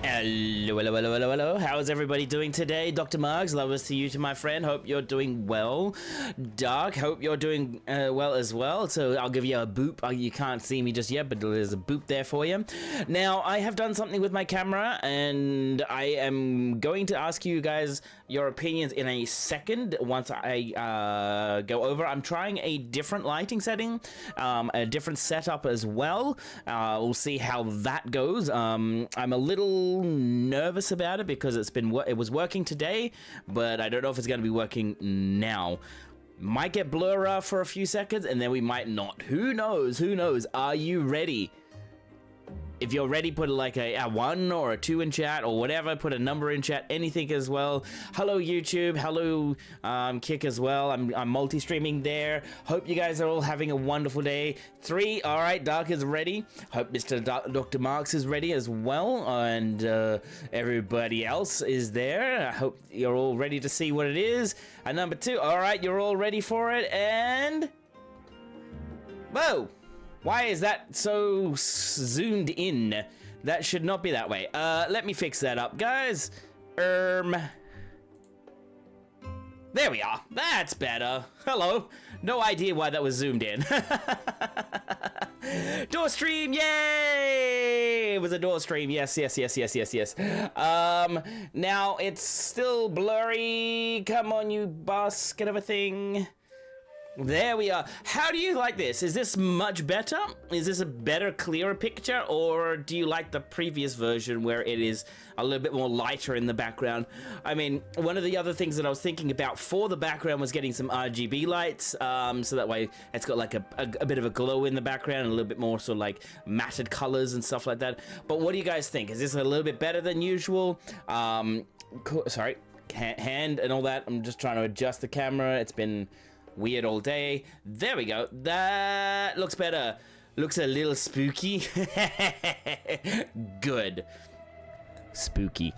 Hello, hello, hello, hello, hello. How is everybody doing today? Dr. Marks, lovers to you, to my friend. Hope you're doing well. Dark, hope you're doing well as well. So I'll give you a boop. You can't see me just yet, but there's a boop there for you. Now, I have done something with my camera, and I am going to ask you guys your opinions in a second once I go over. I'm trying a different lighting setting, a different setup as well. We'll see how that goes. I'm a little nervous about it because it was working today, but I don't know if it's going to be working now. Might get blurry for a few seconds, and then we might not. Who knows? Who knows? Are you ready? If you're ready, put like a 1 or a 2 in chat or whatever. Put a number in chat, anything as well. Hello, YouTube. Hello, Kick as well. I'm multi-streaming there. Hope you guys are all having a wonderful day. 3, all right, Dark is ready. Hope Mr. Dr. Marks is ready as well. And everybody else is there. I hope you're all ready to see what it is. And number 2, all right, you're all ready for it. And... whoa! Why is that so zoomed in? That should not be that way. Let me fix that up, guys. There we are. That's better. Hello. No idea why that was zoomed in. Door stream, yay! It was a door stream. Yes. Now it's still blurry. Come on, you boss. Get everything. There we are. How do you like this? Is this much better? Is this a better, clearer picture? Or do you like the previous version where it is a little bit more lighter in the background? I mean, one of the other things that I was thinking about for the background was getting some RGB lights. So that way it's got like a bit of a glow in the background, and a little bit more sort of like matted colors and stuff like that. But what do you guys think? Is this a little bit better than usual? Sorry, hand and all that. I'm just trying to adjust the camera. It's been... weird all day. There we go. That looks better. Looks a little spooky. Good. Spooky.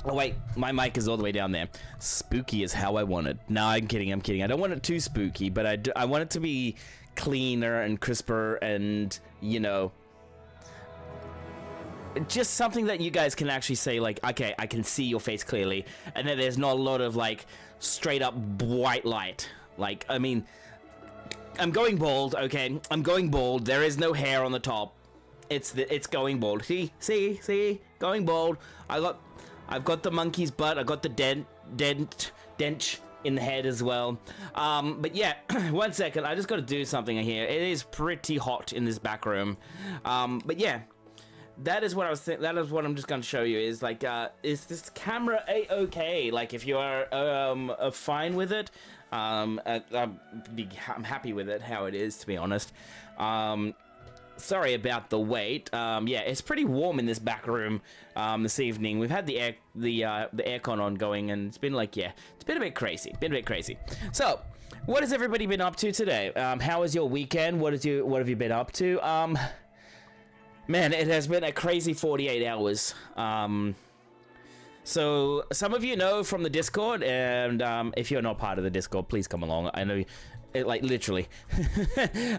Oh wait, my mic is all the way down there. Spooky is how I want it. No, I'm kidding. I don't want it too spooky, but I want it to be cleaner and crisper and, you know, just something that you guys can actually say, like, okay, I can see your face clearly, and then there's not a lot of, like, straight up white light. Like, I mean, I'm going bald, okay? I'm going bald. There is no hair on the top. It's going bald. See? Going bald. I've got the monkey's butt. I got the dent in the head as well. But yeah, 1 second. I just got to do something here. It is pretty hot in this back room. But yeah. That is what I was thinking. That is what I'm just going to show you. Is like, is this camera a-okay? Like, if you are fine with it, I'm happy with it how it is, to be honest. Sorry about the wait. Yeah, it's pretty warm in this back room this evening. We've had the aircon on going, and it's been like, yeah, it's been a bit crazy. So, what has everybody been up to today? How was your weekend? What have you been up to? Man, it has been a crazy 48 hours. So, some of you know from the Discord, and if you're not part of the Discord, please come along. I know, like, literally.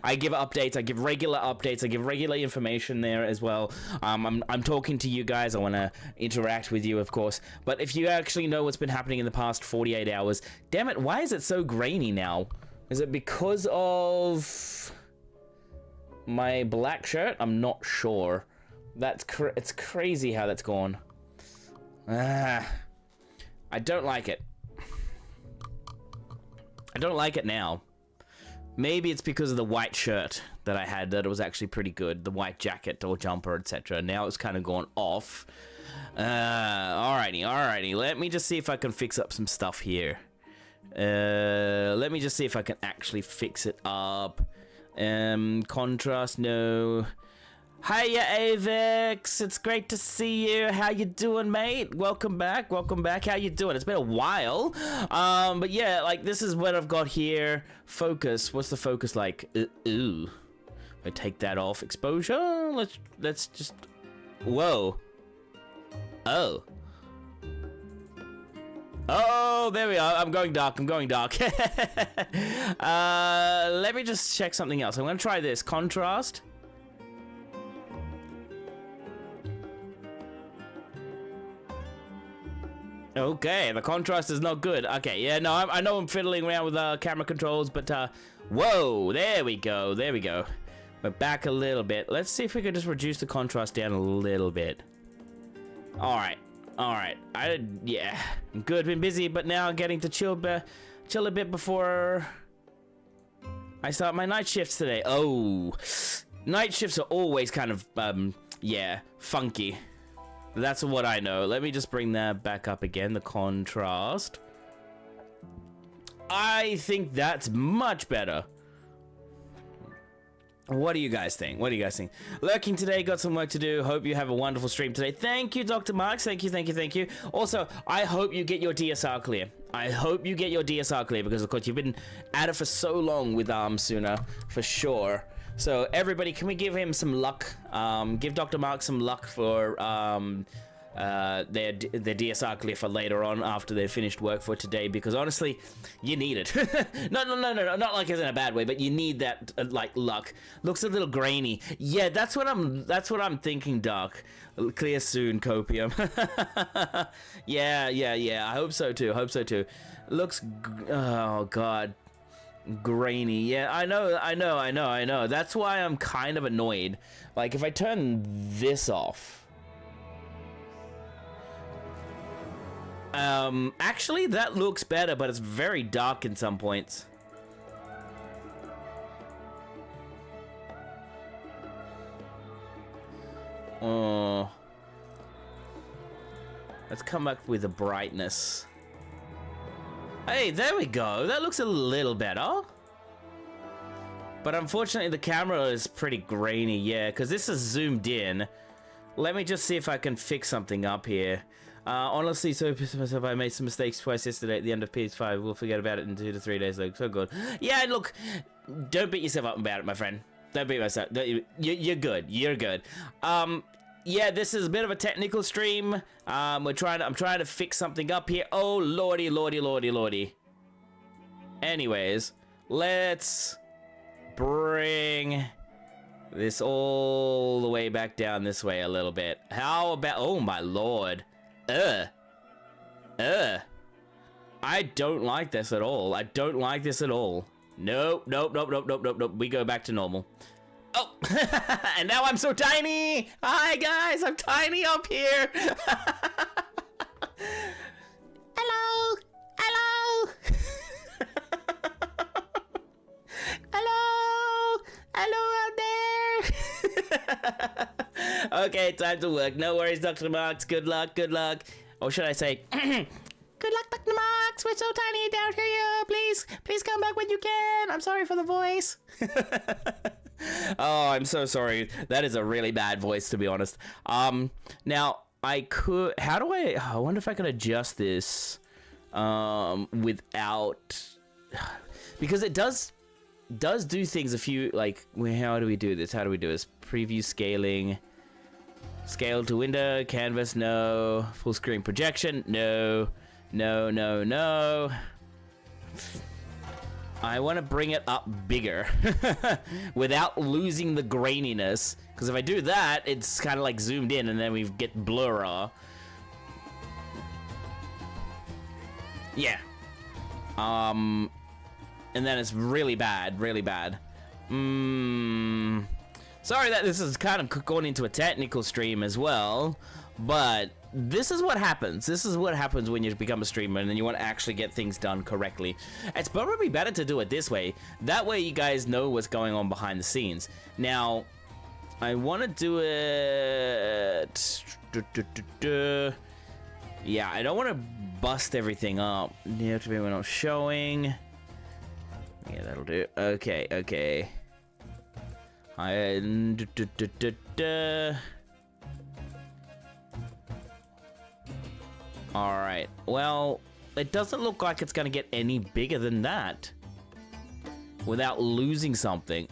I give updates, I give regular updates, I give regular information there as well. I'm talking to you guys, I want to interact with you, of course. But if you actually know what's been happening in the past 48 hours, damn it, why is it so grainy now? Is it because of... my black shirt? I'm not sure. It's crazy how that's gone. I don't like it. I don't like it now. Maybe it's because of the white shirt that I had, that it was actually pretty good. The white jacket or jumper, etc. Now it's kind of gone off. Alrighty. Let me just see if I can fix up some stuff here. Let me just see if I can actually fix it up. Contrast, no. Hiya, Avex. It's great to see you. How you doing, mate? Welcome back. How you doing? It's been a while. But yeah, like, this is what I've got here. Focus. What's the focus like? Ooh. If I take that off. Exposure. Let's just... whoa. Oh. Oh, there we are. I'm going dark. Let me just check something else. I'm going to try this. Contrast. Okay, the contrast is not good. Okay, yeah, no, I know I'm fiddling around with camera controls, but whoa, there we go, there we go. We're back a little bit. Let's see if we can just reduce the contrast down a little bit. All right. Yeah, good. Been busy, but now getting to chill a bit before I start my night shifts today. Oh, night shifts are always kind of yeah, funky. That's what I know. Let me just bring that back up again. The contrast. I think that's much better. What do you guys think? What do you guys think? Lurking today, got some work to do. Hope you have a wonderful stream today. Thank you, Dr. Marks. Thank you. Also, I hope you get your DSR clear. I hope you get your DSR clear because, of course, you've been at it for so long with Suna, for sure. So, everybody, can we give him some luck? Give Dr. Marks some luck for their DSR clear for later on after they've finished work for today, because honestly, you need it. No, not like it's in a bad way, but you need that like luck. Looks a little grainy. Yeah, that's what I'm thinking, Doc. Clear soon, Copium. Yeah. I hope so too. Looks, oh god, grainy. Yeah, I know. That's why I'm kind of annoyed. Like if I turn this off. Actually, that looks better, but it's very dark in some points. Oh. Let's come back with the brightness. Hey, there we go. That looks a little better. But unfortunately, the camera is pretty grainy, yeah, because this is zoomed in. Let me just see if I can fix something up here. Honestly, so myself, I made some mistakes twice yesterday at the end of PS5. We'll forget about it in 2 to 3 days. Like, so good. Yeah, look, don't beat yourself up about it, my friend. Don't beat yourself. You're good. You're good. Yeah, this is a bit of a technical stream. I'm trying to fix something up here. Oh, lordy. Anyways, let's bring this all the way back down this way a little bit. How about? Oh my lord. I don't like this at all. Nope. We go back to normal. Oh, and now I'm so tiny. Hi guys, I'm tiny up here. Hello. Hello out there. Okay, time to work. No worries, Dr. Marks. Good luck. Or should I say, good luck, Dr. Marks. We're so tiny down here. Please come back when you can. I'm sorry for the voice. Oh, I'm so sorry. That is a really bad voice, to be honest. Now I could. I wonder if I can adjust this, without, because it does do things a few, like, how do we do this? Preview scaling. Scale to window, canvas, no. Full screen projection, no. I want to bring it up bigger without losing the graininess. Because if I do that, it's kind of like zoomed in and then we get blur. Yeah. And then it's really bad. Sorry that this is kind of going into a technical stream as well, but this is what happens. This is what happens when you become a streamer and then you want to actually get things done correctly. It's probably better to do it this way. That way you guys know what's going on behind the scenes. Now, I want to do it... Yeah, I don't want to bust everything up. You have to be when I'm showing. Yeah, that'll do. Okay. Alright, well, it doesn't look like it's gonna get any bigger than that without losing something.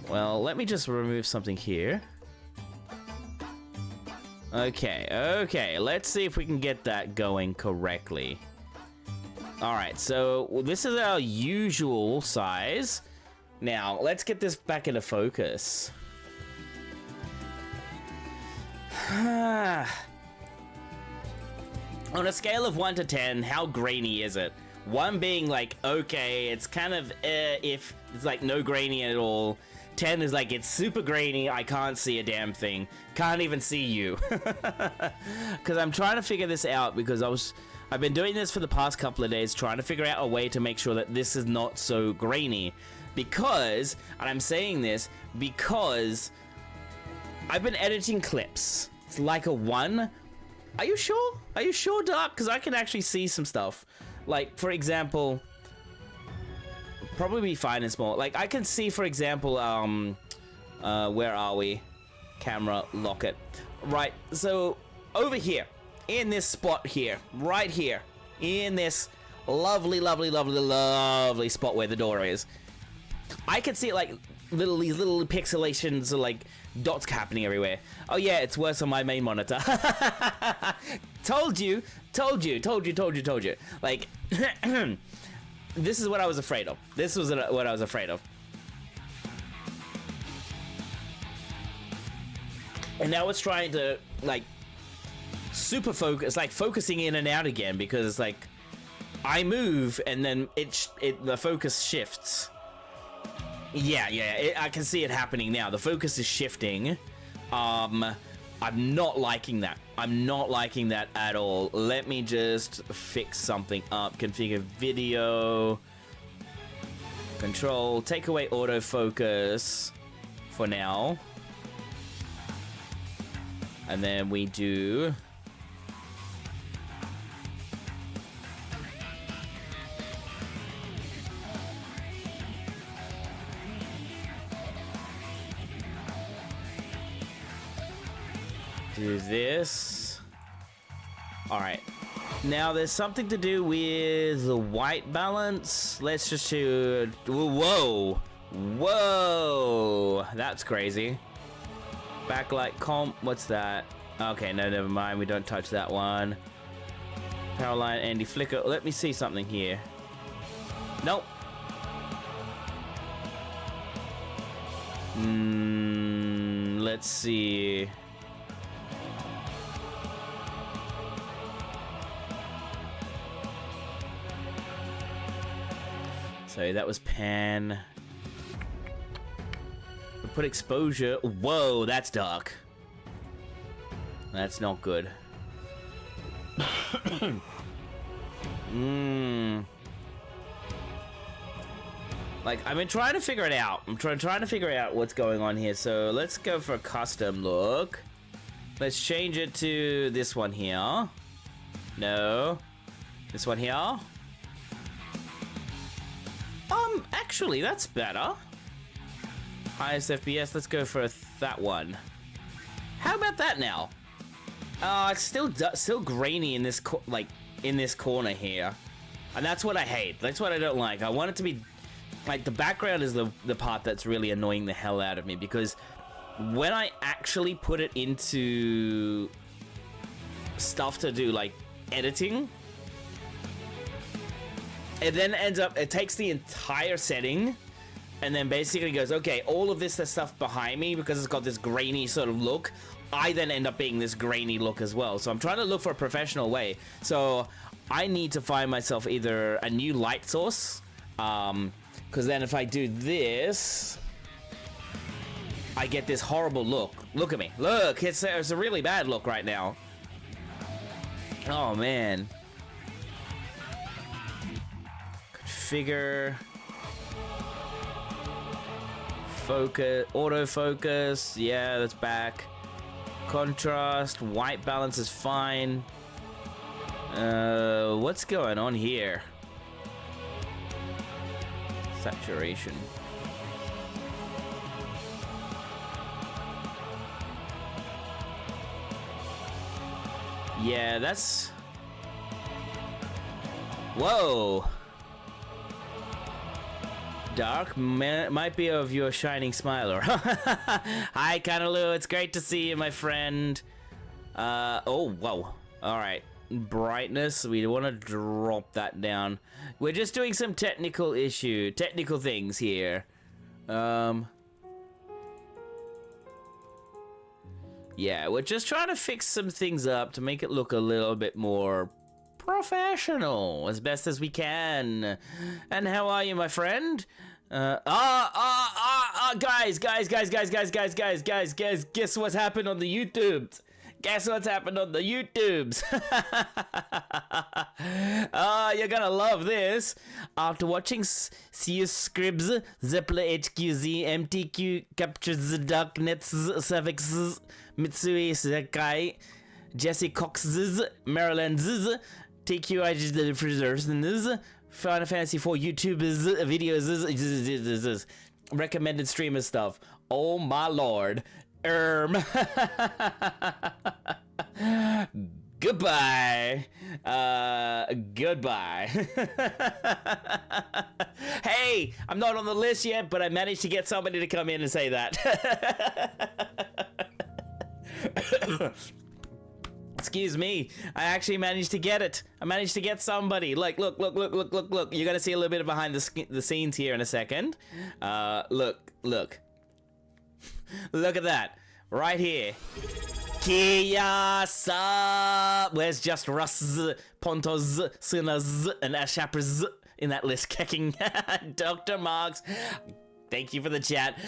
Well, let me just remove something here. Okay, let's see if we can get that going correctly. Alright, so this is our usual size. Now, let's get this back into focus. On a scale of 1 to 10, how grainy is it? 1 being like, okay, it's kind of if it's like no grainy at all. 10 is like, it's super grainy, I can't see a damn thing. Can't even see you. Because I'm trying to figure this out because I've been doing this for the past couple of days, trying to figure out a way to make sure that this is not so grainy. Because, and I'm saying this because I've been editing clips. It's like a 1. Are you sure? Are you sure, Dark? Because I can actually see some stuff. Like, for example, probably be fine and small. Like, I can see, for example, where are we? Camera, lock it. Right, so over here, in this spot here, right here, in this lovely, lovely, lovely, lovely spot where the door is, I can see like these little pixelations, like dots happening everywhere. Oh yeah, it's worse on my main monitor. Told you. Like, this is what I was afraid of. This was what I was afraid of. And now it's trying to, like, super focus, like focusing in and out again, because it's like, I move and then the focus shifts. Yeah, I can see it happening now. The focus is shifting. I'm not liking that. I'm not liking that at all. Let me just fix something up. Configure video. Control. Take away autofocus for now. And then we do... do this. Alright. Now there's something to do with the white balance. Let's just do... whoa! Whoa! That's crazy. Backlight comp. What's that? Okay, no, never mind. We don't touch that one. Power line, Andy flicker. Let me see something here. Nope. Let's see. So that was pan. We put exposure. Whoa, that's dark. That's not good. Like, I've been trying to figure it out. I'm trying to figure out what's going on here. So let's go for a custom look. Let's change it to this one here. No. This one here. Actually, that's better. Highest FPS, let's go for that one. How about that now? It's still grainy in this in this corner here, and that's what I hate. That's what I don't like. I want it to be like the background is the part that's really annoying the hell out of me, because when I actually put it into stuff to do like editing, it then ends up, it takes the entire setting and then basically goes, okay, all of this stuff behind me, because it's got this grainy sort of look, I then end up being this grainy look as well. So I'm trying to look for a professional way. So I need to find myself either a new light source, because then if I do this, I get this horrible look. Look at me. Look, it's a really bad look right now. Oh, man. Configure. Focus. Autofocus. Yeah, that's back. Contrast. White balance is fine. What's going on here? Saturation. Yeah, that's... Whoa! Dark might be of your shining smiler. Hi, Kanalu. It's great to see you, my friend. Oh, whoa. Alright. Brightness. We want to drop that down. We're just doing some technical things here. Yeah, we're just trying to fix some things up to make it look a little bit more professional as best as we can. And how are you, my friend? Guys, guess what's happened on the YouTubes? Guess what's happened on the YouTubes? You're gonna love this. After watching CS Scribs, Zeppler HQZ, MTQ Captures Darknets, Suffixes, Mitsui Sakai, Jesse Cox's, Maryland's, TQI's, the Preserves, Final Fantasy 4 YouTubers, videos, recommended streamer stuff. Oh my lord. Goodbye. Goodbye. Hey, I'm not on the list yet, but I managed to get somebody to come in and say that. Excuse me. I actually managed to get it. I managed to get somebody. Like, look. You're gonna see a little bit of behind the scenes here in a second. Look. Look at that. Right here. Kia sup? Where's just Russ, Pontos, Sinners, and Ashapers in that list kicking? Dr. Marks. Thank you for the chat.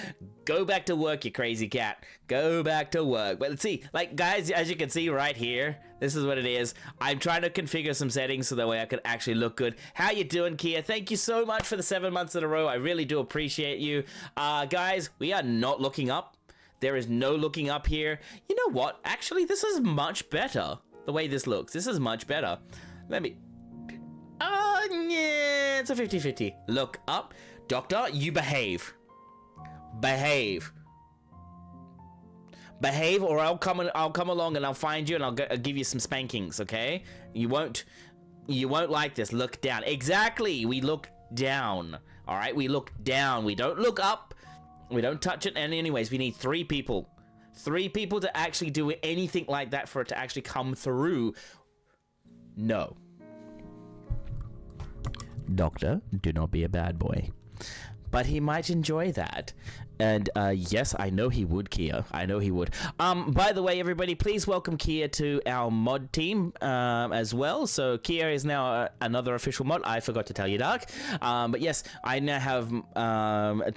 Go back to work, you crazy cat. Go back to work. But let's see, like, guys, as you can see right here, this is what it is. I'm trying to configure some settings so that way I can actually look good. How you doing, Kia? Thank you so much for the 7 months in a row. I really do appreciate you. Guys, we are not looking up. There is no looking up here. You know what? Actually, this is much better. The way this looks. This is much better. Let me... yeah, it's a 50-50. Look up. Doctor, you behave. Behave, or I'll come along and I'll find you and I'll give you some spankings, okay? You won't like this. Look down. Exactly. We look down. All right, we look down. We don't look up. We don't touch it. And anyways, we need 3 people. 3 people to actually do anything like that for it to actually come through. No. Doctor, do not be a bad boy. But he might enjoy that. And yes, I know he would, Kia. I know he would. By the way, everybody, please welcome Kia to our mod team as well. So Kia is now another official mod. I forgot to tell you, Dark. But yes, I now have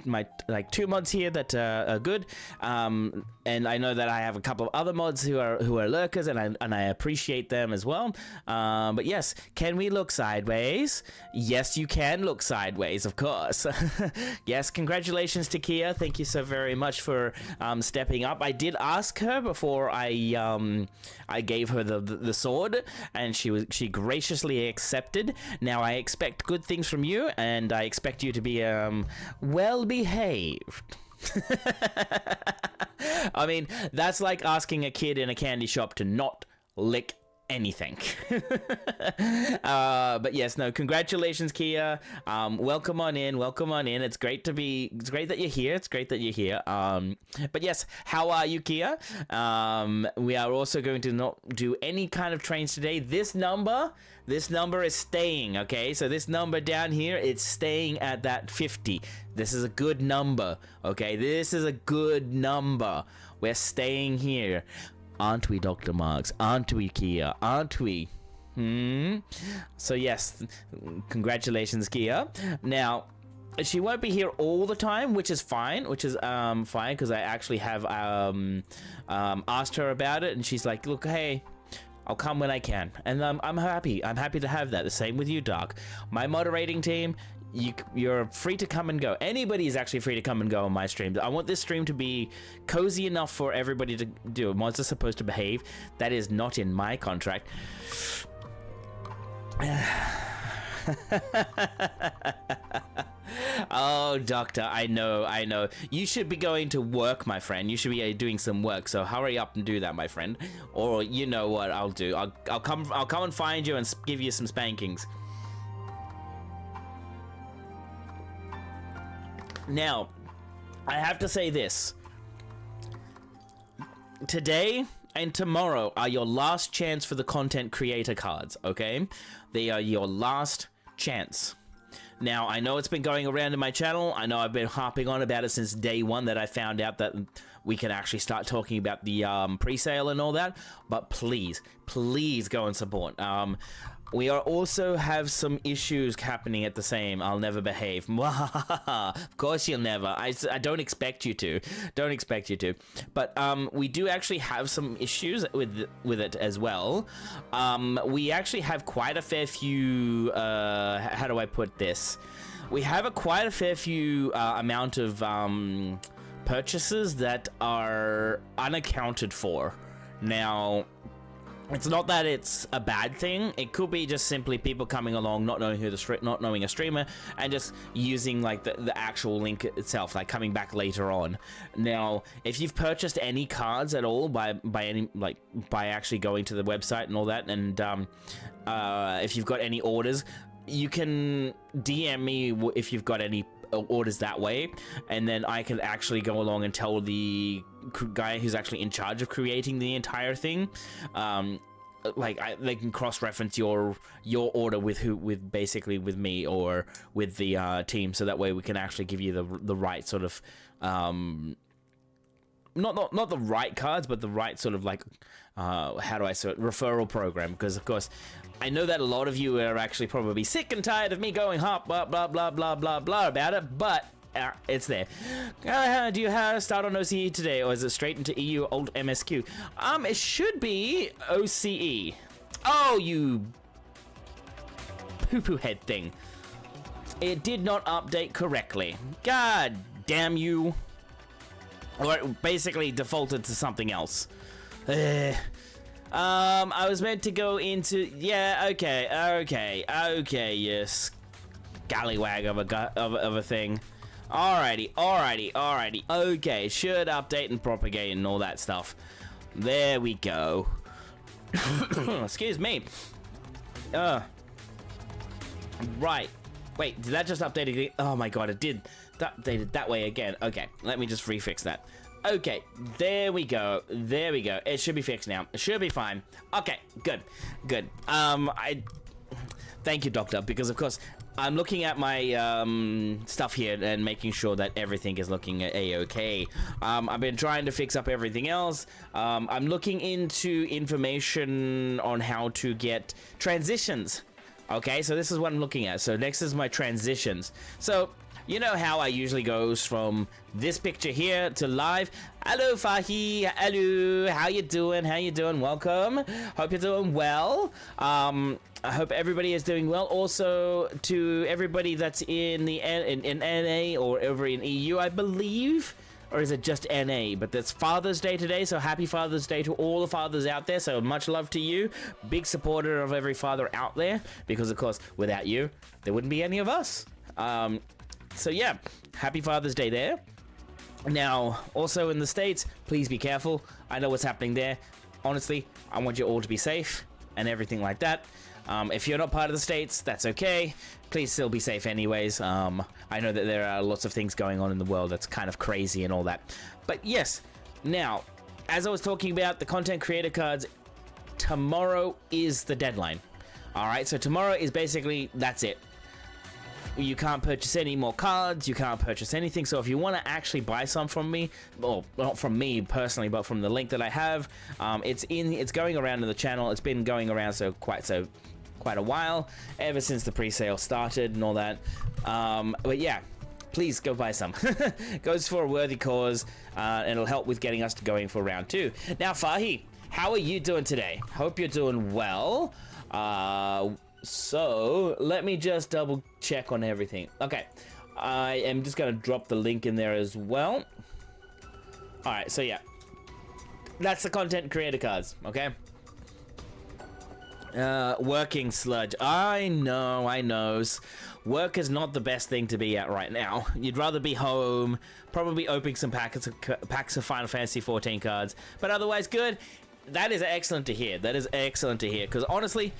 my 2 mods here that are good. And I know that I have a couple of other mods who are lurkers, and I appreciate them as well. But yes, can we look sideways? Yes, you can look sideways, of course. Yes, congratulations to Kia. Thank you so very much for stepping up. I did ask her before I gave her the sword, and she graciously accepted. Now I expect good things from you, and I expect you to be well behaved. I mean, that's like asking a kid in a candy shop to not lick anything. But yes, no, congratulations, Kia. Welcome on in. It's great that you're here. But yes, how are you, Kia? We are also going to not do any kind of trains today. This number is staying, okay? So this number down here, it's staying at that 50. This is a good number, okay? This is a good number. We're staying here. Aren't we, Dr. Marks? Aren't we, Kia? Aren't we? So yes, congratulations, Kia. Now, she won't be here all the time, which is fine, fine, because I actually have asked her about it, and she's like, look, hey, I'll come when I can. And I'm happy. I'm happy to have that. The same with you, Doc. My moderating team, you're free to come and go. Anybody is actually free to come and go on my stream. I want this stream to be cozy enough for everybody to do. Mods are supposed to behave. That is not in my contract. Oh, Doctor, I know. You should be going to work, my friend. You should be doing some work. So hurry up and do that, my friend. Or you know what I'll do? I'll come and find you and give you some spankings. Now, I have to say this. Today and tomorrow are your last chance for the content creator cards, okay? They are your last chance. Now, I know it's been going around in my channel. I know I've been harping on about it since day one that I found out that we can actually start talking about the pre-sale and all that. But please go and support. we are also have some issues happening at the same. I'll never behave. Of course you'll never. I don't expect you to. Don't expect you to. But we do actually have some issues with it as well. We actually have quite a fair few. How do I put this? We have quite a fair few amount of purchases that are unaccounted for. Now, it's not that it's a bad thing. It could be just simply people coming along, not knowing not knowing a streamer, and just using like the actual link itself, like coming back later on. Now, if you've purchased any cards at all by actually going to the website and all that, and if you've got any orders, you can DM me if you've got any orders that way, and then I can actually go along and tell the guy who's actually in charge of creating the entire thing, they can cross-reference your order with basically with me or with the team, so that way we can actually give you the right sort of not the right cards, but the right sort of like how do I say it, referral program, because of course I know that a lot of you are actually probably sick and tired of me going blah blah blah blah blah blah about it, but it's there. Do you start on OCE today, or is it straight into EU old MSQ? It should be OCE. Oh, you poo-poo head thing. It did not update correctly. God damn you. Or it basically defaulted to something else. I was meant to go into... Yeah, okay, yes. Scallywag of a thing. Alrighty. Okay, should update and propagate and all that stuff. There we go. Excuse me. Right. Wait, did that just update again? Oh my god, it did. That updated that way again. Okay, let me just refix that. Okay, there we go. It should be fixed now. It should be fine. Okay, good. Thank you, Doctor, because of course I'm looking at my stuff here and making sure that everything is looking a-okay. I've been trying to fix up everything else. I'm looking into information on how to get transitions. Okay, so this is what I'm looking at. So next is my transitions. So you know how I usually goes from this picture here to live. Hello, Fahi. Hello. How you doing? Welcome. Hope you're doing well. I hope everybody is doing well. Also, to everybody that's in the in NA or over in EU, I believe. Or is it just NA? But that's Father's Day today, so happy Father's Day to all the fathers out there. So much love to you. Big supporter of every father out there. Because, of course, without you, there wouldn't be any of us. So yeah, happy Father's Day there. Now, also in the States, please be careful. I know what's happening there. Honestly, I want you all to be safe and everything like that. If you're not part of the States, that's okay. Please still be safe anyways. I know that there are lots of things going on in the world that's kind of crazy and all that. But yes, now, as I was talking about the content creator cards, tomorrow is the deadline. Alright, so tomorrow is basically, that's it. You can't purchase any more cards, you can't purchase anything, so if you want to actually buy some from me, well, not from me personally, but from the link that I have, it's going around in the channel. It's been going around quite a while, ever since the pre-sale started and all that. But yeah, please go buy some. Goes for a worthy cause, and it'll help with getting us going for round 2. Now, Fahi, how are you doing today? Hope you're doing well. So let me just double check on everything. Okay, I am just gonna drop the link in there as well. All right, so yeah, that's the content creator cards. Okay. Working sludge. I know. Work is not the best thing to be at right now. You'd rather be home, probably opening some packs of Final Fantasy 14 cards, but otherwise good. That is excellent to hear. Because honestly,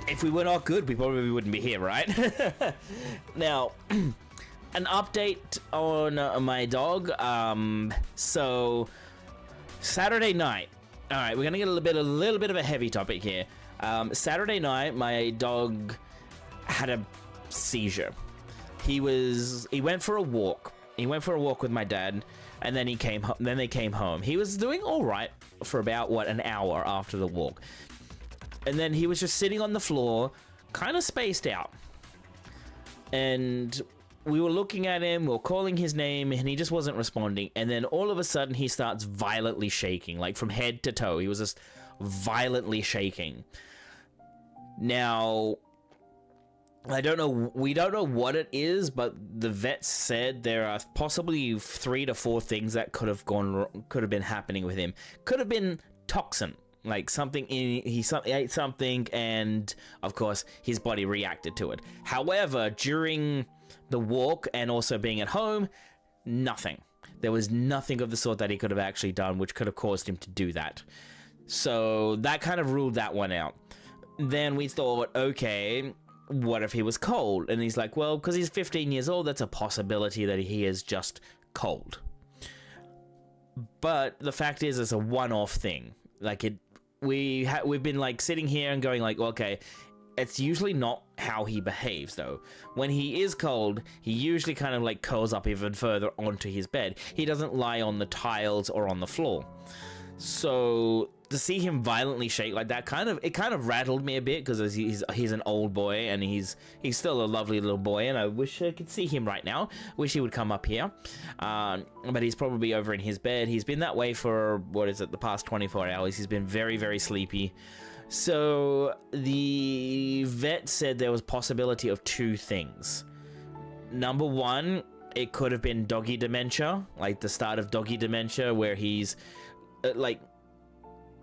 if we were not good, we probably wouldn't be here, right? Now, an update on my dog. So Saturday night. All right, we're gonna get a little bit of a heavy topic here. Saturday night, my dog had a seizure. He went for a walk. He went for a walk with my dad, and then they came home. He was doing all right. for about, what, an hour after the walk. And then he was just sitting on the floor, kind of spaced out. And we were looking at him, we were calling his name, and he just wasn't responding. And then all of a sudden, he starts violently shaking, like from head to toe. He was just violently shaking. Now, we don't know what it is, but the vets said there are possibly 3 to 4 things that could have been happening with him. Could have been toxin, like something he ate something, and of course his body reacted to it. However, during the walk and also being at home, nothing. There was nothing of the sort that he could have actually done, which could have caused him to do that. So that kind of ruled that one out. Then we thought, okay, what if he was cold? And he's like, well, because he's 15 years old, that's a possibility that he is just cold. But the fact is, it's a one-off thing. Like, we've been like sitting here and going like, okay, it's usually not how he behaves though. When he is cold, he usually kind of like curls up even further onto his bed. He doesn't lie on the tiles or on the floor. So to see him violently shake like that, kind of rattled me a bit, because he's an old boy, and he's still a lovely little boy, and I wish I could see him right now. Wish he would come up here, but he's probably over in his bed. He's been that way for, what is it, the past 24 hours. He's been very, very sleepy. So the vet said there was possibility of 2 things. Number one, it could have been doggy dementia, like the start of doggy dementia, where he's like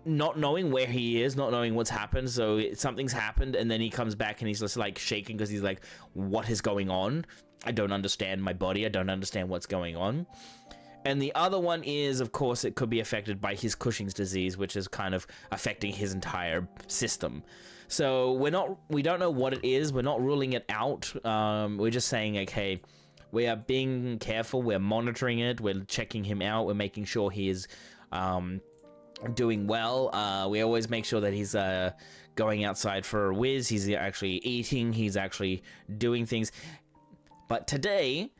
not knowing where he is, not knowing what's happened. So something's happened, and then he comes back and he's just like shaking because he's like, what is going on? I don't understand my body. I don't understand what's going on. And the other one is, of course, it could be affected by his Cushing's disease, which is kind of affecting his entire system. So we don't know what it is. We're not ruling it out. We're just saying, okay, we are being careful. We're monitoring it. We're checking him out. We're making sure he is doing well. We always make sure that he's going outside for a whiz. He's actually eating. He's actually doing things. But today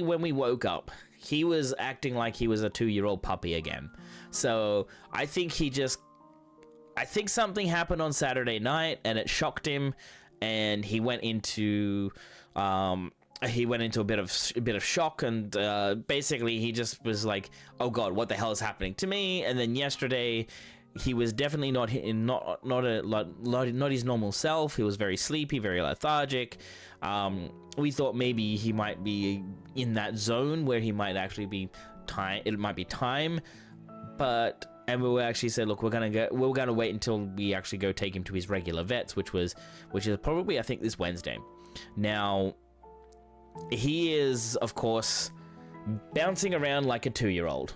when we woke up, he was acting like he was a 2-year-old puppy again. So I think something happened on Saturday night, and it shocked him, and he went into a bit of shock, and basically he just was like, oh god, what the hell is happening to me? And then yesterday he was definitely not his normal self. He was very sleepy, very lethargic. We thought maybe he might be in that zone where he might actually be time. It might be time, and we actually said, look, we're gonna wait until we actually go take him to his regular vets, which is probably, I think, this Wednesday. Now, he is, of course, bouncing around like a 2-year-old.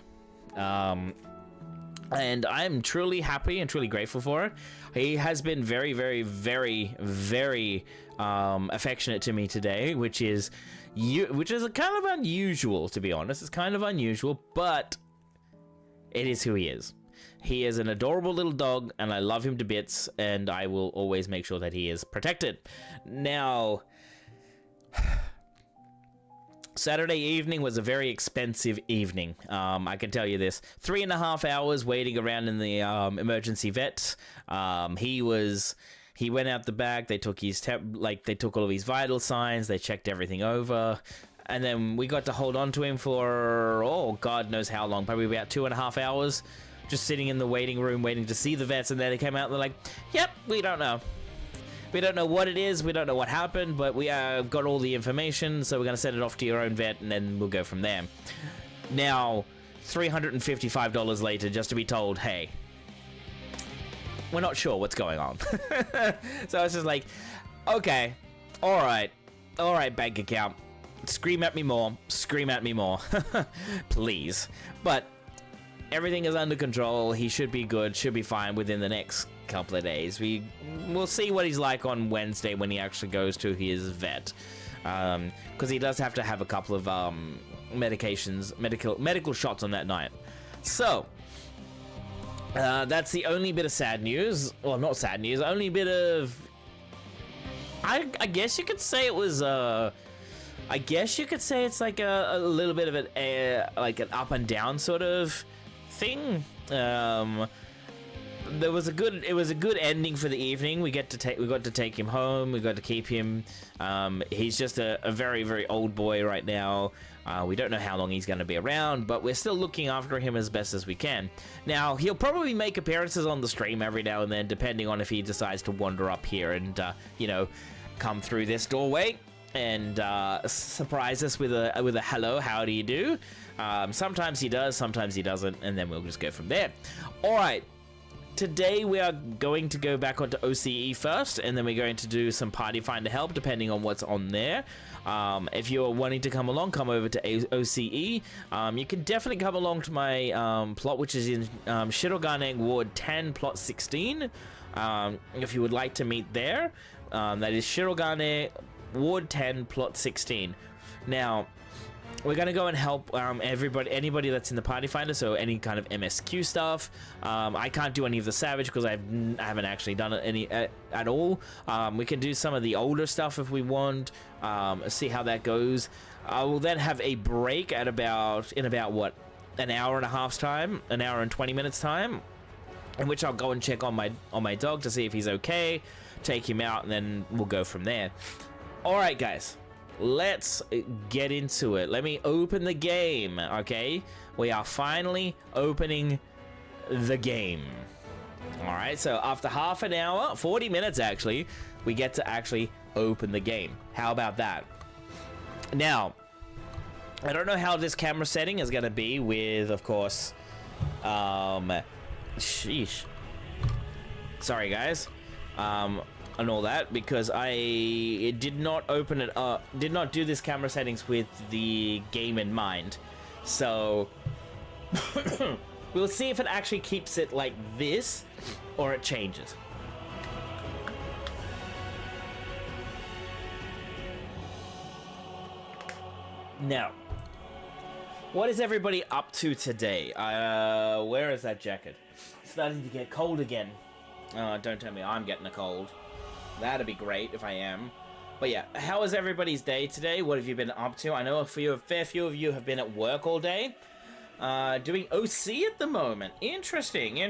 And I'm truly happy and truly grateful for it. He has been very, very, very, very affectionate to me today, which is kind of unusual, to be honest. It's kind of unusual, but it is who he is. He is an adorable little dog, and I love him to bits, and I will always make sure that he is protected. Now, Saturday evening was a very expensive evening. I can tell you this: 3.5 hours waiting around in the emergency vet. He went out the back. They took they took all of his vital signs. They checked everything over, and then we got to hold on to him for God knows how long, probably about 2.5 hours, just sitting in the waiting room waiting to see the vets. And then they came out and they're like, "Yep, we don't know. We don't know what it is. We don't know what happened, but we got all the information, so we're going to send it off to your own vet, and then we'll go from there." Now, $355 later, just to be told, hey, we're not sure what's going on. So it's just like, okay, all right, bank account, scream at me more, please. But everything is under control. He should be good, should be fine within the next couple of days. We'll see what he's like on Wednesday when he actually goes to his vet, because he does have to have a couple of medical shots on that night. So that's the only bit of sad news. Well, not sad news, only bit of, I guess you could say it was it's like a little bit of like an up and down sort of thing. It was a good ending for the evening. We got to take him home. We got to keep him. He's just a very, very old boy right now. We don't know how long he's going to be around, but we're still looking after him as best as we can. Now, he'll probably make appearances on the stream every now and then, depending on if he decides to wander up here and, you know, come through this doorway and surprise us with a hello, how do you do? Sometimes he does, sometimes he doesn't, and then we'll just go from there. All right. Today we are going to go back onto OCE first, and then we're going to do some Party Finder help, depending on what's on there. If you're wanting to come along, come over to OCE. You can definitely come along to my plot, which is in Shirogane Ward 10, Plot 16. If you would like to meet there, that is Shirogane Ward 10, Plot 16. Now, we're going to go and help anybody that's in the Party Finder, so any kind of MSQ stuff. I can't do any of the Savage because I haven't actually done it at all. We can do some of the older stuff if we want, see how that goes. I will then have a break at about what, an hour and a half's time, an hour and 20 minutes time, in which I'll go and check on my dog to see if he's okay, take him out, and then we'll go from there. All right, guys. Let's get into it. Let me open the game, okay? We are finally opening the game. All right, so after half an hour, 40 minutes actually, we get to actually open the game. How about that? Now, I don't know how this camera setting is going to be with, of course, sheesh. Sorry, guys. And all that, because I did not open it up, did not do this camera settings with the game in mind. So we'll see if it actually keeps it like this or it changes. Now, what is everybody up to today? Where is that jacket? It's starting to get cold again. Don't tell me I'm getting a cold. That'd be great if I am. But yeah, how was everybody's day today? What have you been up to? I know a fair few of you have been at work all day. Doing OC at the moment. Interesting.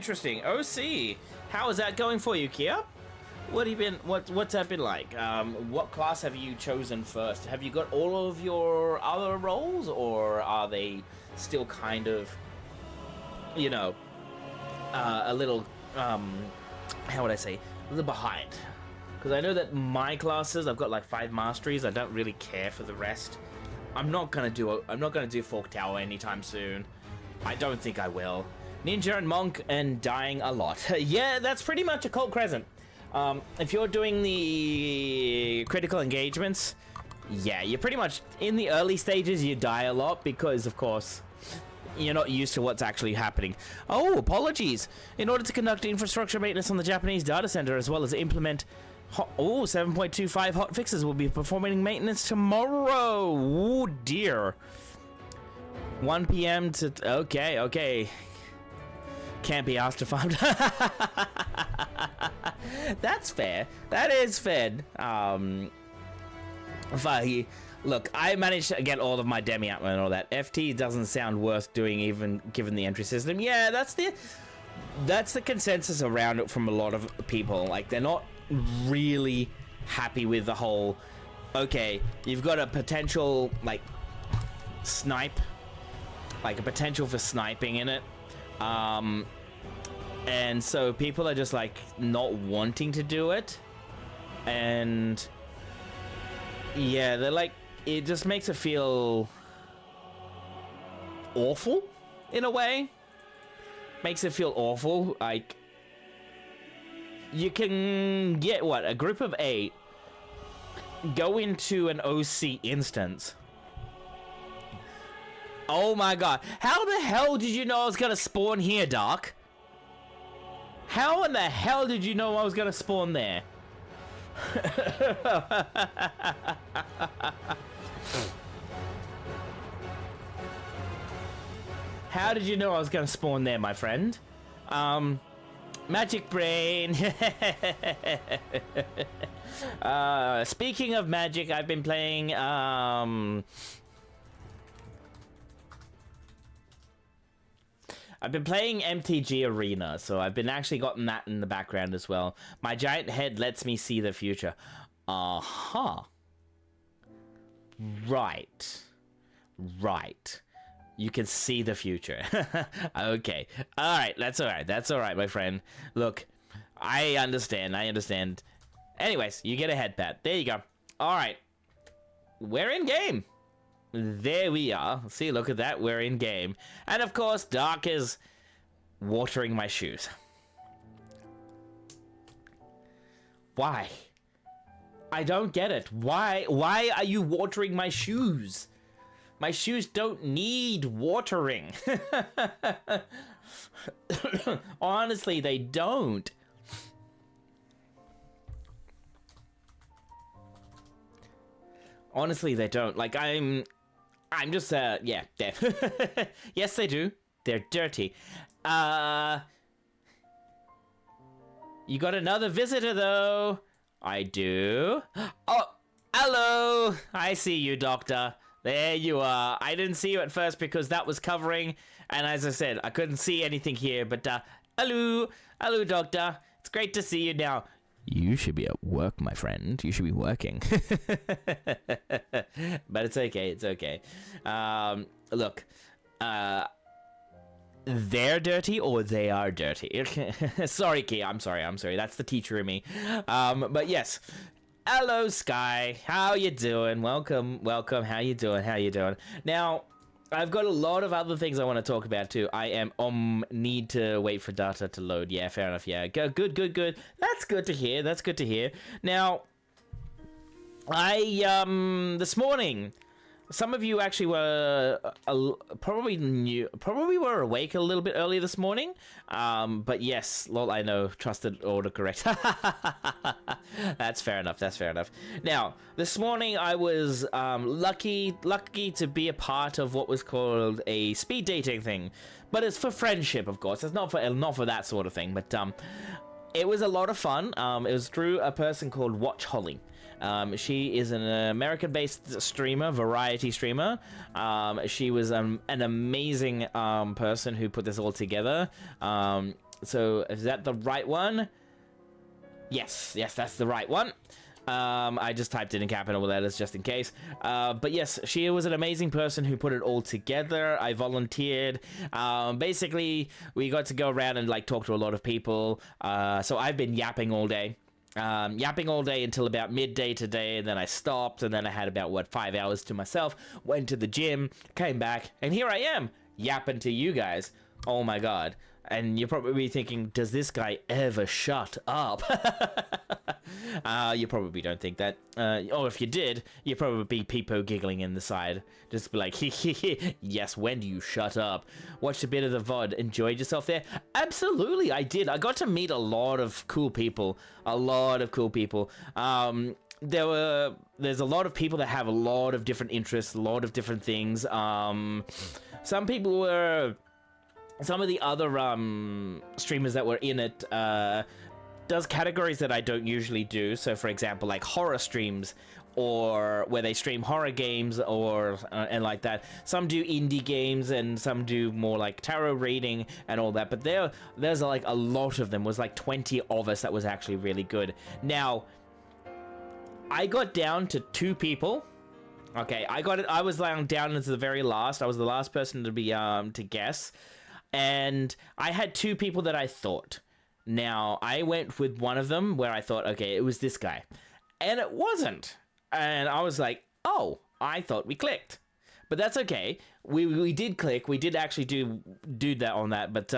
OC. How is that going for you, Kia? What have you been? What's that been like? What class have you chosen first? Have you got all of your other roles, or are they still kind of, you know, a little how would I say, a little behind? Because I know that my classes, I've got like 5 masteries. I don't really care for the rest. I'm not gonna do Fork Tower anytime soon. I don't think I will. Ninja and Monk and dying a lot. Yeah, that's pretty much Occult Crescent. If you're doing the critical engagements, yeah, you're pretty much in the early stages. You die a lot because, of course, you're not used to what's actually happening. Oh, apologies. In order to conduct infrastructure maintenance on the Japanese data center, as well as implement 7.25 hot fixes, will be performing maintenance tomorrow. Oh dear. 1 p.m. to... Okay. Can't be asked to find... That's fair. That is fair. Look, I managed to get all of my demi-atma and all that. FT doesn't sound worth doing, even given the entry system. Yeah, that's the consensus around it from a lot of people. Like, they're not really happy with the whole, okay, you've got a potential, like, snipe, like a potential for sniping in it. And so people are just, like, not wanting to do it. And yeah, they're like, it just makes it feel awful in a way. Makes it feel awful. Like, you can get what, a group of 8, go into an OC instance. Oh my god, how the hell did you know I was gonna spawn here, Dark? How in the hell did you know I was gonna spawn there? How did you know I was gonna spawn there, my friend? Magic brain. Speaking of magic, I've been playing I've been playing MTG Arena, so I've been actually gotten that in the background as well. My giant head lets me see the future. Uh-huh. Right. You can see the future. Okay. All right. That's all right. That's all right, my friend. Look, I understand. Anyways, you get a head pat. There you go. All right. We're in game. There we are. See, look at that. We're in game. And of course, Dark is watering my shoes. Why? I don't get it. Why are you watering my shoes? My shoes don't need watering. Honestly, they don't. Honestly, they don't. Like, I'm just, yeah. Yes, they do. They're dirty. You got another visitor, though. I do. Oh, hello. I see you, Doctor. There you are. I didn't see you at first because that was covering, and as I said, I couldn't see anything here, but, hello. Hello, Doctor. It's great to see you now. You should be at work, my friend. You should be working. But it's okay. It's okay. Look, they're dirty or they are dirty. Sorry, Key. I'm sorry. That's the teacher in me. But yes. Hello, Sky. How you doing? Welcome. How you doing? Now, I've got a lot of other things I want to talk about too. I am need to wait for data to load. Yeah, fair enough. Yeah, good. That's good to hear. Now, I this morning, some of you actually were probably were awake a little bit earlier this morning. But yes, lol, I know, trusted autocorrect. That's fair enough. Now, this morning I was lucky to be a part of what was called a speed dating thing, but it's for friendship, of course. It's not for that sort of thing. But it was a lot of fun. It was through a person called Watch Holly. She is an American-based streamer, variety streamer. She was an amazing person who put this all together. So is that the right one? Yes, that's the right one. I just typed it in capital letters just in case. But yes, she was an amazing person who put it all together. I volunteered. Basically, we got to go around and like talk to a lot of people. So I've been yapping all day. Until about midday today, and then I stopped, and then I had about 5 hours to myself, went to the gym, came back, and here I am yapping to you guys. Oh my god. And you're probably thinking, does this guy ever shut up? You probably don't think that. Or if you did, you'd probably be peepo giggling in the side. Just be like, yes, when do you shut up? Watched a bit of the VOD. Enjoyed yourself there? Absolutely, I did. I got to meet a lot of cool people. There's a lot of people that have a lot of different interests, a lot of different things. Some of the other streamers that were in it does categories that I don't usually do. So, for example, like horror streams, or where they stream horror games, or and like that. Some do indie games, and some do more like tarot reading and all that. But there's like a lot of them. It was like 20 of us that was actually really good. Now, I got down to 2 people. Okay, I was down into the very last. I was the last person to be to guess. And I had 2 people that I thought. Now, I went with one of them where I thought, okay, it was this guy. And it wasn't. And I was like, oh, I thought we clicked. But that's okay. We did click. We did actually do that on that. But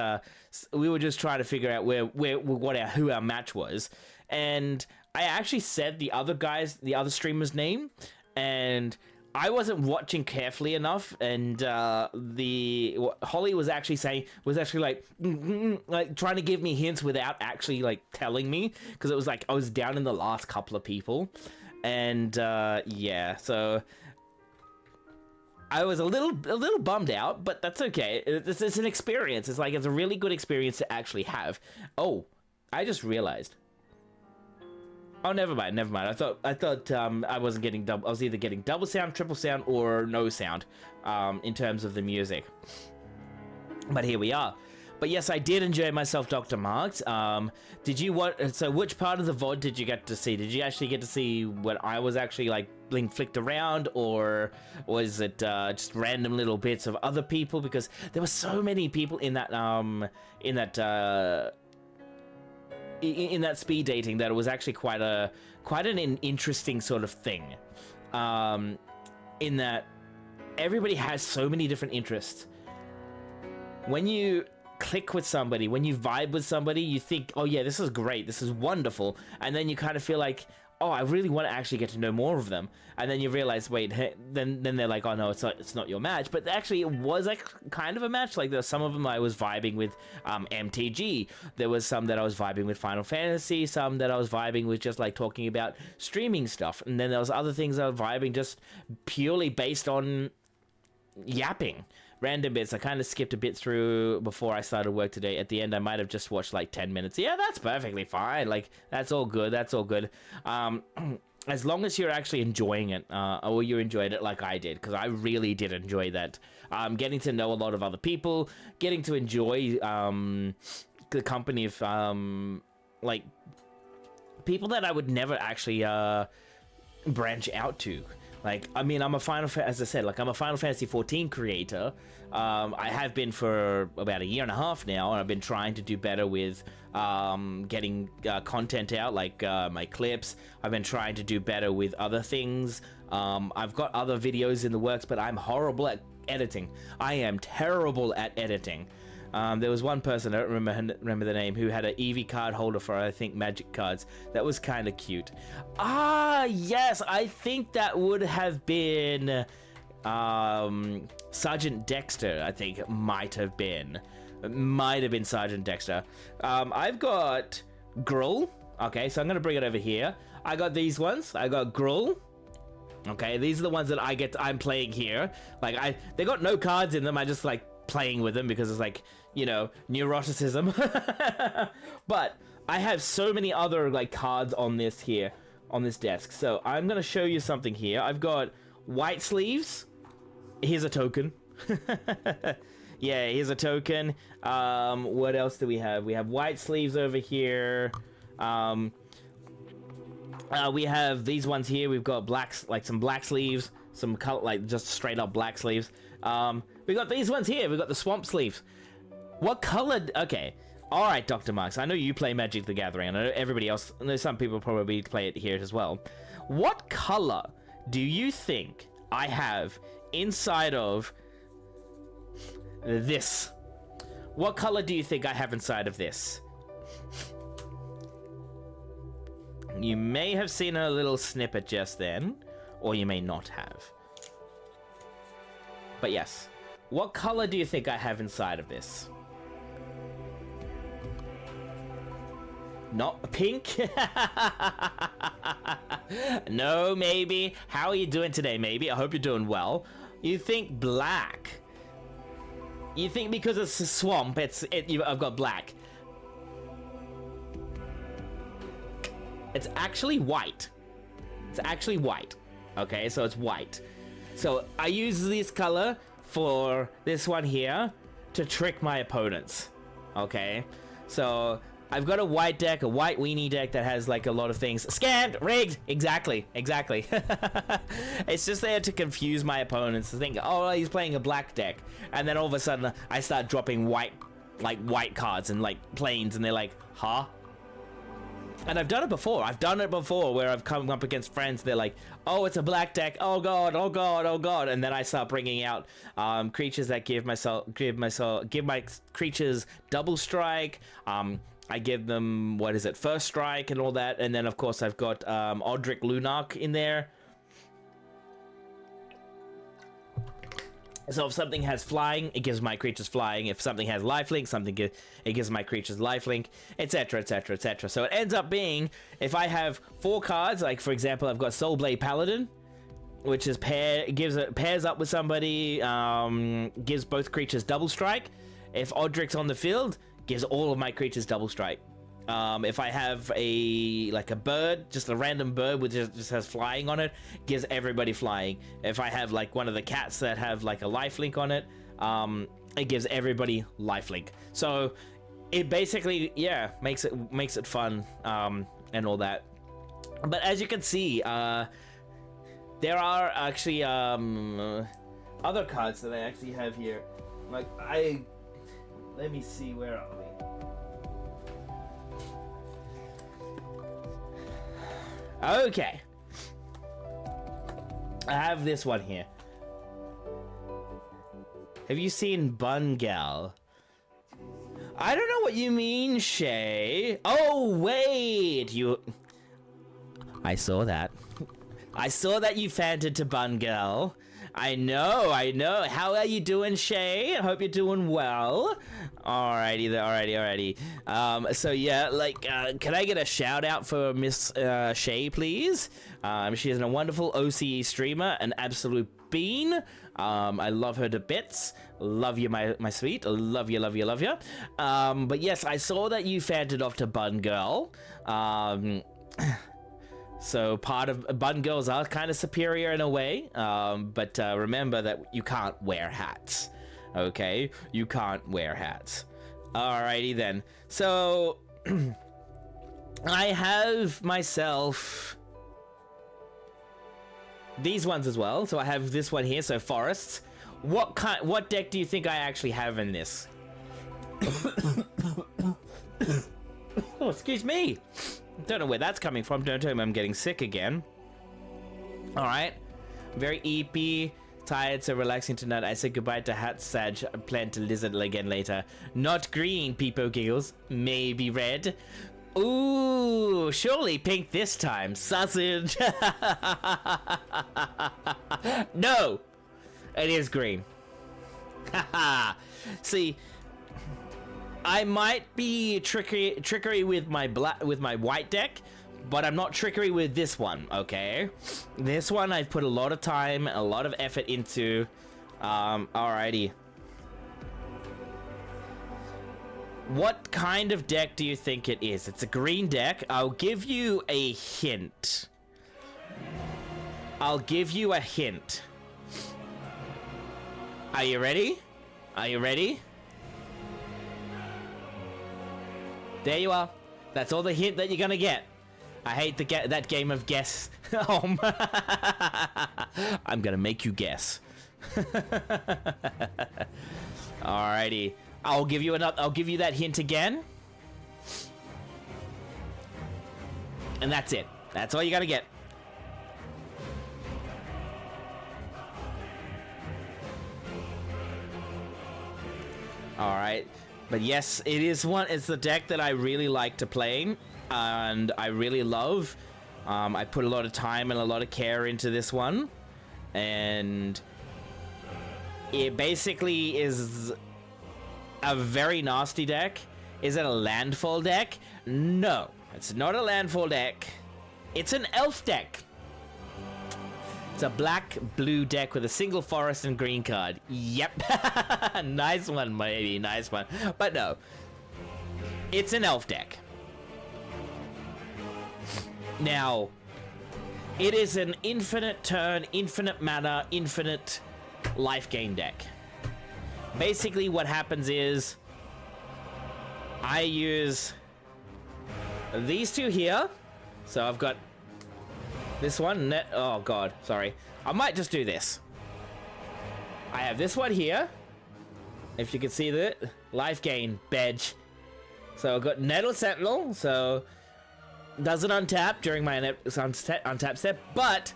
we were just trying to figure out who our match was. And I actually said the other streamer's name. And I wasn't watching carefully enough, and what Holly was actually like trying to give me hints without actually like telling me, because it was like I was down in the last couple of people, and yeah, so I was a little bummed out, but that's okay. It's an experience. It's a really good experience to actually have. Oh, I just realized. Oh, never mind. I thought I wasn't getting double. I was either getting double sound, triple sound, or no sound, in terms of the music. But here we are. But yes, I did enjoy myself, Dr. Marks. Did you what? So which part of the VOD did you get to see? Did you actually get to see what I was actually like being flicked around, or was it just random little bits of other people? Because there were so many people in that in that speed dating that it was actually quite an interesting sort of thing. In that everybody has so many different interests. When you click with somebody, when you vibe with somebody, you think, oh yeah, this is great, this is wonderful, and then you kind of feel like, oh, I really want to actually get to know more of them, and then you realize, wait, then they're like, oh no, it's not your match. But actually it was like kind of a match. Like there were some of them I was vibing with MTG, there was some that I was vibing with Final Fantasy, some that I was vibing with just like talking about streaming stuff, and then there was other things I was vibing just purely based on yapping. Random bits. I kind of skipped a bit through before I started work today. At the end, I might have just watched like 10 minutes. Yeah, that's perfectly fine. Like, that's all good. That's all good. As long as you're actually enjoying it, or you enjoyed it like I did, because I really did enjoy that. Getting to know a lot of other people, getting to enjoy the company of like people that I would never actually branch out to. Like, I mean, as I said, like, I'm a Final Fantasy 14 creator. I have been for about a year and a half now, and I've been trying to do better with getting content out, like my clips. I've been trying to do better with other things. I've got other videos in the works, but I'm horrible at editing. I am terrible at editing. There was one person, I don't remember the name, who had an EV card holder for, I think, Magic cards. That was kind of cute. Ah, yes, I think that would have been Sergeant Dexter, I think it might have been. It might have been Sergeant Dexter. I've got Gruul. Okay, so I'm going to bring it over here. I got these ones. I got Gruul. Okay, these are the ones that I'm playing here. Like, they got no cards in them. I just like playing with them because it's like, you know, neuroticism. But I have so many other like cards on this here, on this desk. So I'm gonna show you something here. I've got white sleeves. Here's a token. Yeah, here's a token. What else do we have? We have white sleeves over here. We have these ones here. We've got blacks, like some black sleeves, some color, like just straight up black sleeves. We got these ones here. We got the swamp sleeves. What color? Okay. All right, Dr. Marks. I know you play Magic the Gathering. I know everybody else. I know some people probably play it here as well. What color do you think I have inside of this? What color do you think I have inside of this? You may have seen a little snippet just then, or you may not have. But yes, what color do you think I have inside of this? Not pink? No, maybe. How are you doing today, maybe? I hope you're doing well. You think black. You think because it's a swamp, I've got black. It's actually white. It's actually white. Okay, so it's white. So I use this color for this one here to trick my opponents. Okay, so I've got a white deck, a white weenie deck that has like a lot of things. Scammed, rigged, exactly. It's just there to confuse my opponents to think, oh, he's playing a black deck, and then all of a sudden I start dropping white cards and like planes, and they're like, huh? And I've done it before. Where I've come up against friends. They're like, "Oh, it's a black deck. Oh god, oh god, oh god!" And then I start bringing out creatures that give my creatures double strike. I give them first strike and all that. And then of course I've got Odric Lunark in there. So if something has flying, it gives my creatures flying. If something has lifelink, it gives my creatures lifelink, etc, etc, etc. So it ends up being, if I have 4 cards, like for example, I've got Soulblade Paladin, which is pairs up with somebody, gives both creatures double strike. If Odric's on the field, gives all of my creatures double strike. If I have a bird, just a random bird with just has flying on it, gives everybody flying. If I have like one of the cats that have like a lifelink on it, it gives everybody lifelink. So it basically, yeah, makes it fun, and all that. But as you can see, there are actually other cards that I actually have here. Like let me see, where are we? Okay, I have this one here. Have you seen Bun Gal? I don't know what you mean, Shay. Oh, wait, I saw that. I saw that you fanted to Bun Gal. I know. How are you doing, Shay? I hope you're doing well. Alrighty. So yeah, like, can I get a shout out for Miss Shay, please? She is a wonderful OCE streamer, an absolute bean. I love her to bits. Love you, my sweet. Love you. But yes, I saw that you fanted off to Bun Girl. So part of Bun Girls are kind of superior in a way, but remember that you can't wear hats. Okay, you can't wear hats. Alrighty then. So I have myself these ones as well. So I have this one here. So forests. What deck do you think I actually have in this? Oh, excuse me. Don't know where that's coming from. Don't tell me I'm getting sick again. Alright. Very EP. Tired, so relaxing tonight. I said goodbye to Hat Sag. I plan to lizard again later. Not green, Peepo giggles. Maybe red. Ooh, surely pink this time. Sausage. No! It is green. Haha. See, I might be trickery with my white deck, but I'm not trickery with this one, okay? This one I've put a lot of time, a lot of effort into. Alrighty. What kind of deck do you think it is? It's a green deck. I'll give you a hint. Are you ready? There you are. That's all the hint that you're gonna get. I hate that game of guess. I'm gonna make you guess. Alrighty. I'll give you that hint again. And that's it. That's all you gotta get. Alright. But yes, it's the deck that I really like to play, and I really love. I put a lot of time and a lot of care into this one, and it basically is a very nasty deck. Is it a landfall deck? No, it's not a landfall deck. It's an elf deck. It's a black-blue deck with a single forest and green card. Yep. Nice one, maybe. Nice one. But no. It's an elf deck. Now, it is an infinite turn, infinite mana, infinite life gain deck. Basically, what happens is I use these two here. So I've got this one, oh god, sorry. I might just do this. I have this one here. If you can see that. Life gain, bedge. So I've got Nettle Sentinel, so doesn't untap during my untap step, but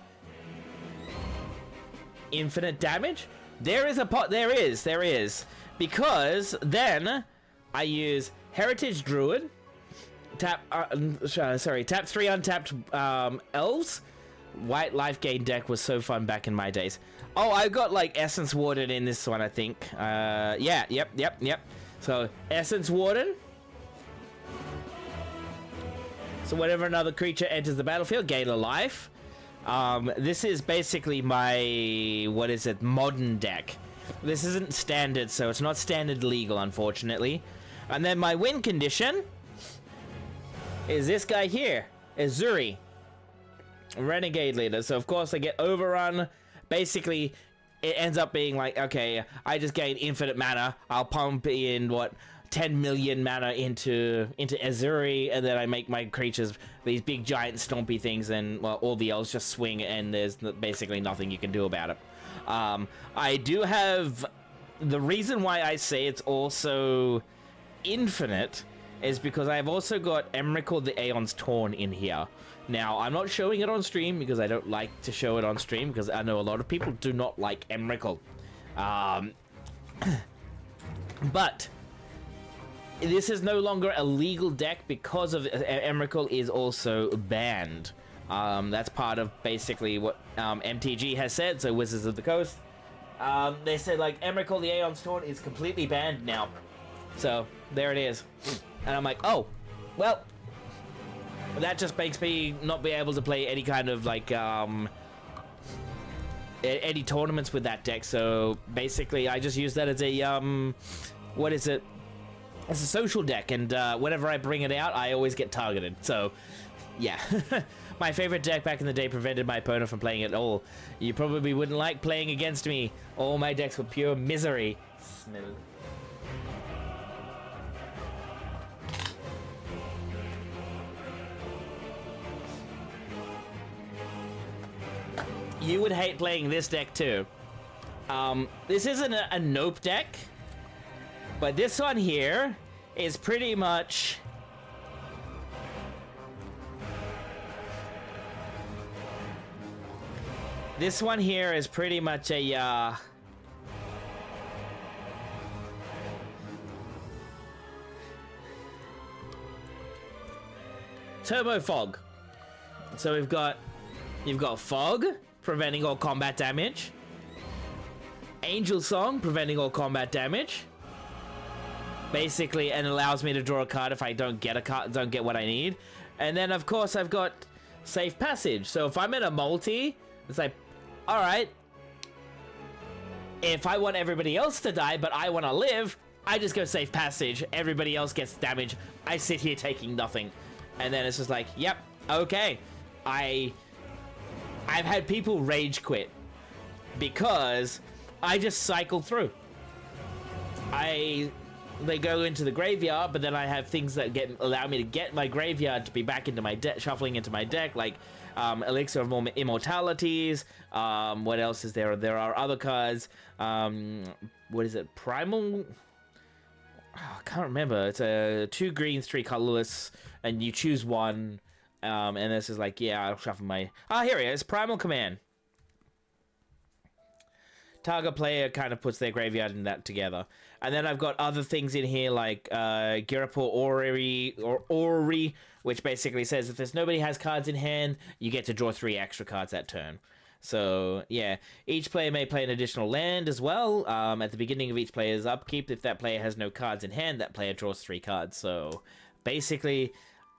infinite damage. There is. Because then I use Heritage Druid. Tap 3 untapped elves. White life gain deck was so fun back in my days. Oh, I got like Essence Warden in this one, I think. Yep. So Essence Warden. So whenever another creature enters the battlefield, gain a life. This is basically my modern deck. This isn't standard, so it's not standard legal, unfortunately. And then my win condition is this guy here, Azuri, Renegade Leader. So of course I get Overrun. Basically, it ends up being like, okay, I just gain infinite mana. I'll pump in, what, 10 million mana into Azuri, and then I make my creatures these big giant stompy things, and well, all the elves just swing, and there's basically nothing you can do about it. I do have... The reason why I say it's also infinite is because I've also got Emrakul the Aeon's Torn in here. Now, I'm not showing it on stream because I don't like to show it on stream, because I know a lot of people do not like Emrakul. But this is no longer a legal deck because of Emrakul is also banned. That's part of basically what MTG has said, so Wizards of the Coast. They said, like, Emrakul the Aeon's Torn is completely banned now. So, there it is. And I'm like, oh, well, that just makes me not be able to play any kind of, like, any tournaments with that deck. So, basically, I just use that as a, what is it? It's a social deck, and whenever I bring it out, I always get targeted. So, yeah. My favorite deck back in the day prevented my opponent from playing at all. You probably wouldn't like playing against me. All my decks were pure misery. Smell. You would hate playing this deck too. This isn't a nope deck, but this one here is pretty much... This one here is pretty much a, Turbo Fog. So you've got Fog, preventing all combat damage. Angel Song, preventing all combat damage. Basically, and allows me to draw a card if I don't get a card, don't get what I need. And then, of course, I've got Safe Passage. So if I'm in a multi, it's like, all right, if I want everybody else to die, but I want to live, I just go Safe Passage. Everybody else gets damage. I sit here taking nothing. And then it's just like, yep, okay. I've had people rage quit because I just cycle through. They go into the graveyard, but then I have things that allow me to get my graveyard to be back into my deck, shuffling into my deck, like Elixir of Immortalities. What else is there? There are other cards. What is it? Primal? Oh, I can't remember. It's a 2 greens, 3 colorless, and you choose one. And this is like, yeah, I'll shuffle my... Ah, here it is. Primal Command. Target player kind of puts their graveyard in that together. And then I've got other things in here like Girapur Orrery, which basically says if there's nobody has cards in hand, you get to draw 3 extra cards that turn. So, yeah. Each player may play an additional land as well. At the beginning of each player's upkeep, if that player has no cards in hand, that player draws 3 cards. So, basically,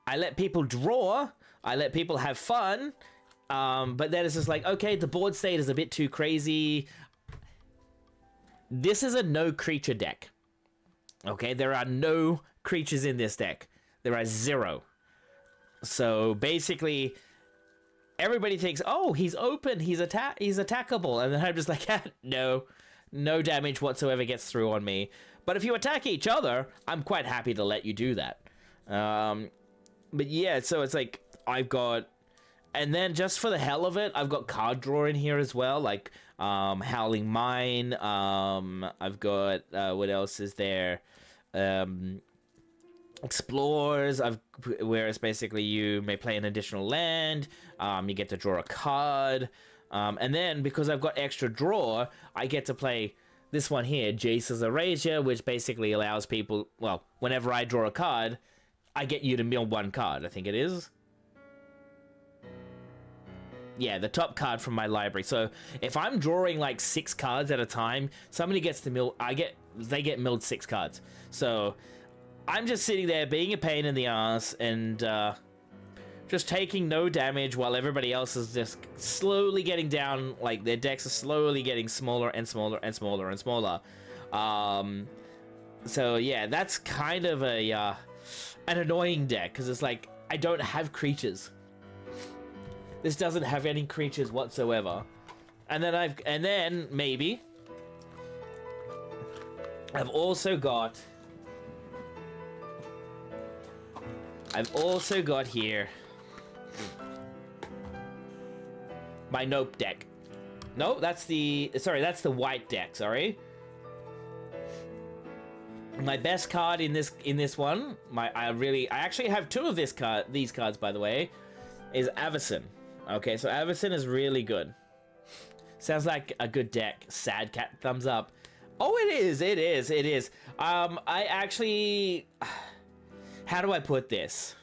I let people draw, I let people have fun, but then it's just like, okay, the board state is a bit too crazy. This is a no creature deck. Okay, there are no creatures in this deck. There are 0. So basically, everybody thinks, oh, he's open, he's attackable, and then I'm just like, no damage whatsoever gets through on me. But if you attack each other, I'm quite happy to let you do that. But yeah, so it's like I've got, and then just for the hell of it, I've got card draw in here as well, like Howling Mine. I've got what else is there? Explores. Where it's basically you may play an additional land. You get to draw a card, and then because I've got extra draw, I get to play this one here, Jace's Erasure, which basically allows people. Well, whenever I draw a card, I get you to mill 1 card. I think it is. Yeah, the top card from my library. So if I'm drawing like 6 cards at a time, somebody gets to mill. They get milled 6 cards. So I'm just sitting there being a pain in the ass and just taking no damage while everybody else is just slowly getting down. Like their decks are slowly getting smaller and smaller and smaller and smaller. So yeah, that's kind of an annoying deck because it's like I don't have creatures. This doesn't have any creatures whatsoever. And then maybe I've also got here my nope deck. No, that's the white deck, sorry. My best card in this one, I actually have two of these cards, by the way, is Avacyn. Okay, so Avacyn is really good. Sounds like a good deck. Sad cat thumbs up. Oh, it is. I actually, how do I put this?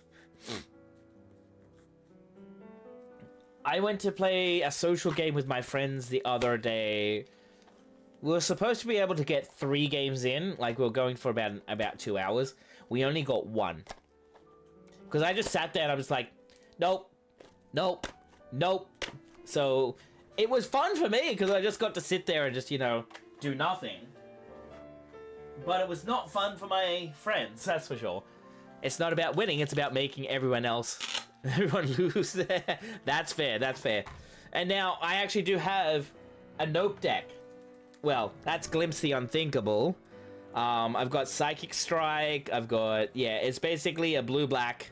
I went to play a social game with my friends the other day. We were supposed to be able to get 3 games in, like we were going for about 2 hours. We only got 1. Because I just sat there and I was like, nope. So it was fun for me because I just got to sit there and just, you know, do nothing. But it was not fun for my friends, that's for sure. It's not about winning, it's about making everyone lose. That's fair. And now I actually do have a nope deck. Well, that's Glimpse the Unthinkable. I've got Psychic Strike. I've got, yeah, it's basically a blue-black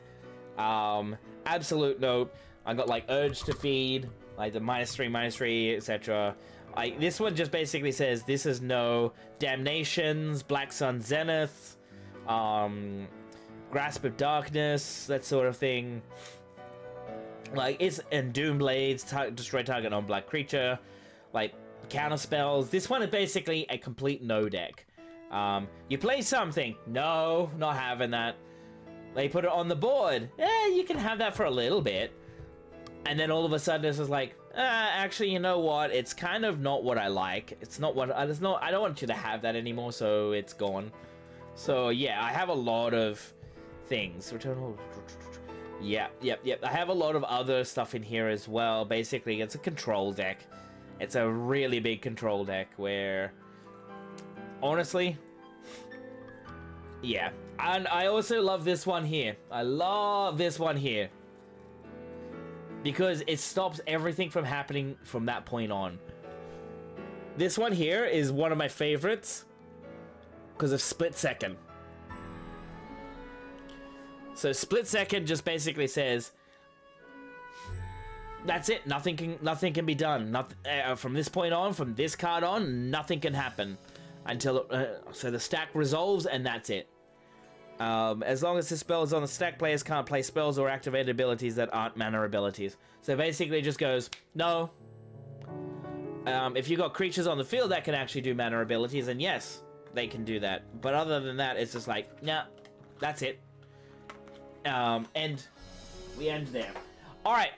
absolute nope. I've got like Urge to Feed, like the -3, etc. Like this one just basically says this is no Damnations, Black Sun Zenith, Grasp of Darkness, that sort of thing. Like it's and Doom Blades, destroy target non-black creature, like counter spells. This one is basically a complete no deck. You play something, no, not having that. They put it on the board, you can have that for a little bit, and then all of a sudden it's just like, actually, you know what? It's kind of not what I like. It's not what I don't want you to have that anymore, so it's gone. So yeah, I have a lot of things. Yep. I have a lot of other stuff in here as well. Basically, it's a control deck. It's a really big control deck where, honestly, yeah. And I also love this one here. I love this one here. Because it stops everything from happening from that point on. This one here is one of my favorites because of Split Second. So Split Second just basically says, that's it. Nothing can be done. From this point on, from this card on, nothing can happen until so the stack resolves, and that's it. As long as the spell is on the stack, players can't play spells or activate abilities that aren't mana abilities. So basically, it just goes no. If you got creatures on the field that can actually do mana abilities, then yes, they can do that. But other than that, it's just like, nah, that's it. And we end there. All right,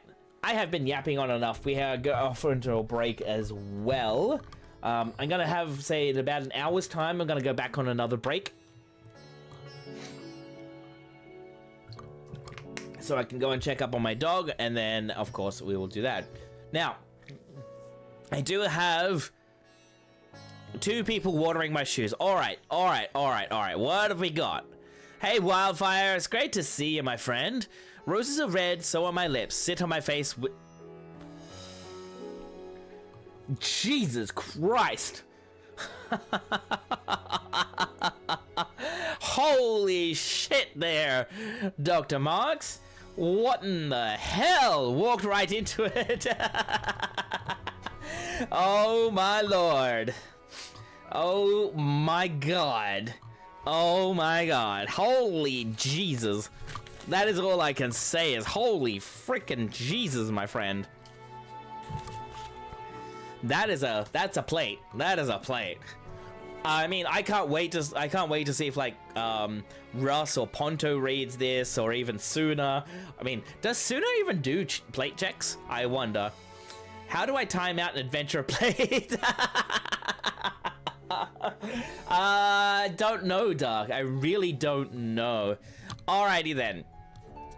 I have been yapping on enough. We go off into a break as well. I'm gonna have, say, in about an hour's time, I'm gonna go back on another break, so I can go and check up on my dog, and then, of course, we will do that. Now, I do have 2 people watering my shoes. All right. What have we got? Hey, Wildfire, it's great to see you, my friend. Roses are red, so are my lips. Sit on my face with... Jesus Christ. Holy shit there, Dr. Marks. What in the hell? Walked right into it. Oh my lord. Oh my god. Oh my god. Holy Jesus. That is all I can say is holy freaking Jesus, my friend. That's a plate. That is a plate. I mean, I can't wait to see if like Russ or Ponto reads this, or even Suna. I mean, does Suna even do plate checks? I wonder. How do I time out an adventure plate? Don't know, Dark. I really don't know. Alrighty then.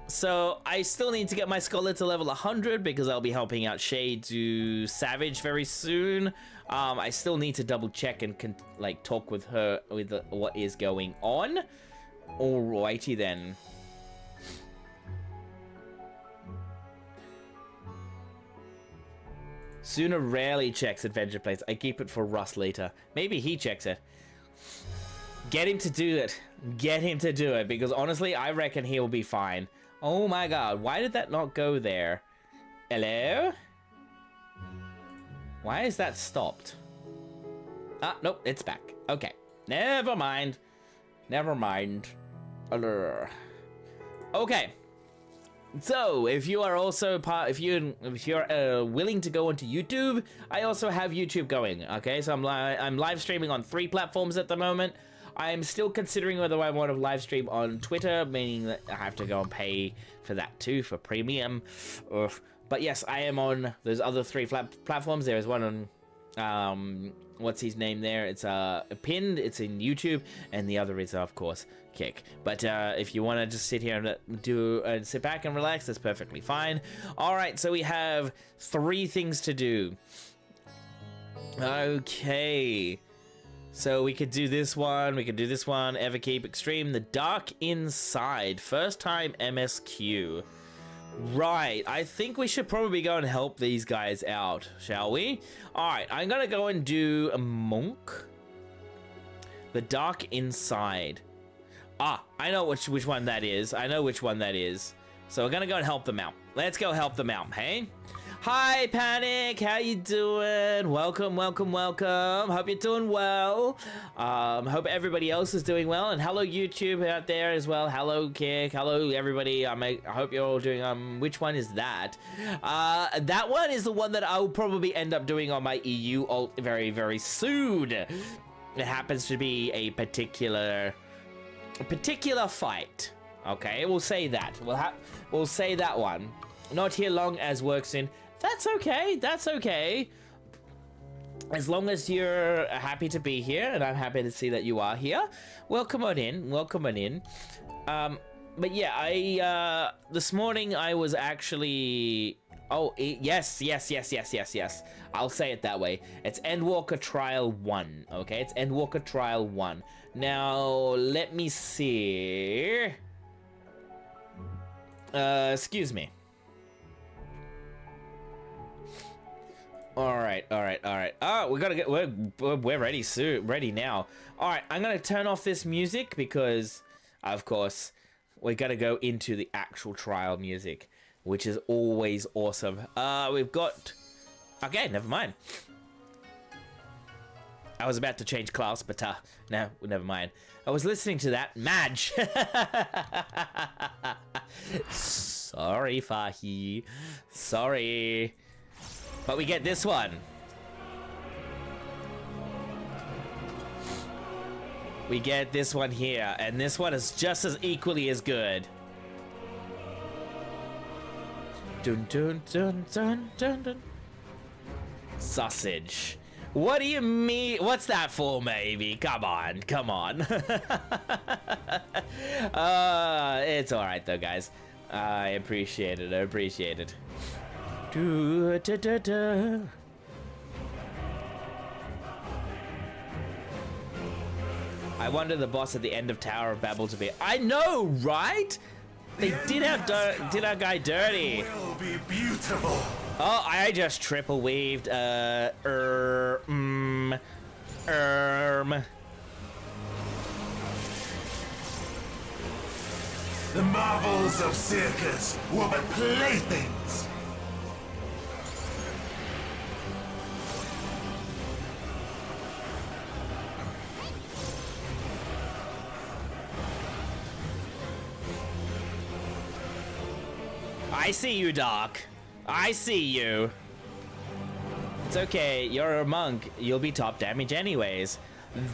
So I still need to get my scholar to level 100 because I'll be helping out Shay do Savage very soon. I still need to double check and like talk with her with what is going on. Alrighty then. Sooner rarely checks adventure plates. I keep it for Russ later. Maybe he checks it. Get him to do it. Get him to do it, because honestly, I reckon he'll be fine. Oh my god, why did that not go there? Hello? Why is that stopped? Ah, nope, it's back. Okay, never mind. Never mind. Okay. So, if you are also if you're willing to go onto YouTube, I also have YouTube going. Okay, so I'm live streaming on 3 platforms at the moment. I'm still considering whether I want to live stream on Twitter, meaning that I have to go and pay for that too, for premium. But yes, I am on those other 3 platforms. There is one on what's his name there? It's pinned. It's in YouTube, and the other is of course Kick. But if you want to just sit here and sit back and relax, that's perfectly fine. All right, so we have 3 things to do. Okay, so we could do this one. We could do this one. Everkeep Extreme, The Dark Inside, first time MSQ. Right, I think we should probably go and help these guys out, shall we? Alright, I'm gonna go and do a Monk. The Dark Inside. Ah, I know which one that is. I know which one that is. So we're gonna go and help them out. Let's go help them out, hey? Hi, Panic, how you doing? Welcome, welcome, welcome. Hope you're doing well. Hope everybody else is doing well. And hello, YouTube out there as well. Hello, Kick. Hello, everybody. I hope you're all doing, which one is that? That one is the one that I'll probably end up doing on my EU alt very, very soon. It happens to be a particular fight. Okay, we'll say that. We'll say that one. Not here long as work soon. That's okay. That's okay. As long as you're happy to be here, and I'm happy to see that you are here. Welcome on in. Welcome on in. But yeah, I this morning I was actually. Oh yes. I'll say it that way. It's Endwalker Trial 1. Okay, it's Endwalker Trial 1. Now let me see. Excuse me. All right. Oh, we gotta get. We're ready soon. Ready now. All right, I'm gonna turn off this music because, of course, we gotta go into the actual trial music, which is always awesome. We've got. Okay, never mind. I was about to change class, but no, never mind. I was listening to that. Madge. Sorry, Fahi. Sorry. But we get this one. We get this one here, and this one is just as equally as good. Dun dun dun dun dun dun. Sausage. What do you mean? What's that for, maybe? Come on, come on. It's all right though, guys. I appreciate it. I appreciate it. I wonder the boss at the end of Tower of Babel to be. I know, right? They did have our guy dirty. Will be beautiful. Oh, I just triple weaved. The marvels of circus were but playthings. I see you, Doc. I see you. It's okay, you're a monk. You'll be top damage anyways.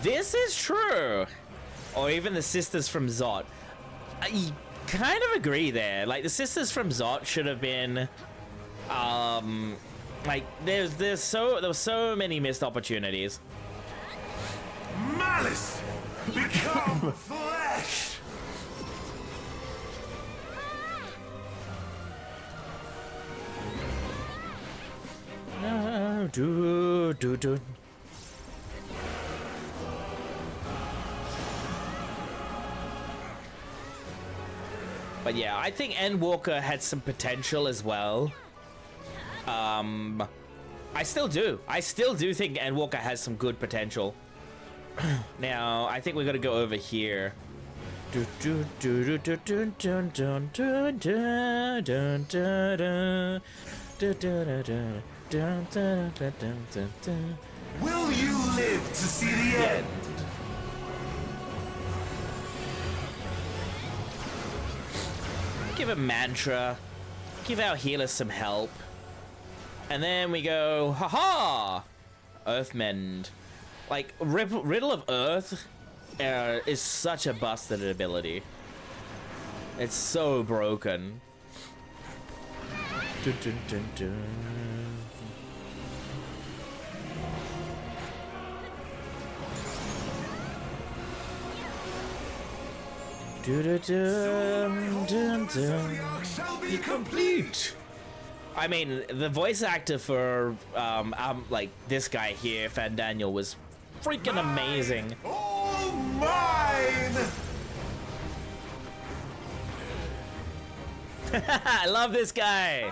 This is true. Or even the sisters from Zot. I kind of agree there. Like, the sisters from Zot should have been... like, there were so many missed opportunities. Malice! Become flesh! But yeah, I think Endwalker had some potential as well. I still do. I still do think Endwalker has some good potential. Now, I think we're gonna go over here. Will you live to see the end? Give a mantra. Give our healers some help. And then we go, haha! Earthmend. Like, Riddle of Earth is such a busted ability. It's so broken. Dun, dun, dun, dun. Shall be complete. I mean, the voice actor for like this guy here, Fan Daniel, was freaking amazing. All mine. I love this guy.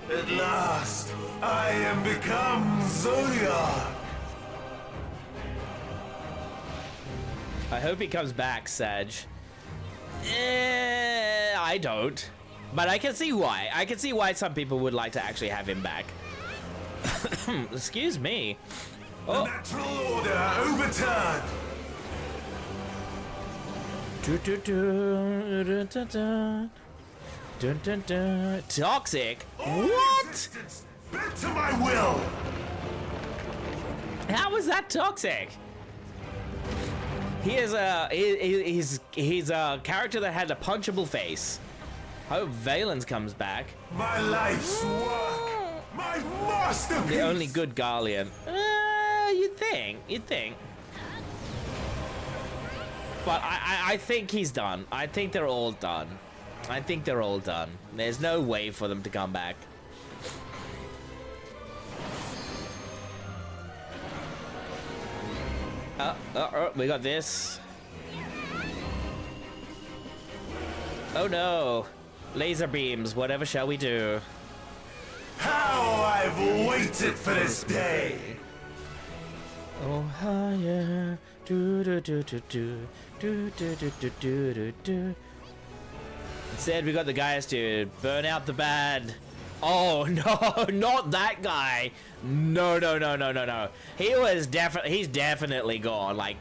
At last, I am become Zodiac. I hope he comes back, Sag. I don't. But I can see why. I can see why some people would like to actually have him back. Excuse me. The natural order overturned. Toxic? All What? existence bent to my will. How is that toxic? He is he's a character that had a punchable face. Hope Valens comes back. My life's work. My masterpiece. The only good Garlean. You'd think. But I think he's done. I think they're all done. There's no way for them to come back. We got this. Oh no. Laser beams, whatever shall we do? How I've waited for this day. Oh higher. Do do do do do do do do do do do. Instead, we got the guys to burn out the bad. Oh no, not that guy. No. He's definitely gone. Like,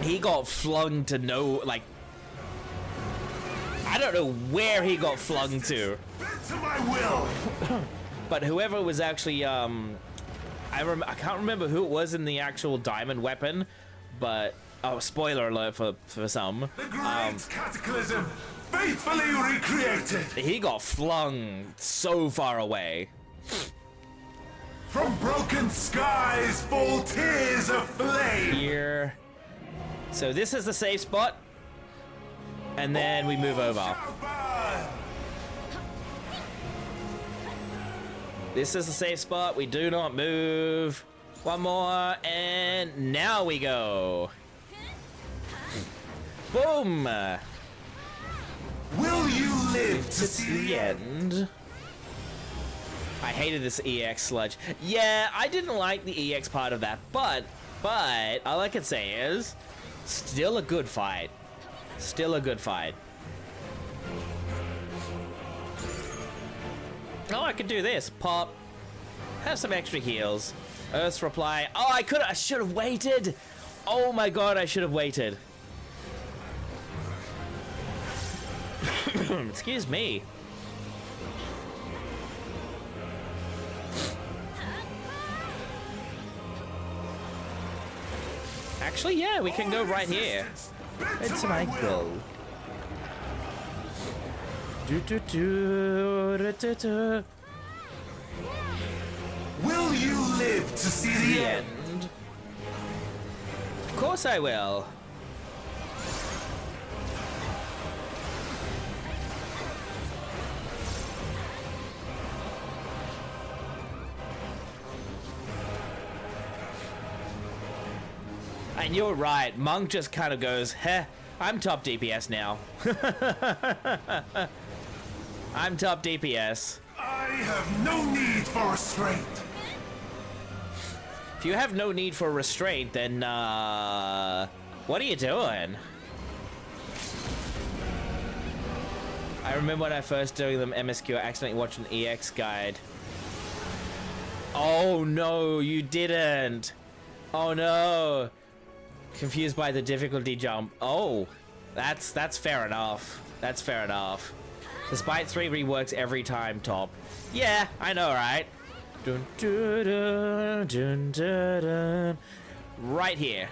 he got flung to I don't know where he got flung to. Bent to my will. But whoever was actually I can't remember who it was in the actual diamond weapon, but oh, spoiler alert for some. The great cataclysm, faithfully recreated. He got flung so far away. From broken skies fall tears of flame. Here. So this is the safe spot. And then we move over. Shall burn. This is the safe spot. We do not move. One more. And now we go. Boom. Will you live to To see the end. I hated this EX sludge. Yeah, I didn't like the EX part of that, but all I can say is still a good fight. Still a good fight. Oh, I could do this. Pop. Have some extra heals. Earth's reply. Oh, I should have waited. Oh my god, I should have waited. Excuse me. Actually, yeah, we can go right here. It's my goal. Will you live to see the end? Of course I will. And you're right. Monk just kind of goes, heh, I'm top DPS now. I'm top DPS. I have no need for restraint. If you have no need for restraint, then, what are you doing? I remember when I first doing them MSQ, I accidentally watched an EX guide. Oh no, you didn't. Oh no. Confused by the difficulty jump. Oh, that's fair enough. That's fair enough. Despite 3 reworks every time, top. Yeah, I know, right? Dun, dun, dun, dun, dun, dun. Right here.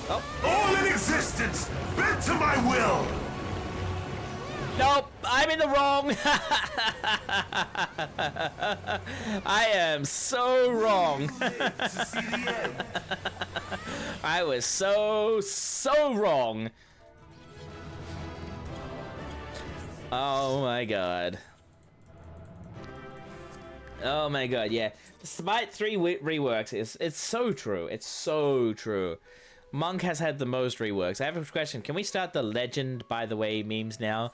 Oh. All in existence, bent to my will. Nope, I'm in the wrong. I am so wrong. Live to see the end. I was so wrong. Oh my god. Oh my god, yeah. Despite 3 reworks, it's so true. It's so true. Monk has had the most reworks. I have a question. Can we start the legend, by the way, memes now?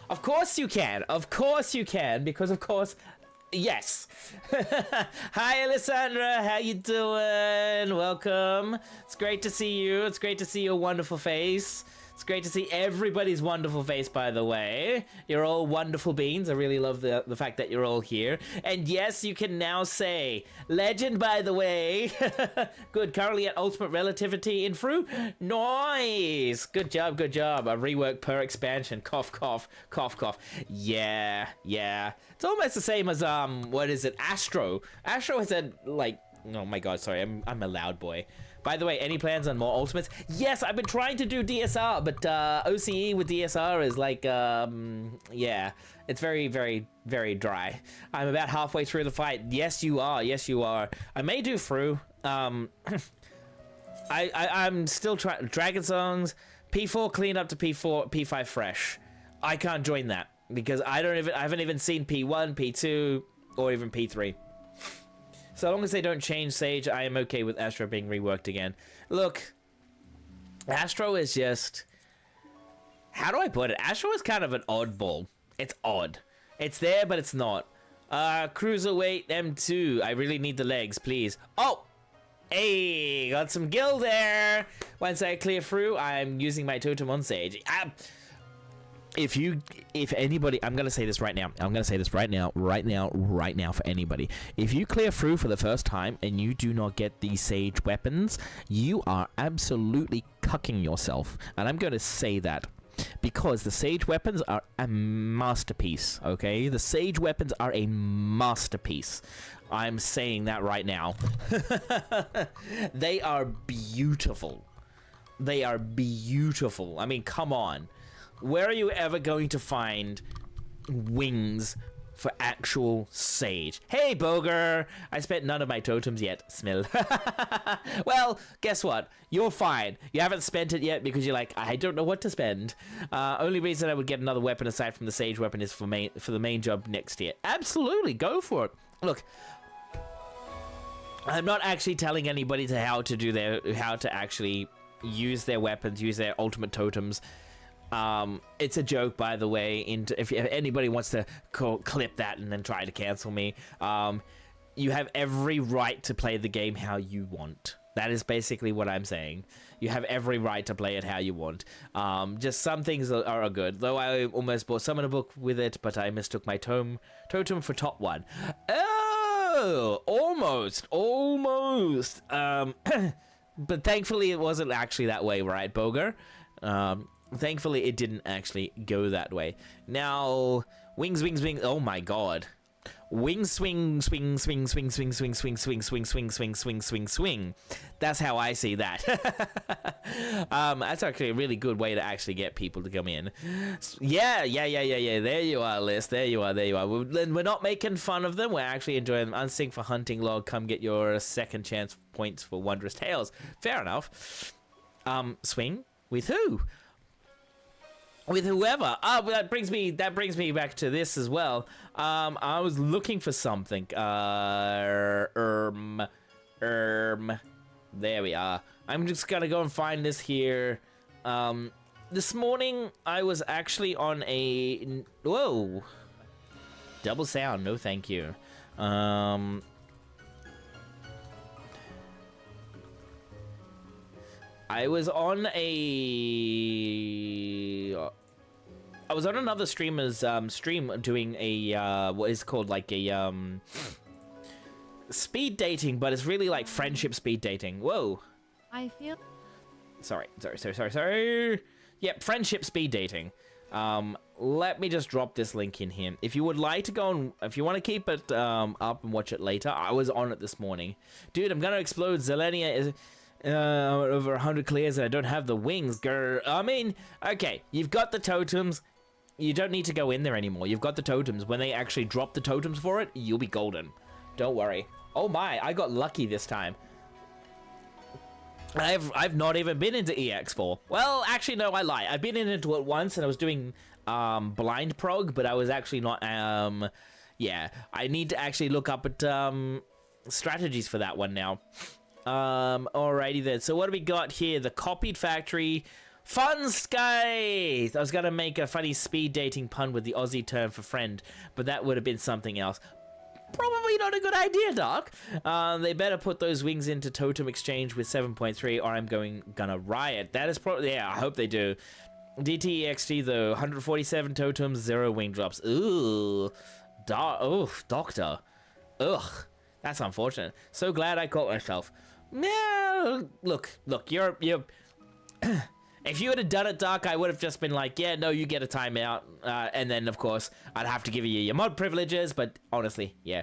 Of course you can. Of course you can, because of course, yes. Hi, Alessandra. How you doing? Welcome. It's great to see you. It's great to see your wonderful face. It's great to see everybody's wonderful face, by the way. You're all wonderful beings. I really love the fact that you're all here. And yes, you can now say, legend, by the way. Good. Currently at Ultimate Relativity in Fru. Nice. Good job, good job. A rework per expansion. Cough, cough, cough, cough. Yeah, yeah. It's almost the same as, what is it? Astro. Astro has had, like, oh my god, sorry. I'm a loud boy. By the way, any plans on more ultimates? Yes, I've been trying to do DSR, but OCE with DSR is like, yeah, it's very, very, very dry. I'm about halfway through the fight. Yes, you are. Yes, you are. I may do through. I'm still trying. Dragon Songs, P4 clean up to P4, P5 fresh. I can't join that because I haven't even seen P1, P2, or even P3. So long as they don't change Sage, I am okay with Astro being reworked again. Look, Astro is just... How do I put it? Astro is kind of an oddball. It's odd. It's there, but it's not. Cruiserweight M2. I really need the legs, please. Oh! Hey, got some gil there. Once I clear through, I'm using my totem on Sage. If anybody, I'm gonna say this right now. I'm gonna say this right now for anybody. If you clear through for the first time and you do not get these Sage weapons, you are absolutely cucking yourself. And I'm gonna say that because the Sage weapons are a masterpiece. Okay, the Sage weapons are a masterpiece. I'm saying that right now. They are beautiful. They are beautiful. I mean, come on. Where are you ever going to find wings for actual Sage? Hey, Boger! I spent none of my totems yet, Smil. Well, guess what? You're fine. You haven't spent it yet because you're like, I don't know what to spend. Only reason I would get another weapon aside from the Sage weapon is for the main job next year. Absolutely, go for it. Look, I'm not actually telling anybody how to actually use their weapons, use their ultimate totems. It's a joke, by the way. If anybody wants to clip that and then try to cancel me, you have every right to play the game how you want. That is basically what I'm saying. You have every right to play it how you want. Just some things are good. Though I almost bought Summoner Book with it, but I mistook my totem for top 1. Oh, almost. But thankfully it wasn't actually that way, right, Boger? Thankfully, it didn't actually go that way. Now, wings. Oh my god. Wings swing. That's how I see that. That's actually a really good way to actually get people to come in. Yeah. There you are, Liz. There you are. We're not making fun of them. We're actually enjoying them. Unsync for hunting log. Come get your second chance points for Wondrous Tales. Fair enough. Swing with who? with whoever. But that brings me back to this as well. I was looking for something. There we are. I'm just gonna go and find this here. This morning I was actually on a whoa. Double sound, no thank you. I was on another streamer's stream doing a what is called like a speed dating, but it's really like friendship speed dating. Whoa. I feel. Sorry. Yep, friendship speed dating. Let me just drop this link in here. If you would like to go and if you want to keep it up and watch it later, I was on it this morning. Dude, I'm gonna explode. Zelenia is over 100 clears and I don't have the wings. Grr. I mean, okay, you've got the totems. You don't need to go in there anymore. You've got the totems. When they actually drop the totems for it, you'll be golden. Don't worry. Oh my, I got lucky this time. I've not even been into EX4. Well, actually, no, I lie. I've been into it once and I was doing blind prog, but I was actually not, yeah. I need to actually look up at strategies for that one now. Alrighty then. So what do we got here? The copied factory. Fun skies! I was gonna make a funny speed dating pun with the Aussie term for friend, but that would have been something else. Probably not a good idea, Doc. They better put those wings into totem exchange with 7.3 or I'm gonna riot. That is probably, yeah, I hope they do. DTEXT though, 147 totems, 0 wing drops. Ooh. Doctor. Ugh. That's unfortunate. So glad I caught myself. No, look, you're if you would have done it, Doc, I would have just been like, yeah, no, you get a timeout. And then, of course, I'd have to give you your mod privileges, but honestly, yeah.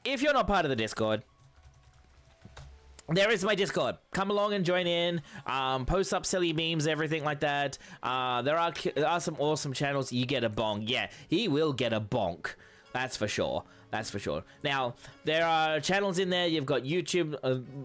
If you're not part of the Discord, there is my Discord. Come along and join in. Post up silly memes, everything like that. There are some awesome channels. You get a bonk. Yeah, he will get a bonk. That's for sure. That's for sure. Now, there are channels in there. You've got YouTube,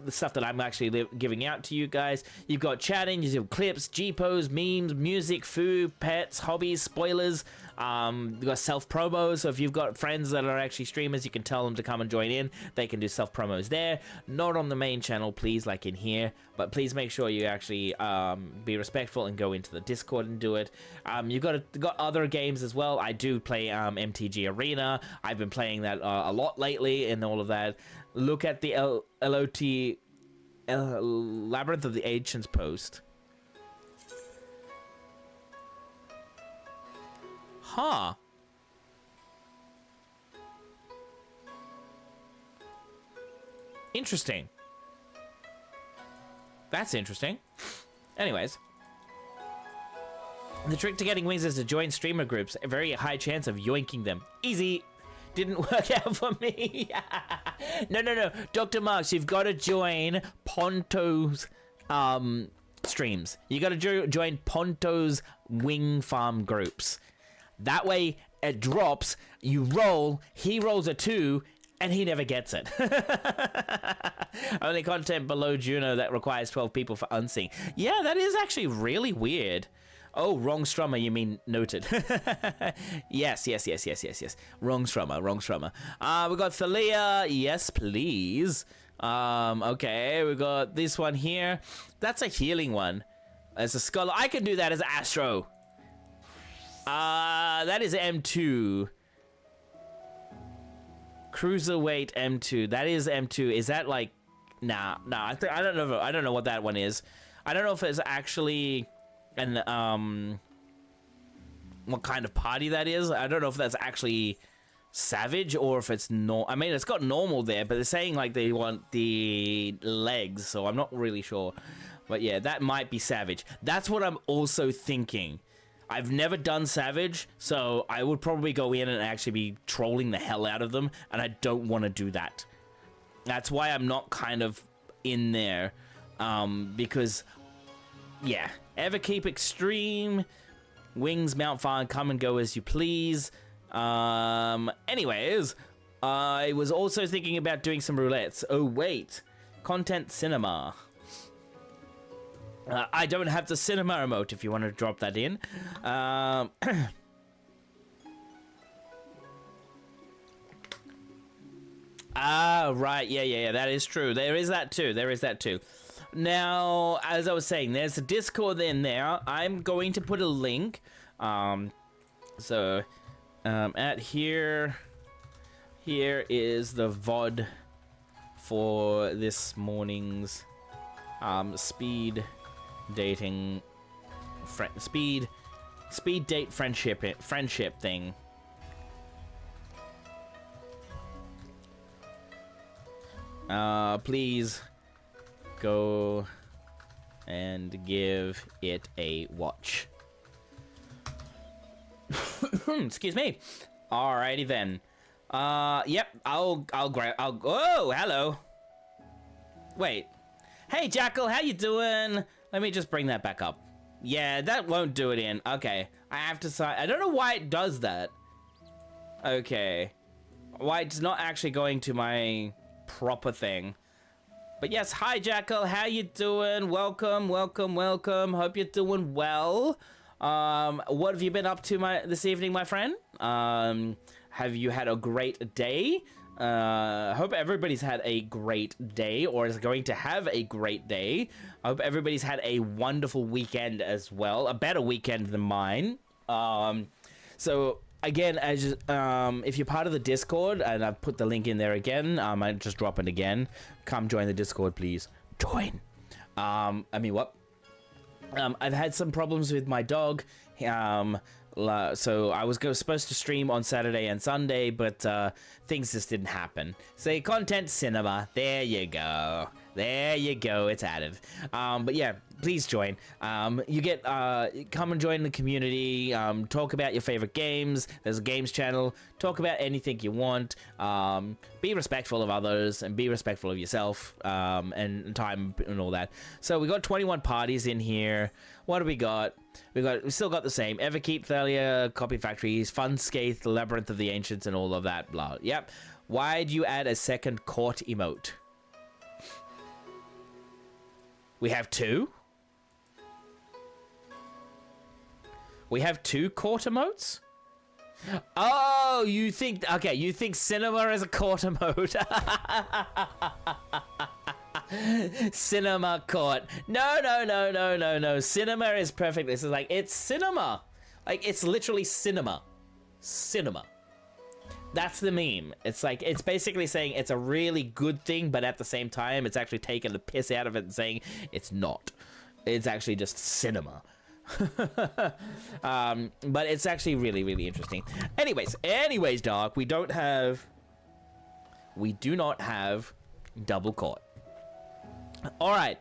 the stuff that I'm actually giving out to you guys. You've got chatting, you've got clips, GPOs, memes, music, food, pets, hobbies, spoilers. You've got self-promos. So if you've got friends that are actually streamers, you can tell them to come and join in. They can do self-promos there. Not on the main channel, please, like in here. But please make sure you actually be respectful and go into the Discord and do it. You've got other games as well. I do play MTG Arena. I've been playing that a lot lately and all of that. Look at the LOT Labyrinth of the Ancients post. Huh. Interesting. That's interesting. Anyways. The trick to getting wings is to join streamer groups. A very high chance of yoinking them. Easy. Didn't work out for me. No. Dr. Marks, you've got to join Ponto's streams. You got to join Ponto's wing farm groups. That way it drops, you roll, he rolls a 2, and he never gets it. Only content below Juno that requires 12 people for unseen. Yeah, that is actually really weird. Oh, wrong strummer, you mean noted. Yes. Wrong strummer. We got Thalia, yes please. Okay, we got this one here. That's a healing one. As a scholar, I can do that as Astro. That is M2. Cruiserweight M2. That is M2. Is that like... Nah. I don't know. I don't know what that one is. I don't know if it's actually an what kind of party that is. I don't know if that's actually Savage or if it's I mean, it's got normal there, but they're saying like they want the legs, so I'm not really sure. But yeah, that might be Savage. That's what I'm also thinking. I've never done Savage, so I would probably go in and actually be trolling the hell out of them, and I don't want to do that. That's why I'm not kind of in there, because, yeah, Everkeep Extreme, Wings, Mount Farn, come and go as you please. Anyways, I was also thinking about doing some roulettes. Oh, wait. Content Cinema. I don't have the cinema emote if you want to drop that in. Ah, right. Yeah. That is true. There is that too. Now, as I was saying, there's a Discord in there. I'm going to put a link. At here is the VOD for this morning's speed dating speed date friendship thing. Please go and give it a watch. Excuse me. Alrighty then. Yep. Oh, hello. Wait. Hey, Jackal, how you doing? Let me just bring that back up. Yeah, that won't do it in. Okay. I have to sign. I don't know why it does that. Okay. Why it's not actually going to my proper thing. But yes, hi, Jackal. How you doing? Welcome. Hope you're doing well. What have you been up to this evening, my friend? Have you had a great day? Hope everybody's had a great day or is going to have a great day. I hope everybody's had a wonderful weekend as well. A better weekend than mine. So again, as if you're part of the Discord, and I've put the link in there again, I just drop it again. Come join the Discord, please. Join. I've had some problems with my dog. So I was supposed to stream on Saturday and Sunday, but things just didn't happen. Say content cinema. There you go. It's added. But yeah, please join. You get come and join the community. Talk about your favorite games. There's a games channel. Talk about anything you want. Be respectful of others and be respectful of yourself. And time and all that. So we got 21 parties in here. What do we got? We still got the same. Everkeep, Thalia, Copy Factories, Funscape, Labyrinth of the Ancients, and all of that. Blah. Yep. Why'd you add a second court emote? We have two? We have two court emotes? Oh, you think cinema is a court emote. Cinema court. No. Cinema is perfect. This is it's cinema. It's literally cinema. Cinema. That's the meme. It's it's basically saying it's a really good thing, but at the same time, it's actually taking the piss out of it and saying it's not. It's actually just cinema. But it's actually really, really interesting. Anyways, Dark, we do not have double court. All right.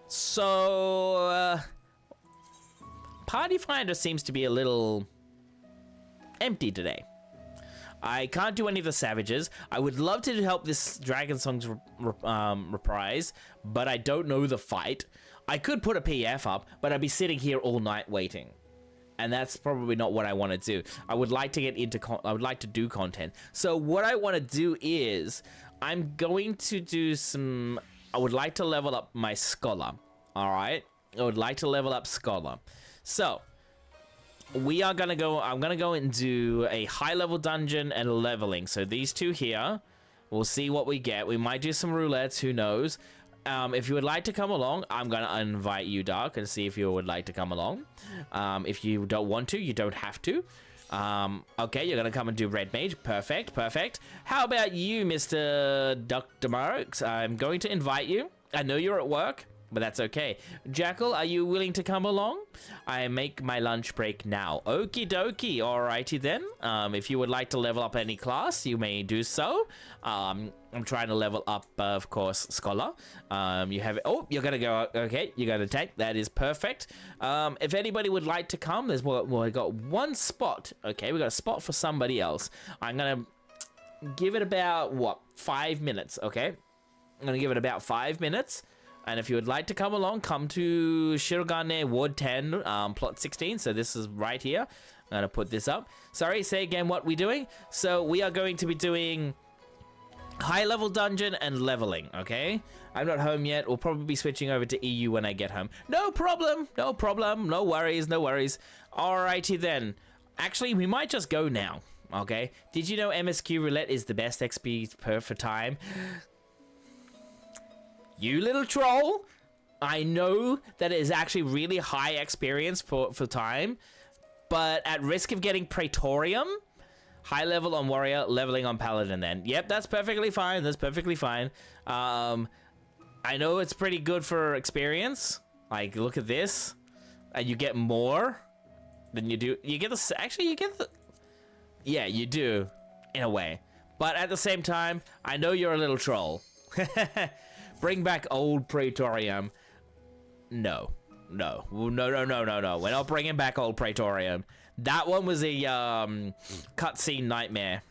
So, Party Finder seems to be a little empty today. I can't do any of the savages. I would love to help this Dragon Songs reprise, but I don't know the fight. I could put a PF up, but I'd be sitting here all night waiting. And that's probably not what I want to do. I would like to get into I would like to do content. So what I want to do is I'm going to do some I would like to level up my Scholar. All right? I would like to level up Scholar. So, I'm going to go and do a high level dungeon and leveling. So these two here, we'll see what we get. We might do some roulettes, who knows. If you would like to come along, I'm going to invite you, Dark, and see if you would like to come along. If you don't want to, you don't have to. Okay, you're going to come and do Red Mage. Perfect. How about you, Mr. Dr. Marks? I'm going to invite you. I know you're at work, but that's okay. Jackal, are you willing to come along? I make my lunch break now. Okie dokie. Alrighty then. If you would like to level up any class, you may do so. I'm trying to level up, of course, Scholar. You have... Oh, you're going to go... Okay, you got to take. That is perfect. If anybody would like to come, we got one spot. Okay, we got a spot for somebody else. I'm going to give it about, 5 minutes, okay? I'm going to give it about 5 minutes. And if you would like to come along, come to Shirogane Ward 10, plot 16. So this is right here. I'm going to put this up. Sorry, say again what we're doing. So we are going to be doing high level dungeon and leveling, okay? I'm not home yet. We'll probably be switching over to EU when I get home. No problem, no problem, no worries, no worries. Alrighty then. Actually, we might just go now, okay? Did you know MSQ Roulette is the best XP for time? You little troll! I know that it is actually really high experience for time, but at risk of getting Praetorium, high level on warrior, leveling on paladin then. Yep, that's perfectly fine. That's perfectly fine. I know it's pretty good for experience. Like, look at this. And you get more than you do. You get the... Actually, you get the... Yeah, you do. In a way. But at the same time, I know you're a little troll. Bring back old Praetorium. No. No. No, no, no, no, no. We're not bringing back old Praetorium. That one was a cutscene nightmare.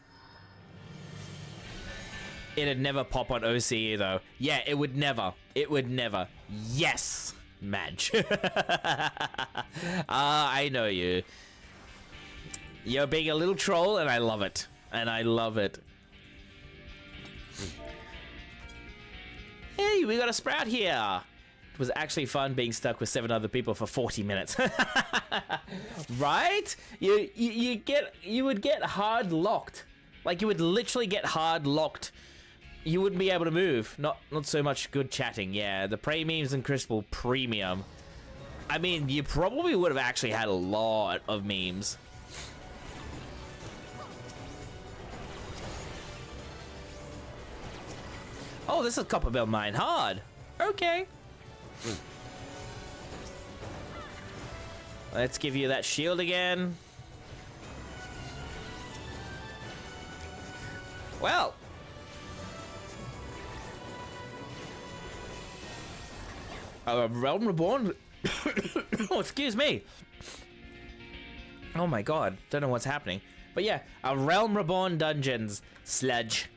It'd never pop on OCE though. Yeah, it would never. It would never. Yes, Madge. I know you. You're being a little troll, and I love it. And I love it. Hey, we got a sprout here. It was actually fun being stuck with 7 other people for 40 minutes. Right? You would get hard locked. Like, you would literally get hard locked. You wouldn't be able to move. Not so much good chatting. Yeah, the Prey memes and Crystal Premium. I mean, you probably would have actually had a lot of memes. Oh, this is Copper Bell Mine hard. Okay. Let's give you that shield again. Well. Realm Reborn. Oh, excuse me. Oh my god. Don't know what's happening. But yeah, a Realm Reborn Dungeons sludge.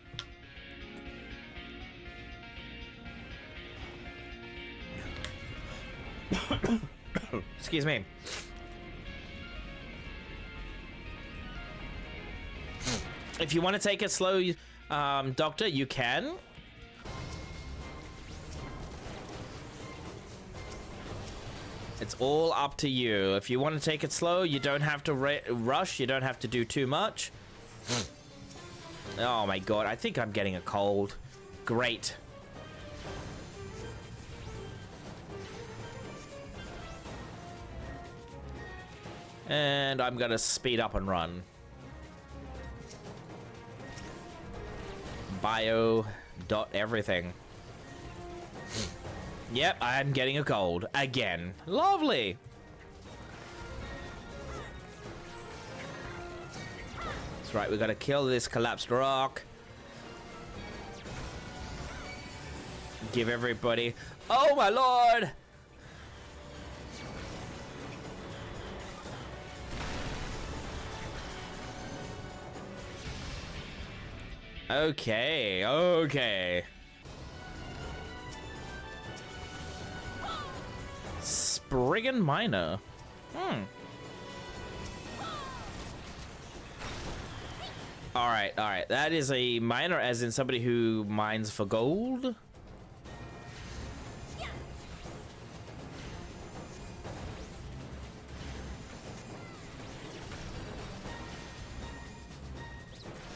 Excuse me. If you want to take it slow, Doctor, you can. It's all up to you. If you want to take it slow, you don't have to rush. You don't have to do too much. Oh my god, I think I'm getting a cold. Great. And I'm gonna speed up and run. Bio dot everything. Yep, I'm getting a cold again. Lovely. That's right, we gotta kill this collapsed rock. Give everybody... Oh my lord! Okay, okay. Spriggan Miner. Alright, alright. That is a miner as in somebody who mines for gold.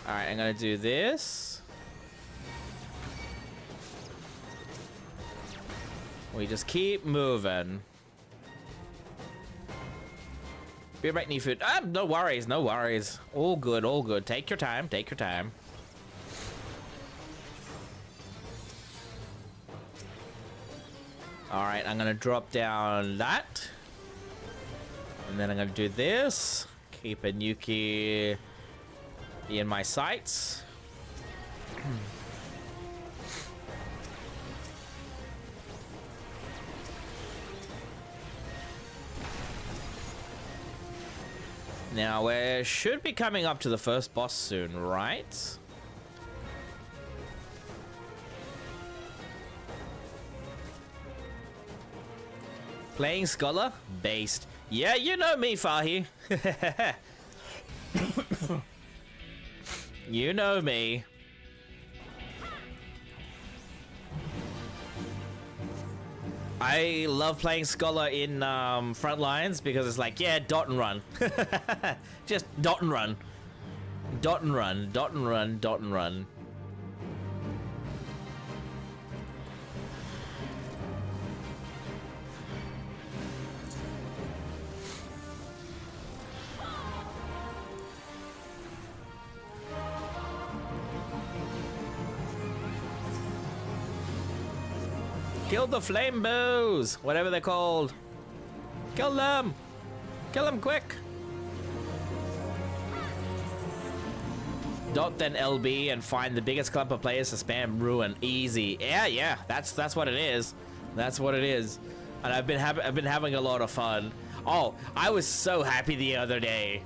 Alright, I'm gonna do this. We just keep moving. Be right, need food. No worries, no worries. All good, all good. Take your time, take your time. Alright, I'm gonna drop down that. And then I'm gonna do this. Keep a Nuki in my sights. Now we should be coming up to the first boss soon, right? Playing Scholar? Based. Yeah, you know me, Fahi. You know me. I love playing Scholar in front lines because it's like, yeah, dot and run. Just dot and run. Dot and run, dot and run, dot and run. Kill the flame bows, whatever they're called. Kill them. Kill them quick. Dot then LB and find the biggest clump of players to spam ruin. Easy. Yeah, that's what it is. That's what it is. And I've been having a lot of fun. Oh, I was so happy the other day.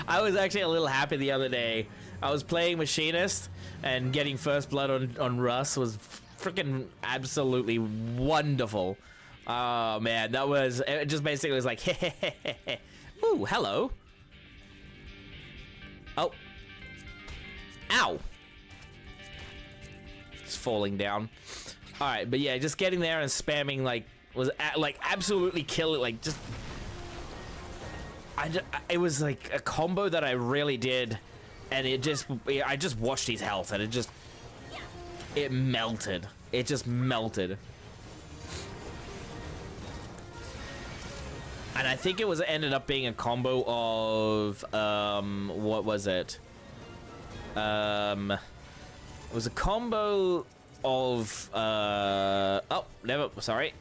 I was actually a little happy the other day. I was playing Machinist and getting first blood on Russ was freaking absolutely wonderful. Oh man, that was, it just basically was like, ooh, hello. Oh. Ow. It's falling down. All right, but yeah, just getting there and spamming like was like absolutely killing, like just it was like a combo that I really did, and I just watched his health and it melted. It just melted. And I think it ended up being a combo of what was it? It was a combo of oh, never, sorry.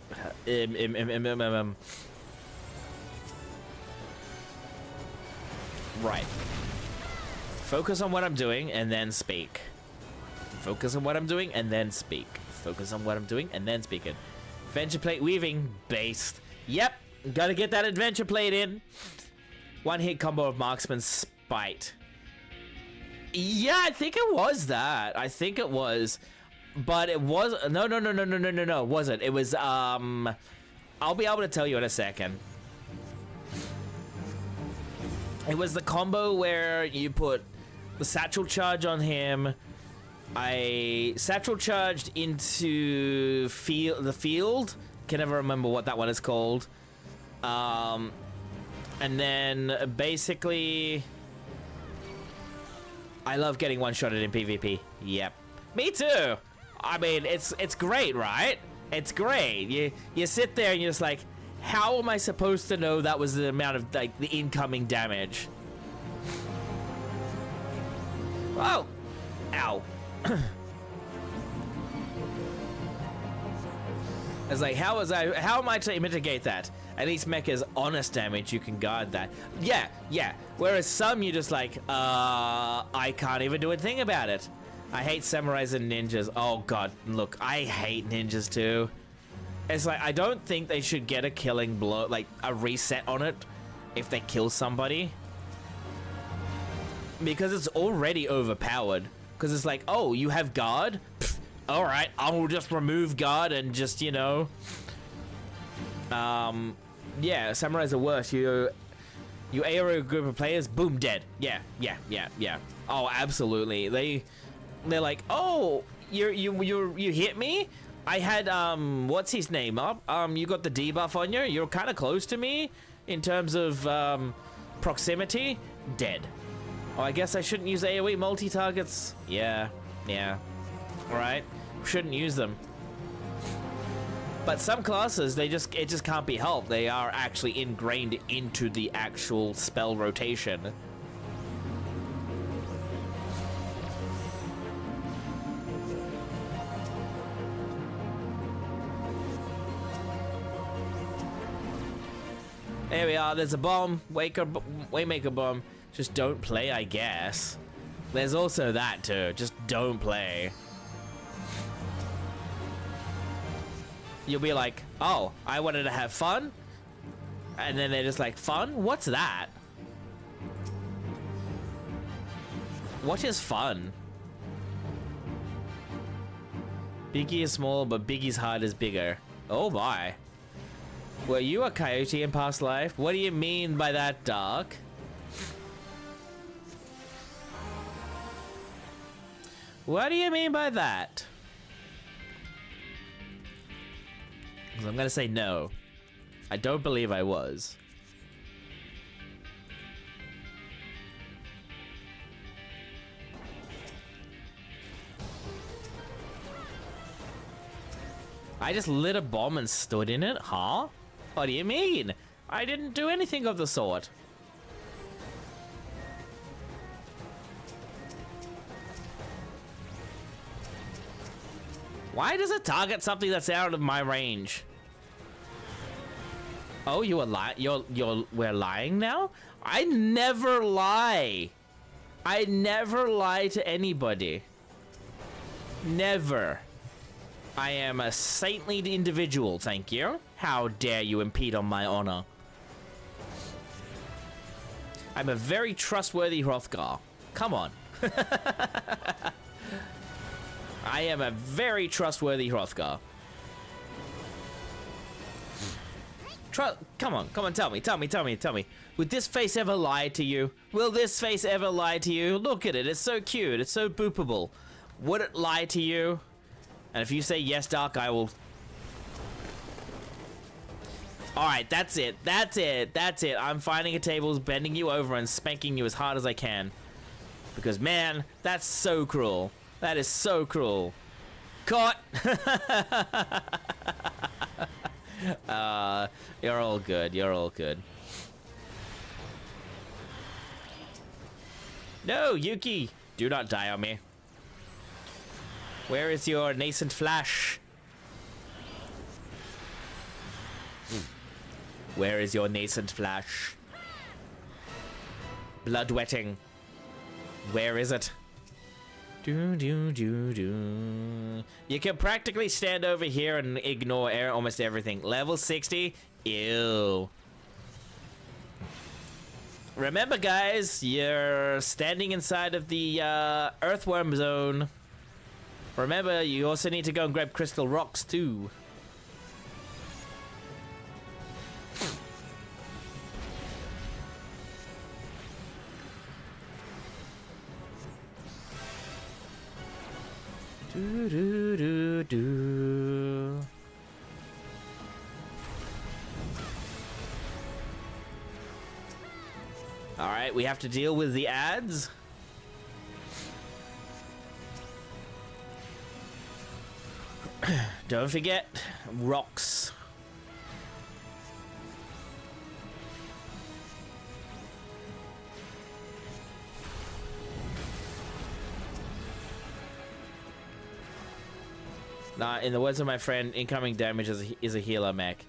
Right. Focus on what I'm doing and then speak. Focus on what I'm doing and then speak. Focus on what I'm doing and then speak it. Adventure plate weaving based. Yep, gotta get that adventure plate in. One hit combo of marksman spite. Yeah, I think it was that. I think it was, but it was no, it wasn't. It was I'll be able to tell you in a second. It was the combo where you put the satchel charge on him. I satchel charged into the field. Can never remember what that one is called. And then basically, I love getting one-shotted in PvP. Yep, me too. I mean, it's great, right? It's great. You sit there and you're just like, how am I supposed to know that was the amount of like the incoming damage? Oh, ow. It's like, how am I to mitigate that? At least Mecha's honest damage, you can guard that. Yeah. Whereas some, you just like, I can't even do a thing about it. I hate samurais and ninjas. Oh god, look, I hate ninjas too. It's like, I don't think they should get a killing blow, like a reset on it if they kill somebody. Because it's already overpowered. Because it's like, oh, you have guard? All right, I will just remove guard and just, you know. Yeah, samurais are worse. You aero a group of players, boom, dead. Yeah. Oh, absolutely. They're like, oh, you hit me? I had, what's his name up? You got the debuff on you. You're kind of close to me in terms of, proximity. Dead. Oh, I guess I shouldn't use AoE multi-targets. Yeah. Alright. Shouldn't use them. But some classes, it just can't be helped. They are actually ingrained into the actual spell rotation. There we are, there's a bomb. Waymaker bomb. Just don't play, I guess. There's also that too. Just don't play. You'll be like, oh, I wanted to have fun. And then they're just like, fun? What's that? What is fun? Biggie is small, but Biggie's heart is bigger. Oh my. Were you a coyote in past life? What do you mean by that, Dark? What do you mean by that? So I'm gonna say no. I don't believe I was. I just lit a bomb and stood in it? Huh? What do you mean? I didn't do anything of the sort. Why does it target something that's out of my range? Oh, you are we're lying now? I never lie. I never lie to anybody. Never. I am a saintly individual, thank you. How dare you impede on my honor? I'm a very trustworthy Hrothgar. Come on. I am a very trustworthy Hrothgar. Come on, tell me. Would this face ever lie to you? Will this face ever lie to you? Look at it, it's so cute, it's so boopable. Would it lie to you? And if you say yes, Dark, I will... Alright, that's it. I'm finding a table, bending you over, and spanking you as hard as I can. Because, man, that's so cruel. That is so cruel. Caught! You're all good. No, Yuki! Do not die on me. Where is your nascent flash? Where is your nascent flash? Bloodwetting. Where is it? You can practically stand over here and ignore almost everything. Level 60? Ew. Remember, guys, you're standing inside of the earthworm zone. Remember, you also need to go and grab crystal rocks, too. Alright, we have to deal with the ads. Don't forget rocks. Nah, in the words of my friend, incoming damage is a healer mech.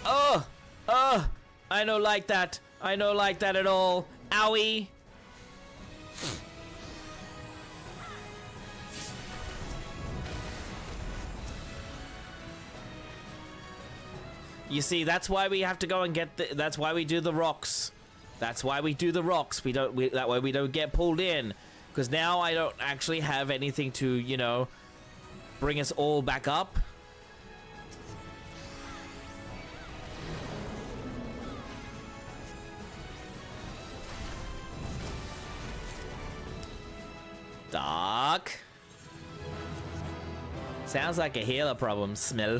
Oh, I don't like that. I don't like that at all. Owie. You see, that's why we have to go and get the, that's why we do the rocks. That's why we do the rocks. That way we don't get pulled in. Because now I don't actually have anything to, you know, bring us all back up. Dark. Sounds like a healer problem, smell.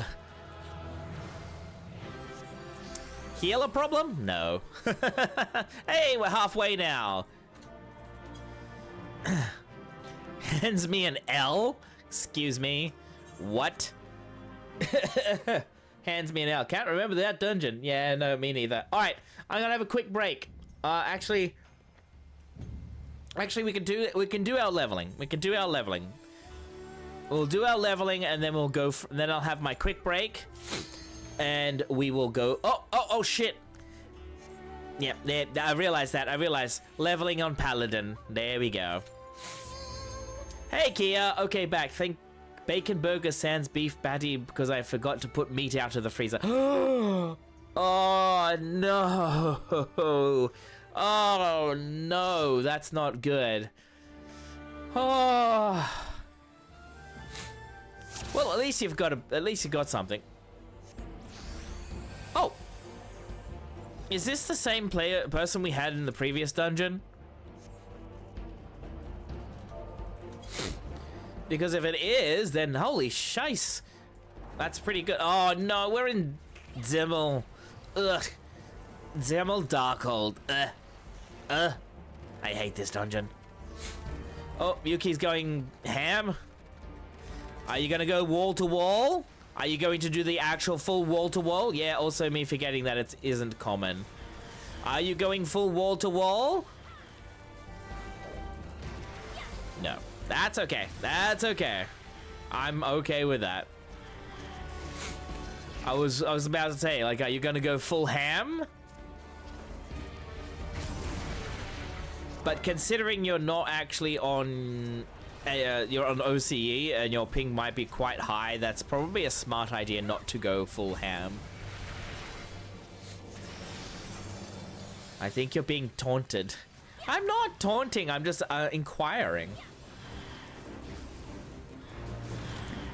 Healer problem? No. Hey, we're halfway now. Hands me an L? Excuse me. What? Hands me an L. Can't remember that dungeon. Yeah, no, me neither. Alright, I'm gonna have a quick break. Actually, we can do our leveling. We can do our leveling. We'll do our leveling and then we'll go, then I'll have my quick break. And we will go, oh shit. Yeah, I realized that. I realized leveling on Paladin. There we go. Hey, Kia. Okay, back. Think bacon burger sans beef patty because I forgot to put meat out of the freezer. Oh, no. Oh, no. That's not good. Oh. Well, at least you've got something. Oh. Is this the same person we had in the previous dungeon? Because if it is, then holy shice. That's pretty good. Oh no, we're in Zimmel. Ugh. Zimmel Darkhold. I hate this dungeon. Oh, Yuki's going ham. Are you gonna go wall to wall? Are you going to do the actual full wall to wall? Yeah, also me forgetting that it isn't common. Are you going full wall to wall? No. That's okay. That's okay. I'm okay with that. I was about to say, like, are you gonna go full ham? But considering you're not actually on, you're on OCE and your ping might be quite high, that's probably a smart idea not to go full ham. I think you're being taunted. I'm not taunting, I'm just inquiring.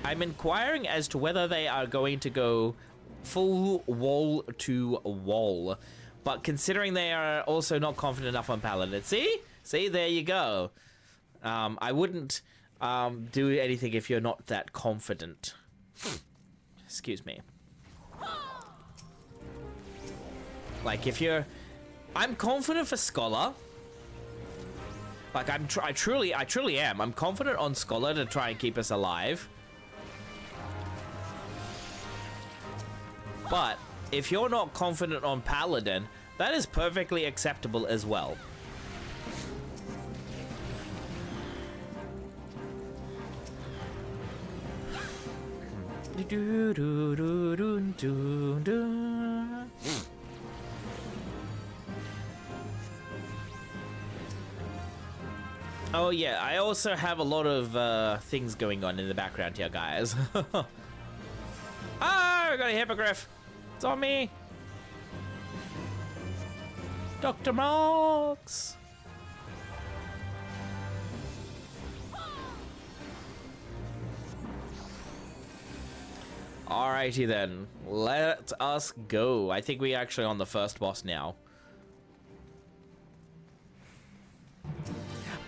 I'm inquiring as to whether they are going to go full wall to wall. But considering they are also not confident enough on Paladin. See? See, there you go. I wouldn't do anything if you're not that confident. Excuse me. Like, if you're... I'm confident for Scholar. Like, I truly am. I'm confident on Scholar to try and keep us alive. But if you're not confident on Paladin, that is perfectly acceptable as well. Oh yeah, I also have a lot of things going on in the background here, guys. Ah, I got a hippogriff. It's on me. Dr. Marks. Alrighty then, let us go. I think we're actually on the first boss now.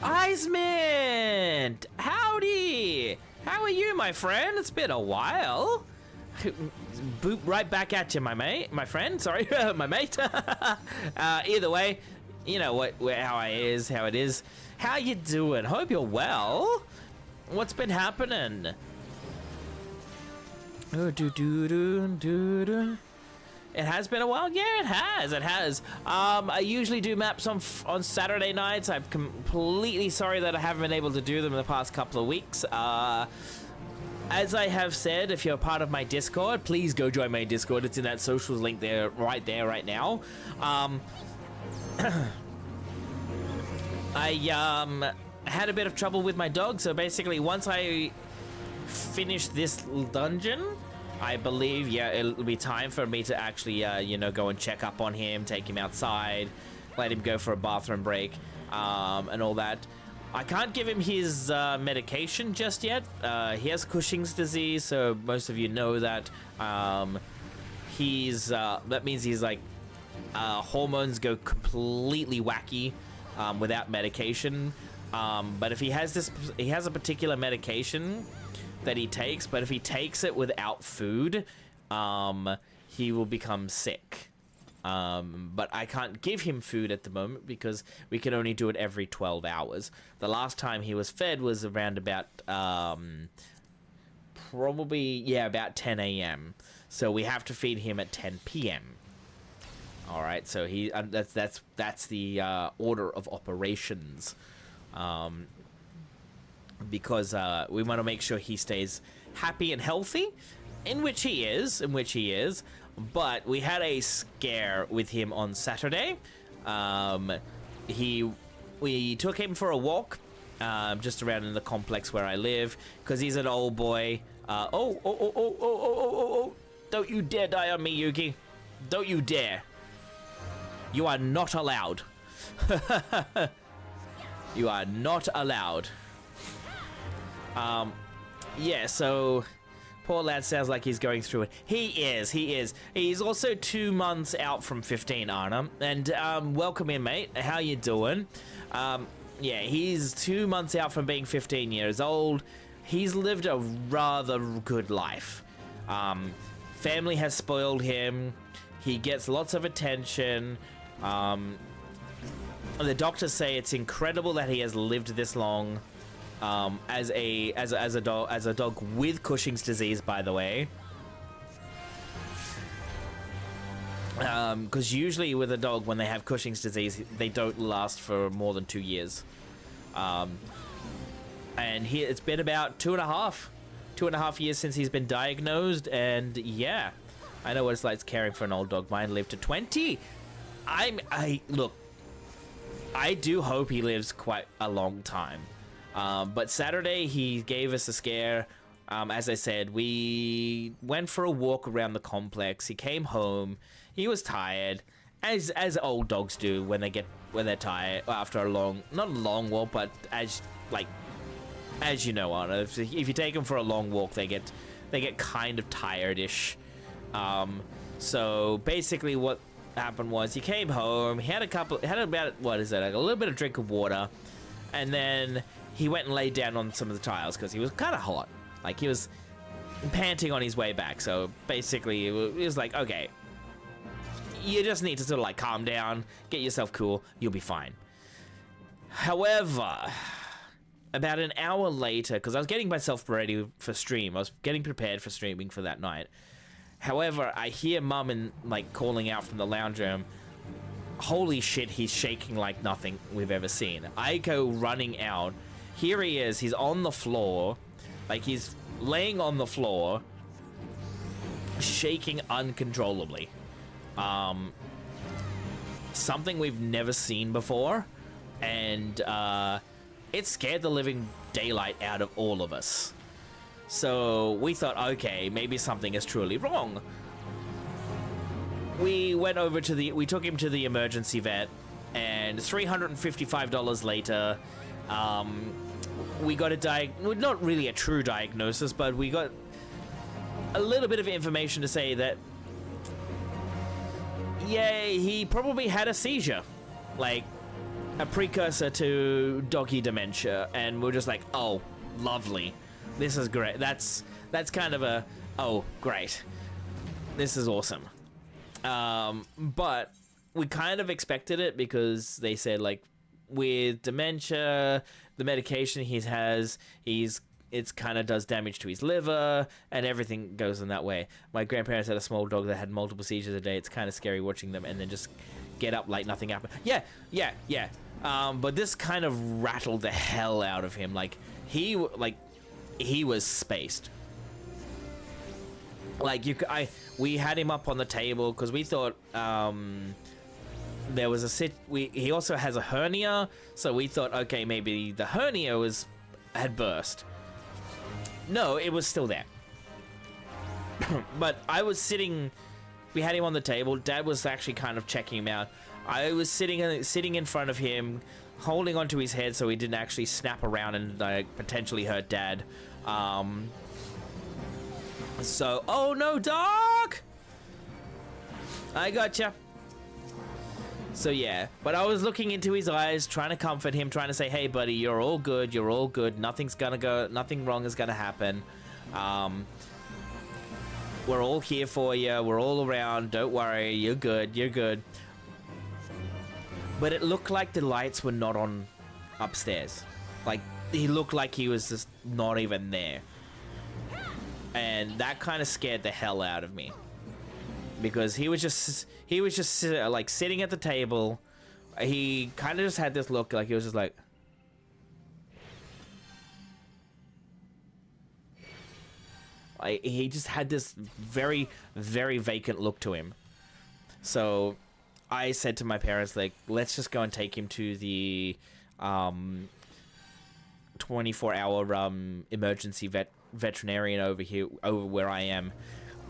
Icemint! Howdy! How are you, my friend? It's been a while. Boop right back at you, my mate. My friend, sorry, my mate. Either way, you know how it is. How you doing? Hope you're well. What's been happening? Oh, It has been a while. Yeah, it has. I usually do maps on Saturday nights. I'm completely sorry that I haven't been able to do them in the past couple of weeks. As I have said, if you're part of my Discord, please go join my Discord. It's in that socials link there, right now. I had a bit of trouble with my dog, so basically once I finish this dungeon, I believe, yeah, it'll be time for me to actually, go and check up on him, take him outside, let him go for a bathroom break, and all that. I can't give him his medication just yet. He has Cushing's disease, so most of you know that. That means he's like, hormones go completely wacky without medication. But if he has a particular medication that he takes, but if he takes it without food, he will become sick. But I can't give him food at the moment because we can only do it every 12 hours. The last time he was fed was around about, about 10 a.m. So we have to feed him at 10 p.m. All right, so that's the order of operations. Because we want to make sure he stays happy and healthy, in which he is. But we had a scare with him on Saturday. We took him for a walk, just around in the complex where I live, because he's an old boy. Oh! Don't you dare die on me, Yuki! Don't you dare! You are not allowed. You are not allowed. Yeah, so poor lad sounds like he's going through it. He is. He's also 2 months out from 15, Anna. And welcome in, mate. How you doing? Yeah, he's 2 months out from being 15 years old. he's lived a rather good life. Family has spoiled him. He gets lots of attention. The doctors say it's incredible that he has lived this long. As a dog with Cushing's disease, by the way. Because usually with a dog, when they have Cushing's disease, they don't last for more than 2 years. And it's been about 2.5 years since he's been diagnosed, and yeah, I know what it's like caring for an old dog. Mine lived to 20. Look, I do hope he lives quite a long time. But Saturday he gave us a scare. As I said, we went for a walk around the complex. He came home. He was tired, as old dogs do when they're tired after a not a long walk, but as you know, Anna, if you take them for a long walk, they get kind of tired-ish. So basically, what happened was he came home. He had about a little bit of drink of water, and then he went and laid down on some of the tiles because he was kind of hot. Like, he was panting on his way back. So basically, it was like, okay, you just need to sort of like calm down, get yourself cool, you'll be fine. However, about an hour later, because I was getting myself ready for stream, I was getting prepared for streaming for that night. However, I hear Mum calling out from the lounge room, holy shit, he's shaking like nothing we've ever seen. I go running out. Here he is, he's on the floor, like he's laying on the floor, shaking uncontrollably. Something we've never seen before, and it scared the living daylight out of all of us. So we thought, okay, maybe something is truly wrong. We took him to the emergency vet, and $355 later, we got not really a true diagnosis, but we got a little bit of information to say that, yeah, he probably had a seizure, like a precursor to doggy dementia, and we're just like, oh, lovely. This is great. That's kind of oh, great. This is awesome. But we kind of expected it because they said, like, with dementia, the medication it's kind of does damage to his liver, and everything goes in that way. My grandparents had a small dog that had multiple seizures a day. It's kind of scary watching them and then just get up like nothing happened. Yeah. But this kind of rattled the hell out of him. Like, he was spaced. Like, we had him up on the table because we thought there was he also has a hernia, so we thought, okay, maybe the hernia had burst. No, it was still there. But I was sitting, we had him on the table. Dad was actually kind of checking him out. I was sitting in front of him, holding onto his head so he didn't actually snap around and potentially hurt Dad. So, oh no, dog! I gotcha. So yeah, but I was looking into his eyes, trying to comfort him, trying to say, hey buddy, you're all good, nothing wrong is gonna happen. We're all here for you, we're all around, don't worry, you're good. But it looked like the lights were not on upstairs. Like, he looked like he was just not even there. And that kind of scared the hell out of me. Because he was just like sitting at the table. He kind of just had this look, like he was just like, he just had this very, very vacant look to him. So I said to my parents, like, let's just go and take him to the 24-hour emergency veterinarian over where I am.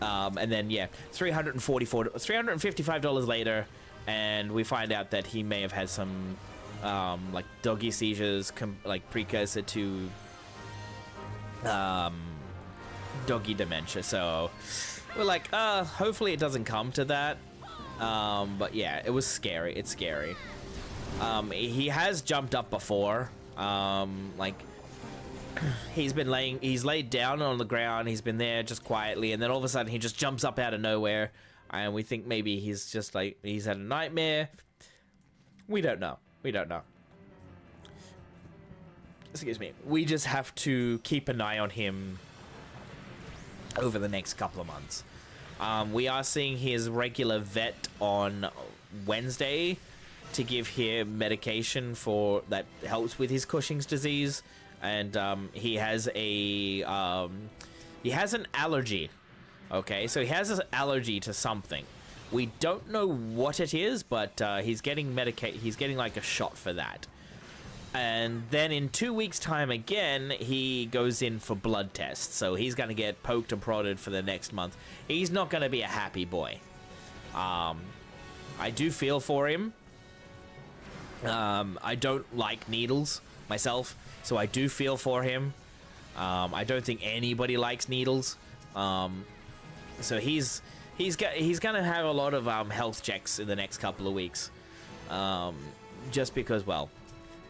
And then, yeah, $355 later, and we find out that he may have had some, like, doggy seizures, like, precursor to, doggy dementia. So we're like, hopefully it doesn't come to that. But yeah, it was scary. It's scary. He has jumped up before. Like, he's laid down on the ground, he's been there just quietly, and then all of a sudden he just jumps up out of nowhere, and we think maybe he's just like, he's had a nightmare. We don't know. Excuse me. We just have to keep an eye on him over the next couple of months. We are seeing his regular vet on Wednesday to give him medication for that helps with his Cushing's disease, and he has an allergy. Okay, so he has an allergy to something. We don't know what it is, but he's getting he's getting like a shot for that. And then in 2 weeks' time again, he goes in for blood tests. So he's going to get poked and prodded for the next month. He's not going to be a happy boy. I do feel for him. I don't like needles myself, so I do feel for him. I don't think anybody likes needles. So he's going to have a lot of health checks in the next couple of weeks. Just because, well,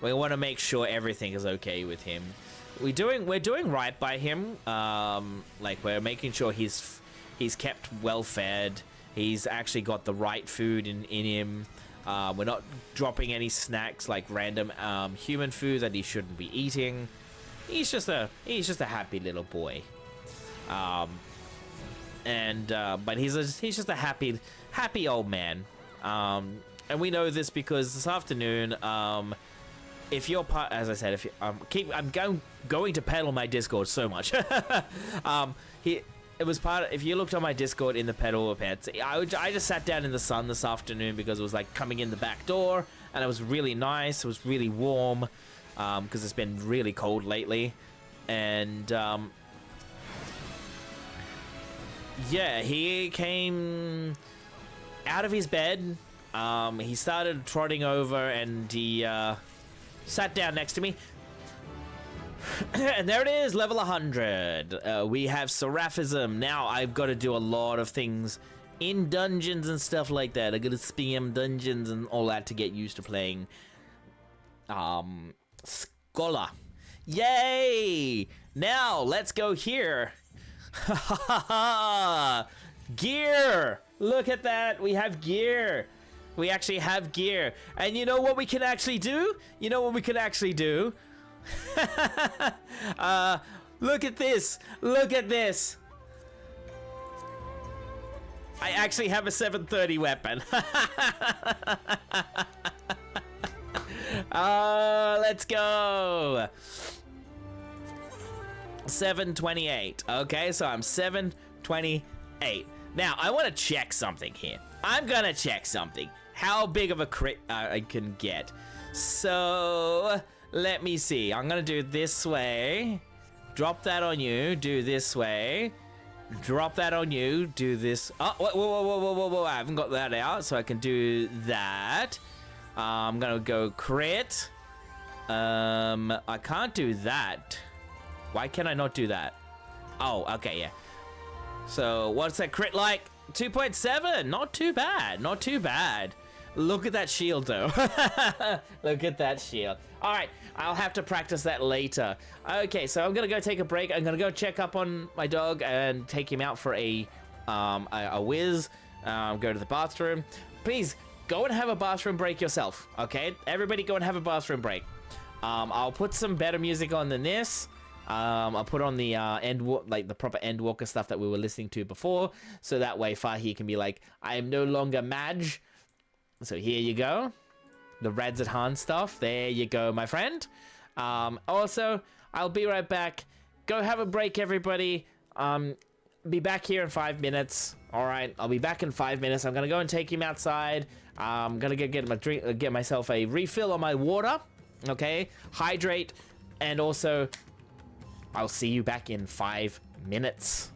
we want to make sure everything is okay with him. We're doing right by him. Like, we're making sure he's kept well fed. He's actually got the right food in him. We're not dropping any snacks like random human food that he shouldn't be eating. He's just a happy little boy. But he's just a happy old man. And we know this because this afternoon, if you're part, as I said, if you, I'm going to pedal my Discord so much. It was part of, if you looked on my Discord in the pedal pets, I just sat down in the sun this afternoon because it was like coming in the back door, and it was really nice. It was really warm because it's been really cold lately, and yeah, he came out of his bed. He started trotting over, and he sat down next to me. And there it is, level 100. We have Seraphism. Now I've got to do a lot of things in dungeons and stuff like that. I got to spam dungeons and all that to get used to playing Scholar. Yay! Now let's go here. Gear! Look at that, we have gear. We actually have gear. And you know what we can actually do? Look at this. Look at this. I actually have a 730 weapon. Let's go. 728. Okay, so I'm 728. Now, I want to check something here. I'm gonna check something. How big of a crit I can get. So, let me see. I'm gonna do it this way. Drop that on you. Do this way. Drop that on you. Do this. Oh, whoa. I haven't got that out, so I can do that. I'm gonna go crit. I can't do that. Why can I not do that? Oh, okay, yeah. So, what's that crit like? 2.7. Not too bad. Not too bad. Look at that shield, though. Look at that shield. All right, I'll have to practice that later. Okay, so I'm gonna go take a break. I'm gonna go check up on my dog and take him out for a whiz. Go to the bathroom. Please go and have a bathroom break yourself. Okay, everybody, go and have a bathroom break. I'll put some better music on than this. I'll put on the the proper Endwalker stuff that we were listening to before, so that way Fahi can be like, I am no longer Madge. So here you go. The Rads at Han stuff. There you go, my friend. Also, I'll be right back. Go have a break, everybody. Be back here in 5 minutes. All right, I'll be back in 5 minutes. I'm gonna go and take him outside. I'm gonna go get myself a refill on my water. Okay, hydrate, and also I'll see you back in 5 minutes.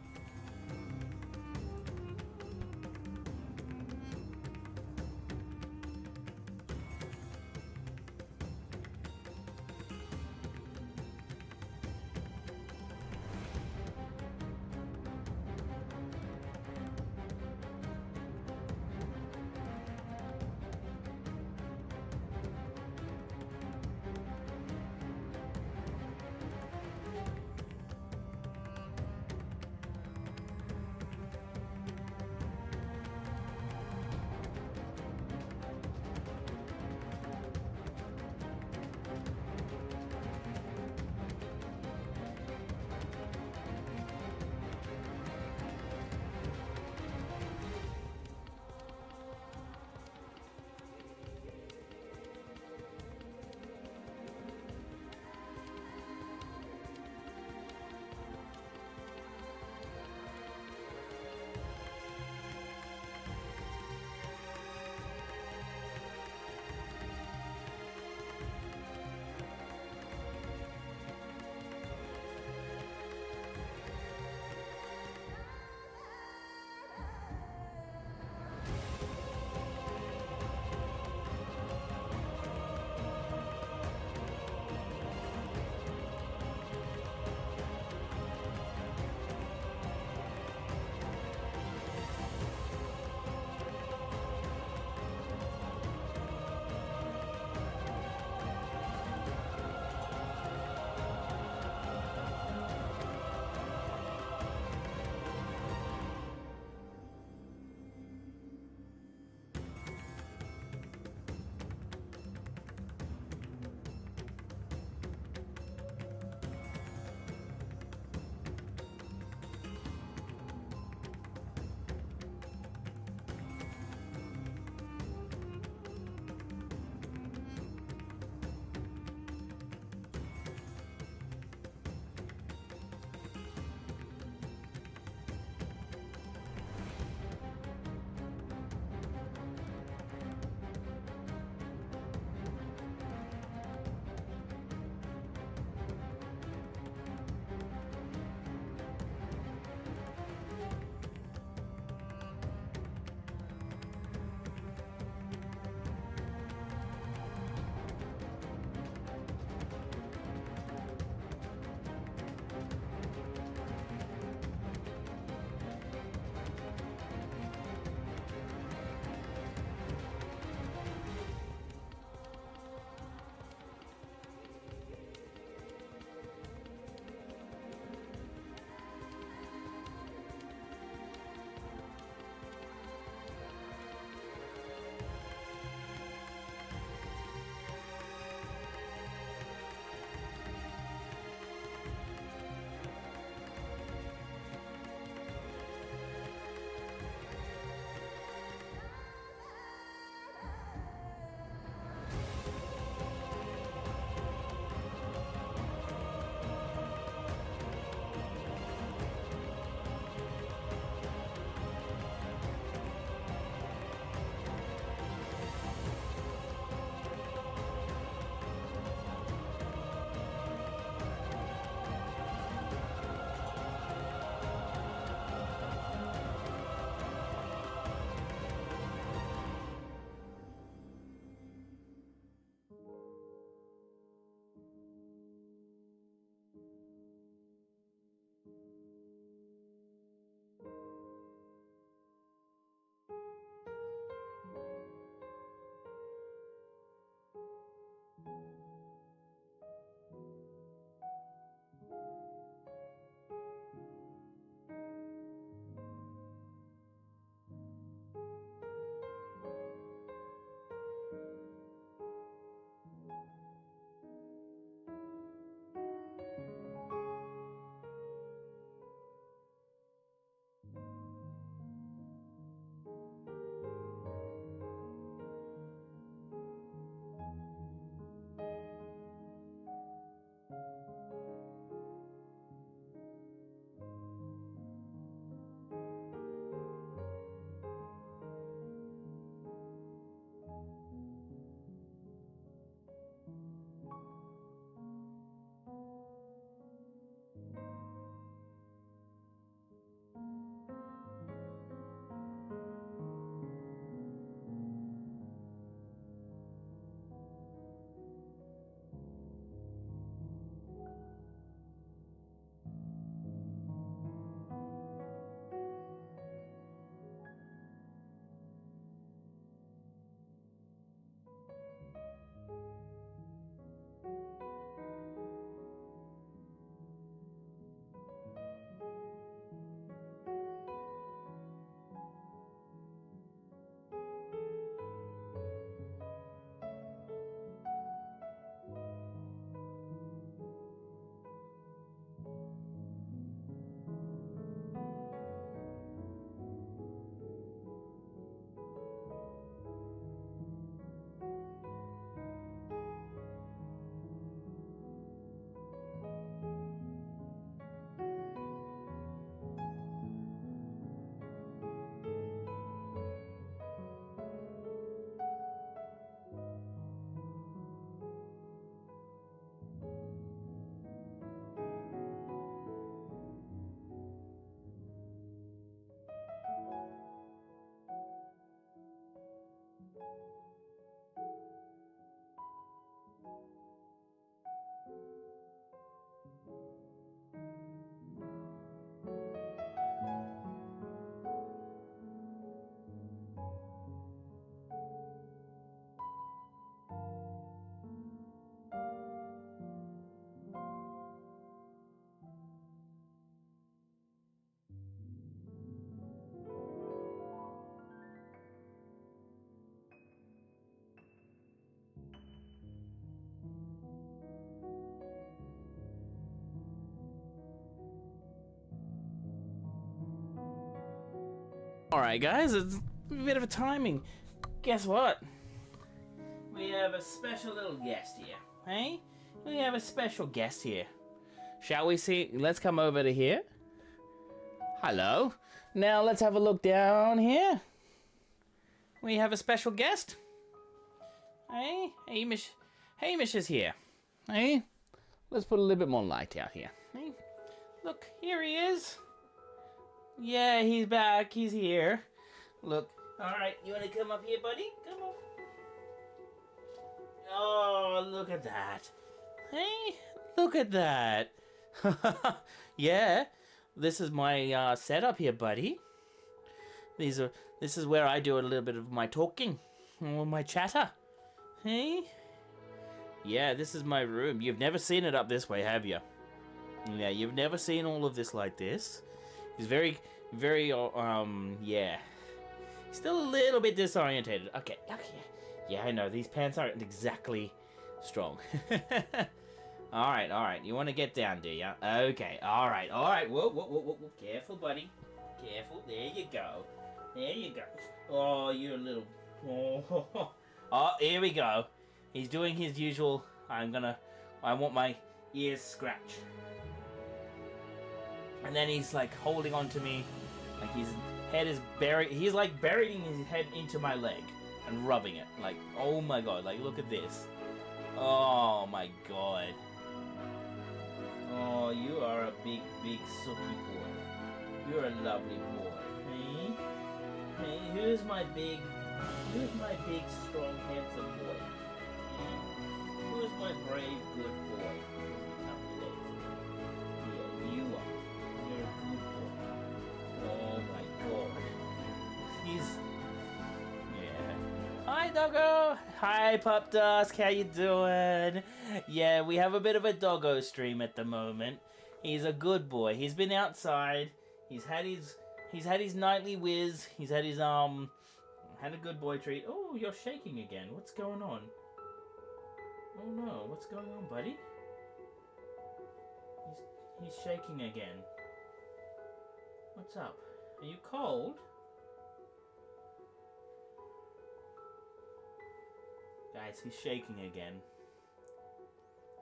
Alright guys, it's a bit of a timing. Guess what? We have a special little guest here. Hey? We have a special guest here. Shall we see? Let's come over to here. Hello. Now let's have a look down here. We have a special guest. Hey? Hamish is here. Hey? Let's put a little bit more light out here. Hey? Look, here he is. Yeah, he's back. He's here. Look. Alright, you want to come up here, buddy? Come on. Oh, look at that. Hey, look at that. Yeah, this is my setup here, buddy. This is where I do a little bit of my talking. Or my chatter. Hey? Yeah, this is my room. You've never seen it up this way, have you? Yeah, you've never seen all of this like this. He's very, yeah. Still a little bit disorientated. Okay. Yeah, I know. These pants aren't exactly strong. Alright. You want to get down, do ya? Okay, alright. Whoa. Careful, buddy. Careful. There you go. Oh, you're a little... Oh, here we go. He's doing his usual... I want my ears scratched. And then he's like holding on to me, like his head is buried. He's like burying his head into my leg and rubbing it. Like, oh my god! Like, look at this. Oh my god. Oh, you are a big sooky boy. You're a lovely boy. Hey, who's my big, strong, handsome boy? Who's my brave, good boy? Yeah, you are. You're a good boy. Oh my god. Yeah. Hi, doggo. Hi, Pup Dusk. How you doing? Yeah, we have a bit of a doggo stream at the moment. He's a good boy. He's been outside. He's had his nightly whiz. He's had his had a good boy treat. Oh, you're shaking again. What's going on? Oh no, what's going on, buddy? He's shaking again. What's up? Are you cold? Guys, he's shaking again.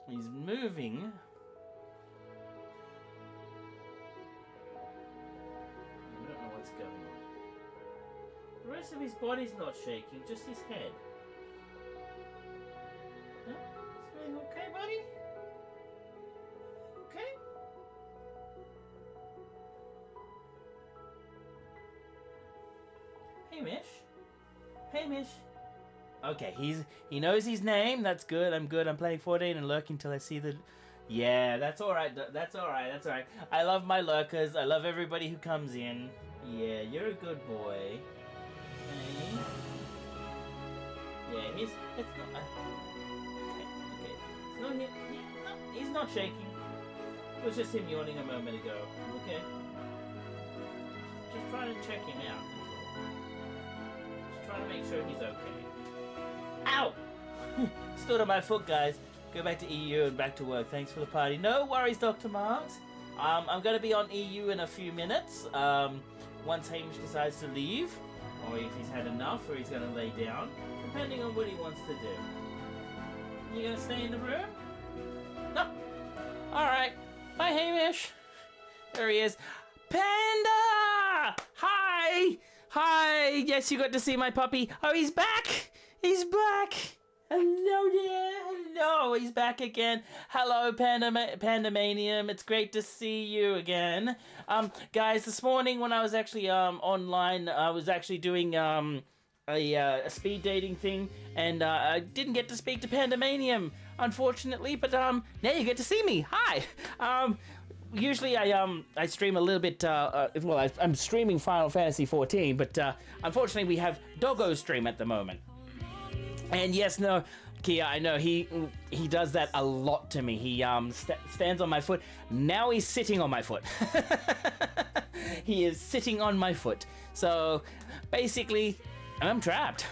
He's moving. I don't know what's going on. The rest of his body's not shaking, just his head. Huh? Is everything okay, buddy? Okay? Hamish. Okay, he knows his name. That's good. I'm good. I'm playing 14 and lurking till I see the... Yeah, that's alright. That's alright. I love my lurkers. I love everybody who comes in. Yeah, you're a good boy. Hey. Yeah, it's not... Okay. It's not him. No, he's not shaking. It was just him yawning a moment ago. Okay. Just trying to check him out. Just trying to make sure he's okay. Ow! Stood on my foot, guys. Go back to EU and back to work. Thanks for the party. No worries, Dr. Marks. I'm going to be on EU in a few minutes. Once Hamish decides to leave, or if he's had enough, or he's going to lay down, depending on what he wants to do. You going to stay in the room? No. All right. Bye, Hamish. There he is. Panda! Hi! Yes, you got to see my puppy. Oh, he's back! He's back! Hello there! Hello! He's back again. Hello, Pandamanium. It's great to see you again. Guys, this morning when I was actually online, I was actually doing a speed dating thing, and I didn't get to speak to Pandemanium, unfortunately. But now you get to see me. Hi. Usually I stream a little bit. I'm streaming Final Fantasy 14, but unfortunately we have Doggo stream at the moment. And yes, no, Kia, I know he does that a lot to me. He stands on my foot. Now he's sitting on my foot. He is sitting on my foot. So basically, I'm trapped.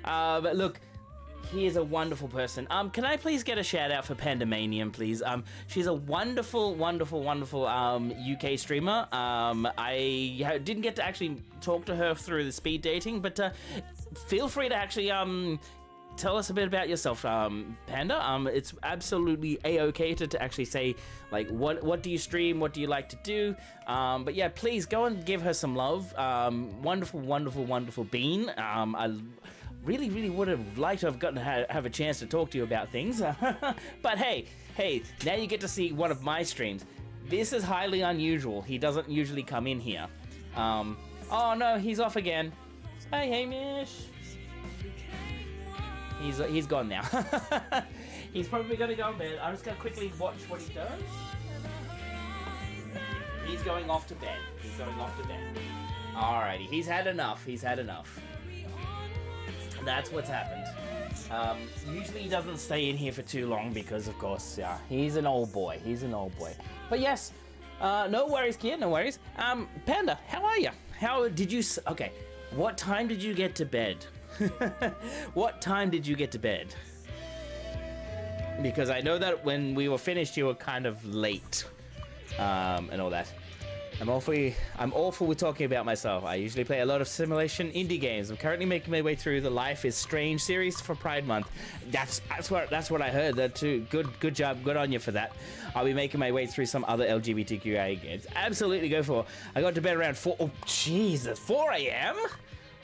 But look, he is a wonderful person. Can I please get a shout out for Pandemanium, please? She's a wonderful UK streamer. I didn't get to actually talk to her through the speed dating, but feel free to actually tell us a bit about yourself, Panda. It's absolutely a-okay to actually say, like, what do you stream, what do you like to do, but yeah, please go and give her some love. Wonderful bean. I really would have liked to have gotten to have a chance to talk to you about things. But hey, now you get to see one of my streams. This is highly unusual. He doesn't usually come in here. Oh no, he's off again. Hey, Hamish. He's gone now. He's probably gonna go to bed. I'm just gonna quickly watch what he does. He's going off to bed. Alrighty, he's had enough. That's what's happened. Usually he doesn't stay in here for too long because, of course, yeah, he's an old boy. But yes, no worries, kid, no worries. Panda, how are you? Okay, what time did you get to bed? What time did you get to bed? Because I know that when we were finished, you were kind of late, and all that. I'm awful with talking about myself. I usually play a lot of simulation indie games. I'm currently making my way through the Life is Strange series for Pride Month. That's what I heard. That too. Good job. Good on you for that. I'll be making my way through some other LGBTQIA games. Absolutely go for it. I got to bed around 4 a.m.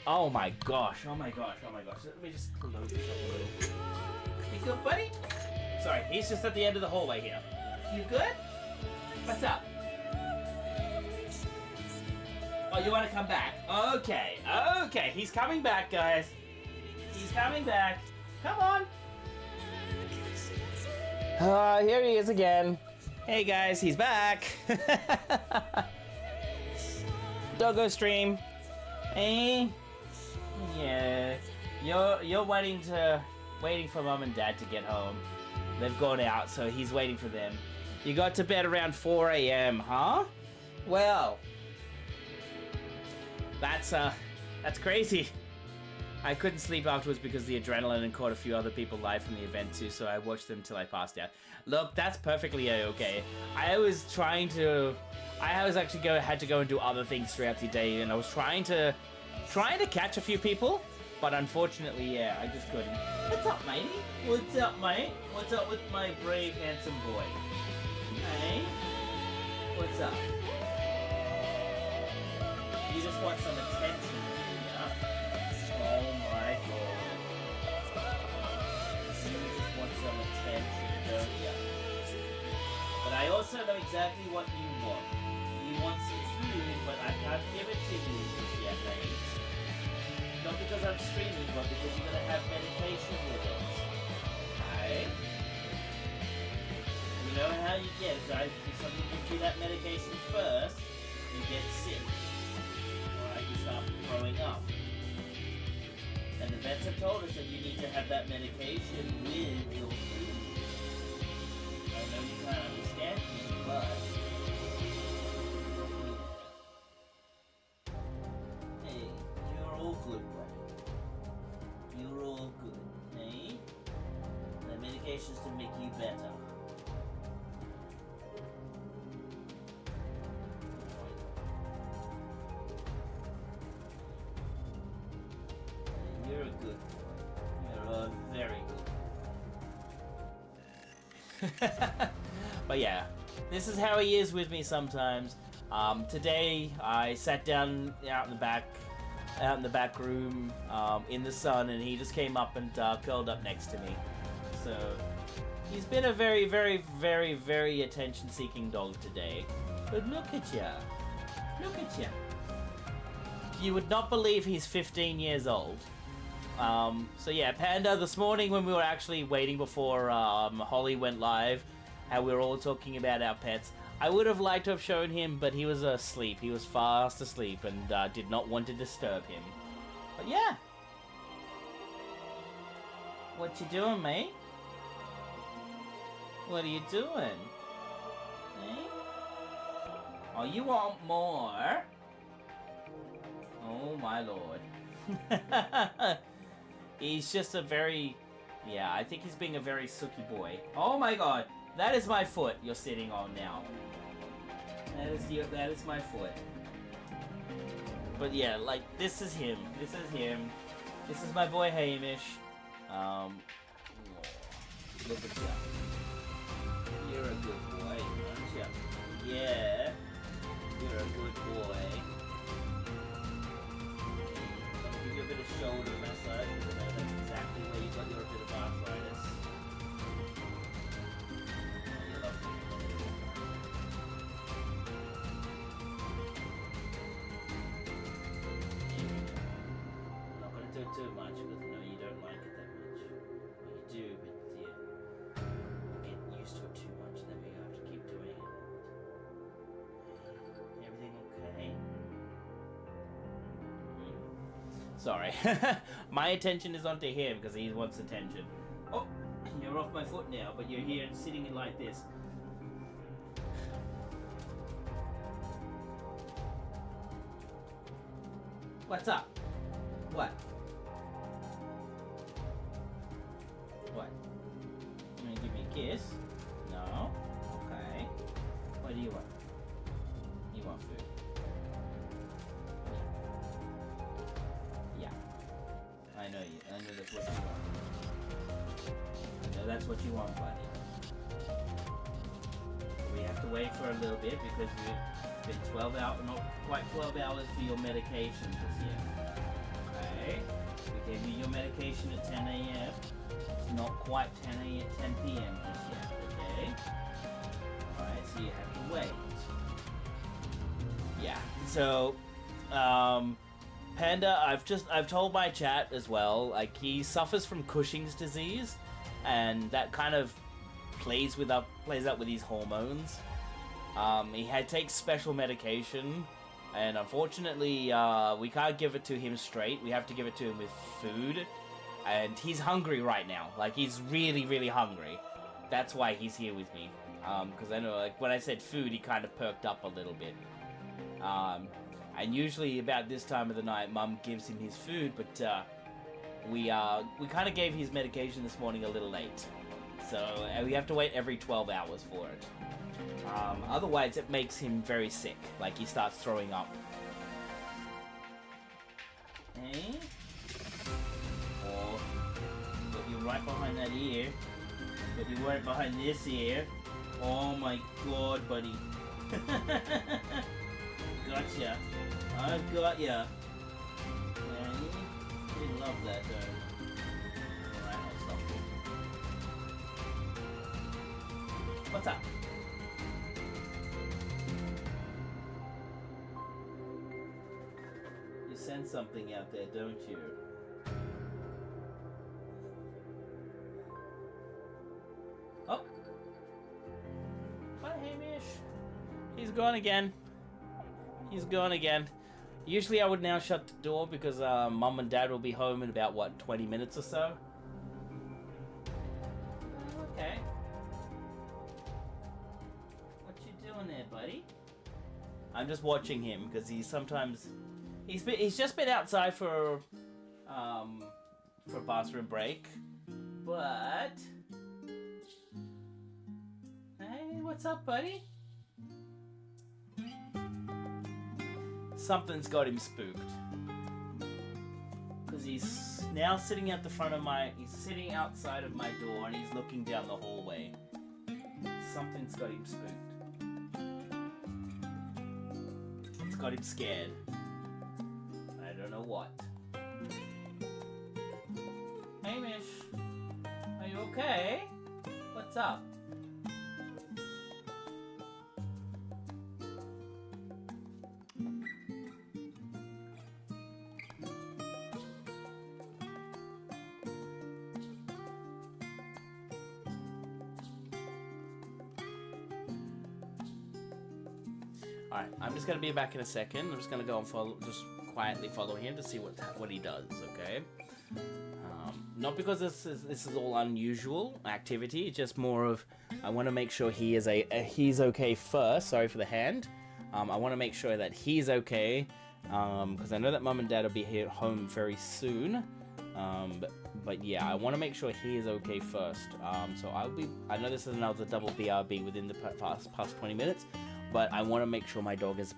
Oh my gosh. Let me just close this up a little. You good, buddy? Sorry, he's just at the end of the hallway here. You good? What's up? Oh, you want to come back? Okay. He's coming back, guys. He's coming back. Come on. Here he is again. Hey, guys, he's back. Doggo stream. Hey. Yeah. You're waiting for Mom and Dad to get home. They've gone out, so he's waiting for them. You got to bed around 4 a.m., huh? Well, that's crazy. I couldn't sleep afterwards because the adrenaline and caught a few other people live from the event too, so I watched them till I passed out. Look, that's perfectly okay. I had to go and do other things throughout the day, and I was trying to catch a few people, but unfortunately, yeah, I just couldn't. What's up, matey? What's up, mate? What's up with my brave, handsome boy? Hey? What's up? You just want some attention, yeah? Oh my god. You just want some attention, don't you? But I also know exactly what you want. You want some food, but I can't give it to you just yet, mate. Not because I'm streaming, but because you're gonna have medication with it. Alright? You know how you get it, right? If somebody gives you that medication first, you get sick. Alright, you start throwing up. And the vets have told us that you need to have that medication with your food. I know you can't understand me, but hey, you're all good, buddy. You're all good, hey? That medication's to make you better. You're a good boy. You're a very good boy. But yeah, this is how he is with me sometimes. Today I sat down out in the back room in the sun, and he just came up and curled up next to me. So he's been a very, very, very, very attention-seeking dog today. But look at ya. Look at ya. you would not believe he's 15 years old. So yeah, Panda, this morning when we were actually waiting before Holly went live, and we were all talking about our pets, I would have liked to have shown him, but he was asleep. He was fast asleep and did not want to disturb him. But yeah. What you doing, mate? What are you doing? Eh? Oh, you want more? Oh my lord. He's just a very... Yeah, I think he's being a very sooky boy. Oh my god. That is my foot you're sitting on now. That is my foot. But yeah, like, this is him. This is him. This is my boy Hamish. Look at you. You're a good boy, aren't you? Yeah. You're a good boy. I'll give you a bit of shoulder massage, because I know that's exactly where you got your bit of arthritis. You love it. I'm not going to do too much, because I know you don't like it that much. Well, you do, but you get used to it too much, and then we have to keep doing it. Everything okay? Sorry. My attention is onto him because he wants attention. Oh, you're off my foot now, but you're here and sitting in like this. What's up? What? What? You gonna give me a kiss? No? Okay. What do you want? You want food? Yeah. I know you. I know that's what you want. I know that's what you want, buddy. We have to wait for a little bit because we've been 12 hours, not quite 12 hours for your medication this year. Okay. We gave you your medication at 10 a.m. It's not quite 10 p.m. just yet, okay? Alright, so you have to wait. Yeah, so, Panda, I've told my chat as well, like, he suffers from Cushing's disease, and that kind of plays up with his hormones. He takes special medication, and unfortunately, we can't give it to him straight. We have to give it to him with food, and he's hungry right now. Like, he's really, really hungry. That's why he's here with me. Because I know, like, when I said food, he kind of perked up a little bit. And usually about this time of the night, Mum gives him his food, but we kind of gave his medication this morning a little late. So we have to wait every 12 hours for it. Otherwise, it makes him very sick. Like, he starts throwing up. Eh? Or, put you right behind that ear. Put you right behind this ear. Oh my god, buddy. Gotcha. I've got ya. You love that, though. Alright, I'll stop you. What's up? You sense something out there, don't you? Oh! Bye, Hamish. He's gone again. He's gone again. Usually I would now shut the door because Mum and Dad will be home in about, what, 20 minutes or so? Okay. What you doing there, buddy? I'm just watching him because he's just been outside for a bathroom break. But hey, what's up, buddy? Something's got him spooked. Because he's now sitting at the front of he's sitting outside of my door and he's looking down the hallway. Something's got him spooked. It's got him scared. I don't know what. Hamish, are you okay? What's up? Alright, I'm just gonna be back in a second. I'm just gonna go and follow, just quietly follow him to see what he does, okay? Not because this is all unusual activity, it's just more of, I want to make sure he's okay first. Sorry for the hand. I want to make sure that he's okay, because I know that Mum and Dad will be here home very soon. But yeah, I want to make sure he is okay first. So I know this is another double BRB within the past 20 minutes, but I want to make sure my dog is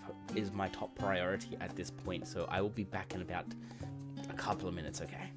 my top priority at this point. So I will be back in about a couple of minutes, okay?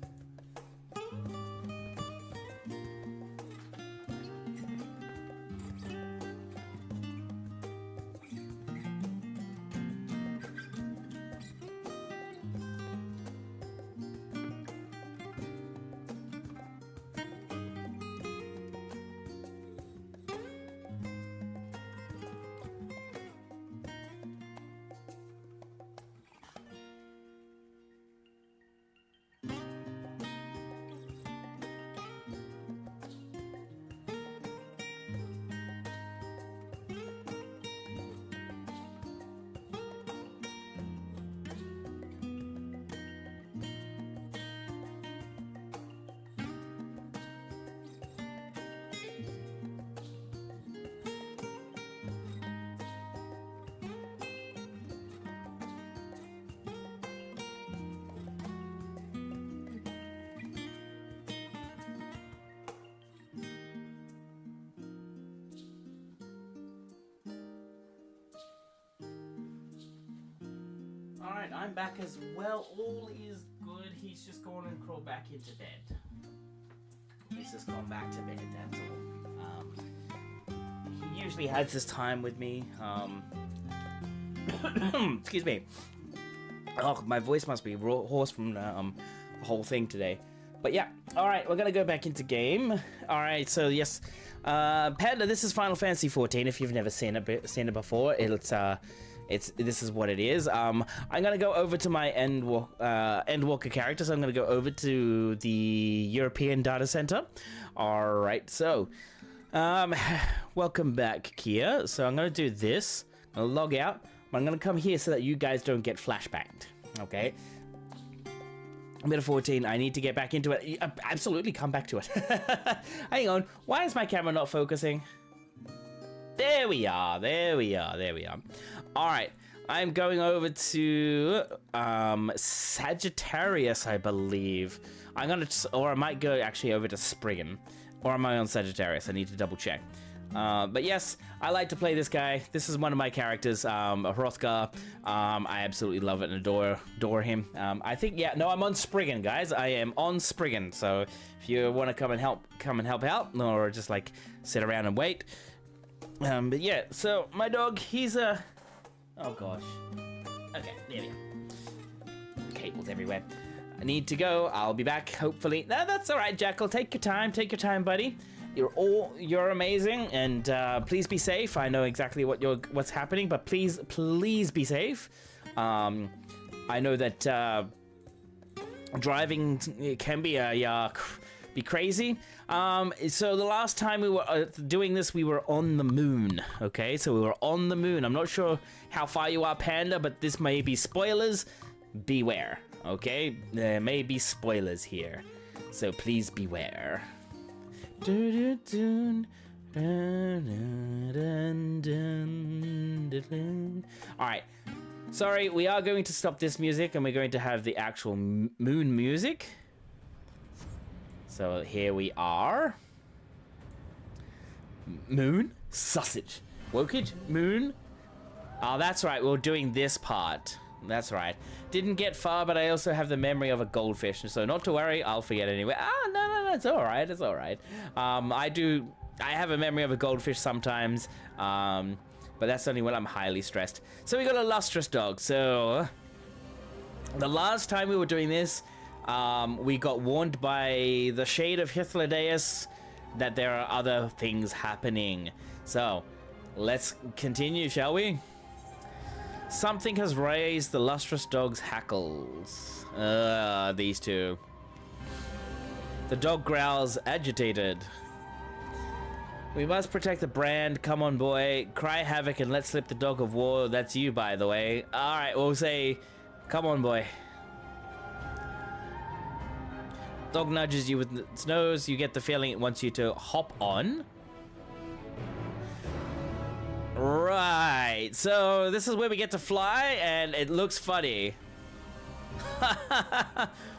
Alright, I'm back as well. All is good. He's just gone and crawled back into bed. He's just gone back to bed, that's all. He usually has this time with me. Excuse me. Oh, my voice must be hoarse from the whole thing today. But yeah, alright, we're gonna go back into game. Alright, so yes, Panda, this is Final Fantasy 14. If you've never seen it before, this is what it is. I'm gonna go over to my Endwalker character, so I'm gonna go over to the European data center. Alright, so welcome back, Kia. So I'm gonna do this. I'm gonna log out, but I'm gonna come here so that you guys don't get flashbanged. Okay. Bit of 14, I need to get back into it. Absolutely, come back to it. Hang on, why is my camera not focusing? There we are. Alright, I'm going over to Sagittarius, I believe. Or I might go actually over to Spriggan. Or am I on Sagittarius? I need to double check. But yes, I like to play this guy. This is one of my characters, Hrothgar. I absolutely love it and adore him. I think, yeah, no, I'm on Spriggan, guys. I am on Spriggan. So if you want to come and help out, or just like sit around and wait. But yeah, so my dog, he's oh gosh. Okay, there we go. Cables everywhere. I need to go. I'll be back, hopefully. No, that's all right, Jackal. Take your time, buddy. You're amazing, and please be safe. I know exactly what's happening, but please be safe. I know that driving can be crazy. So the last time we were doing this, we were on the moon. Okay, so we were on the moon. I'm not sure how far you are, Panda, but this may be spoilers. Beware. Okay, there may be spoilers here, so please beware. Alright, sorry, we are going to stop this music and we're going to have the actual moon music. So here we are. Moon, sausage, wokage, moon. Oh, that's right, we're doing this part. That's right. Didn't get far, but I also have the memory of a goldfish, so not to worry, I'll forget anyway. No, it's all right. It's all right. I have a memory of a goldfish sometimes, but that's only when I'm highly stressed. So we got a lustrous dog. So the last time we were doing this, we got warned by the shade of Hythlodaeus that there are other things happening. So let's continue, shall we? Something has raised the lustrous dog's hackles. These two. The dog growls, agitated. We must protect the brand. Come on, boy. Cry havoc and let slip the dog of war. That's you, by the way. All right, we'll say, come on, boy. Dog nudges you with its nose. You get the feeling it wants you to hop on. Right. So this is where we get to fly, and it looks funny.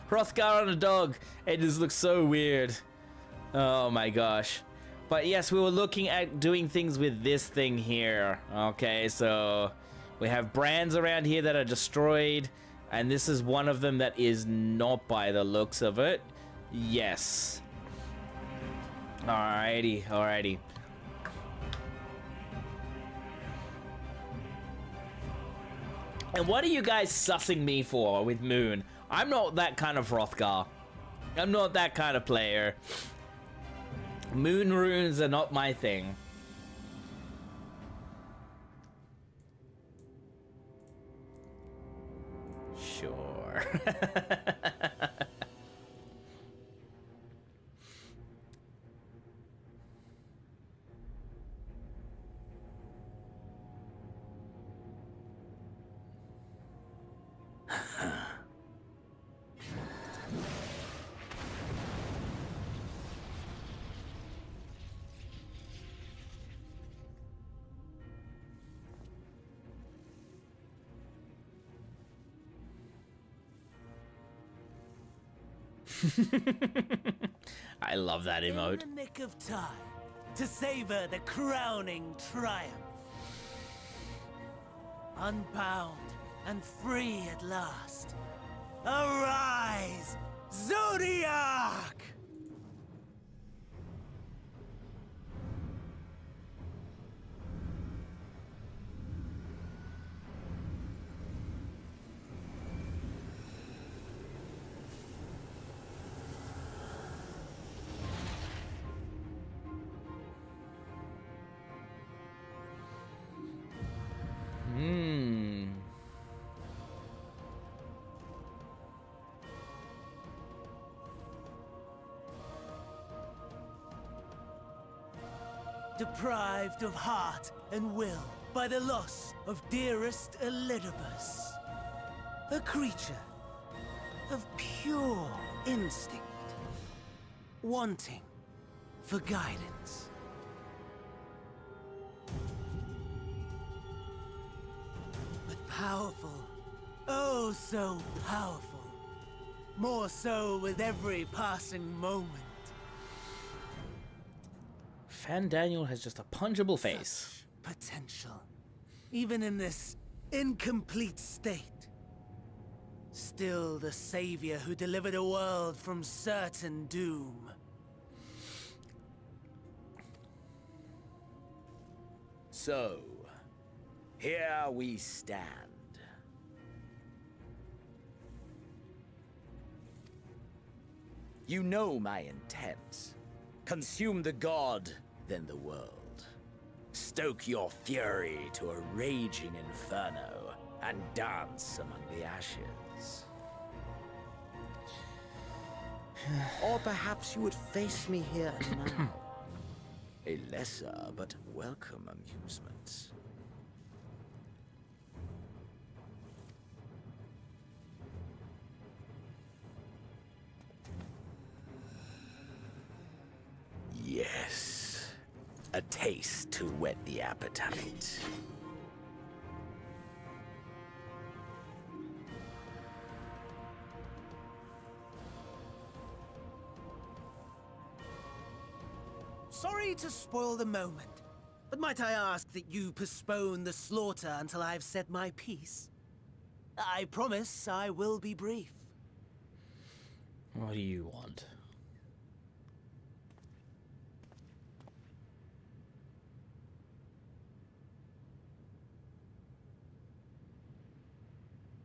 Hrothgar on a dog. It just looks so weird. Oh my gosh. But yes, we were looking at doing things with this thing here. Okay, so we have brands around here that are destroyed, and this is one of them that is not by the looks of it. Yes. Alrighty, alrighty. And what are you guys sussing me for with Moon? I'm not that kind of Hrothgar. I'm not that kind of player. Moon runes are not my thing. Sure. I love that emote. In the nick of time to savor the crowning triumph. Unbound and free at last. Arise, Zodiac! Deprived of heart and will by the loss of dearest Elidibus. A creature of pure instinct, wanting for guidance. But powerful, oh so powerful. More so with every passing moment. Fan Daniel has just a punchable face. Such potential. Even in this incomplete state. Still the savior who delivered a world from certain doom. So, here we stand. You know my intent. Consume the god, then the world. Stoke your fury to a raging inferno, and dance among the ashes. Or perhaps you would face me here and now. A lesser but welcome amusement. Yes, a taste to whet the appetite. Sorry to spoil the moment, but might I ask that you postpone the slaughter until I've said my piece? I promise I will be brief. What do you want?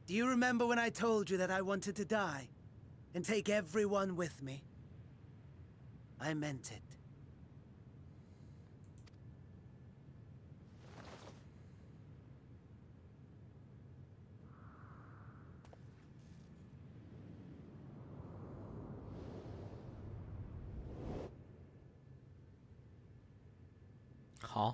Do you remember when I told you that I wanted to die and take everyone with me? I meant it. Huh?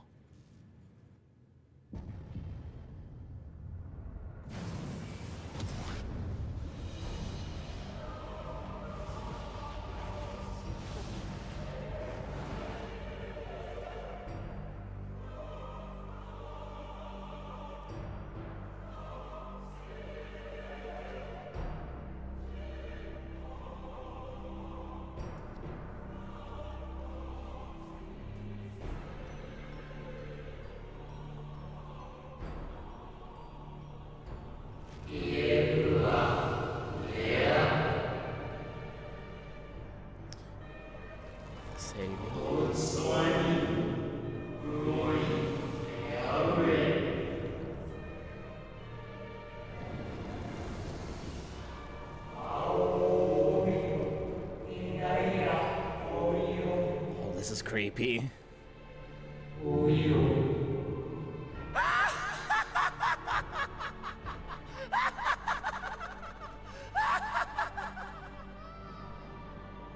Oh, this is creepy.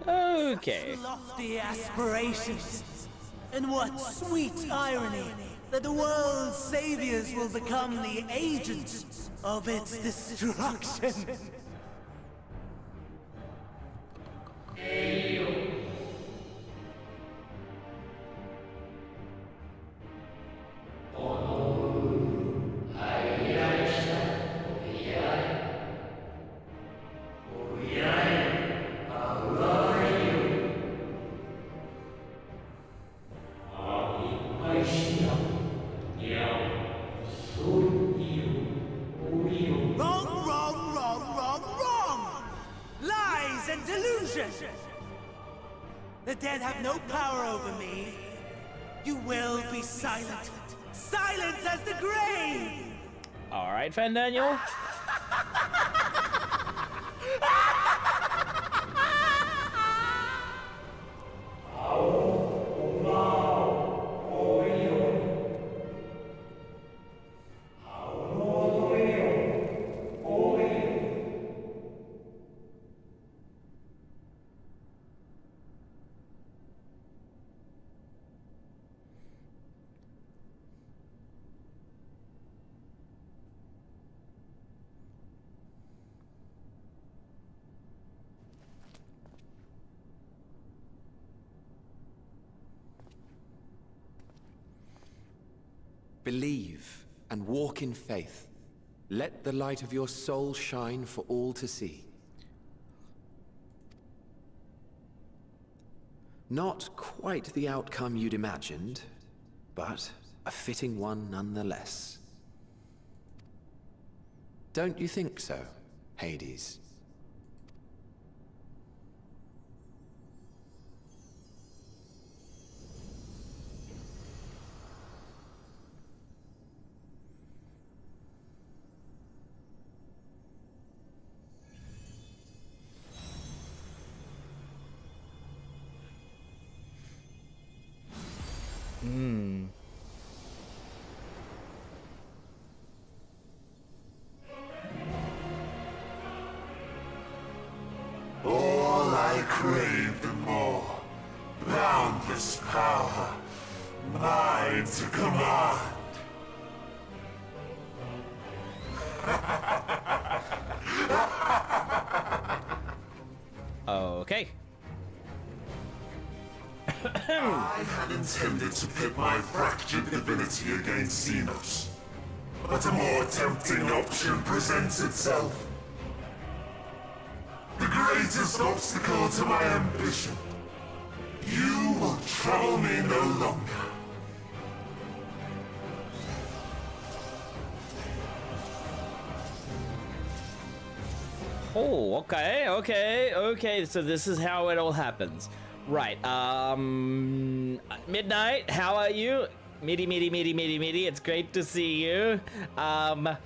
Okay. Lofty aspirations. And what sweet irony that the world's saviors will become the agents of its destruction. Wrong! Lies and delusion! The dead have no power over me. You will be silent. Silent as the grave! All right, Fan Daniel. Believe and walk in faith. Let the light of your soul shine for all to see. Not quite the outcome you'd imagined, but a fitting one nonetheless. Don't you think so, Hades? All I craved and more. Boundless power. Mine to command. Okay. I had intended to pit my fractured divinity against Xenos. But a more tempting option presents itself. The greatest obstacle to my ambition. You will trouble me no longer. Oh, okay. So this is how it all happens. Right, Midnight, how are you? Meaty, it's great to see you. I'm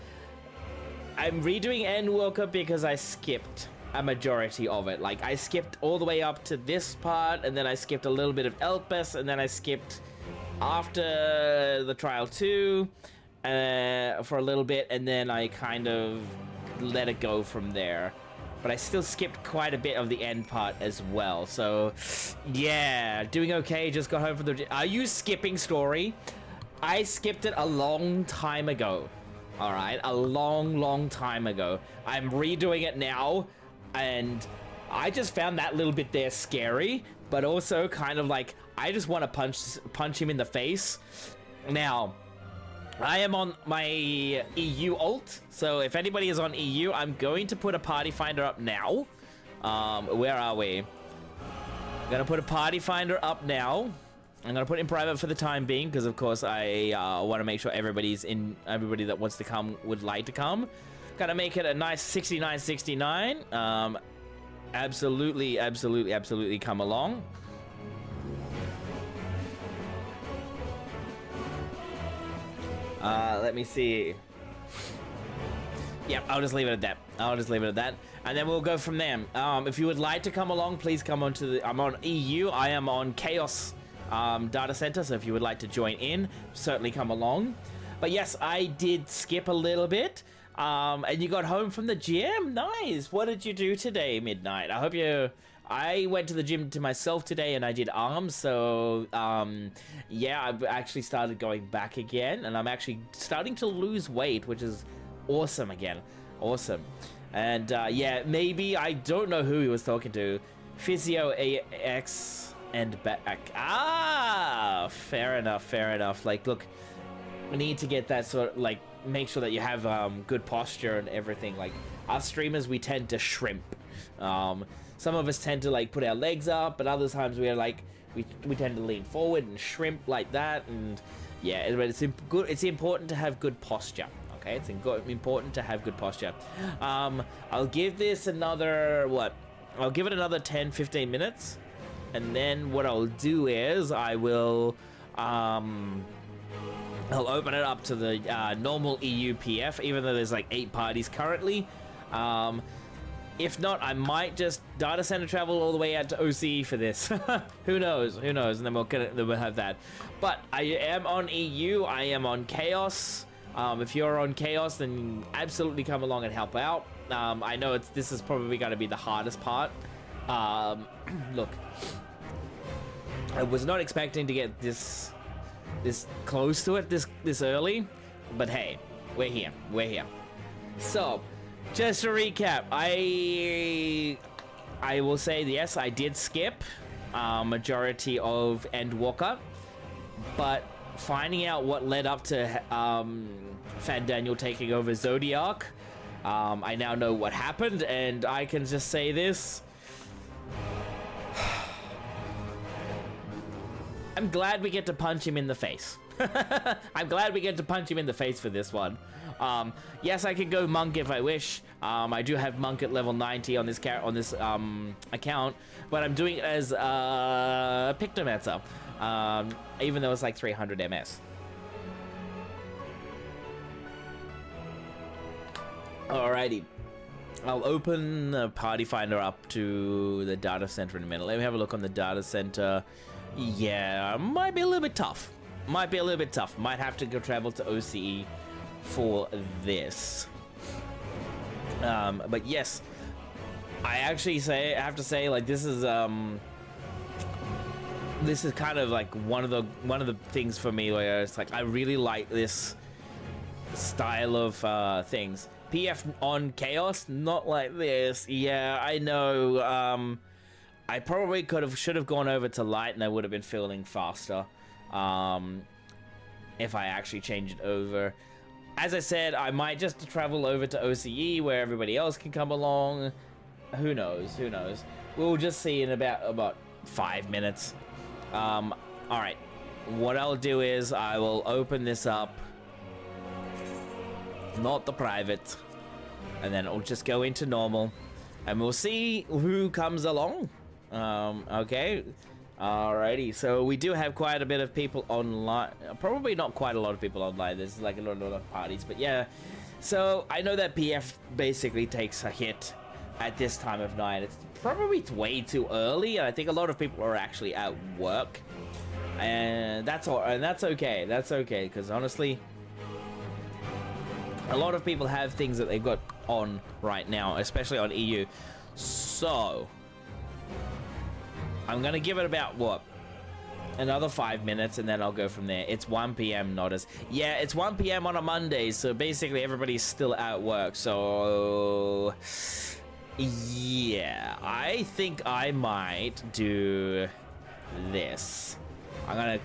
redoing Endwalker because I skipped a majority of it. Like, I skipped all the way up to this part, and then I skipped a little bit of Elpis, and then I skipped after the Trial 2 for a little bit, and then I kind of let it go from there. but I still skipped quite a bit of the end part as well. So, yeah, doing okay. Just got home from the... Are you skipping story? I skipped it a long time ago. All right, a long time ago. I'm redoing it now, and I just found that little bit there scary, but also kind of like, I just want to punch him in the face. Now, I am on my EU ult, so if anybody is on EU, I'm going to put a party finder up now. Where are we? I'm gonna put a party finder up now. I'm gonna put it in private for the time being, because of course I want to make sure everybody that wants to come would like to come. Gotta make it a nice 69-69. Absolutely come along. Let me see. Yep, I'll just leave it at that. And then we'll go from there. If you would like to come along, please come on to the... I'm on EU. I am on Chaos Data Center, so if you would like to join in, certainly come along. But yes, I did skip a little bit. And you got home from the gym? Nice. What did you do today, Midnight? I hope you... I went to the gym to myself today and I did arms, so yeah, I've actually started going back again, and I'm actually starting to lose weight, which is awesome again. Awesome. And yeah, maybe, I don't know who he was talking to. Physio AX and back. Ah, fair enough. Like, look, we need to get that sort of, like, make sure that you have good posture and everything. Like, us streamers, we tend to shrimp. Some of us tend to like put our legs up, but other times we're like we tend to lean forward and shrimp like that. And yeah, it's important to have good posture. Okay, it's important to have good posture. I'll give this another I'll give it another 10-15 minutes, and then what I'll do is I'll open it up to the normal EU PF, even though there's like 8 parties currently. If not, I might just data center travel all the way out to OCE for this. Who knows? And then we'll have that. But I am on EU. I am on Chaos. If you're on Chaos, then absolutely come along and help out. I know this is probably going to be the hardest part. Look, I was not expecting to get this close to it this early, but hey, we're here. So, just to recap, I will say yes, I did skip majority of Endwalker, but finding out what led up to Fan Daniel taking over Zodiac, I now know what happened, and I can just say this. I'm glad we get to punch him in the face. I'm glad we get to punch him in the face for this one. Yes, I can go monk if I wish. I do have monk at level 90 on this account, but I'm doing it as Pictomancer, even though it's like 300 MS. Alrighty, I'll open the party finder up to the data center in a minute. Let me have a look on the data center. Yeah, might be a little bit tough. Might have to go travel to OCE for this. But yes, I actually have to say like this is kind of like one of the things for me where it's like I really like this style of things. PF on Chaos, not like this. Yeah, I know. I probably should have gone over to Light, and I would have been feeling faster. If I actually change it over. As I said, I might just travel over to OCE where everybody else can come along. Who knows? We'll just see in about 5 minutes. Alright. What I'll do is I will open this up. Not the private. And then it'll just go into normal. And we'll see who comes along. Okay. Alrighty, so we do have quite a bit of people online. Probably not quite a lot of people online. There's like a lot of parties, but yeah. So I know that PF basically takes a hit at this time of night. It's probably way too early, and I think a lot of people are actually at work, and that's all. And that's okay. That's okay, because honestly, a lot of people have things that they've got on right now, especially on EU. So I'm gonna give it about what, another 5 minutes, and then I'll go from there. It's 1 p.m. not as yeah, it's 1 p.m. on a Monday, so basically everybody's still at work. So yeah, I think I might do this. I'm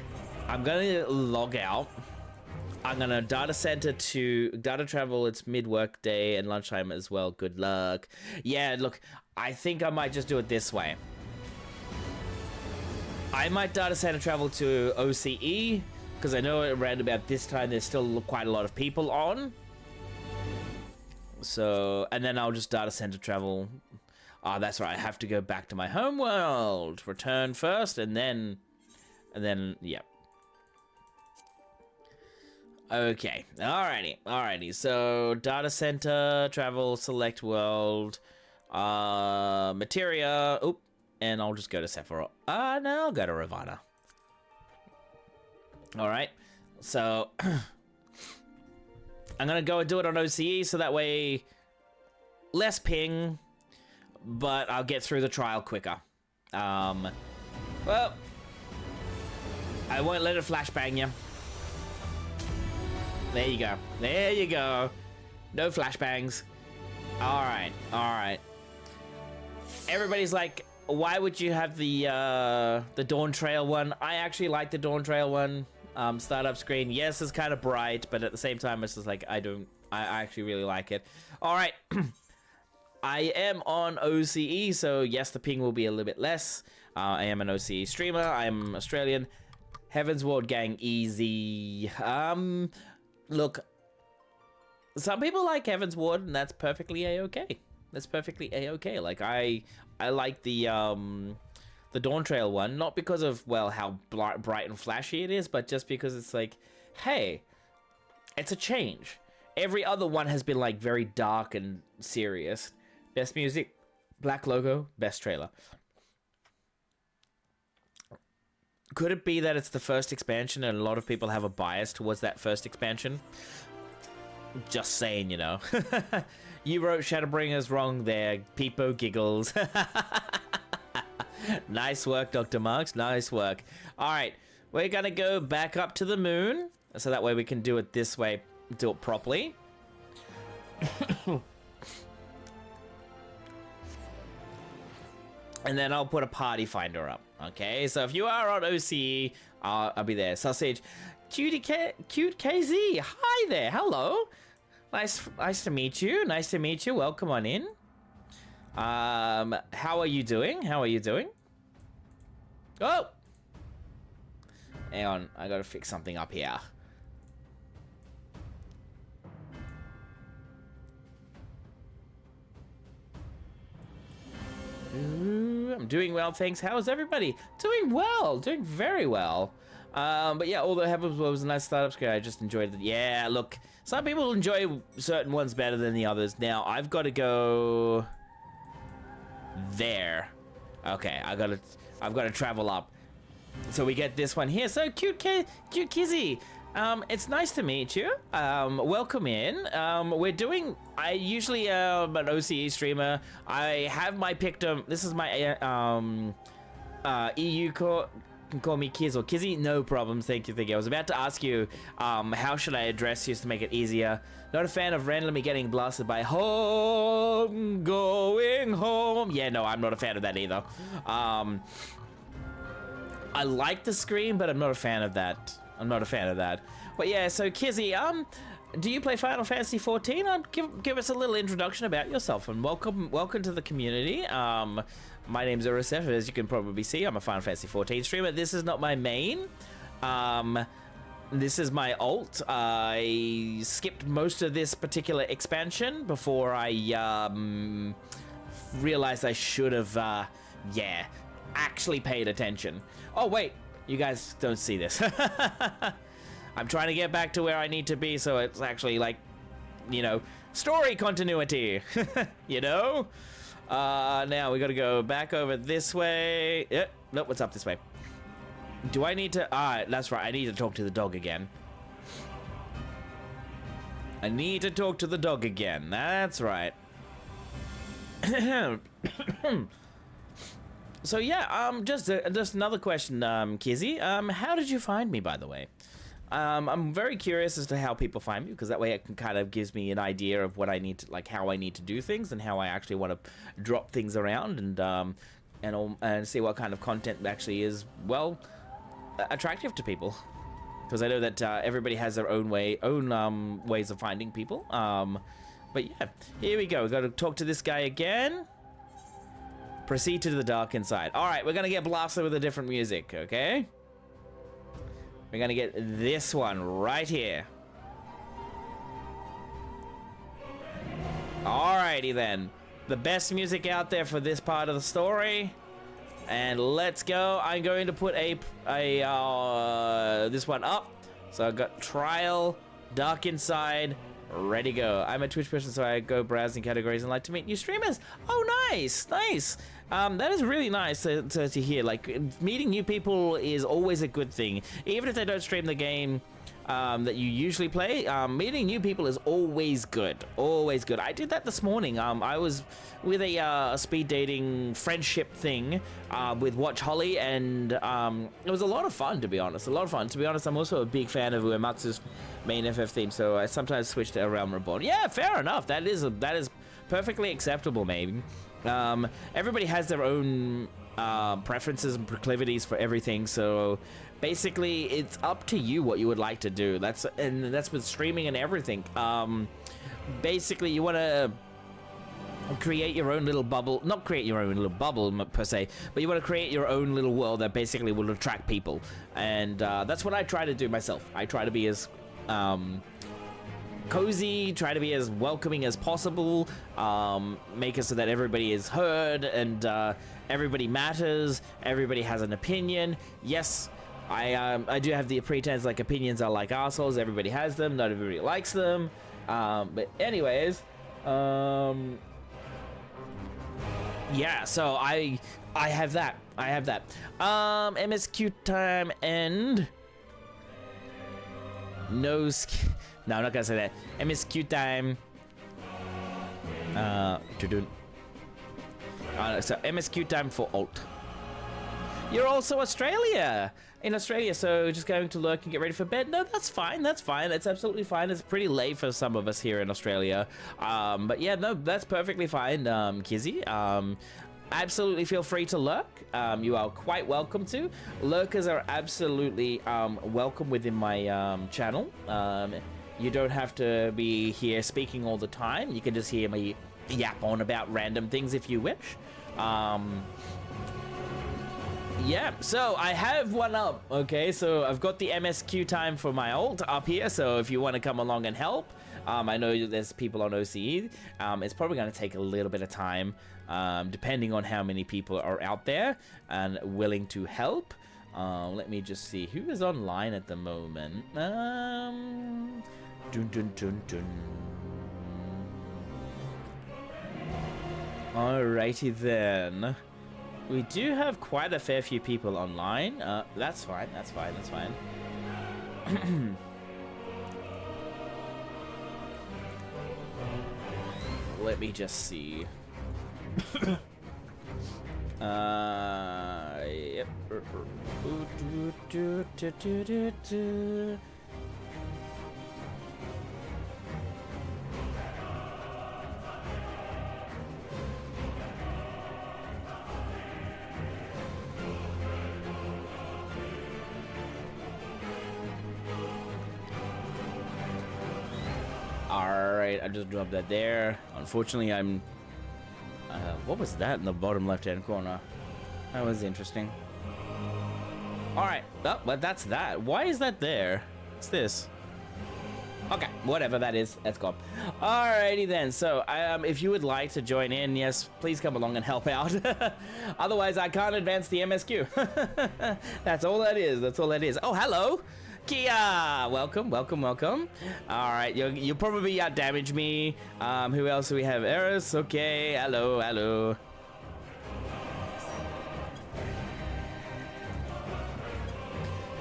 gonna log out. I'm gonna data travel. It's mid-work day and lunchtime as well. Good luck. Yeah, look, I think I might just do it this way. I might data center travel to OCE, because I know around about this time there's still quite a lot of people on. So, and then I'll just data center travel. Ah, that's right, I have to go back to my home world. Return first, and then, yeah. Okay, alrighty. So, data center, travel, select world, MATEria, oop, and I'll just go to Sephiroth. No, I'll go to Ravana. Alright, so, I'm gonna go and do it on OCE, so that way, less ping, but I'll get through the trial quicker. Well, I won't let it flashbang you. There you go. No flashbangs. Alright. Everybody's like, why would you have the Dawn Trail one? I actually like the Dawn Trail one. Startup screen, yes, it's kind of bright, but at the same time, it's just like, I actually really like it. Alright. I am on OCE, so yes, the ping will be a little bit less. I am an OCE streamer. I am Australian. Heaven's Ward gang, easy. Look, some people like Heaven's Ward, and that's perfectly a-okay. That's perfectly a-okay. Like, I like the Dawn Trail one, not because of, well, how bright and flashy it is, but just because it's like, hey, it's a change. Every other one has been, like, very dark and serious. Best music, black logo, best trailer. Could it be that it's the first expansion and a lot of people have a bias towards that first expansion? Just saying, you know. You wrote Shadowbringers wrong there. Peepo giggles. Nice work, Dr. Marks. Nice work. Alright, we're gonna go back up to the moon. So that way we can do it this way. Do it properly. And then I'll put a party finder up. Okay, so if you are on OCE, I'll be there. Sausage, cute KZ, hi there, hello. Nice to meet you. Nice to meet you. Welcome on in. How are you doing? Oh, hang on, I gotta fix something up here. I'm doing well, thanks. How is everybody? Doing well, doing very well. But yeah, although Heaven's Ward was a nice startup screen, I just enjoyed it. Yeah, look, some people enjoy certain ones better than the others. Now, I've got to go there. Okay, I've got to travel up. So we get this one here. So cute Kizzy. It's nice to meet you. Welcome in. I usually am an OCE streamer. I have my Pictum. This is my EU core. Can call me Kiz or Kizzy, no problems. Thank you. I was about to ask you, how should I address you to make it easier? Not a fan of randomly getting blasted by home, going home. Yeah, no, I'm not a fan of that either. I like the screen, but I'm not a fan of that. But yeah, so Kizzy, do you play Final Fantasy 14? Give us a little introduction about yourself, and welcome to the community. My name's Urasef, as you can probably see. I'm a Final Fantasy 14 streamer. This is not my main. This is my alt. I skipped most of this particular expansion before I realized I should have, actually paid attention. Oh, wait. You guys don't see this. I'm trying to get back to where I need to be, so it's actually like, you know, story continuity. You know? Now we gotta go back over this way. Yep. Nope, what's up this way? Do I need to... that's right, I need to talk to the dog again. I need to talk to the dog again. That's right. So yeah, just another question, Kizzy. How did you find me, by the way? I'm very curious as to how people find me, because that way it can kind of gives me an idea of what I need to, like, how I need to do things and how I actually want to drop things around and see what kind of content actually is, well, attractive to people. Because I know that everybody has their own ways of finding people. But yeah, here we go. We've got to talk to this guy again. Proceed to the dark inside. All right, we're gonna get blasted with a different music, okay? We're gonna get this one right here. Alrighty then. The best music out there for this part of the story. And let's go. I'm going to put this one up. So I've got Trial, Dark Inside, ready to go. I'm a Twitch person, so I go browsing categories and like to meet new streamers. Oh, nice, nice. That is really nice to hear. Like, meeting new people is always a good thing. Even if they don't stream the game that you usually play, meeting new people is always good. Always good. I did that this morning. I was with a speed dating friendship thing with Watch Holly, and it was a lot of fun, to be honest. A lot of fun. To be honest, I'm also a big fan of Uematsu's main FF theme, so I sometimes switch to A Realm Reborn. Yeah, fair enough. That is perfectly acceptable, maybe. Everybody has their own preferences and proclivities for everything, so basically it's up to you what you would like to do. That's with streaming and everything. Basically you want to create your own little bubble, not create your own little bubble per se, but you want to create your own little world that basically will attract people, and that's what I try to do myself. I try to be as cozy, try to be as welcoming as possible, make it so that everybody is heard and everybody matters, everybody has an opinion. Yes, I do have the pretense like opinions are like assholes, everybody has them, not everybody likes them, but anyways, yeah, so I have that, MSQ time and no, I'm not gonna say that. MSQ time. So MSQ time for alt. You're also in Australia, so just going to lurk and get ready for bed. No, that's fine. That's fine. That's absolutely fine. It's pretty late for some of us here in Australia. But yeah, no, that's perfectly fine, Kizzy. Absolutely feel free to lurk. You are quite welcome to. Lurkers are absolutely welcome within my channel. You don't have to be here speaking all the time. You can just hear me yap on about random things if you wish. Yeah, so I have one up, okay? So I've got the MSQ time for my alt up here, so if you want to come along and help, I know there's people on OCE. It's probably going to take a little bit of time, depending on how many people are out there and willing to help. Let me just see who is online at the moment. Dun, dun, dun, dun. Alrighty then. We do have quite a fair few people online. That's fine. That's fine. That's fine. Let me just see. Yep. Alright, I just dropped that there. Unfortunately, I'm... what was that in the bottom left-hand corner? That was interesting. Alright, oh, but that's that. Why is that there? What's this? Okay, whatever that is, that's gone. Alrighty then, so if you would like to join in, yes, please come along and help out. Otherwise, I can't advance the MSQ. That's all that is, that's all that is. Oh, hello! Kia! Welcome, welcome, welcome. Alright, you'll probably outdamage me. Who else do we have? Eris, okay, hello, hello.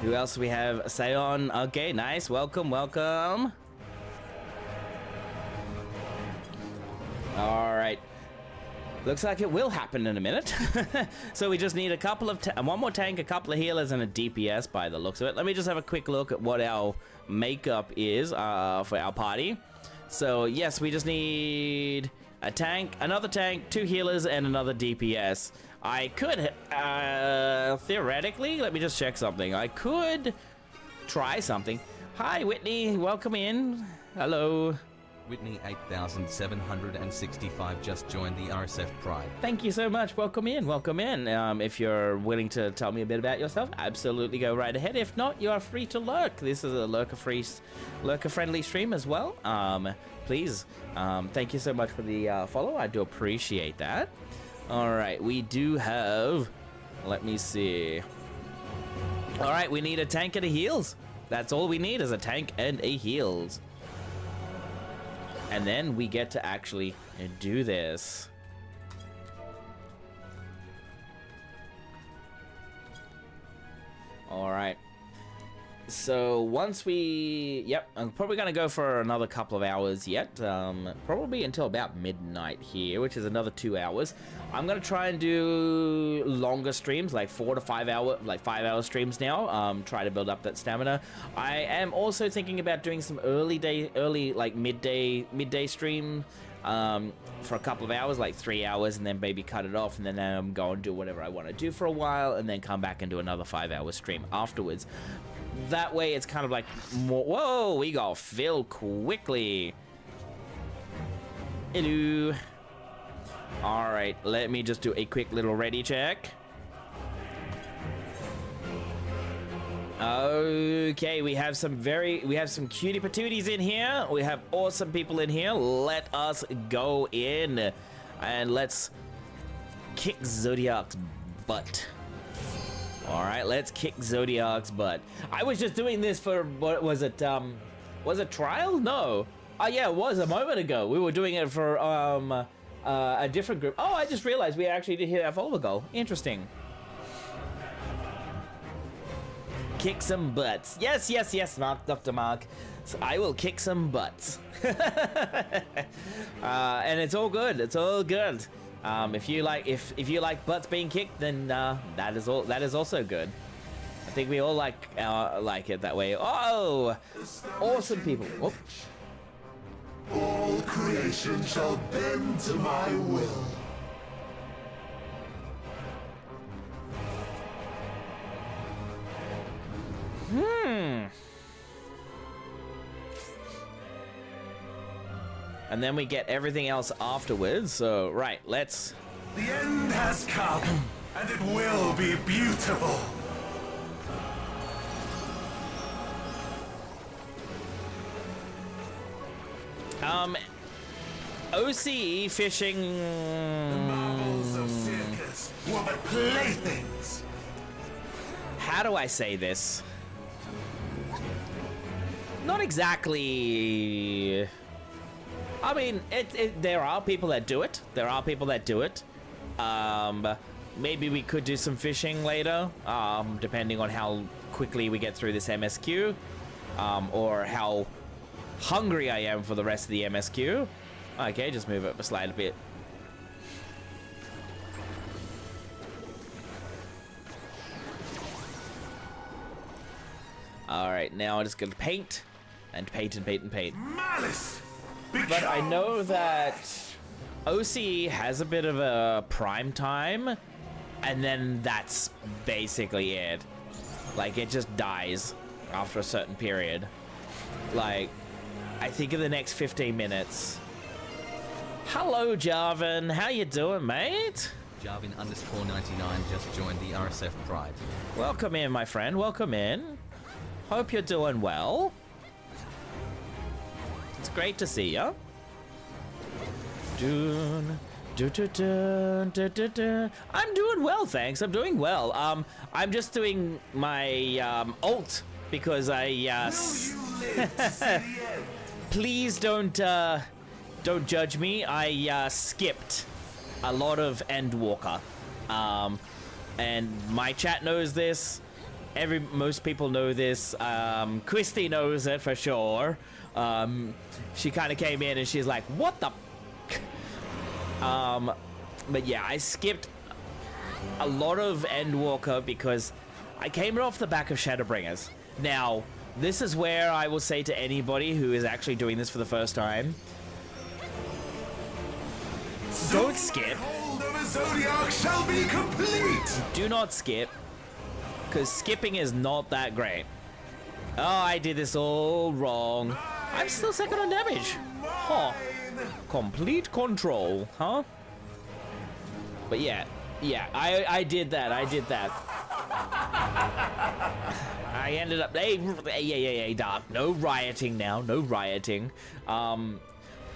Who else do we have? Sayon, okay, nice, welcome, welcome. All right. Looks like it will happen in a minute. So we just need a couple of one more tank, a couple of healers, and a DPS by the looks of it. Let me just have a quick look at what our makeup is for our party. So yes, we just need a tank, another tank, 2 healers, and another DPS. I could, theoretically, let me just check something. I could try something. Hi, Whitney. Welcome in. Hello. Whitney 8765 just joined the RSF Pride. Thank you so much. Welcome in. Welcome in. If you're willing to tell me a bit about yourself, absolutely go right ahead. If not, you are free to lurk. This is a lurker-friendly stream as well. Please, thank you so much for the follow. I do appreciate that. All right, we do have. Let me see. All right, we need a tank and a heals. That's all we need is a tank and a heals. And then we get to actually do this. All right. So once we... Yep, I'm probably going to go for another couple of hours yet. Probably until about midnight here, which is another 2 hours. I'm going to try and do longer streams, like 4 to 5 hour, like 5 hour streams now. Try to build up that stamina. I am also thinking about doing some midday stream for a couple of hours, like 3 hours, and then maybe cut it off, and then go and do whatever I want to do for a while, and then come back and do another 5 hour stream afterwards. That way it's kind of like more... Whoa, we got filled quickly. Hello. All right, let me just do a quick little ready check. Okay, we have some cutie patooties in here. We have awesome people in here. Let us go in and let's kick Zodiac's butt. All right, let's kick Zodiac's butt. I was just doing this for, what was it? Was it trial? No. Oh yeah, it was a moment ago. We were doing it for a different group. Oh, I just realized we actually did hit our follower goal. Interesting. Kick some butts. Yes, yes, yes, Mark, Dr. Mark. So I will kick some butts. And it's all good. It's all good. If you like butts being kicked, then that is also good. I think we all like it that way. Oh, awesome people. Whoop. All creation shall bend to my will. And then we get everything else afterwards. So, right, let's... The end has come, and it will be beautiful. OCE fishing... The marvels of circus were but playthings. How do I say this? Not exactly... I mean, there are people that do it. There are people that do it. Maybe we could do some fishing later, depending on how quickly we get through this MSQ, or how hungry I am for the rest of the MSQ. Okay, just move up a slight bit. All right, now I'm just gonna paint and paint and paint and paint. Malice. But I know that OCE has a bit of a prime time, and then that's basically it. Like, it just dies after a certain period. Like, I think in the next 15 minutes. Hello, Jarvan. How you doing, mate? Jarvin_99 just joined the RSF Pride. Welcome in, my friend. Welcome in. Hope you're doing well. It's great to see ya. I'm doing well, thanks. I'm doing well. I'm just doing my ult because I please don't judge me. I skipped a lot of Endwalker. And my chat knows this. Most people know this. Christy knows it for sure. She kind of came in and she's like, what the... But yeah, I skipped a lot of Endwalker because I came off the back of Shadowbringers. Now, this is where I will say to anybody who is actually doing this for the first time, don't skip. Hold of a Zodiac shall be complete! Do not skip, because skipping is not that great. Oh, I did this all wrong. I'm still second on damage. Huh. Complete control, huh? But yeah, I did that. I ended up, hey, Dark, no rioting now, no rioting.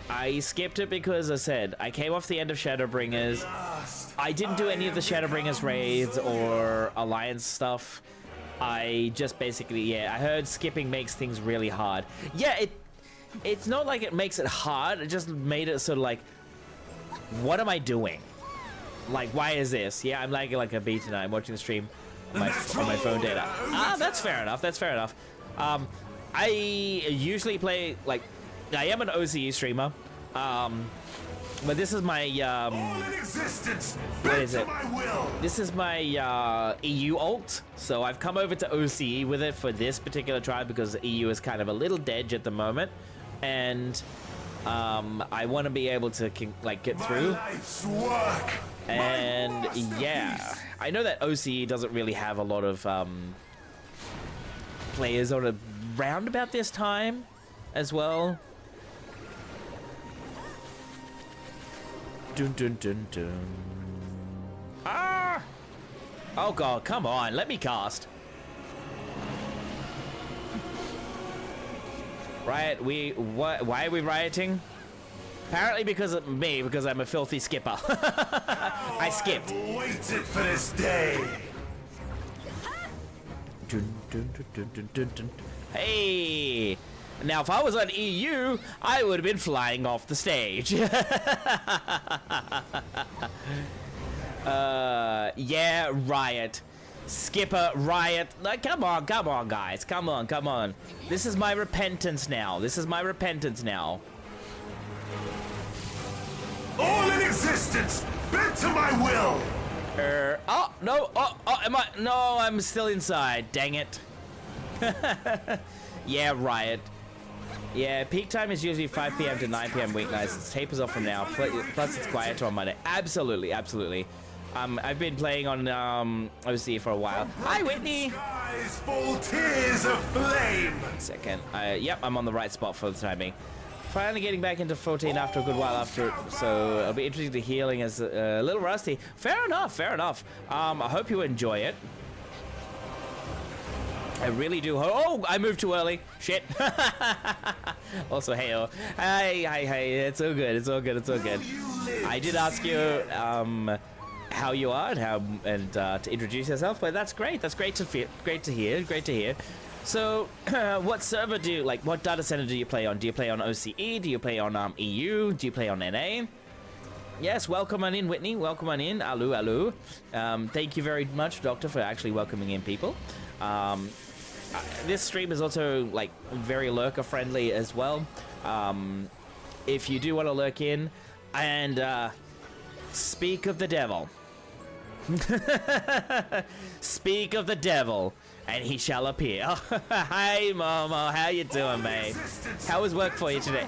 I skipped it because I said, I came off the end of Shadowbringers. I didn't do any of the Shadowbringers raids or Alliance stuff. I just basically, I heard skipping makes things really hard. Yeah, it's not like it makes it hard, it just made it sort of like, what am I doing? Like, why is this? Yeah, I'm lagging like a bee tonight. I'm watching the stream on my phone data. Ah, that's fair enough, that's fair enough. I usually play, like, I am an OCE streamer, but this is my, what is it? This is my EU alt, so I've come over to OCE with it for this particular tribe because EU is kind of a little dead at the moment, and I want to be able to, like, get through. And yeah, I know that OCE doesn't really have a lot of players on around about this time as well. Dun dun dun dun. Ah! Oh god, come on, let me cast. Riot, why are we rioting? Apparently because of me, because I'm a filthy skipper. I skipped. Waited for this day. Dun, dun, dun, dun, dun, dun, dun. Hey! Now, if I was on EU, I would have been flying off the stage. Yeah, Riot. Skipper, Riot. Like, come on, guys. Come on. This is my repentance now. All in existence, bent to my will. Oh, no. No, I'm still inside. Dang it. Yeah, Riot. Yeah, peak time is usually 5 p.m. to 9 p.m. weeknights. It tapers off from now. Plus, it's quieter on Monday. Absolutely. I've been playing on OC for a while. Hi, Whitney. Skies full tears of flame. Second. Yep, I'm on the right spot for the time being. Finally getting back into 14 after a good while after, so it'll be interesting to healing as a little rusty. Fair enough. I hope you enjoy it. I really do. Oh, I moved too early. Shit. Also, hey, it's all good. I did ask you how you are and to introduce yourself, but that's great. That's great to hear. So, what server do you like? What data center do you play on? Do you play on OCE? Do you play on EU? Do you play on NA? Yes, welcome on in, Whitney. Welcome on in. Alu. Thank you very much, Doctor, for actually welcoming in people. This stream is also like very lurker friendly as well. If you do want to lurk in and speak of the devil. Speak of the devil and he shall appear. Hi Momo, how you doing, mate? How was work for you today?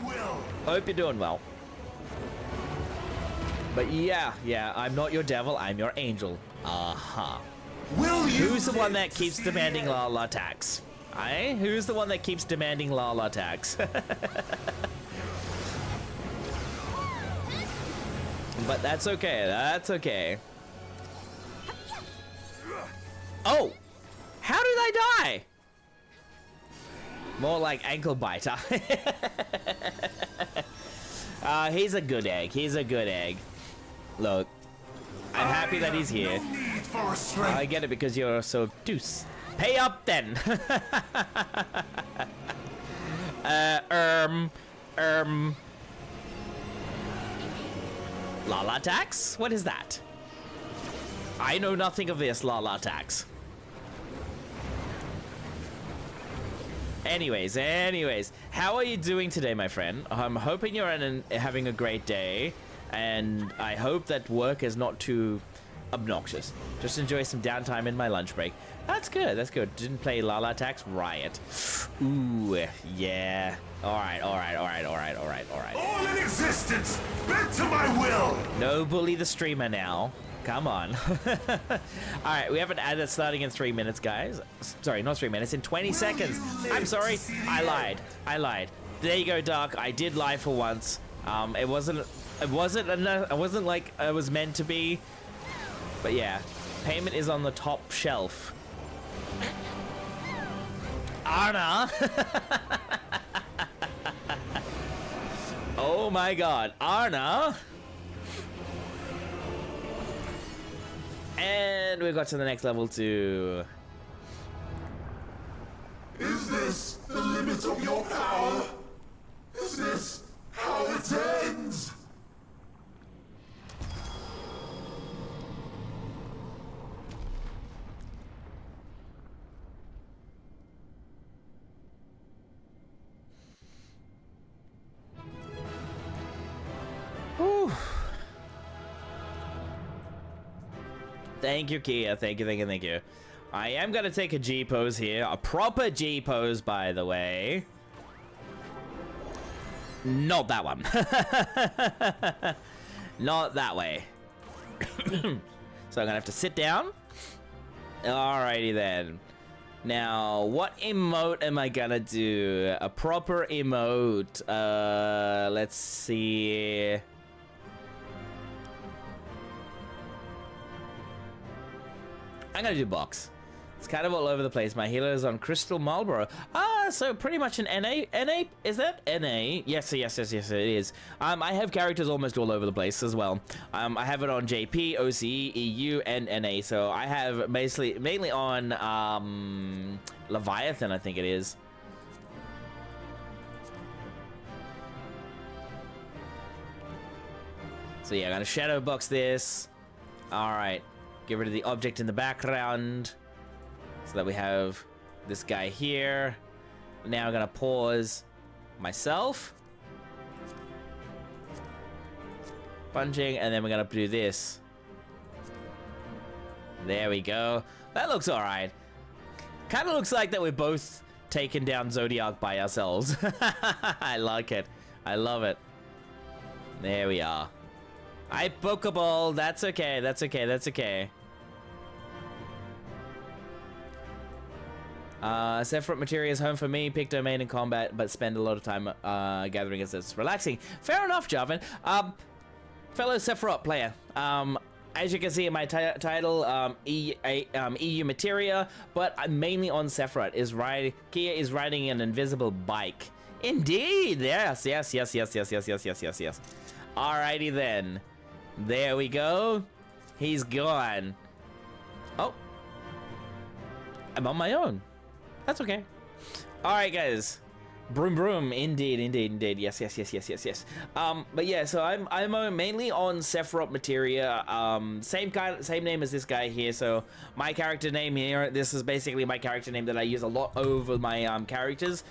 Hope you're doing well. But yeah, I'm not your devil, I'm your angel. Who's the one that keeps demanding la tax? Who's the one that keeps demanding la tax? But that's okay. Oh! How did I die? More like ankle biter. He's a good egg. Look, I'm happy that he's here. I get it because you're so obtuse. Pay up then. Lala tax? What is that? I know nothing of this Lala tax. Anyways, how are you doing today, my friend? I'm hoping you're having a great day. and I hope that work is not too obnoxious. Just enjoy some downtime in my lunch break. That's good, that's good. Didn't play Lala Tax Riot. Ooh, yeah. Alright. All in existence, bent to my will! No bully the streamer now. Come on. Alright, we have an ad that's starting in 3 minutes, guys. Sorry, not 3 minutes, in 20 seconds. I'm sorry, I lied. There you go, Dark. I did lie for once. It wasn't like it was meant to be. But yeah, payment is on the top shelf. Arna! Oh my god, Arna! And we got to the next level too. Is this the limit of your power? Is this how it ends? Whew. Thank you, Kia. Thank you. I am gonna take a G pose here. A proper G pose, by the way. Not that one. Not that way. So I'm gonna have to sit down. Alrighty then. Now, what emote am I gonna do? A proper emote. Let's see. I'm gonna do box. It's kind of all over the place. My healer is on Crystal Marlboro. So pretty much an NA. NA? Is that NA? Yes, it is. I have characters almost all over the place as well. I have it on JP, OCE, EU, and NA. So I have mainly on Leviathan, I think it is. So yeah, I'm gonna shadow box this. All right. Get rid of the object in the background so that we have this guy here. Now I'm gonna pause myself. Punching, and then we're gonna do this. There we go. That looks all right. Kind of looks like that we're both taking down Zodiac by ourselves. I like it. I love it. There we are. I Pokeball. That's okay. Sephiroth MATEria is home for me. Pick domain in combat, but spend a lot of time gathering as it's relaxing. Fair enough, Jarvan. Fellow Sephiroth player. As you can see in my title, EU MATEria, but I'm mainly on Sephiroth. Kia is riding an invisible bike. Indeed, yes. Alrighty then. There we go. He's gone. Oh. I'm on my own. That's okay. Alright, guys. Broom broom. Indeed. Yes. But yeah, so I'm mainly on Sephiroth MATEria. Same name as this guy here. So my character name here, this is basically my character name that I use a lot over my characters.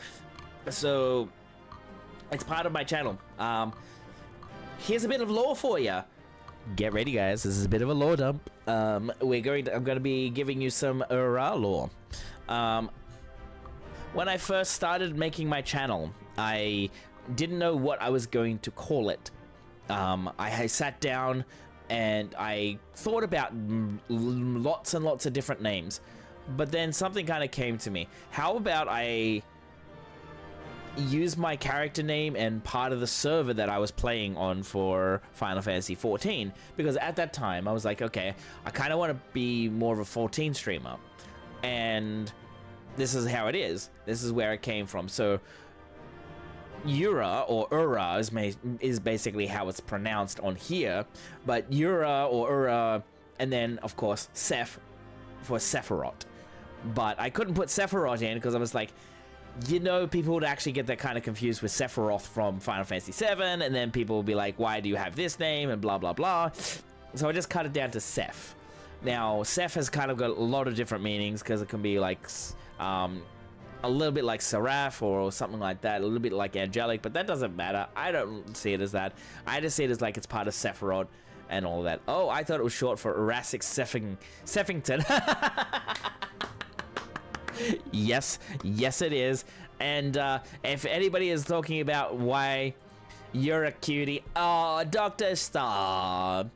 So it's part of my channel. Here's a bit of lore for you. Get ready, guys. This is a bit of a lore dump. I'm gonna be giving you some lore. When I first started making my channel, I didn't know what I was going to call it. I sat down and I thought about lots and lots of different names, but then something kind of came to me. How about I use my character name and part of the server that I was playing on for Final Fantasy 14, because at that time I was like, okay, I kind of want to be more of a 14 streamer, and this is how it is. This is where it came from. So Ura or Ura is basically how it's pronounced on here, but Ura or Ura, and then of course Seph for Sephiroth. But I couldn't put Sephiroth in because I was like, you know, people would actually get that kind of confused with Sephiroth from Final Fantasy 7, and then people will be like, why do you have this name, and blah, blah, blah. So I just cut it down to Seph. Now, Seph has kind of got a lot of different meanings, because it can be like a little bit like Seraph or something like that, a little bit like Angelic, but that doesn't matter. I don't see it as that. I just see it as like it's part of Sephiroth and all that. Oh, I thought it was short for Erasic Seffington. Yes, it is. And if anybody is talking about why you're a cutie, oh, Doctor, stop.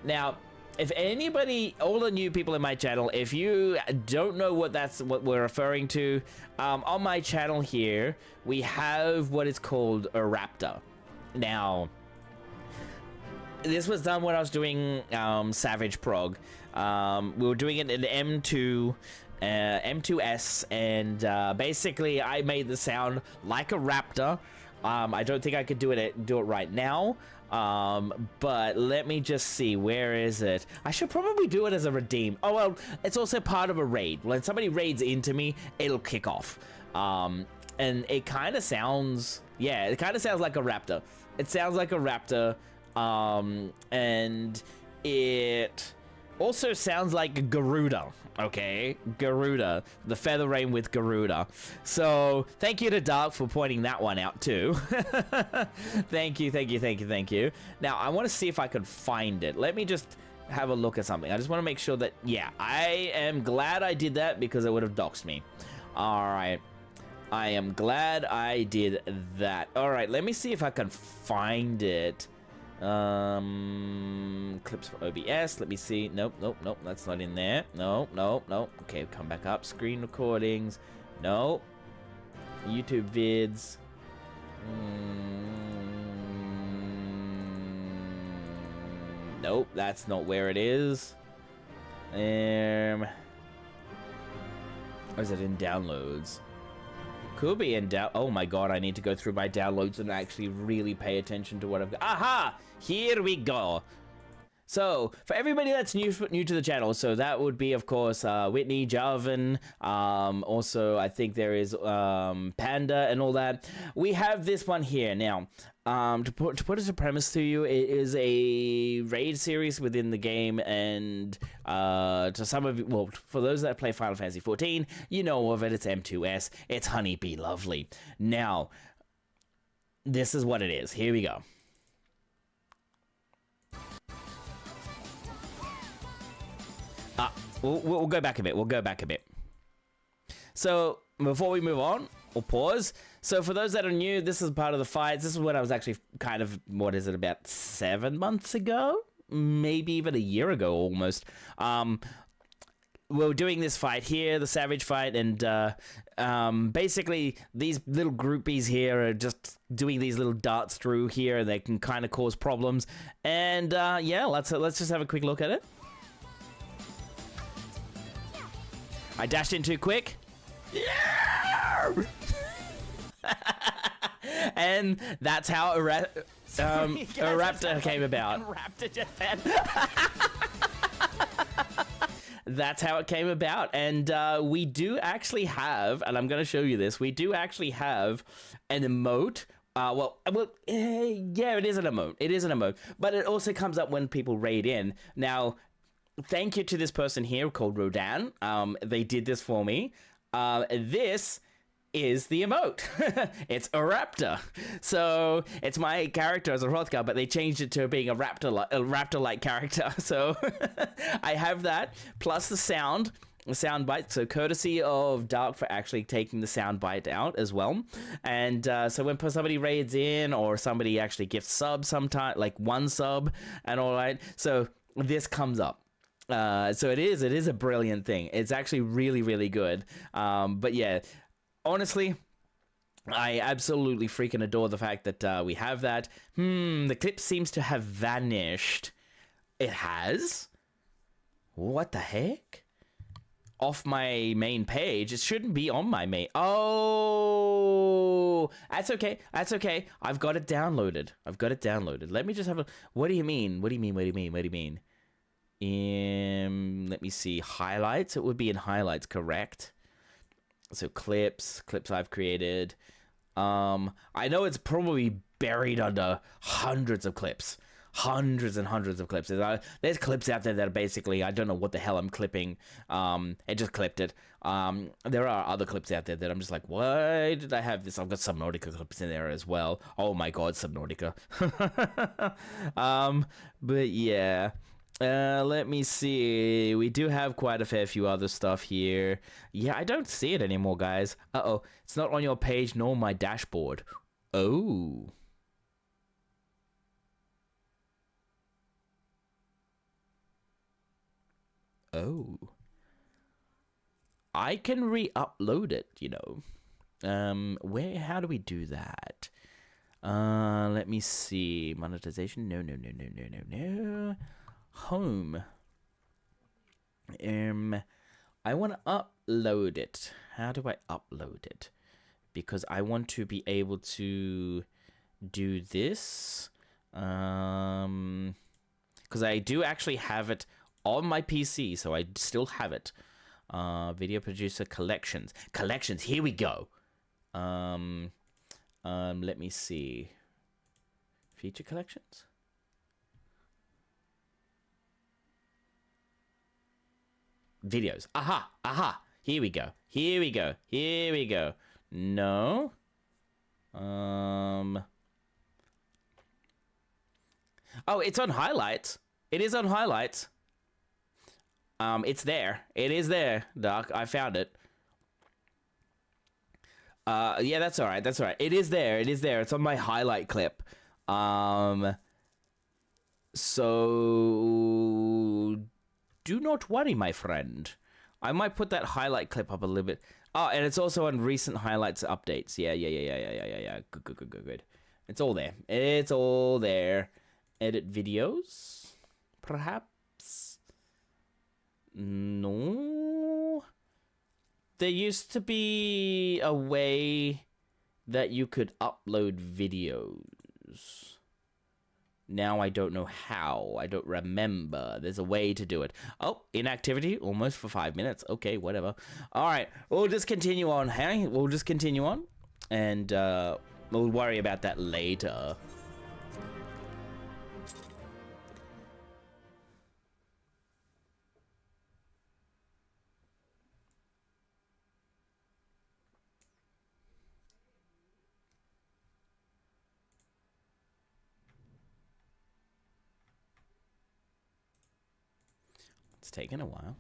Now, if anybody, all the new people in my channel, if you don't know what we're referring to, on my channel here, we have what is called a raptor. Now, this was done when I was doing Savage Prog. We were doing it in M2, M2S, and basically I made the sound like a raptor. I don't think I could do it right now. But let me just see, where is it? I should probably do it as a redeem. Oh, well, it's also part of a raid. When somebody raids into me, it'll kick off. And it kind of sounds, yeah, it kind of sounds like a raptor. It sounds like a raptor, and it also sounds like Garuda. Okay, Garuda, the Feather Rain with Garuda. So thank you to Dark for pointing that one out too. Thank you. Now I want to see if I can find it. Let me just have a look at something. I just want to make sure that, yeah, I am glad I did that because it would have doxed me. All right, I am glad I did that. All right, let me see if I can find it. Clips for OBS. Let me see. Nope. That's not in there. Nope. Okay, come back up. Screen recordings. Nope. YouTube vids. Nope, that's not where it is. Or is it in downloads? Could be in oh my god, I need to go through my downloads and actually really pay attention to what I've got. Aha! Here we go. So, for everybody that's new to the channel, so that would be, of course, Whitney, Jarvan, also, I think there is Panda and all that. We have this one here. Now, to put as a premise to you, it is a raid series within the game, and to some of you, well, for those that play Final Fantasy XIV, you know of it. It's M2S. It's Honeybee Lovely. Now, this is what it is. Here we go. We'll go back a bit. So, before we move on, or pause, so for those that are new, this is part of the fights. This is when I was actually kind of, what is it, about 7 months ago? Maybe even a year ago, almost. We're doing this fight here, the Savage fight, and basically, these little groupies here are just doing these little darts through here, and they can kind of cause problems. And, yeah, let's just have a quick look at it. I dashed in too quick. Yeah! And that's how a raptor came about. Raptor just said. That's how it came about. And we do actually have, and I'm going to show you this, we do actually have an emote. Yeah, it is an emote. It is an emote. But it also comes up when people raid in. Now, thank you to this person here called Rodan. They did this for me. This is the emote. It's a raptor. So it's my character as a Hrothgar, but they changed it to being a raptor-like character. So I have that, plus the sound bite. So courtesy of Dark for actually taking the sound bite out as well. And so when somebody raids in, or somebody actually gifts subs sometime, like one sub and all right, so this comes up. So it is a brilliant thing. It's actually really, really good. But yeah, honestly, I absolutely freaking adore the fact that we have that. The clip seems to have vanished. It has? What the heck? Off my main page. It shouldn't be on my main. Oh, that's okay. That's okay. I've got it downloaded. Let me just have a. What do you mean? What do you mean? Let me see, highlights. It would be in highlights, correct? So clips I've created. I know it's probably buried under hundreds of clips. hundreds and hundreds of clips. There's clips out there that are basically, I don't know what the hell I'm clipping. It just clipped it. There are other clips out there that I'm just like, why did I have this? I've got Subnautica clips in there as well. Oh my god, Subnautica. But yeah. Let me see. We do have quite a fair few other stuff here. Yeah, I don't see it anymore, guys. Uh-oh. It's not on your page nor my dashboard. Oh. Oh. I can re-upload it, you know. How do we do that? Let me see. Monetization? No. Home. I want to upload it. How do I upload it? Because I want to be able to do this. Because I do actually have it on my PC, so I still have it. Video producer collections. Collections, here we go. Let me see. Feature collections? Videos. Aha. Here we go. No. Oh, it's on highlights. It is on highlights. It's there. It is there, Doc. I found it. Yeah, that's all right. It is there. It's on my highlight clip. So do not worry, my friend. I might put that highlight clip up a little bit. Oh, and it's also on recent highlights updates. Yeah. Good. It's all there. Edit videos, perhaps? No. There used to be a way that you could upload videos. Now I don't know how. I don't remember. There's a way to do it. Oh, inactivity almost for 5 minutes. Okay, whatever. All right, we'll just continue on. Hey, we'll just continue on, and we'll worry about that later. It's taken a while.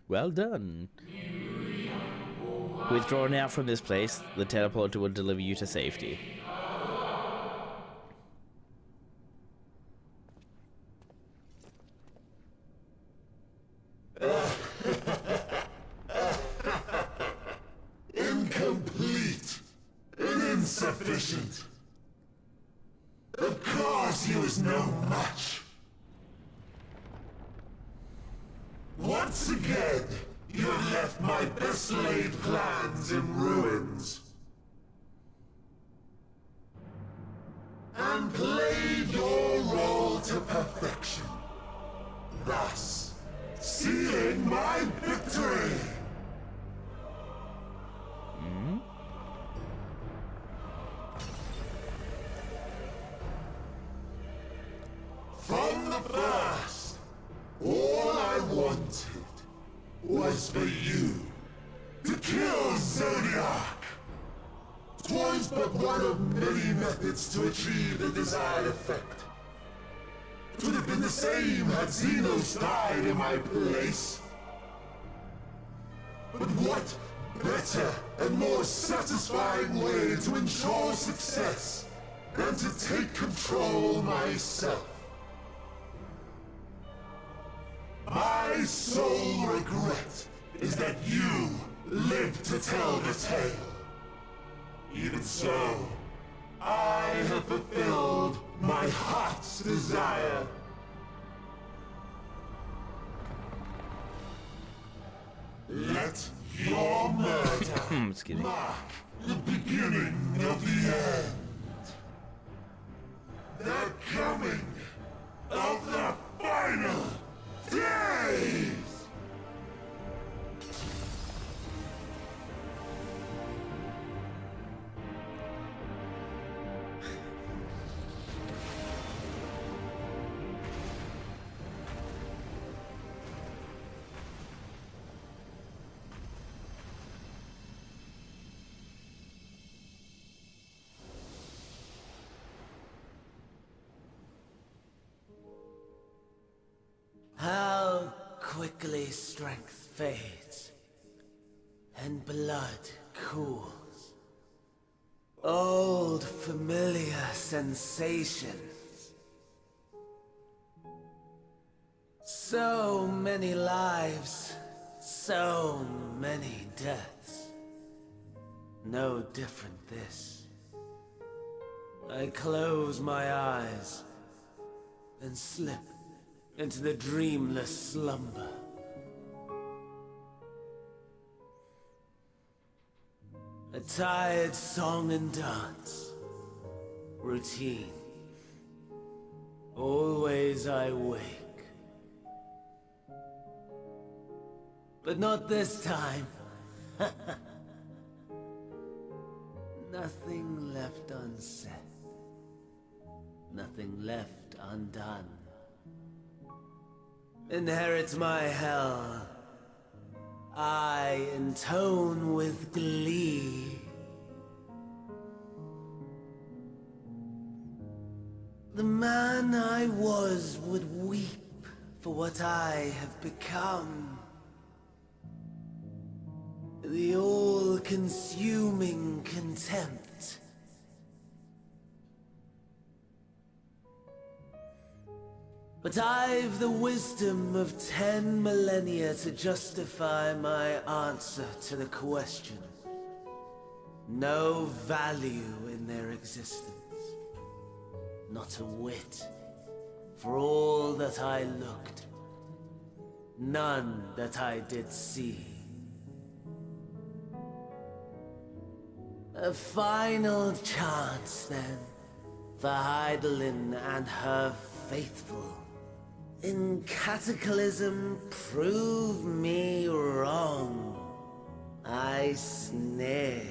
Well done. Withdraw now from this place. The teleporter will deliver you to safety. Incomplete and insufficient. Of course he was no match. Once again, you have left my best laid plans in ruins. And played your role to perfection. Thus, sealing my victory! From the first, all I wanted was for you to kill Zodiac. 'Twas but one of many methods to achieve the desired effect. 'Twould have been the same had Xenos died in my place. But what better and more satisfying way to ensure success than to take control myself? My sole regret is that you lived to tell the tale. Even so, I have fulfilled my heart's desire. Let your murder Excuse me. mark the beginning of the end. The coming of the final days! How quickly strength fades and blood cools. Old familiar sensations. So many lives, so many deaths. No different this. I close my eyes and slip into the dreamless slumber. A tired song and dance. Routine. Always I wake. But not this time. Nothing left unsaid. Nothing left undone. Inherit my hell. I intone with glee. The man I was would weep for what I have become. The all-consuming contempt. But I've the wisdom of 10 millennia to justify my answer to the question. No value in their existence. Not a whit. For all that I looked. None that I did see. A final chance, then, for Heidelin and her faithful. In Cataclysm, prove me wrong. I sneer.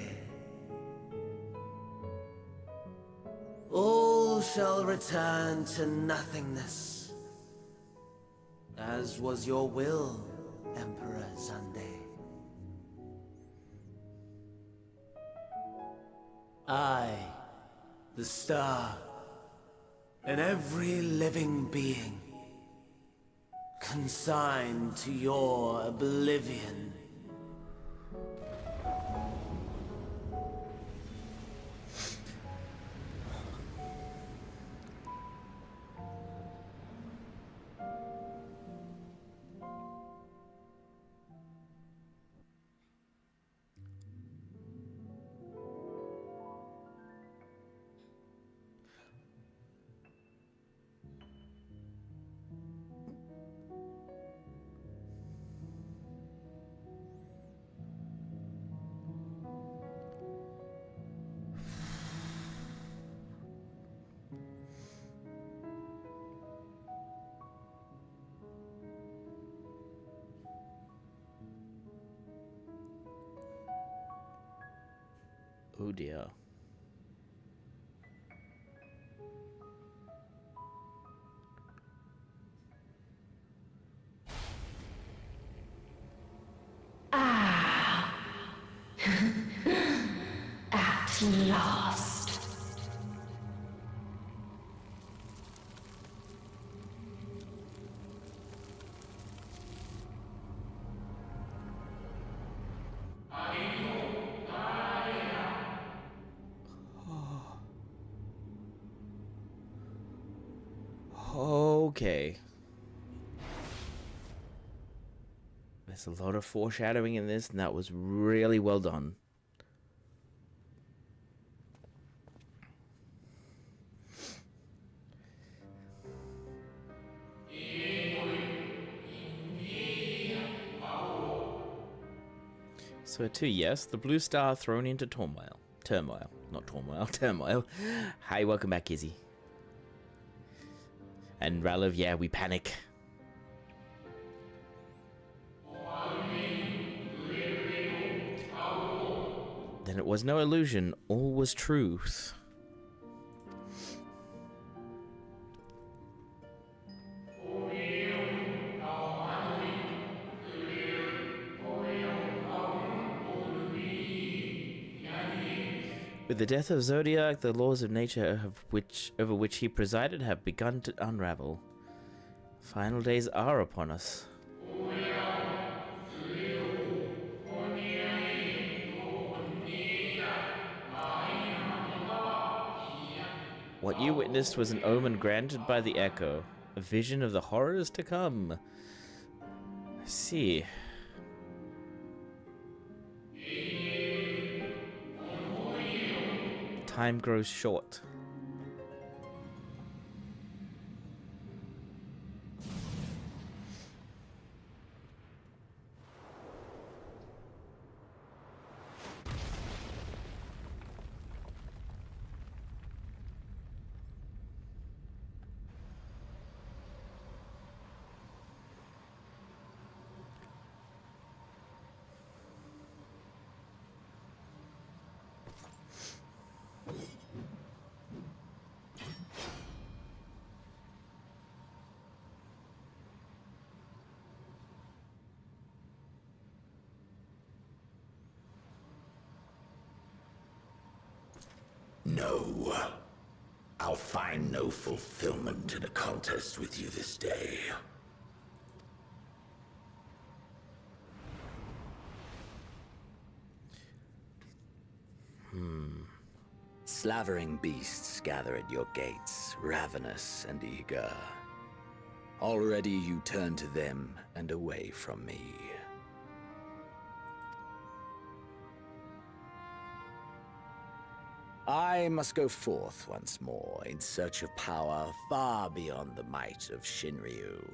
All shall return to nothingness, as was your will, Emperor Sunday. I, the star, and every living being, consigned to your oblivion. Oh dear. At last. Okay. There's a lot of foreshadowing in this, and that was really well done. So a 2, yes. The blue star thrown into turmoil. Turmoil. Not turmoil. Turmoil. Hi, welcome back, Izzy. And Ralev, yeah, we panic. Then it was no illusion. All was truth. With the death of Zodiac, the laws of nature over which he presided have begun to unravel. Final days are upon us. What you witnessed was an omen granted by the Echo, a vision of the horrors to come. I see. Time grows short. No. I'll find no fulfillment in a contest with you this day. Slavering beasts gather at your gates, ravenous and eager. Already you turn to them and away from me. I must go forth once more in search of power far beyond the might of Shinryu.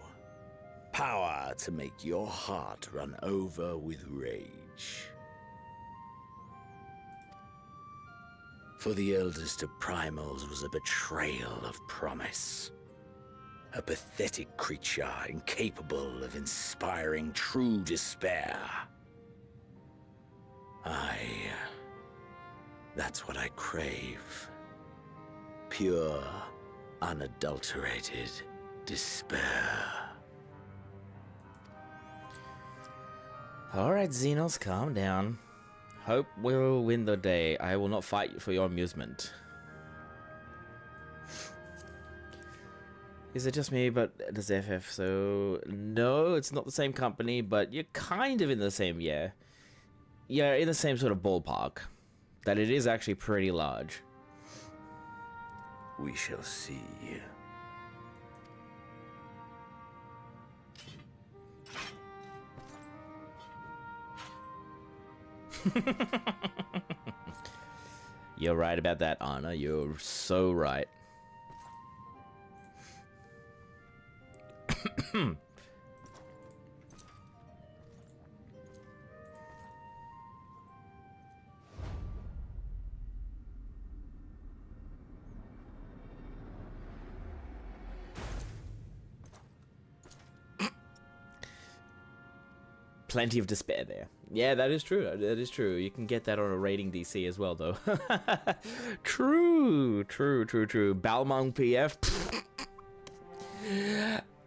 Power to make your heart run over with rage. For the eldest of primals was a betrayal of promise. A pathetic creature incapable of inspiring true despair. That's what I crave. Pure, unadulterated despair. Alright, Xenos, calm down. Hope will win the day. I will not fight for your amusement. Is it just me, but does FF so... No, it's not the same company, but you're kind of in the same, yeah. You're in the same sort of ballpark. That it is actually pretty large. We shall see. You're right about that, Anna. You're so right. Plenty of despair there. Yeah, that is true. That is true. You can get that on a rating DC as well, though. True. Balmung PF.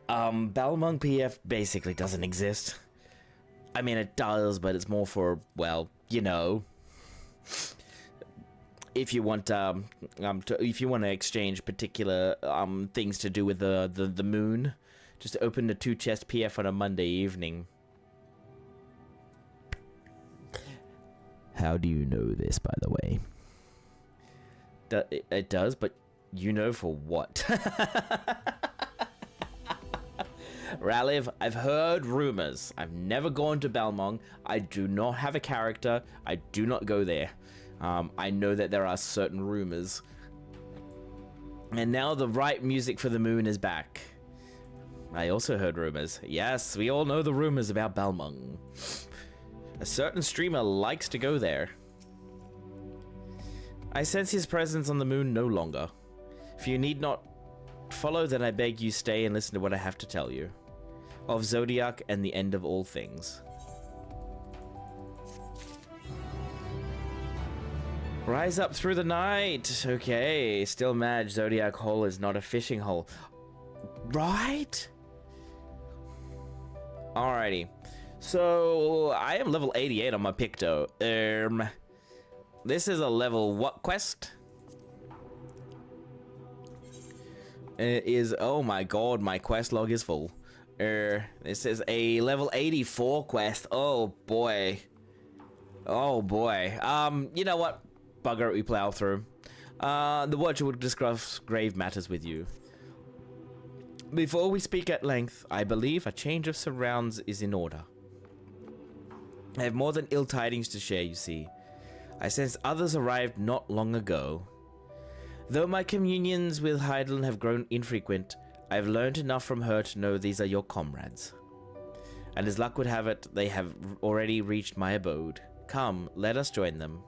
Balmung PF basically doesn't exist. I mean, it does, but it's more for, well, you know, if you want if you want to exchange particular things to do with the moon, just open the 2-chest PF on a Monday evening. How do you know this, by the way? It does, but you know for what? Ralev, I've heard rumors. I've never gone to Balmung. I do not have a character. I do not go there. I know that there are certain rumors. And now the right music for the moon is back. I also heard rumors. Yes, we all know the rumors about Balmung. A certain streamer likes to go there. I sense his presence on the moon no longer. If you need not follow, then I beg you stay and listen to what I have to tell you. Of Zodiac and the end of all things. Rise up through the night. Okay, still mad. Zodiac hole is not a fishing hole. Right? Alrighty. So, I am level 88 on my Picto. This is a level what quest? It is, oh my god, my quest log is full. This is a level 84 quest. Oh boy. Oh boy. You know what? Bugger it, we plow through. The Watcher would discuss grave matters with you. Before we speak at length, I believe a change of surrounds is in order. I have more than ill tidings to share, you see. I sense others arrived not long ago. Though my communions with Hydaelyn have grown infrequent, I have learned enough from her to know these are your comrades. And as luck would have it, they have already reached my abode. Come, let us join them.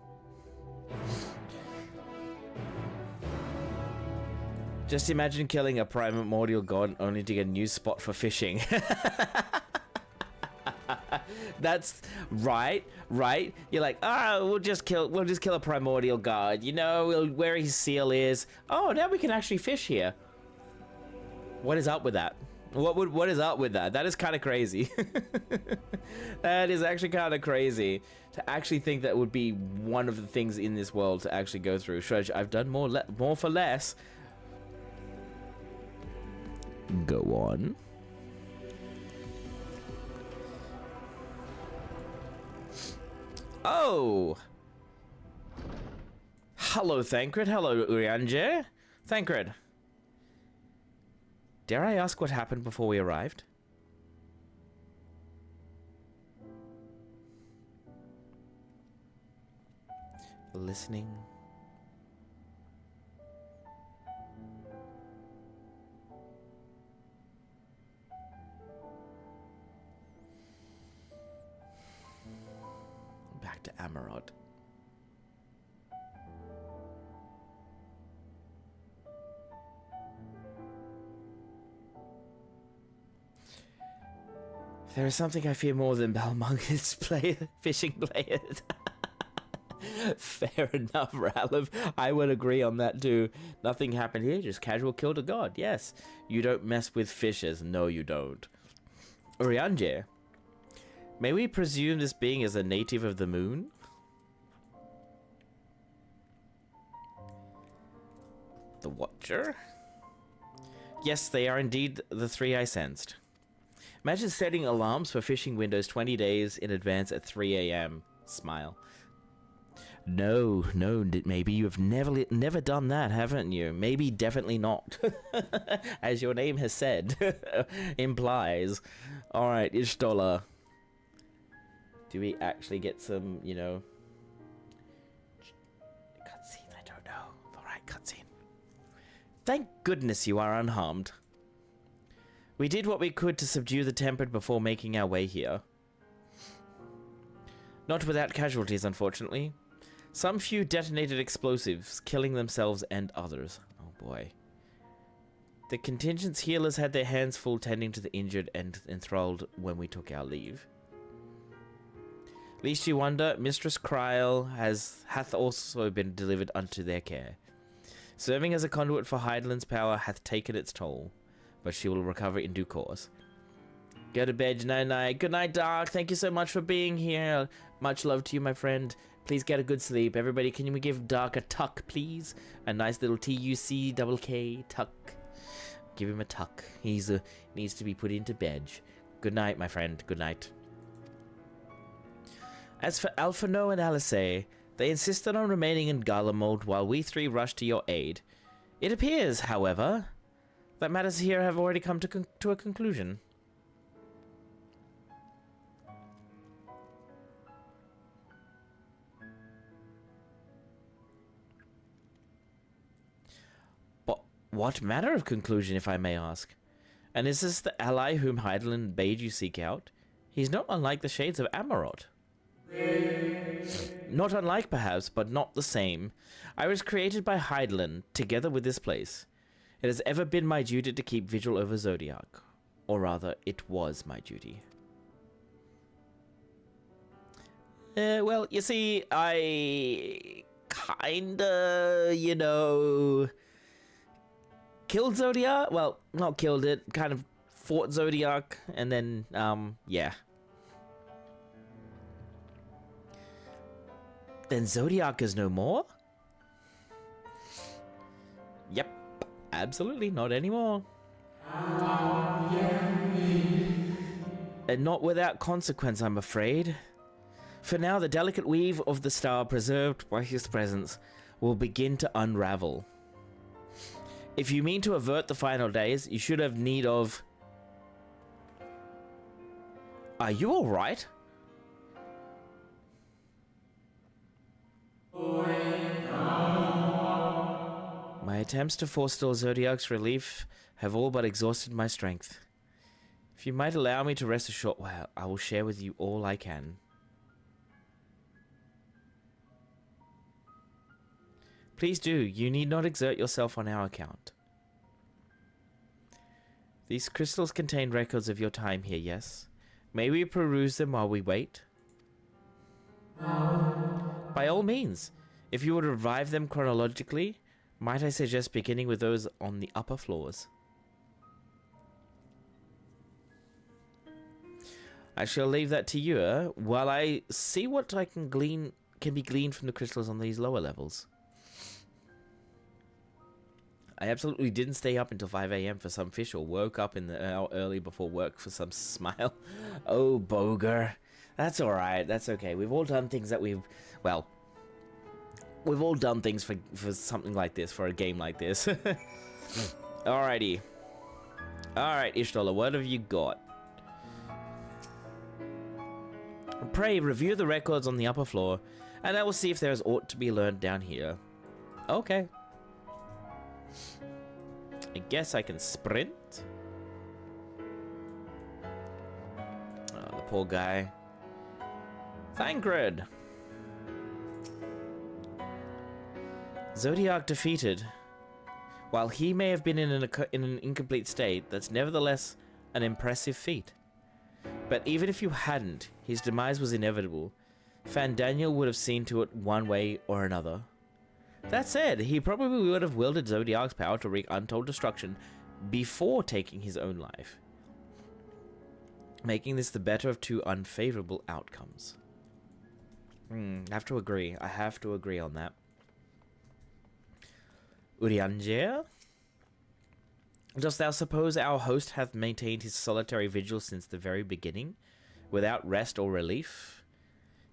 Just imagine killing a primordial god only to get a new spot for fishing. That's right. You're like, oh, we'll just kill a primordial god. You know, where his seal is. Oh, now we can actually fish here. What is up with that? What is up with that? That is kind of crazy. That is actually kind of crazy to actually think that would be one of the things in this world to actually go through. Shrudge, I've done more for less. Go on. Oh! Hello, Thancred. Hello, Urianger. Thancred. Dare I ask what happened before we arrived? Listening. Back to Amarod. There is something I fear more than Balmung's fishing players. Fair enough, Ralph. I would agree on that too. Nothing happened here, just casual kill to God. Yes, you don't mess with fishes. No, you don't. Urianger. May we presume this being is a native of the moon? The Watcher? Yes, they are indeed the three I sensed. Imagine setting alarms for fishing windows 20 days in advance at 3 a.m. Smile. No, maybe you've never done that, haven't you? Maybe definitely not. As your name has said, implies. Alright, Ishtola. Do we actually get some, you know... cutscene? I don't know. Alright, cutscene. Thank goodness you are unharmed. We did what we could to subdue the Tempered before making our way here. Not without casualties, unfortunately. Some few detonated explosives, killing themselves and others. Oh boy. The contingent's healers had their hands full tending to the injured and enthralled when we took our leave. Least you wonder, Mistress Kryl hath also been delivered unto their care. Serving as a conduit for Hydaelyn's power hath taken its toll, but she will recover in due course. Go to bed, night. Good night, Dark. Thank you so much for being here. Much love to you, my friend. Please get a good sleep. Everybody, can we give Dark a tuck, please? A nice little T-U-C-K-K tuck. Give him a tuck. He's needs to be put into bed. Good night, my friend. Good night. As for Alphino and Alice, they insisted on remaining in Gala mode while we three rushed to your aid. It appears, however, that matters here have already come to a conclusion. But what manner of conclusion, if I may ask? And is this the ally whom Hydaelyn bade you seek out? He's not unlike the shades of Amarod. Not unlike, perhaps, but not the same. I was created by Hydaelyn, together with this place. It has ever been my duty to keep vigil over Zodiac. Or rather, it was my duty. Well, you see, I kinda, you know, killed Zodiac. Well, not killed it, kind of fought Zodiac, and then, yeah. Then Zodiac is no more? Yep, absolutely not anymore. And not without consequence, I'm afraid. For now, the delicate weave of the star preserved by his presence will begin to unravel. If you mean to avert the final days, you should have need of... Are you alright? My attempts to forestall Zodiac's relief have all but exhausted my strength. If you might allow me to rest a short while, I will share with you all I can. Please do. You need not exert yourself on our account. These crystals contain records of your time here, yes? May we peruse them while we wait? By all means. If you would revive them chronologically, might I suggest beginning with those on the upper floors? I shall leave that to you, while I see what I can be gleaned from the crystals on these lower levels. I absolutely didn't stay up until 5 AM for some fish, or woke up in the hour early before work for some smile. Oh, Boger. That's alright, that's okay. We've all done things that we've all done things for something like this, for a game like this. Alrighty. Alright, Ishtola, what have you got? Pray, review the records on the upper floor, and I will see if there is aught to be learned down here. Okay. I guess I can sprint. Oh, the poor guy. Thancred. Zodiac defeated. While he may have been in an incomplete state, that's nevertheless an impressive feat. But even if you hadn't, his demise was inevitable. Fandaniel would have seen to it one way or another. That said, he probably would have wielded Zodiac's power to wreak untold destruction before taking his own life, making this the better of two unfavorable outcomes. I have to agree. I have to agree on that. Urianger? Dost thou suppose our host hath maintained his solitary vigil since the very beginning, without rest or relief?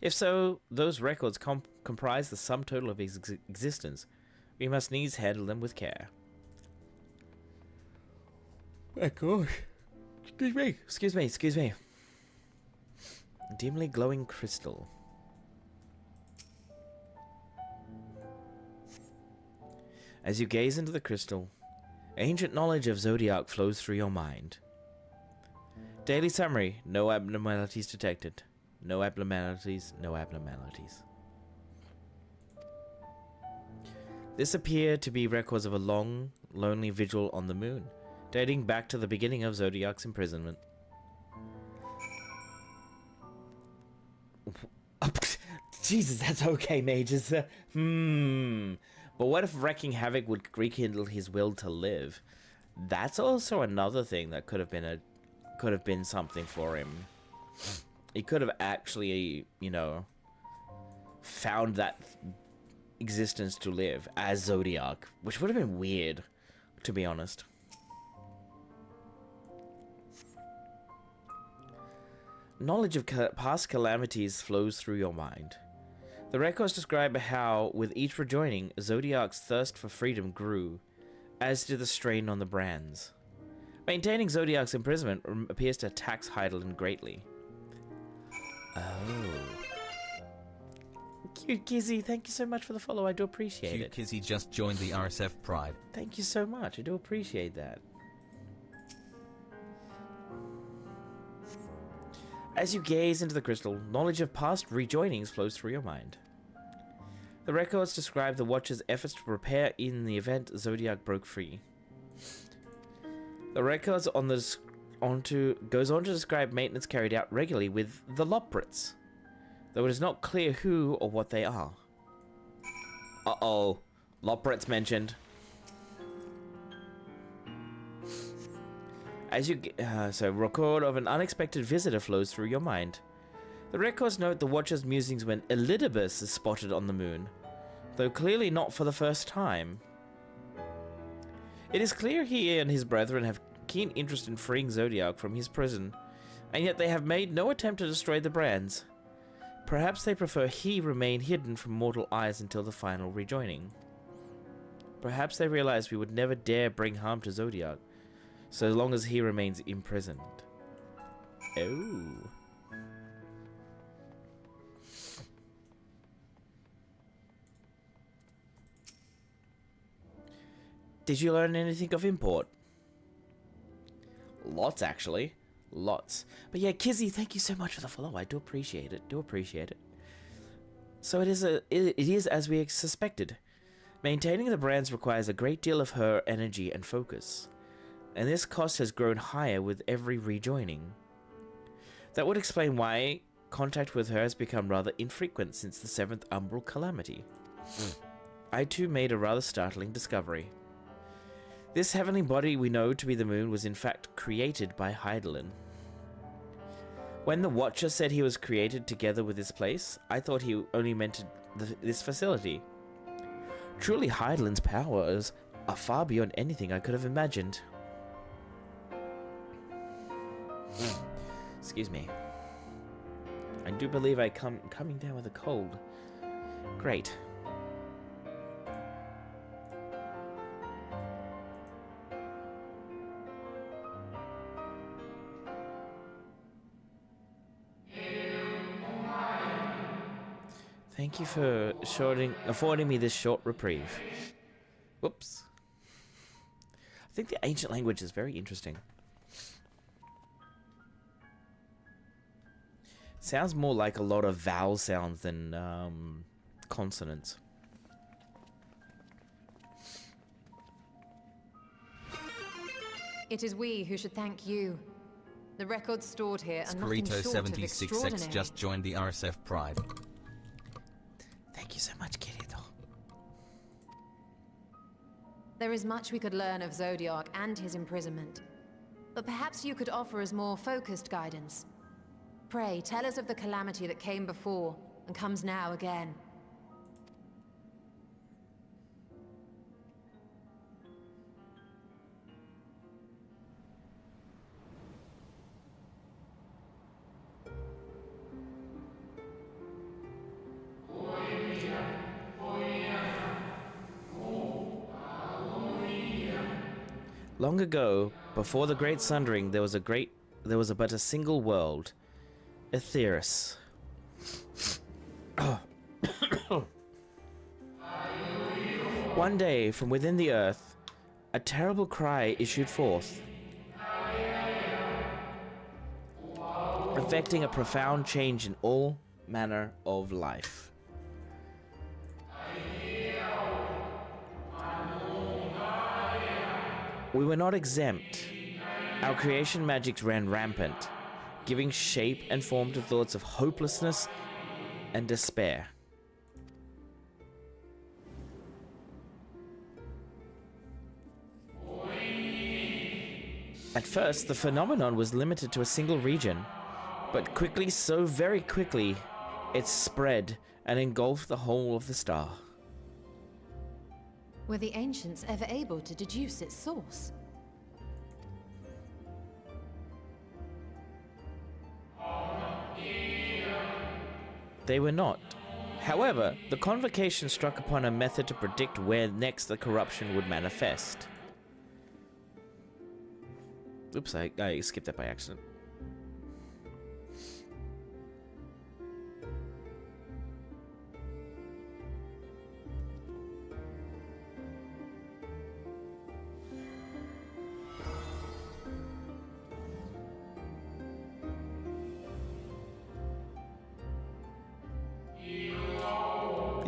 If so, those records comprise the sum total of his existence. We must needs handle them with care. My gosh. Excuse me. Dimly glowing crystal. As you gaze into the crystal, ancient knowledge of Zodiac flows through your mind. Daily summary, no abnormalities detected. No abnormalities, no abnormalities. This appear to be records of a long, lonely vigil on the moon, dating back to the beginning of Zodiac's imprisonment. Jesus, that's okay, mages. But what if wreaking havoc would rekindle his will to live? That's also another thing that could have been something for him. He could have actually, you know, found that existence to live as Zodiac, which would have been weird, to be honest. Knowledge of past calamities flows through your mind. The records describe how, with each rejoining, Zodiac's thirst for freedom grew, as did the strain on the brands. Maintaining Zodiac's imprisonment appears to tax Hydaelyn greatly. Oh. Cute Kizzy, thank you so much for the follow. I do appreciate Cute it. Kizzy just joined the RSF Pride. Thank you so much. I do appreciate that. As you gaze into the crystal, knowledge of past rejoinings flows through your mind. The records describe the Watcher's efforts to prepare in the event Zodiac broke free. The records goes on to describe maintenance carried out regularly with the Loprits, though it is not clear who or what they are. Uh-oh, Loprits mentioned. As you record of an unexpected visitor flows through your mind. The records note the Watcher's musings when Elidibus is spotted on the moon, though clearly not for the first time. It is clear he and his brethren have keen interest in freeing Zodiac from his prison, and yet they have made no attempt to destroy the brands. Perhaps they prefer he remain hidden from mortal eyes until the final rejoining. Perhaps they realize we would never dare bring harm to Zodiac, so long as he remains imprisoned. Oh. Did you learn anything of import? Lots, actually. Lots. But yeah, Kizzy, thank you so much for the follow. I do appreciate it. So it is as we suspected. Maintaining the brands requires a great deal of her energy and focus, and this cost has grown higher with every rejoining. That would explain why contact with her has become rather infrequent since the 7th Umbral Calamity. I too made a rather startling discovery. This heavenly body we know to be the moon was in fact created by Hydaelyn. When the Watcher said he was created together with this place, I thought he only meant this facility. Truly, Hydaelyn's powers are far beyond anything I could have imagined. Excuse me. I do believe coming down with a cold. Great. Thank you for affording me this short reprieve. Whoops. I think the ancient language is very interesting. Sounds more like a lot of vowel sounds than consonants. It is we who should thank you. The records stored here are nothing Scarito short of 76X extraordinary. just joined the RSF Pride. Thank you so much, Kirito. There is much we could learn of Zodiac and his imprisonment, but perhaps you could offer us more focused guidance. Pray, tell us of the calamity that came before and comes now again. Long ago, before the Great Sundering, there was but a single world, Etheris. One day, from within the earth, a terrible cry issued forth, affecting a profound change in all manner of life. We were not exempt. Our creation magics ran rampant, giving shape and form to thoughts of hopelessness and despair. At first, the phenomenon was limited to a single region, but quickly, so very quickly, it spread and engulfed the whole of the star. Were the ancients ever able to deduce its source? They were not. However, the convocation struck upon a method to predict where next the corruption would manifest. Oops, I skipped that by accident.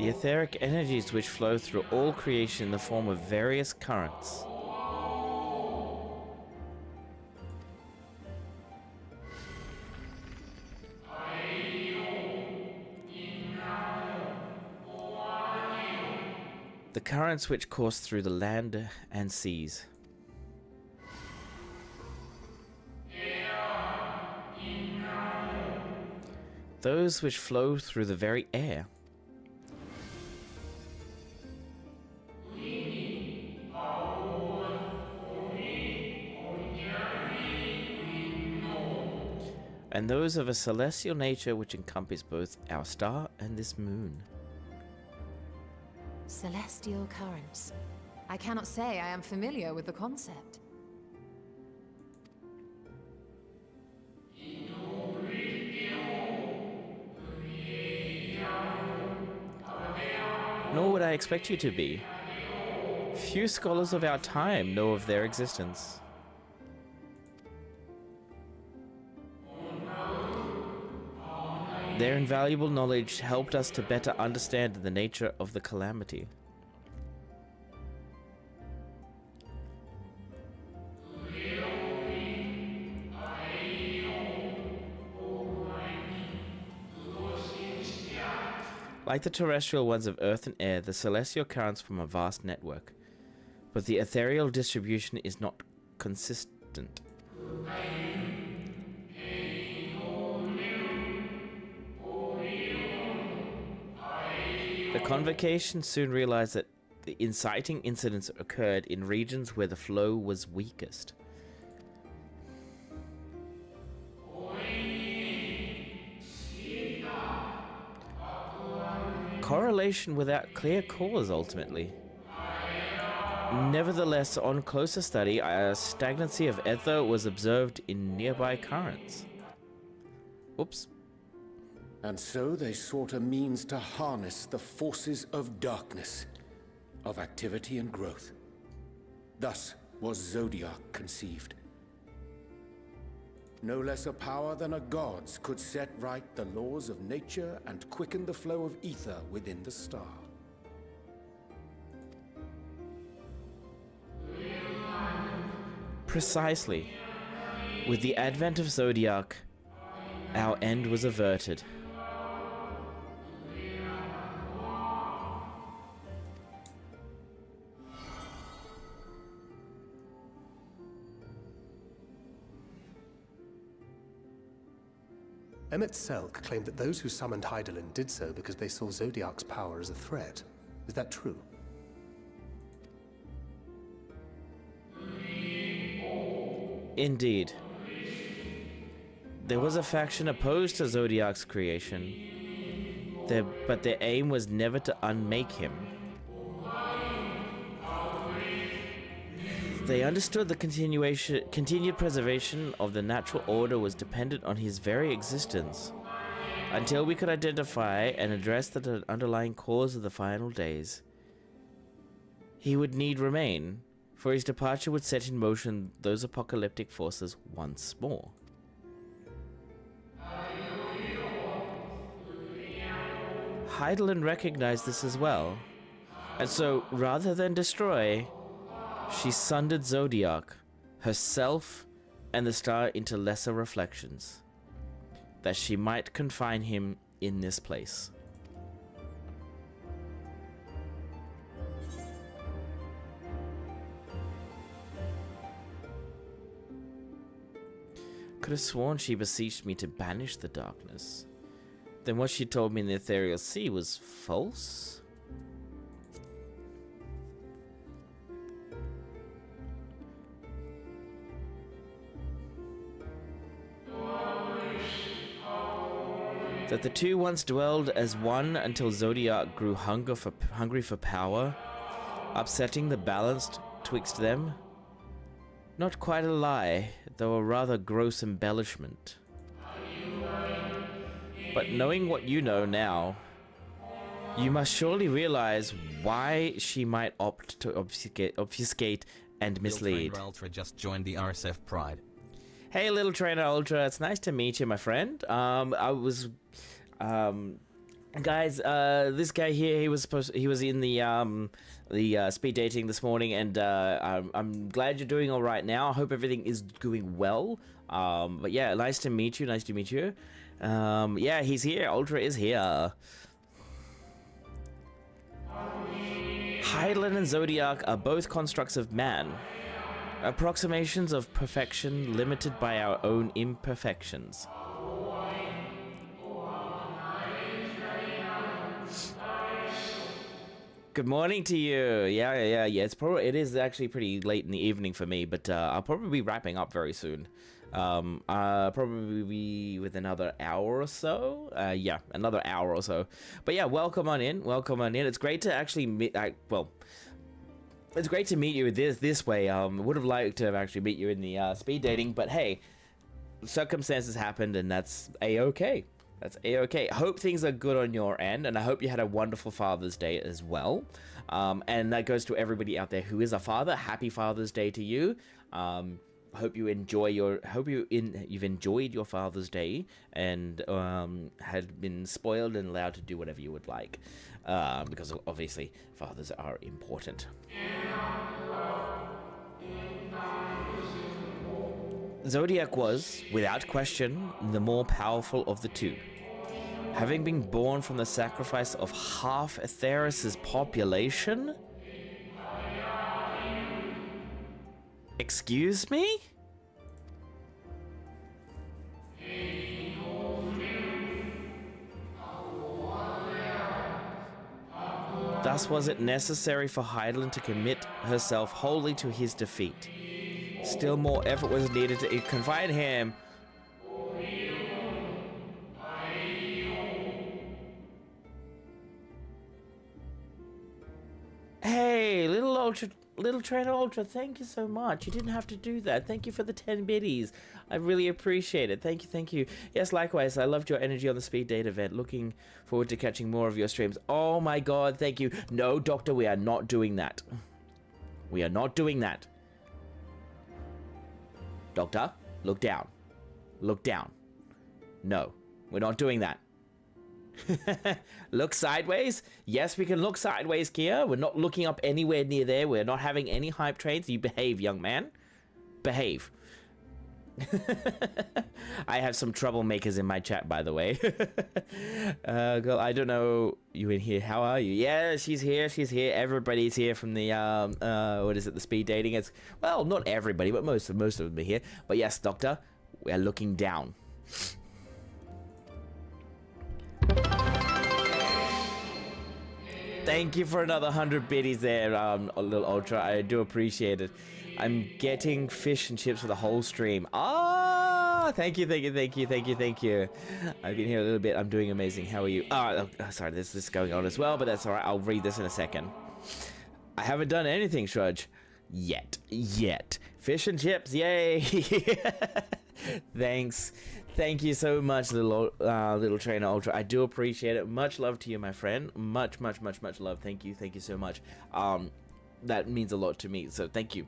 The etheric energies which flow through all creation in the form of various currents. The currents which course through the land and seas. Those which flow through the very air. And those of a celestial nature which encompass both our star and this moon. Celestial currents. I cannot say I am familiar with the concept. Nor would I expect you to be. Few scholars of our time know of their existence. Their invaluable knowledge helped us to better understand the nature of the calamity. Like the terrestrial ones of earth and air, the celestial currents form a vast network, but the ethereal distribution is not consistent. The convocation soon realized that the inciting incidents occurred in regions where the flow was weakest. Correlation without clear cause, ultimately. Nevertheless, on closer study, a stagnancy of ether was observed in nearby currents. Oops. And so they sought a means to harness the forces of darkness, of activity and growth. Thus was Zodiac conceived. No less a power than a god's could set right the laws of nature and quicken the flow of ether within the star. Precisely. With the advent of Zodiac, our end was averted. Emmett Selk claimed that those who summoned Hydaelyn did so because they saw Zodiac's power as a threat. Is that true? Indeed. There was a faction opposed to Zodiac's creation, but their aim was never to unmake him. They understood the continued preservation of the natural order was dependent on his very existence. Until we could identify and address the underlying cause of the final days, he would need remain, for his departure would set in motion those apocalyptic forces once more. Hydaelyn recognized this as well, and so, rather than destroy, she sundered Zodiac, herself, and the star into lesser reflections, that she might confine him in this place. Could have sworn she beseeched me to banish the darkness. Then what she told me in the ethereal sea was false? That the two once dwelled as one until Zodiac grew hungry for power, upsetting the balance twixt them? Not quite a lie, though a rather gross embellishment. But knowing what you know now, you must surely realize why she might opt to obfuscate and mislead. Trainer Ultra just joined the RSF Pride. Hey, Little Trainer Ultra, it's nice to meet you, my friend. I was Guys, this guy here, he was in the speed dating this morning, and I'm glad you're doing all right now. I hope everything is going well. But yeah, nice to meet you. Yeah, he's here. Ultra is here. Hydaelyn and Zodiac are both constructs of man, approximations of perfection limited by our own imperfections. Good morning to you. Yeah. It is actually pretty late in the evening for me, but I'll probably be wrapping up very soon. Probably be with another hour or so. Yeah, another hour or so. But yeah, welcome on in. It's great to actually meet. It's great to meet you this way. Would have liked to have actually meet you in the speed dating, but hey, circumstances happened, and that's a-okay. That's a-okay. Hope things are good on your end, and I hope you had a wonderful Father's Day as well. And that goes to everybody out there who is a father. Happy Father's Day to you. Hope you enjoy you've enjoyed your Father's Day and had been spoiled and allowed to do whatever you would like, because obviously fathers are important. Zodiac was, without question, the more powerful of the two. Having been born from the sacrifice of half Etheirys' population? Excuse me? Thus was it necessary for Hydaelyn to commit herself wholly to his defeat. Still more effort was needed to confine him. Hey, little trainer Ultra, thank you so much. You didn't have to do that. Thank you for the 10 biddies. I really appreciate it. Thank you. Yes, likewise. I loved your energy on the speed date event. Looking forward to catching more of your streams. Oh my god, thank you. No, Doctor, we are not doing that. We are not doing that. Doctor, look down. Look down. No, we're not doing that. Look sideways? Yes, we can look sideways, Kia. We're not looking up anywhere near there. We're not having any hype trains. You behave, young man. Behave. I have some troublemakers in my chat, by the way. Girl, I don't know you in here. How are you? Yeah, she's here. Everybody's here from the what is it? The speed dating. It's, well, not everybody, but most of them are here. But yes, Doctor, we are looking down. Thank you for another 100 biddies there, little Ultra. I do appreciate it. I'm getting fish and chips for the whole stream. Ah, thank you. I've been here a little bit. I'm doing amazing. How are you? Sorry, there's this going on as well, but that's all right. I'll read this in a second. I haven't done anything, Shrudge. Yet. Fish and chips, yay! Thanks. Thank you so much, little trainer Ultra. I do appreciate it. Much love to you, my friend. Much love. Thank you so much. That means a lot to me. So thank you.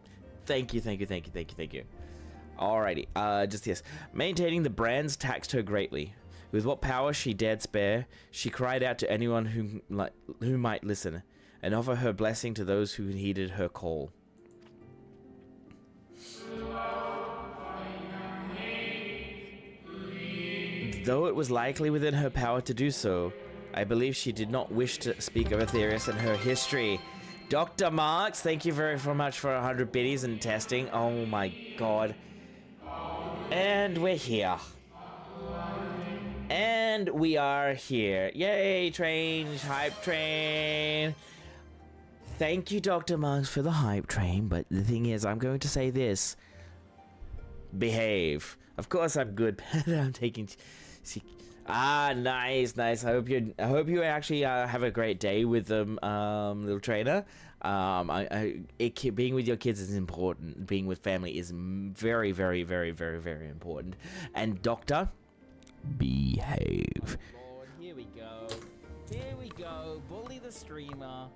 Alrighty. Just yes. Maintaining the brands taxed her greatly. With what power she dared spare, she cried out to anyone who might listen, and offer her blessing to those who heeded her call. Though it was likely within her power to do so, I believe she did not wish to speak of Etheirys and her history. Dr. Marks, thank you very much for 100 biddies and testing. Oh my god. And we're here. And we are here. Yay, hype train. Thank you, Dr. Marks, for the hype train, but the thing is, I'm going to say this. Behave. Of course I'm good, but I'm taking... nice. I hope you actually have a great day with them, little trainer. Being with your kids is important. Being with family is very important. And Doctor, behave. Lord, here we go. Bully the streamer.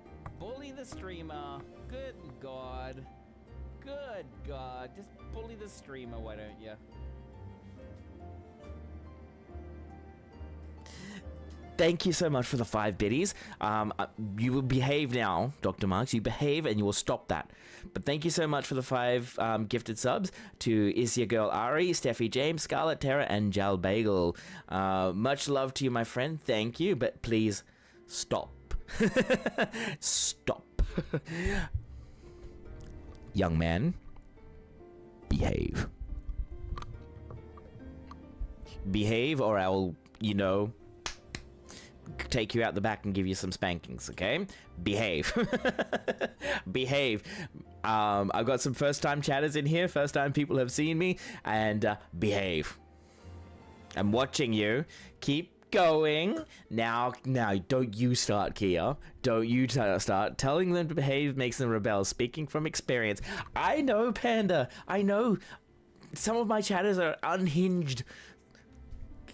Good God. Just bully the streamer, why don't you? thank you so much for the 5 biddies. You will behave now, Dr. Marks. You behave and you will stop that. But thank you so much for the 5 gifted subs to Is Your Girl Ari, Steffi James, Scarlet Terra, and Jal Bagel. Much love to you, my friend. Thank you, but please stop. Stop. Young man, behave. Behave or I will, you know, take you out the back and give you some spankings, okay? Behave. Behave. I've got some first-time chatters in here. First-time people have seen me. And behave. I'm watching you. Keep going. Now, don't you start, Kia. Don't you start. Telling them to behave makes them rebel. Speaking from experience. I know, Panda. I know. Some of my chatters are unhinged.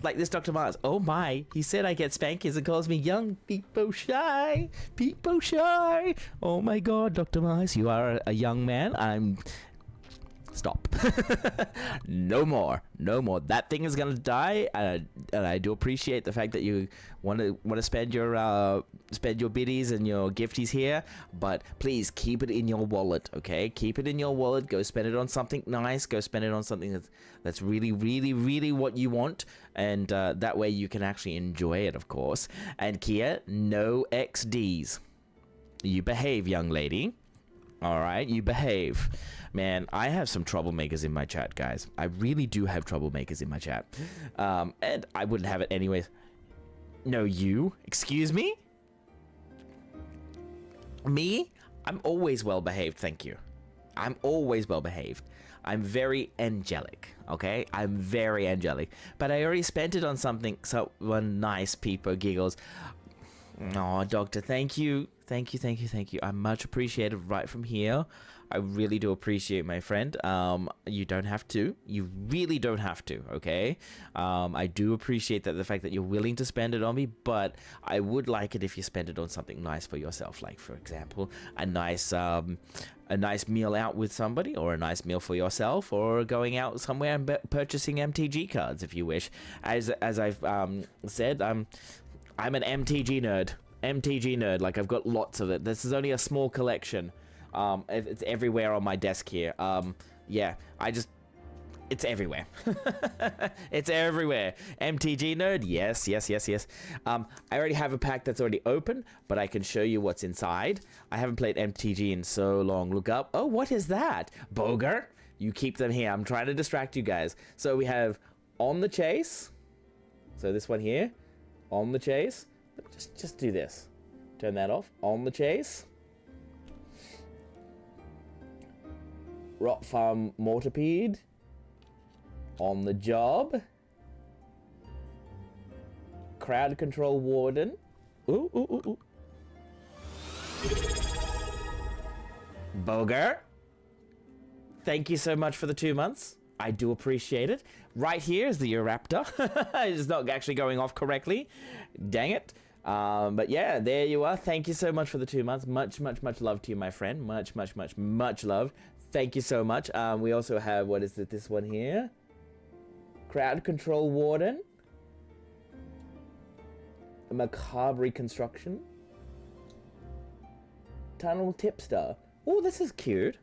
Like this Dr. Mars. Oh my, he said I get spankings and calls me young people shy. People shy. Oh my god, Dr. Mars, you are a young man. Stop. No more. No more. That thing is gonna die, and I do appreciate the fact that you want to spend your biddies and your gifties here, but please keep it in your wallet, okay? Keep it in your wallet. Go spend it on something nice. Go spend it on something that's really, really, really what you want, and that way you can actually enjoy it, of course. And Kia, no XDs. You behave, young lady. All right, you behave. Man, I have some troublemakers in my chat, guys. I really do have troublemakers in my chat. And I wouldn't have it anyways. No, you? Excuse me? Me? I'm always well behaved, thank you. I'm always well behaved. I'm very angelic, okay? I'm very angelic. But I already spent it on something, someone nice, Peepo giggles. Oh, Doctor, thank you. Thank you, thank you, thank you. I'm much appreciated right from here. I really do appreciate, my friend. You don't have to. You really don't have to, okay? I do appreciate that the fact that you're willing to spend it on me, but I would like it if you spend it on something nice for yourself. Like, for example, a nice meal out with somebody, or a nice meal for yourself, or going out somewhere and purchasing MTG cards, if you wish. As I've said, I'm an MTG nerd. MTG nerd, like I've got lots of it. This is only a small collection. It's everywhere on my desk here. Yeah, it's everywhere. It's everywhere. MTG nerd, yes. I already have a pack that's already open, but I can show you what's inside. I haven't played MTG in so long. Look up. Oh, what is that? Boger? You keep them here. I'm trying to distract you guys. So we have On the Chase. So this one here. On the Chase. Just do this. Turn that off. On the Chase. Rot Farm Mortipede. On the Job. Crowd Control Warden. Ooh. Boger. Thank you so much for the 2 months. I do appreciate it. Right here is the Euraptor. It's not actually going off correctly. Dang it. But yeah, there you are. Thank you so much for the 2 months. Much love to you, my friend. Much love. Thank you so much. We also have, what is it, this one here? Crowd Control Warden. Macabre Construction. Tunnel Tipster. Oh, this is cute.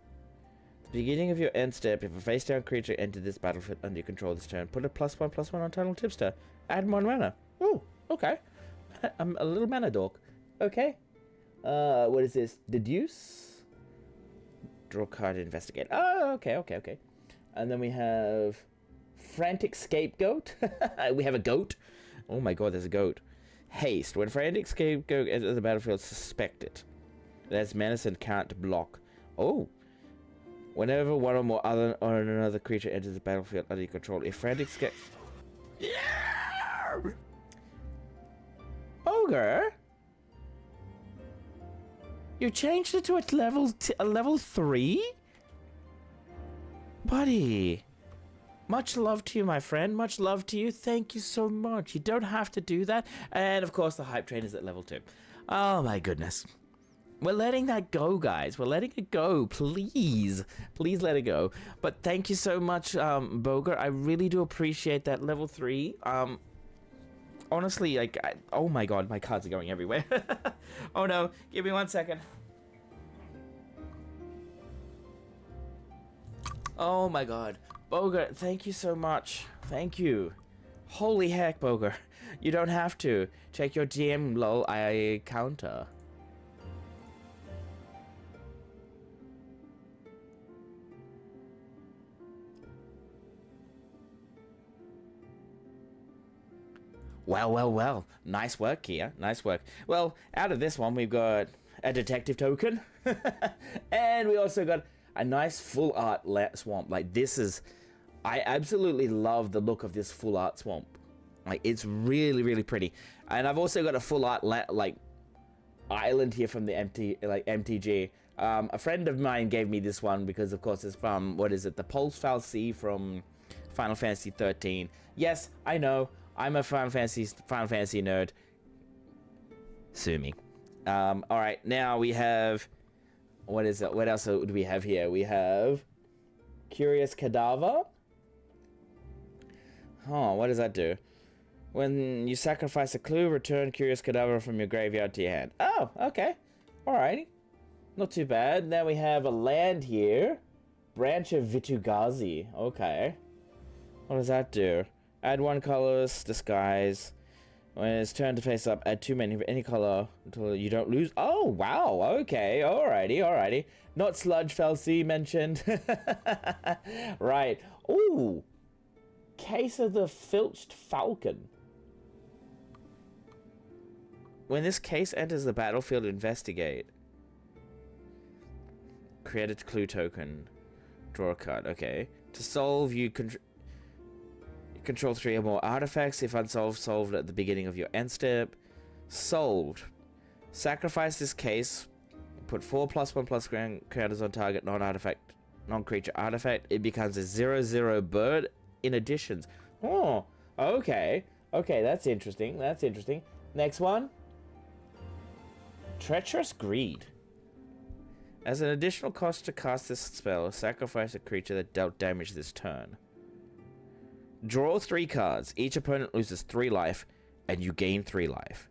At the beginning of your end step, if a face-down creature entered this battlefield under your control this turn, put a +1/+1 on Tunnel Tipster. Add 1 mana. Oh, okay. I'm a little mana dork. Okay. What is this? Deduce. Draw card, investigate. Oh, okay. And then we have Frantic Scapegoat. We have a goat. Oh my god, there's a goat. Haste. When Frantic Scapegoat enters the battlefield, suspect it. It has menace and can't block. Oh. Whenever one or more other or another creature enters the battlefield under your control, if Frantic Scapegoat... Yeah! Ogre? You changed it to a level 3? Buddy. Much love to you, my friend. Much love to you. Thank you so much. You don't have to do that. And of course, the hype train is at level 2. Oh my goodness. We're letting that go, guys. We're letting it go. Please. Please let it go. But thank you so much, Boger. I really do appreciate that. Level 3. honestly, like, oh my god, my cards are going everywhere. Oh no, give me 1 second. Oh my god. Boga, thank you so much. Thank you. Holy heck, Boga. You don't have to. Check your DM, lol, I counter. Well, well, well. Nice work here. Nice work. Well, out of this one, we've got a detective token. And we also got a nice full art swamp. Like, this is... I absolutely love the look of this full art swamp. Like, it's really, really pretty. And I've also got a full art, like, island here from the MTG. A friend of mine gave me this one because, of course, it's from, what is it? The Pulse Fal'Cie from Final Fantasy 13. Yes, I know. I'm a Final Fantasy nerd. Sue me. Alright, now we have... What is it? What else do we have here? We have... Curious Cadaver. Oh, what does that do? When you sacrifice a clue, return Curious Cadaver from your graveyard to your hand. Oh, okay. Alrighty. Not too bad. Now we have a land here. Branch of Vitugazi. Okay. What does that do? Add 1 colorless disguise. When it's turned to face up, add 2 many of any color until you don't lose. Oh, wow. Okay. Alrighty. Alrighty. Not Sludge Fal'Cie mentioned. Right. Ooh. Case of the Filched Falcon. When this case enters the battlefield, investigate. Create a clue token. Draw a card. Okay. To solve, you control 3 or more artifacts. If unsolved, solved at the beginning of your end step. Solved. Sacrifice this case. Put 4+1/+1 counters on target non-artifact, non-creature artifact. It becomes a 0/0 bird in additions. Oh, okay. Okay, that's interesting. That's interesting. Next one. Treacherous Greed. As an additional cost to cast this spell, sacrifice a creature that dealt damage this turn. Draw 3 cards. Each opponent loses 3 life, and you gain 3 life.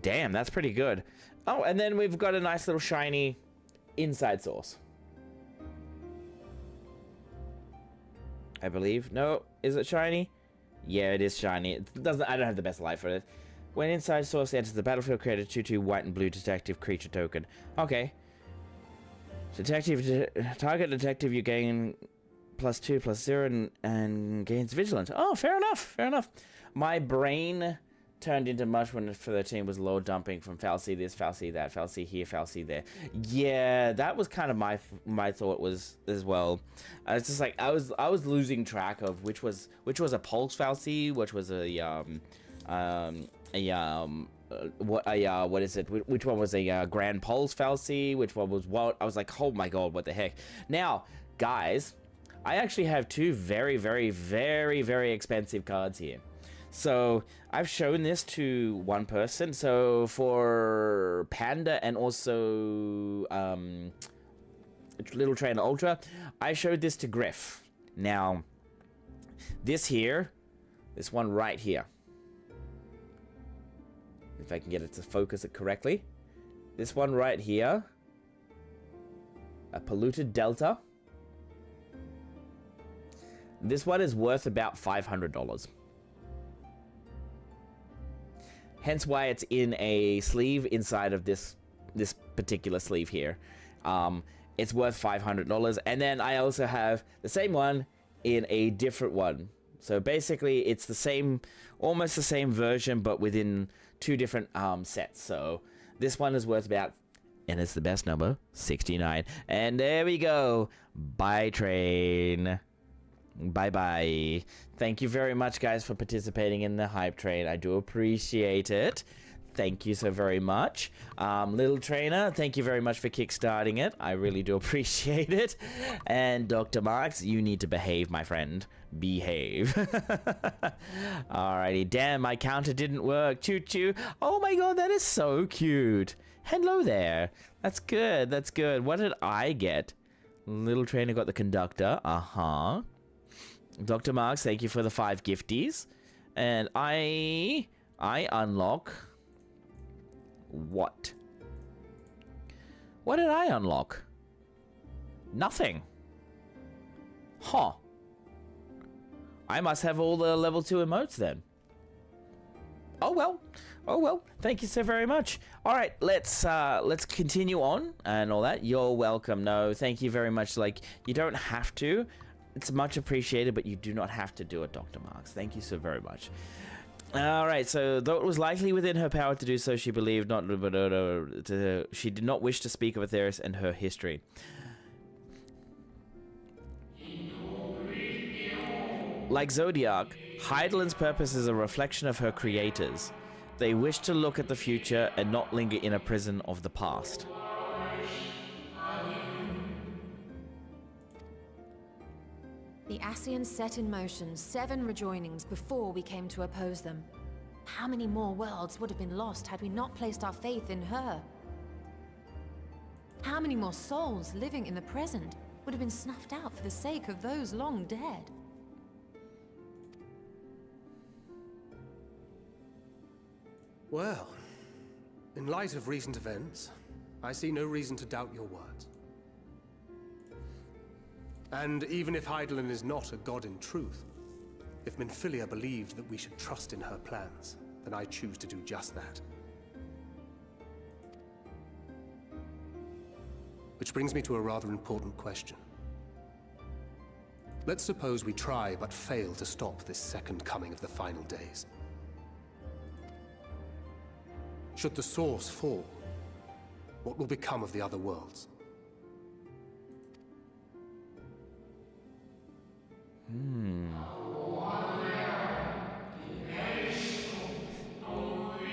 Damn, that's pretty good. Oh, and then we've got a nice little shiny inside source. I believe. No, is it shiny? Yeah, it is shiny. It doesn't. I don't have the best life for it. When inside source enters the battlefield, create a 2/2 white and blue detective creature token. Okay. Target detective, you gain +2/+0 and gains vigilance. Oh, fair enough. Fair enough. My brain turned into mush when for the team was low dumping from Fal'Cie this, Fal'Cie that, Fal'Cie here, Fal'Cie there. Yeah, that was kind of my thought was as well. It's just like I was losing track of which was a Pulse Fal'Cie, which was what is it? Which one was a Grand Pulse Fal'Cie? Which one was what? I was like, oh my god, what the heck? Now, guys, I actually have 2 very, very, very, very expensive cards here. So I've shown this to one person. So for Panda and also Little Trainer Ultra, I showed this to Griff. Now, this one right here. If I can get it to focus it correctly. This one right here. A Polluted Delta. This one is worth about $500. Hence why it's in a sleeve inside of this particular sleeve here. It's worth $500. And then I also have the same one in a different one. So basically it's the same, almost the same version, but within 2 different sets. So this one is worth about, and it's the best number, 69. And there we go. Bye, train. Bye-bye. Thank you very much, guys, for participating in the hype train. I do appreciate it. Thank you so very much. Little Trainer, thank you very much for kickstarting it. I really do appreciate it. And Dr. Marks, you need to behave, my friend. Behave. Alrighty. Damn, my counter didn't work. Choo-choo. Oh my god, that is so cute. Hello there. That's good. That's good. What did I get? Little trainer got the conductor. Uh-huh. Dr. Marks, thank you for the 5 gifties. And I unlock... What? What did I unlock? Nothing. Huh. I must have all the level 2 emotes then. Oh well. Oh well. Thank you so very much. All right, let's continue on and all that. You're welcome. No, thank you very much. Like, you don't have to. It's much appreciated, but you do not have to do it, Dr. Marks. Thank you so very much. All right, so though it was likely within her power to do so, she believed not. She did not wish to speak of Atheris and her history. Like Zodiac, Heidelin's purpose is a reflection of her creators. They wish to look at the future and not linger in a prison of the past. The Ascians set in motion 7 rejoinings before we came to oppose them. How many more worlds would have been lost had we not placed our faith in her? How many more souls living in the present would have been snuffed out for the sake of those long dead? Well, in light of recent events, I see no reason to doubt your words. And even if Heidelin is not a god in truth, if Minfilia believed that we should trust in her plans, then I choose to do just that. Which brings me to a rather important question. Let's suppose we try but fail to stop this second coming of the final days. Should the source fall, what will become of the other worlds?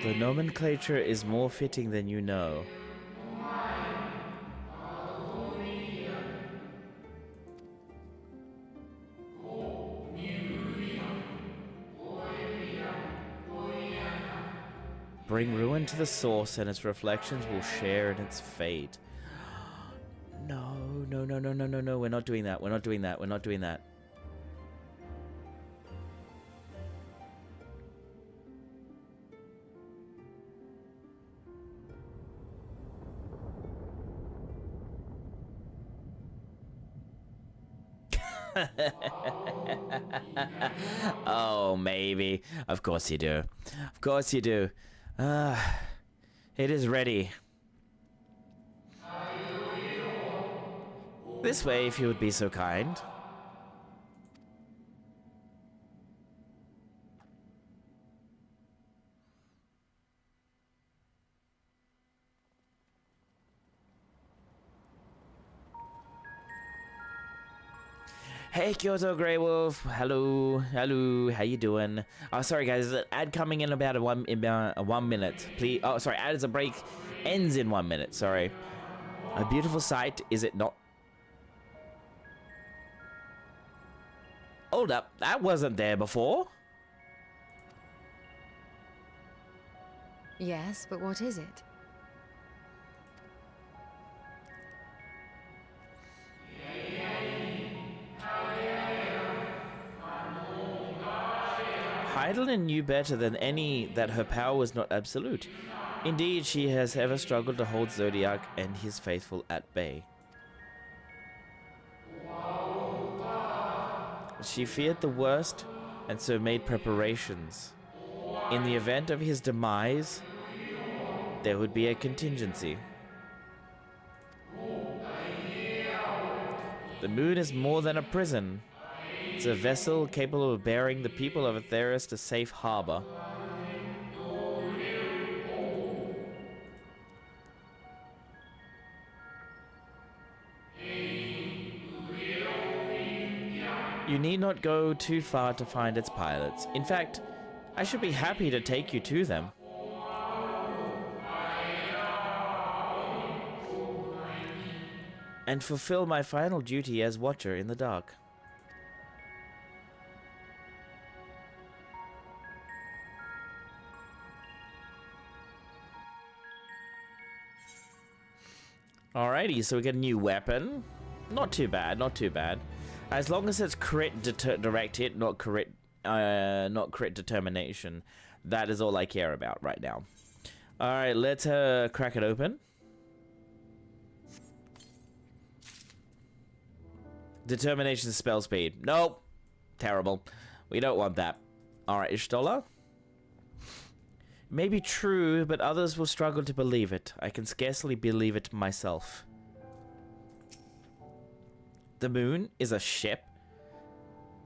The nomenclature is more fitting than you know. Bring ruin to the source and its reflections will share in its fate. No, no, no, no, no, no, no. We're not doing that. We're not doing that. We're not doing that. Oh, maybe. Of course you do. Of course you do. It is ready. This way, if you would be so kind. Hey, Kyoto Grey Wolf. Hello, hello. How you doing? Oh, sorry, guys. There's an ad coming in about a 1 minute. Please. Oh, sorry. Ad is a break. Ends in 1 minute. Sorry. A beautiful sight, is it not? Hold up. That wasn't there before. Yes, but what is it? Heidelin knew better than any that her power was not absolute. Indeed, she has ever struggled to hold Zodiac and his faithful at bay. She feared the worst and so made preparations. In the event of his demise, there would be a contingency. The moon is more than a prison. It's a vessel capable of bearing the people of Atheris to safe harbor. You need not go too far to find its pilots. In fact, I should be happy to take you to them. And fulfill my final duty as Watcher in the dark. Alrighty, so we get a new weapon. Not too bad, not too bad. As long as it's crit direct hit, not crit determination. That is all I care about right now. Alright, let's crack it open. Determination spell speed. Nope. Terrible. We don't want that. Alright, Ishtola. May be true, but others will struggle to believe it. I can scarcely believe it myself. The moon is a ship?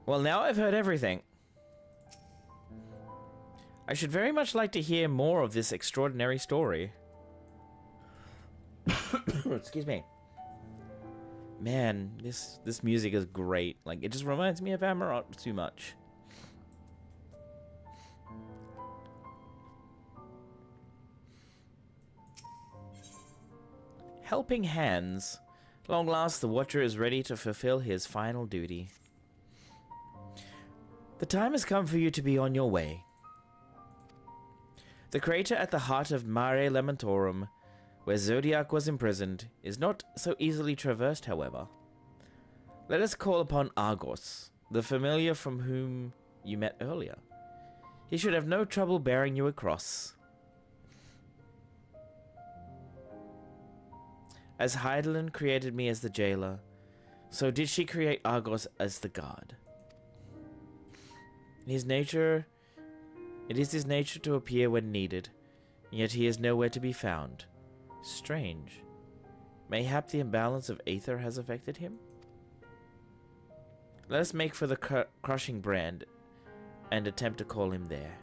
Well, now I've heard everything. I should very much like to hear more of this extraordinary story. Excuse me. Man, this music is great. Like, it just reminds me of Amarok too much. Helping hands. Long last, the Watcher is ready to fulfill his final duty. The time has come for you to be on your way. The crater at the heart of Mare Lamentorum, where Zodiac was imprisoned, is not so easily traversed, however. Let us call upon Argos, the familiar from whom you met earlier. He should have no trouble bearing you across. As Heidelin created me as the jailer, so did she create Argos as the guard. It is his nature to appear when needed, yet he is nowhere to be found. Strange. Mayhap the imbalance of aether has affected him? Let us make for the crushing brand and attempt to call him there.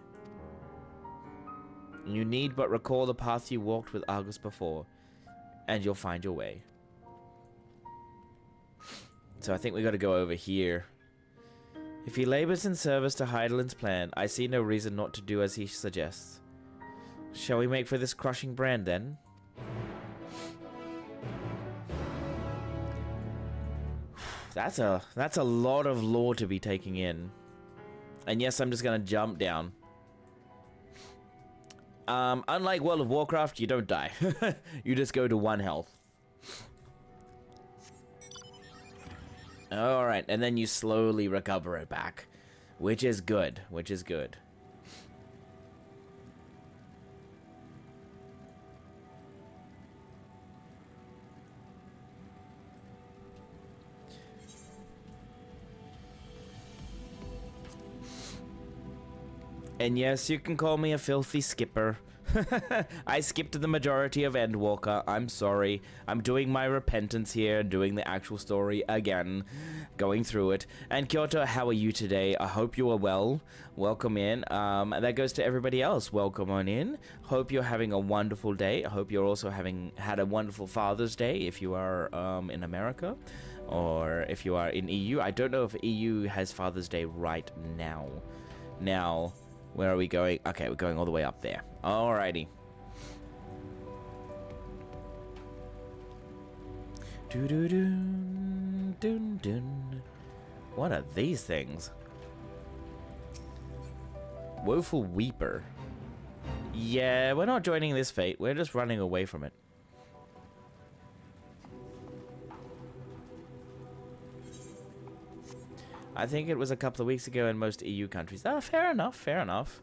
You need but recall the path you walked with Argos before, and you'll find your way. So I think we gotta go over here. If he labors in service to Heidelin's plan, I see no reason not to do as he suggests. Shall we make for this crushing brand then? That's a lot of lore to be taking in. And yes, I'm just gonna jump down. Unlike World of Warcraft, you don't die. You just go to 1 health. Alright, and then you slowly recover it back. Which is good, which is good. And yes, you can call me a filthy skipper. I skipped the majority of Endwalker. I'm sorry. I'm doing my repentance here, doing the actual story again, going through it. And Kyoto, how are you today? I hope you are well. Welcome in. That goes to everybody else. Welcome on in. Hope you're having a wonderful day. I hope you're also had a wonderful Father's Day if you are in America, or if you are in EU. I don't know if EU has Father's Day right now. Now, where are we going? Okay, we're going all the way up there. Alrighty. Doo-doo-doo, dun-dun. What are these things? Woeful Weeper. Yeah, we're not joining this fate. We're just running away from it. I think it was a couple of weeks ago in most EU countries. Ah, fair enough, fair enough.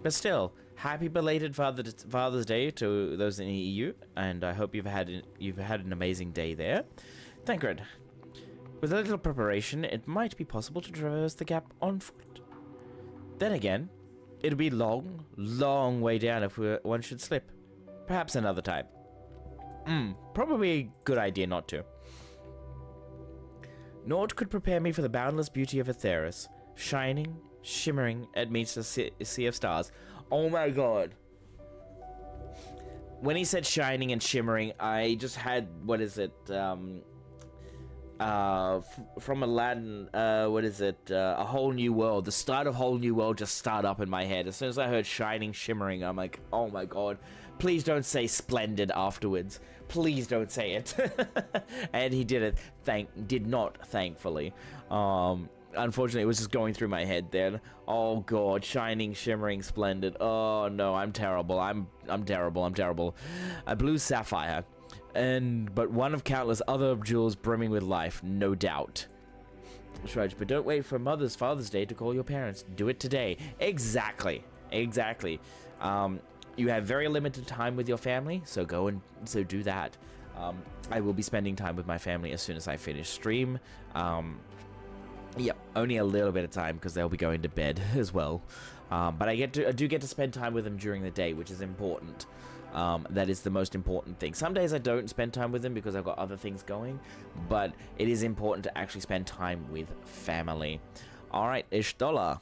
But still, happy belated Father's Day to those in the EU, and I hope you've had an amazing day there. Thancred. With a little preparation, it might be possible to traverse the gap on foot. Then again, it'll be long way down if one should slip. Perhaps another time. Probably a good idea not to. Naught could prepare me for the boundless beauty of Atheris, shining, shimmering amidst a sea of stars. Oh my god. When he said shining and shimmering, I just had, what is it, from Aladdin, what is it, A Whole New World. The start of Whole New World just started up in my head. As soon as I heard shining, shimmering, I'm like, oh my god. Please don't say splendid afterwards. Please don't say it. And he did it. Did not, thankfully. Unfortunately, it was just going through my head then. Oh god, shining, shimmering, splendid. Oh no, I'm terrible. I'm terrible. I'm terrible. A blue sapphire. but one of countless other jewels brimming with life, no doubt. Shrudge, but don't wait for Father's Day to call your parents. Do it today. Exactly. Exactly. You have very limited time with your family, so do that. I will be spending time with my family as soon as I finish stream. Yep, only a little bit of time because they'll be going to bed as well. But I do get to spend time with them during the day, which is important. That is the most important thing. Some days I don't spend time with them because I've got other things going, but it is important to actually spend time with family. Alright, Ishtola.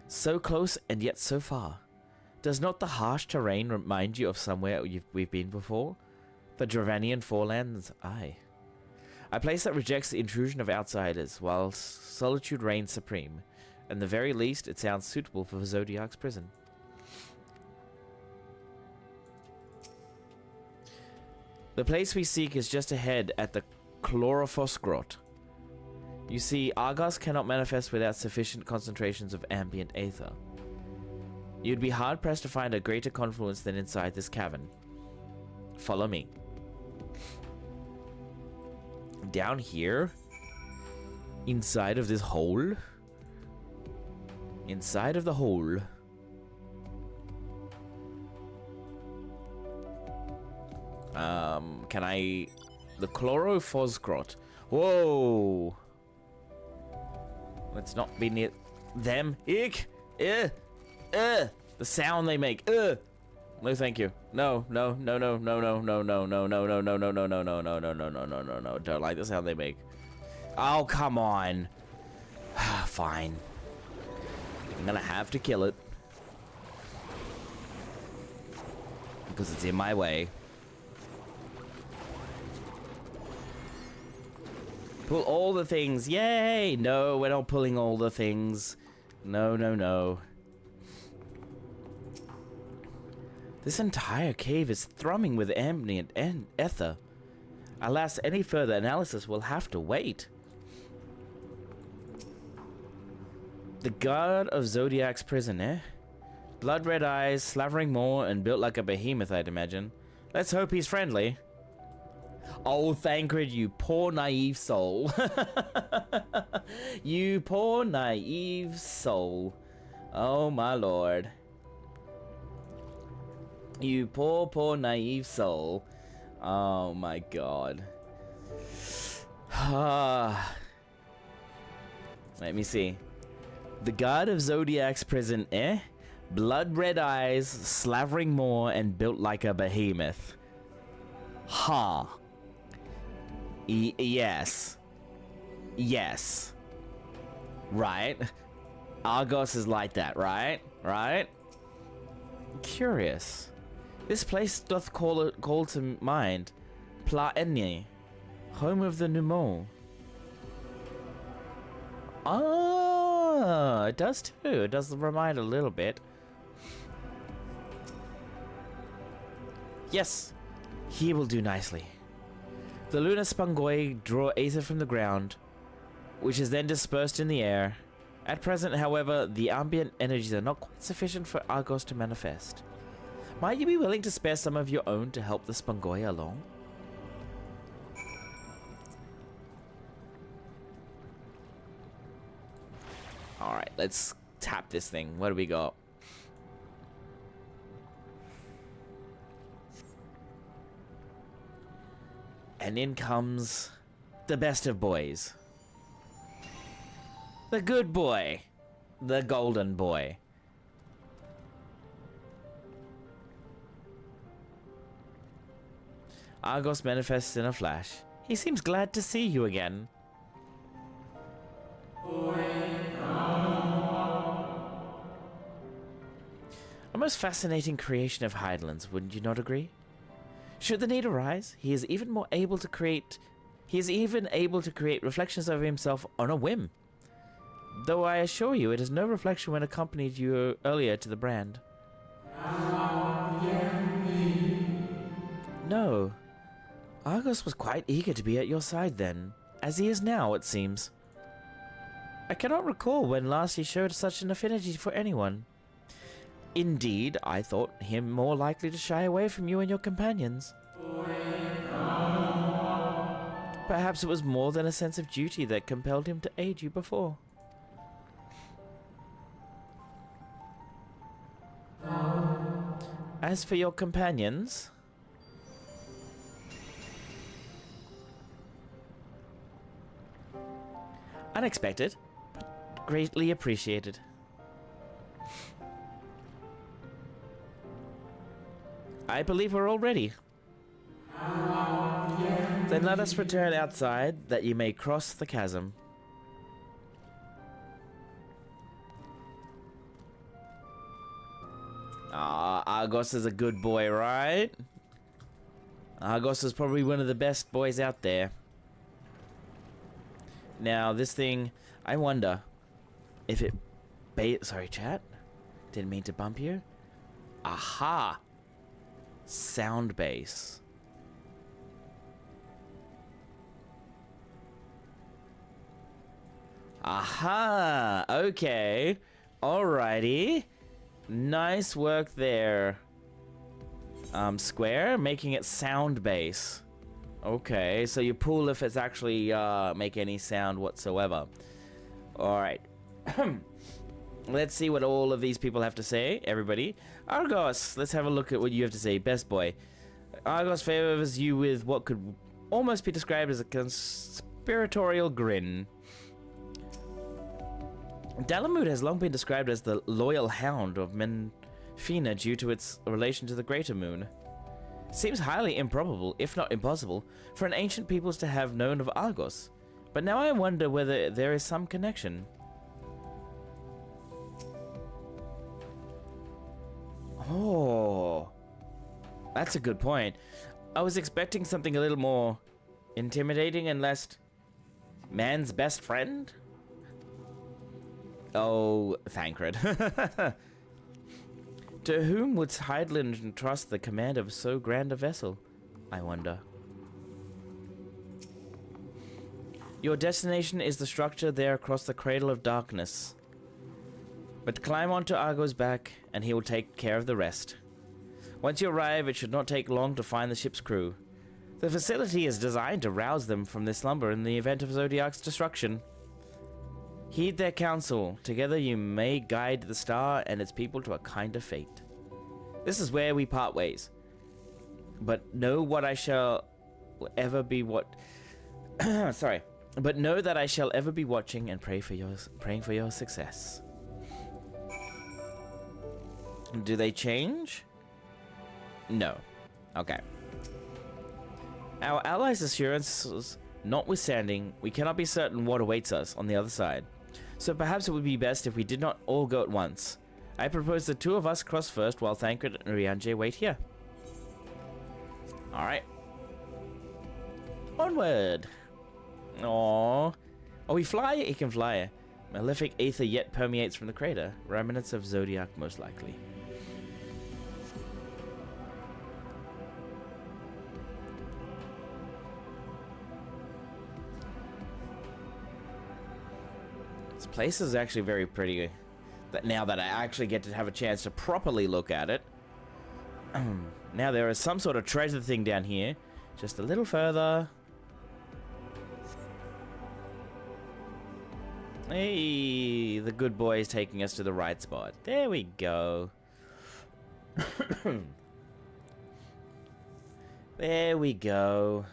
So close and yet so far. Does not the harsh terrain remind you of somewhere we've been before? The Dravanian Forelands? Aye. A place that rejects the intrusion of outsiders, while solitude reigns supreme. At the very least, it sounds suitable for Zodiac's prison. The place we seek is just ahead at the Chlorophyll Grot. You see, Argos cannot manifest without sufficient concentrations of ambient aether. You'd be hard-pressed to find a greater confluence than inside this cavern. Follow me. Down here? Inside of this hole? Inside of the hole. Can I... The Chlorophosgrot. Whoa! Let's not be near them. Ick! The sound they make. No, thank you. No. Don't like the sound they make. Oh, come on. Fine. I'm gonna have to kill it. Because it's in my way. Pull all the things. Yay! No, we're not pulling all the things. No. This entire cave is thrumming with ambient and ether. Alas, any further analysis will have to wait. The guard of Zodiac's prison, eh? Blood red eyes, slavering more, and built like a behemoth, I'd imagine. Let's hope he's friendly. Oh, Thancred, you poor naive soul. You poor naive soul. Oh, my lord. You poor naive soul. Oh, my god. Let me see. The guard of Zodiac's prison, eh? Blood red eyes, slavering more, and built like a behemoth. Ha. Yes. Right. Argos is like that, right? Curious. This place doth call to mind Plaenni, home of the Numon. Ah, it does too. It does remind a little bit. Yes, he will do nicely. The lunar spongoi draw aether from the ground, which is then dispersed in the air. At present, however, the ambient energies are not quite sufficient for Argos to manifest. Might you be willing to spare some of your own to help the spongoi along? Alright, let's tap this thing. What do we got? And in comes the best of boys. The good boy. The golden boy. Argos manifests in a flash. He seems glad to see you again. A most fascinating creation of Hydaelyn's, wouldn't you not agree? Should the need arise, he is even able to create reflections of himself on a whim. Though I assure you, it is no reflection when accompanied you earlier to the brand. No. Argos was quite eager to be at your side then, as he is now, it seems. I cannot recall when last he showed such an affinity for anyone. Indeed, I thought him more likely to shy away from you and your companions. Perhaps it was more than a sense of duty that compelled him to aid you before. As for your companions... Unexpected, but greatly appreciated. I believe we're all ready. Then let us return outside, that you may cross the chasm. Ah, Argos is a good boy, right? Argos is probably one of the best boys out there. Now, this thing, I wonder if it sorry, chat. Didn't mean to bump you. Aha! Sound base. Aha! Okay. Alrighty. Nice work there. Square, making it sound base. Okay, so you pull if it's actually make any sound whatsoever. Alright. Let's see what all of these people have to say, everybody. Argos, let's have a look at what you have to say. Best boy. Argos favors you with what could almost be described as a conspiratorial grin. Dalamud has long been described as the loyal hound of Menfina due to its relation to the Greater Moon. Seems highly improbable, if not impossible, for an ancient peoples to have known of Argos. But now I wonder whether there is some connection. Oh, that's a good point. I was expecting something a little more intimidating and less man's best friend. Oh, Thancred. To whom would Hydaelyn entrust the command of so grand a vessel, I wonder? Your destination is the structure there across the Cradle of Darkness. But climb onto Argo's back, and he will take care of the rest. Once you arrive, it should not take long to find the ship's crew. The facility is designed to rouse them from their slumber in the event of Zodiac's destruction. Heed their counsel. Together you may guide the star and its people to a kinder fate. This is where we part ways. But know what I shall ever be sorry. But know that I shall ever be watching and praying for your success. Do they change? No. Okay. Our allies' assurances notwithstanding, we cannot be certain what awaits us on the other side. So perhaps it would be best if we did not all go at once. I propose the two of us cross first while Thancred and Rianje wait here. Alright. Onward! Aww. Oh, we fly? He can fly. Malefic ether yet permeates from the crater. Remnants of Zodiac most likely. This place is actually very pretty. Now that I actually get to have a chance to properly look at it. Now there is some sort of treasure thing down here. Just a little further. Hey, the good boy is taking us to the right spot. There we go. There we go.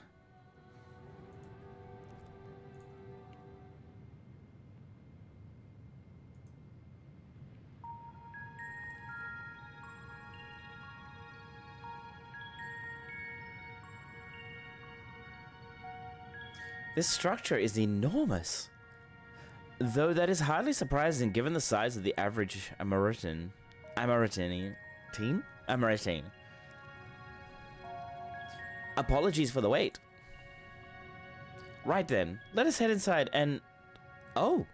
This structure is enormous. Though that is hardly surprising given the size of the average Amaritine. Apologies for the wait. Right then, let us head inside and... Oh.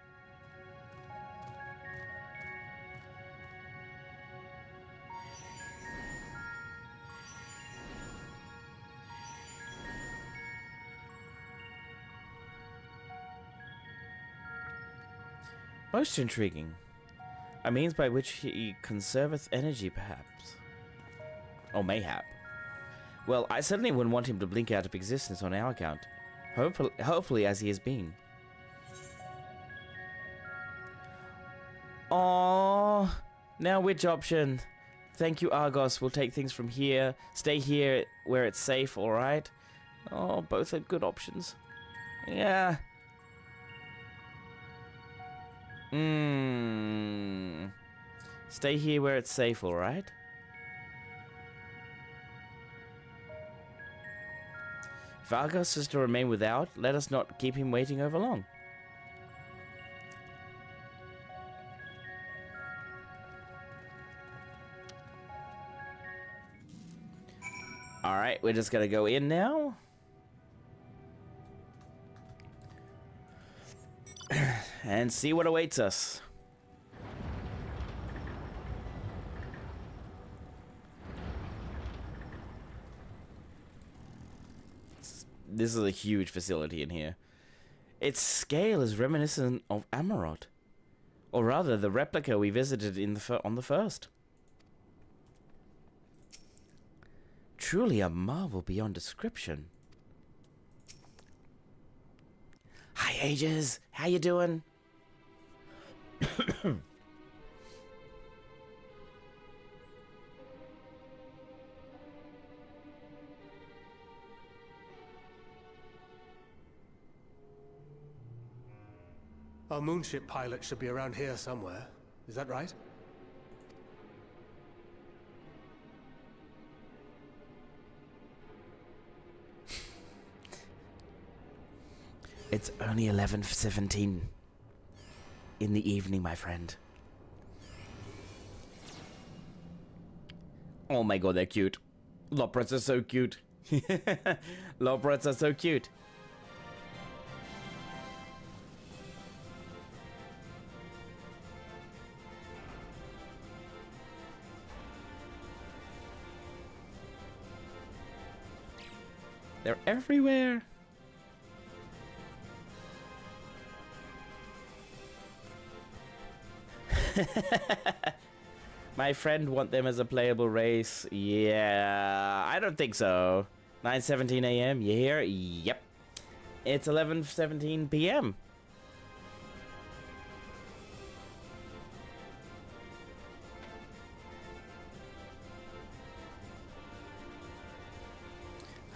Most intriguing. A means by which he conserveth energy, perhaps. Or mayhap. Well, I certainly wouldn't want him to blink out of existence on our account. Hopefully as he has been. Aww. Now which option? Thank you, Argos. We'll take things from here. Stay here where it's safe, alright? Oh, both are good options. Yeah. Stay here where it's safe, alright? If Argos is to remain without, let us not keep him waiting over long. Alright, we're just gonna go in now. And see what awaits us. This is a huge facility in here. Its scale is reminiscent of Amarot. Or rather, the replica we visited in on the first. Truly a marvel beyond description. Hi, Ages. How you doing? Our moonship pilot should be around here somewhere. Is that right? It's only 11:17 in the evening, my friend. Oh my god, they're cute. Loprats are so cute. Loprats are so cute. They're everywhere. My friend want them as a playable race. Yeah, I don't think so. 9:17 a.m. You hear? Yep. It's 11:17 p.m.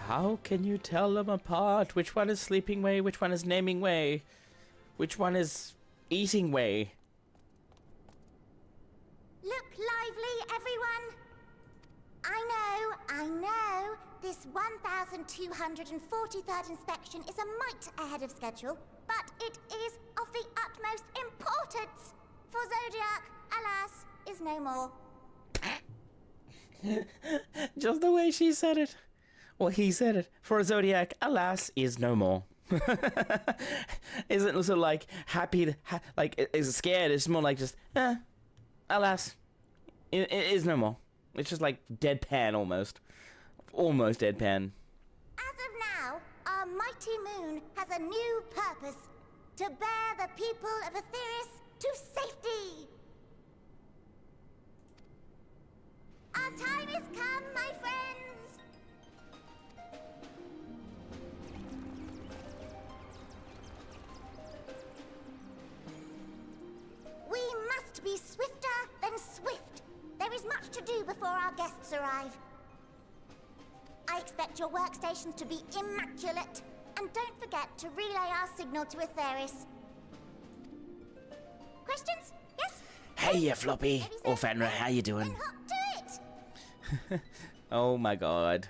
How can you tell them apart? Which one is sleeping way? Which one is naming way? Which one is eating way? Look lively, everyone! I know, this 1243rd inspection is a mite ahead of schedule, but it is of the utmost importance, for Zodiac, alas, is no more. Just the way she said it. Well, he said it. For Zodiac, alas, is no more. Isn't also like happy, like is scared. It's more like just, alas, it is no more. It's just like deadpan almost. Almost deadpan. As of now, our mighty moon has a new purpose. To bear the people of Etheris to safety. Our time has come, my friends. We must be swifter than swift. There is much to do before our guests arrive. I expect your workstations to be immaculate. And don't forget to relay our signal to Etheris. Questions? Yes? Hey, you Floppy. Or Fenrir, how you doing? Then hop to it! Oh my god.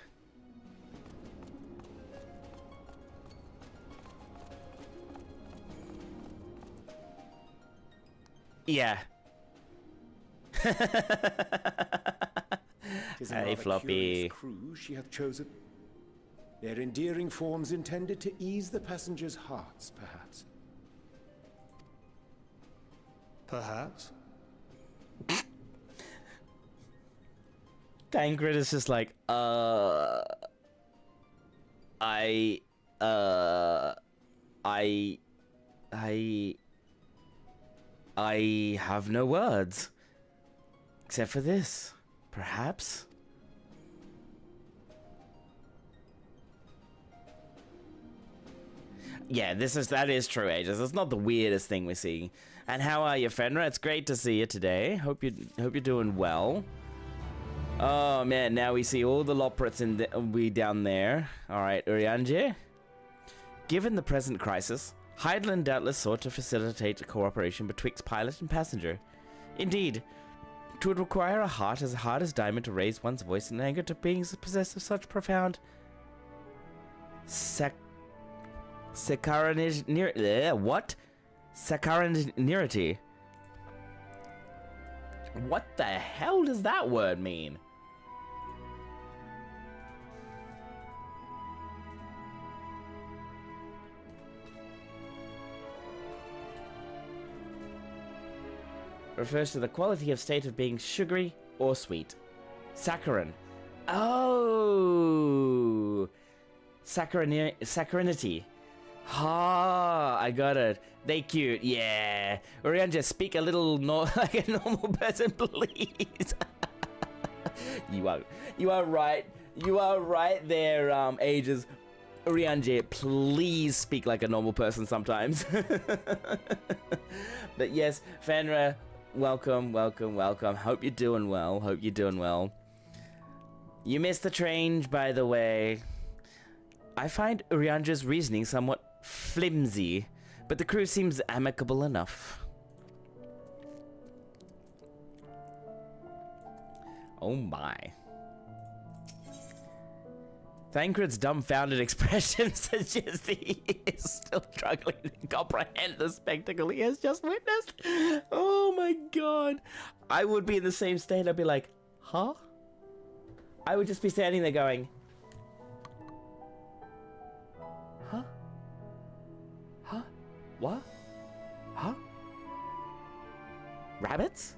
Yeah. Hey, Floppy. Crew she hath chosen. Their endearing forms intended to ease the passengers' hearts, perhaps. Perhaps. Tancred is just like, I have no words. Except for this, perhaps. Yeah, that is true, Aegis. It's not the weirdest thing we're seeing. And how are you, Fenrir? It's great to see you today. Hope you're doing well. Oh man, now we see all the Loprits down there. All right, Urianger. Given the present crisis, Hydaelyn doubtless sought to facilitate cooperation betwixt pilot and passenger. Indeed, 'twould require a heart as hard as diamond to raise one's voice in anger to beings possessed of such profound Saccharinity. What the hell does that word mean? Refers to the quality of state of being sugary or sweet. Saccharin. Oh! Saccharinity. Ha! I got it. They cute. Yeah. Urianger, speak a little like a normal person, please. You are right. You are right there, Aegis. Urianger, please speak like a normal person sometimes. But yes, Fenrir, welcome. Hope you're doing well. You missed the train, by the way. I find Urianger's reasoning somewhat flimsy, but the crew seems amicable enough. Oh my. Thancred's dumbfounded expression suggests he is still struggling to comprehend the spectacle he has just witnessed. Oh my god. I would be in the same state. I'd be like, huh? I would just be standing there going, huh? Huh? What? Huh? Rabbits?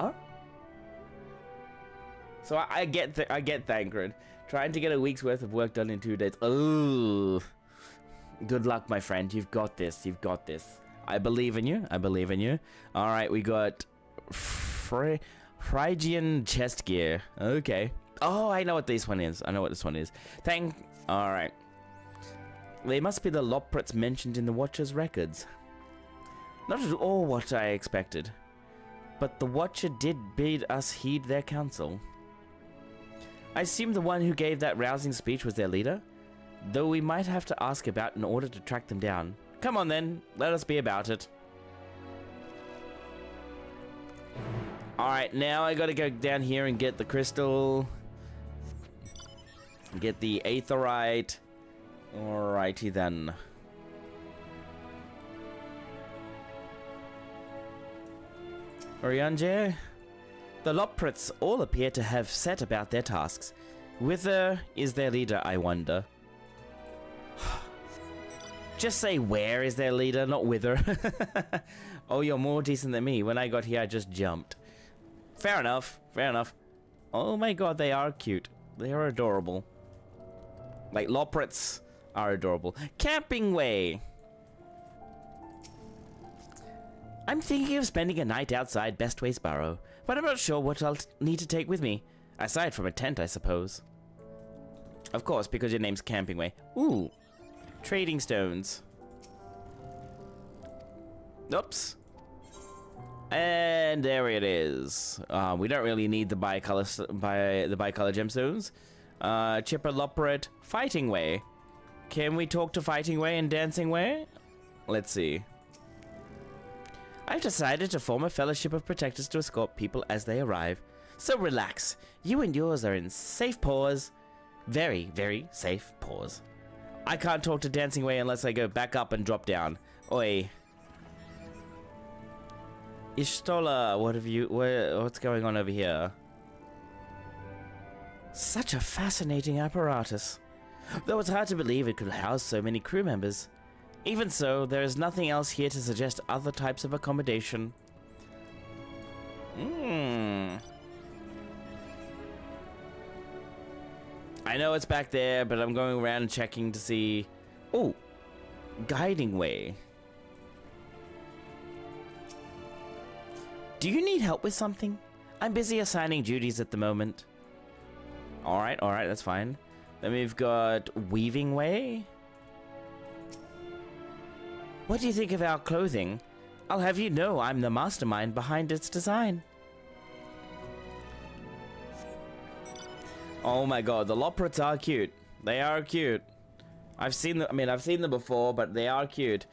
Huh? So I get Thancred. Trying to get a week's worth of work done in 2 days. Oh, good luck, my friend. You've got this. I believe in you. All right, we got Phrygian chest gear. Okay. Oh, I know what this one is. All right. They must be the Loprits mentioned in the Watcher's records. Not at all what I expected. But the Watcher did bid us heed their counsel. I assume the one who gave that rousing speech was their leader, though we might have to ask about in order to track them down. Come on then, let us be about it. Alright, now I gotta go down here and get the crystal. Get the aetherite. Alrighty then. Urianger? The Loprits all appear to have set about their tasks. Whither is their leader, I wonder? Just say where is their leader, not whither. Oh, you're more decent than me. When I got here, I just jumped. Fair enough. Oh my god, they are cute. They are adorable. Like, Loprits are adorable. Camping way. I'm thinking of spending a night outside Bestways Burrow, but I'm not sure what I'll need to take with me. Aside from a tent, I suppose. Of course, because your name's Campingway. Ooh. Trading stones. Oops. And there it is. We don't really need the bicolor gemstones. Chipper Loprit, Fighting Way. Can we talk to Fighting Way and Dancing Way? Let's see. I've decided to form a fellowship of protectors to escort people as they arrive. So relax. You and yours are in safe paws. Very, very safe paws. I can't talk to Dancing Way unless I go back up and drop down. Oi. Ishtola, what's going on over here? Such a fascinating apparatus. Though it's hard to believe it could house so many crew members. Even so, there is nothing else here to suggest other types of accommodation. I know it's back there, but I'm going around and checking to see... Oh, Guiding Way. Do you need help with something? I'm busy assigning duties at the moment. Alright, that's fine. Then we've got Weaving Way. What do you think of our clothing? I'll have you know I'm the mastermind behind its design. Oh my god, the Loprits are cute. They are cute. I've seen them before, but they are cute.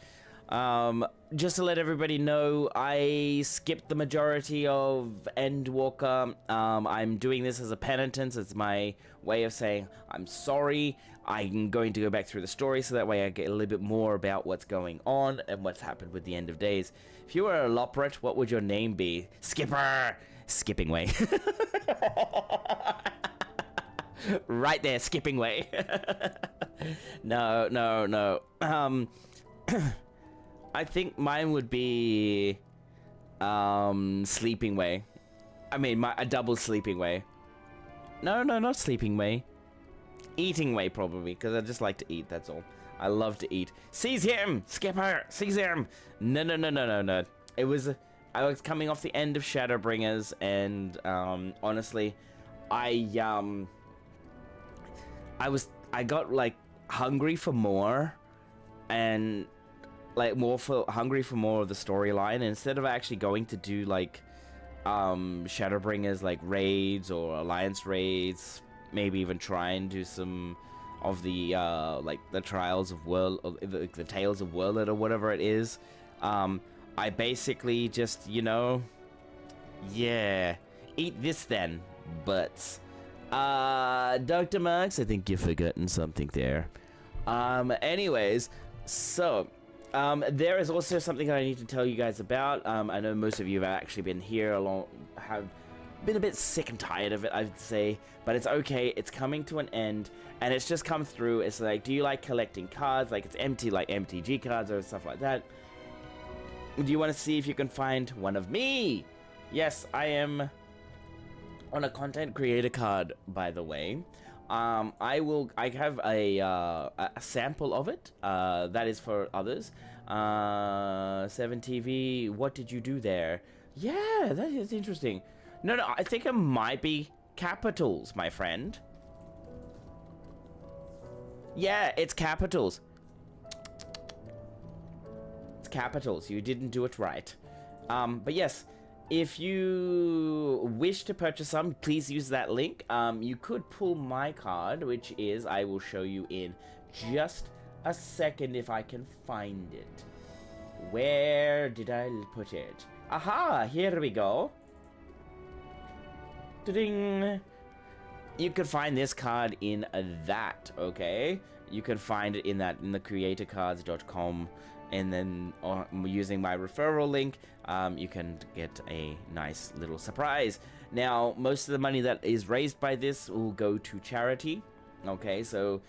Just to let everybody know, I skipped the majority of Endwalker. I'm doing this as a penitence. It's my way of saying I'm sorry. I'm going to go back through the story so that way I get a little bit more about what's going on and what's happened with the End of Days. If you were a Loprit, what would your name be? Skipper! Skipping Way. Right there, Skipping Way. No. I think mine would be Sleeping Way. I mean, a double Sleeping Way. No, not Sleeping Way. Eating Way, probably, because I just like to eat, that's all. I love to eat. Seize him! Skipper! Seize him! No. I was coming off the end of Shadowbringers, and honestly, I got like hungry for more, and like hungry for more of the storyline. And instead of actually going to do like Shadowbringers like raids or Alliance raids, maybe even try and do some of the like the Trials of World, or the Tales of World or whatever it is. I basically just, yeah, eat this then. But Dr. Marks, I think you've forgotten something there. Anyways, so there is also something that I need to tell you guys about. I know most of you have actually been here have been a bit sick and tired of it, I'd say, but it's okay. It's coming to an end, and it's just come through. It's like, do you like collecting cards? Like, it's empty, like MTG cards or stuff like that. Do you want to see if you can find one of me? Yes, I am on a content creator card, by the way. I have a sample of it. That is for others. 7TV, what did you do there? Yeah, that is interesting. No, I think it might be capitals, my friend. Yeah, it's capitals. It's capitals. You didn't do it right. But yes, if you wish to purchase some, please use that link. You could pull my card, which is, I will show you in just a second if I can find it. Where did I put it? Aha, here we go. Ta-ding. You can find this card in that, okay? You can find it in the creatorcards.com, and then using my referral link, you can get a nice little surprise. Now, most of the money that is raised by this will go to charity, okay? So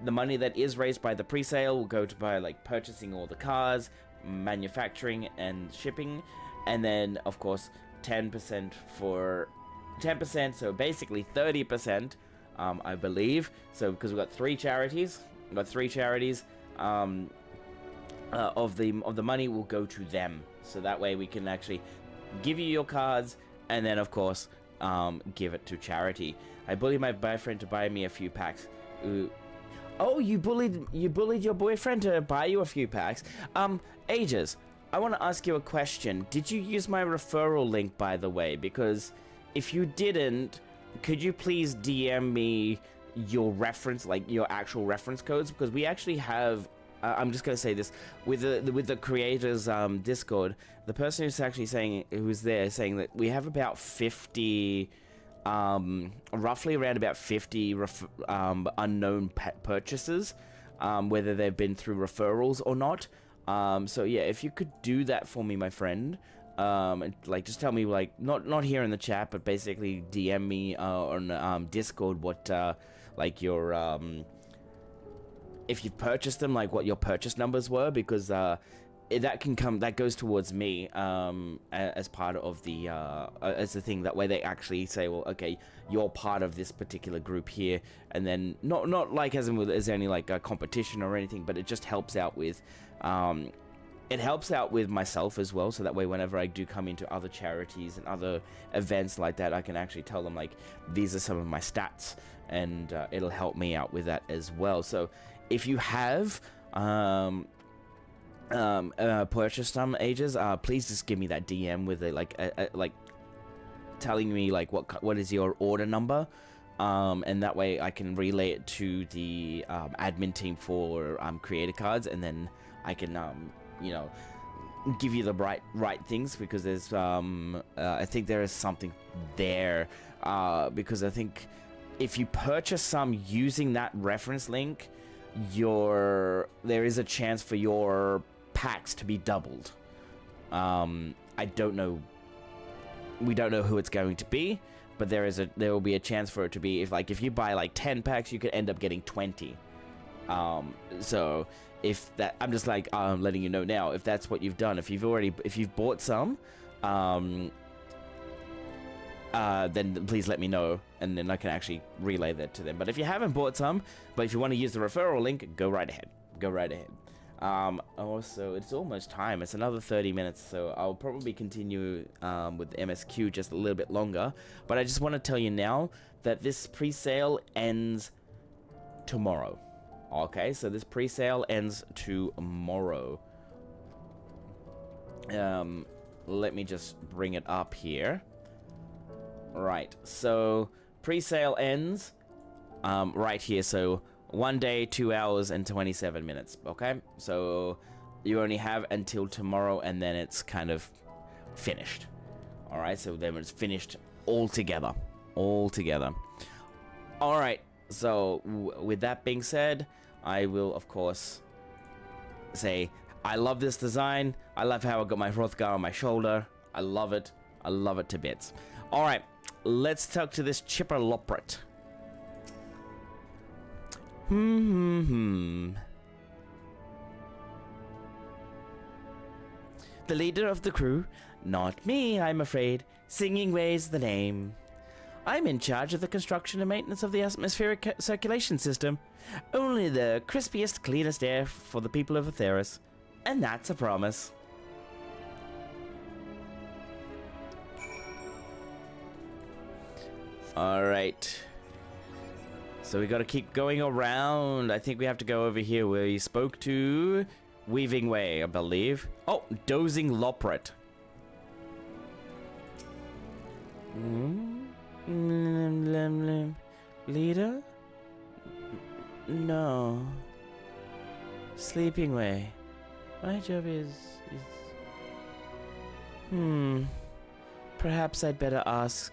the money that is raised by the pre-sale will go to like purchasing all the cards, manufacturing and shipping, and then of course 10% for 10%, so basically 30%, I believe. So because we've got three charities, of the money will go to them. So that way we can actually give you your cards, and then of course give it to charity. I bullied my boyfriend to buy me a few packs. Ooh. Oh, you bullied your boyfriend to buy you a few packs? Ages, I want to ask you a question. Did you use my referral link, by the way? Because if you didn't, could you please DM me your reference, like your actual reference codes? Because we actually have, I'm just gonna say this, with the creators Discord, the person who's actually saying, who's there saying that we have about 50, roughly around about 50 unknown purchases, whether they've been through referrals or not. So yeah, if you could do that for me, my friend. And like just tell me, like not here in the chat, but basically DM me on Discord what like your if you've purchased them, like what your purchase numbers were, because that goes towards me as part of the as the thing. That way they actually say, well, okay, you're part of this particular group here, and then not like as any like a competition or anything, but it just helps out with it helps out with myself as well, so that way whenever I do come into other charities and other events like that, I can actually tell them, like, these are some of my stats, and it'll help me out with that as well. So if you have purchased some ages, please just give me that DM with it, like telling me like what is your order number, and that way I can relay it to the admin team for creator cards, and then I can you know, give you the right things, because there's I think there is something there, because I think if you purchase some using that reference link, there is a chance for your packs to be doubled. I don't know. We don't know who it's going to be, but there will be a chance for it to be, if you buy like 10 packs, you could end up getting 20. So if that, I'm just like letting you know now, if that's what you've done, if you've bought some, then please let me know, and then I can actually relay that to them. But if you haven't bought some, but if you want to use the referral link, go right ahead. Also, it's almost time. It's another 30 minutes, so I'll probably continue with MSQ just a little bit longer. But I just want to tell you now that this pre-sale ends tomorrow. Okay, so this pre-sale ends tomorrow. Let me just bring it up here. Right, so pre-sale ends right here, so 1 day, 2 hours, and 27 minutes, okay? So you only have until tomorrow, and then it's kind of finished. Alright, so then it's finished altogether. Alright, so with that being said, I will, of course, say, I love this design. I love how I got my Hrothgar on my shoulder. I love it. I love it to bits. Alright, let's talk to this Chipper Lopret. The leader of the crew? Not me, I'm afraid. Singing Way's the name. I'm in charge of the construction and maintenance of the atmospheric circulation system. Only the crispiest, cleanest air for the people of Atheris. And that's a promise. Alright. So we gotta keep going around. I think we have to go over here where you spoke to Weaving Way, I believe. Oh, Dozing Lopret. Leader? No. Sleeping Way. My job is... Perhaps I'd better ask...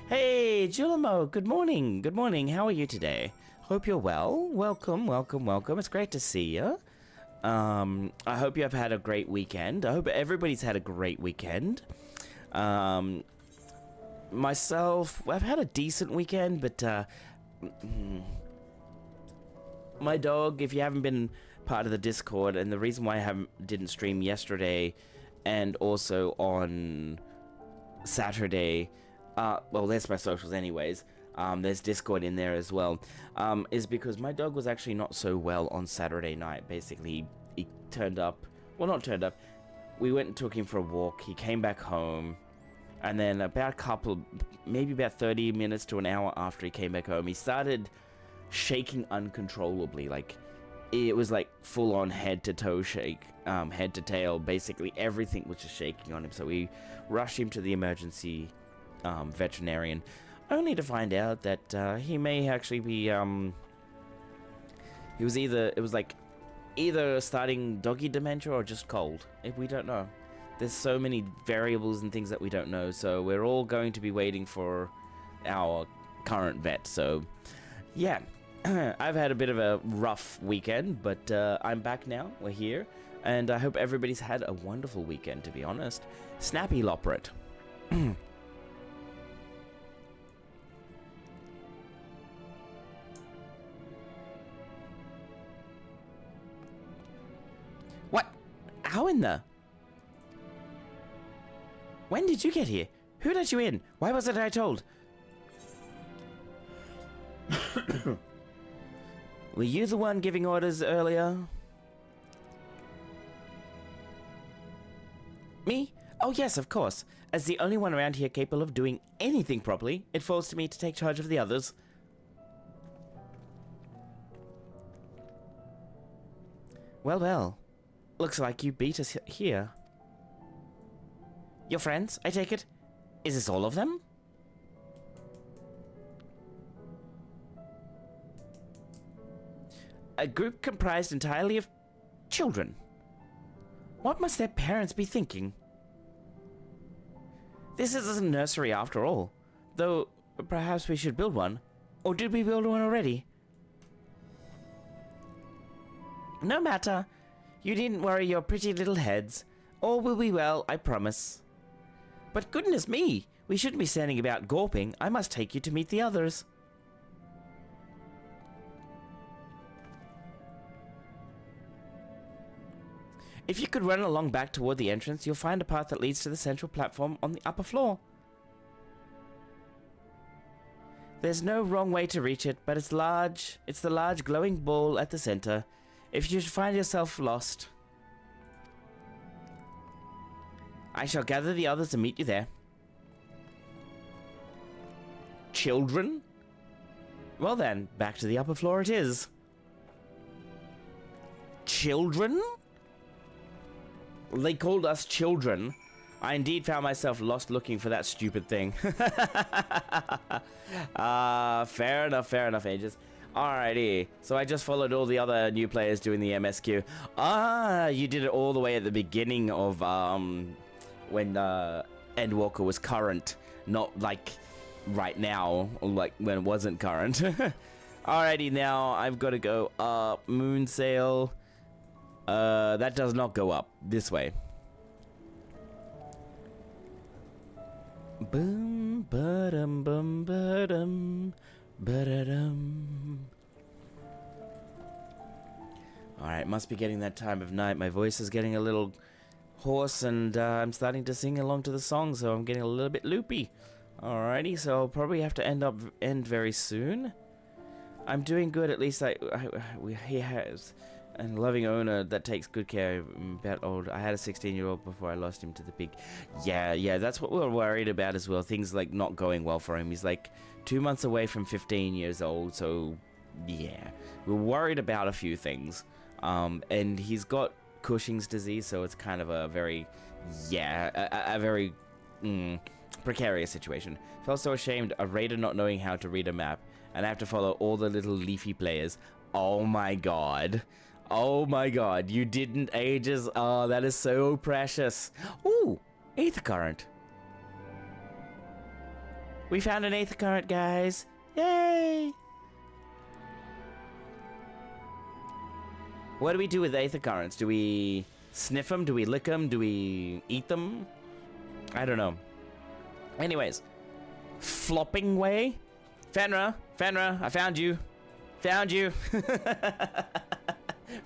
Hey, Julimo, good morning. Good morning. How are you today? Hope you're well. Welcome. It's great to see you. I hope you have had a great weekend. I hope everybody's had a great weekend. Myself, I've had a decent weekend, but my dog, if you haven't been part of the Discord, and the reason why I didn't stream yesterday and also on Saturday, well, there's my socials anyways, there's Discord in there as well, is because my dog was actually not so well on Saturday night. Basically, he turned up, well, not turned up, we went and took him for a walk, he came back home, and then maybe about 30 minutes to an hour after he came back home, he started shaking uncontrollably. Like, it was like full-on head-to-toe shake, head to tail, basically everything was just shaking on him. So we rushed him to the emergency veterinarian, only to find out that he may actually be it was either starting doggy dementia or just cold. We don't know. There's so many variables and things that we don't know, so we're all going to be waiting for our current vet. So yeah, I've had a bit of a rough weekend, but I'm back now. We're here, and I hope everybody's had a wonderful weekend, to be honest. Snappy Lopret. What? How in the... When did you get here? Who let you in? Why wasn't I told? Were you the one giving orders earlier? Me? Oh yes, of course. As the only one around here capable of doing anything properly, it falls to me to take charge of the others. Well, well. Looks like you beat us here. Your friends, I take it? Is this all of them? A group comprised entirely of children. What must their parents be thinking? This isn't a nursery after all, though perhaps we should build one. Or did we build one already? No matter. You needn't worry your pretty little heads. All will be well, I promise. But goodness me, we shouldn't be standing about gawping. I must take you to meet the others. If you could run along back toward the entrance, you'll find a path that leads to the central platform on the upper floor. There's no wrong way to reach it, but it's large. It's the large glowing ball at the center. If you should find yourself lost, I shall gather the others and meet you there. Children? Well then, back to the upper floor it is. Children? They called us children. I indeed found myself lost looking for that stupid thing. Fair enough, Aegis. Alrighty, so I just followed all the other new players doing the MSQ. You did it all the way at the beginning of, when, Endwalker was current. Not, like, right now, or, like, when it wasn't current. Alrighty, now I've got to go up. Moon sail. That does not go up. This way. Boom, ba-dum, bum, ba-dum, ba-da-dum. Alright, must be getting that time of night. My voice is getting a little hoarse, and I'm starting to sing along to the song, so I'm getting a little bit loopy. Alrighty, so I'll probably have to end very soon. I'm doing good, at least he has a loving owner that takes good care of him. About old. I had a 16-year-old before I lost him to the big. Yeah, that's what we're worried about as well. Things like not going well for him. He's like 2 months away from 15 years old, so yeah, we're worried about a few things. And he's got Cushing's disease, so it's kind of a very, a very precarious situation. Felt so ashamed, a raider not knowing how to read a map, and I have to follow all the little leafy players. Oh my god. Oh my god, you didn't Aegis. Oh, that is so precious. Ooh, Aether Current. We found an Aether Current, guys. Yay! What do we do with Aether Currents? Do we sniff them? Do we lick them? Do we eat them? I don't know. Anyways, flopping way. Fenra, I found you. Found you.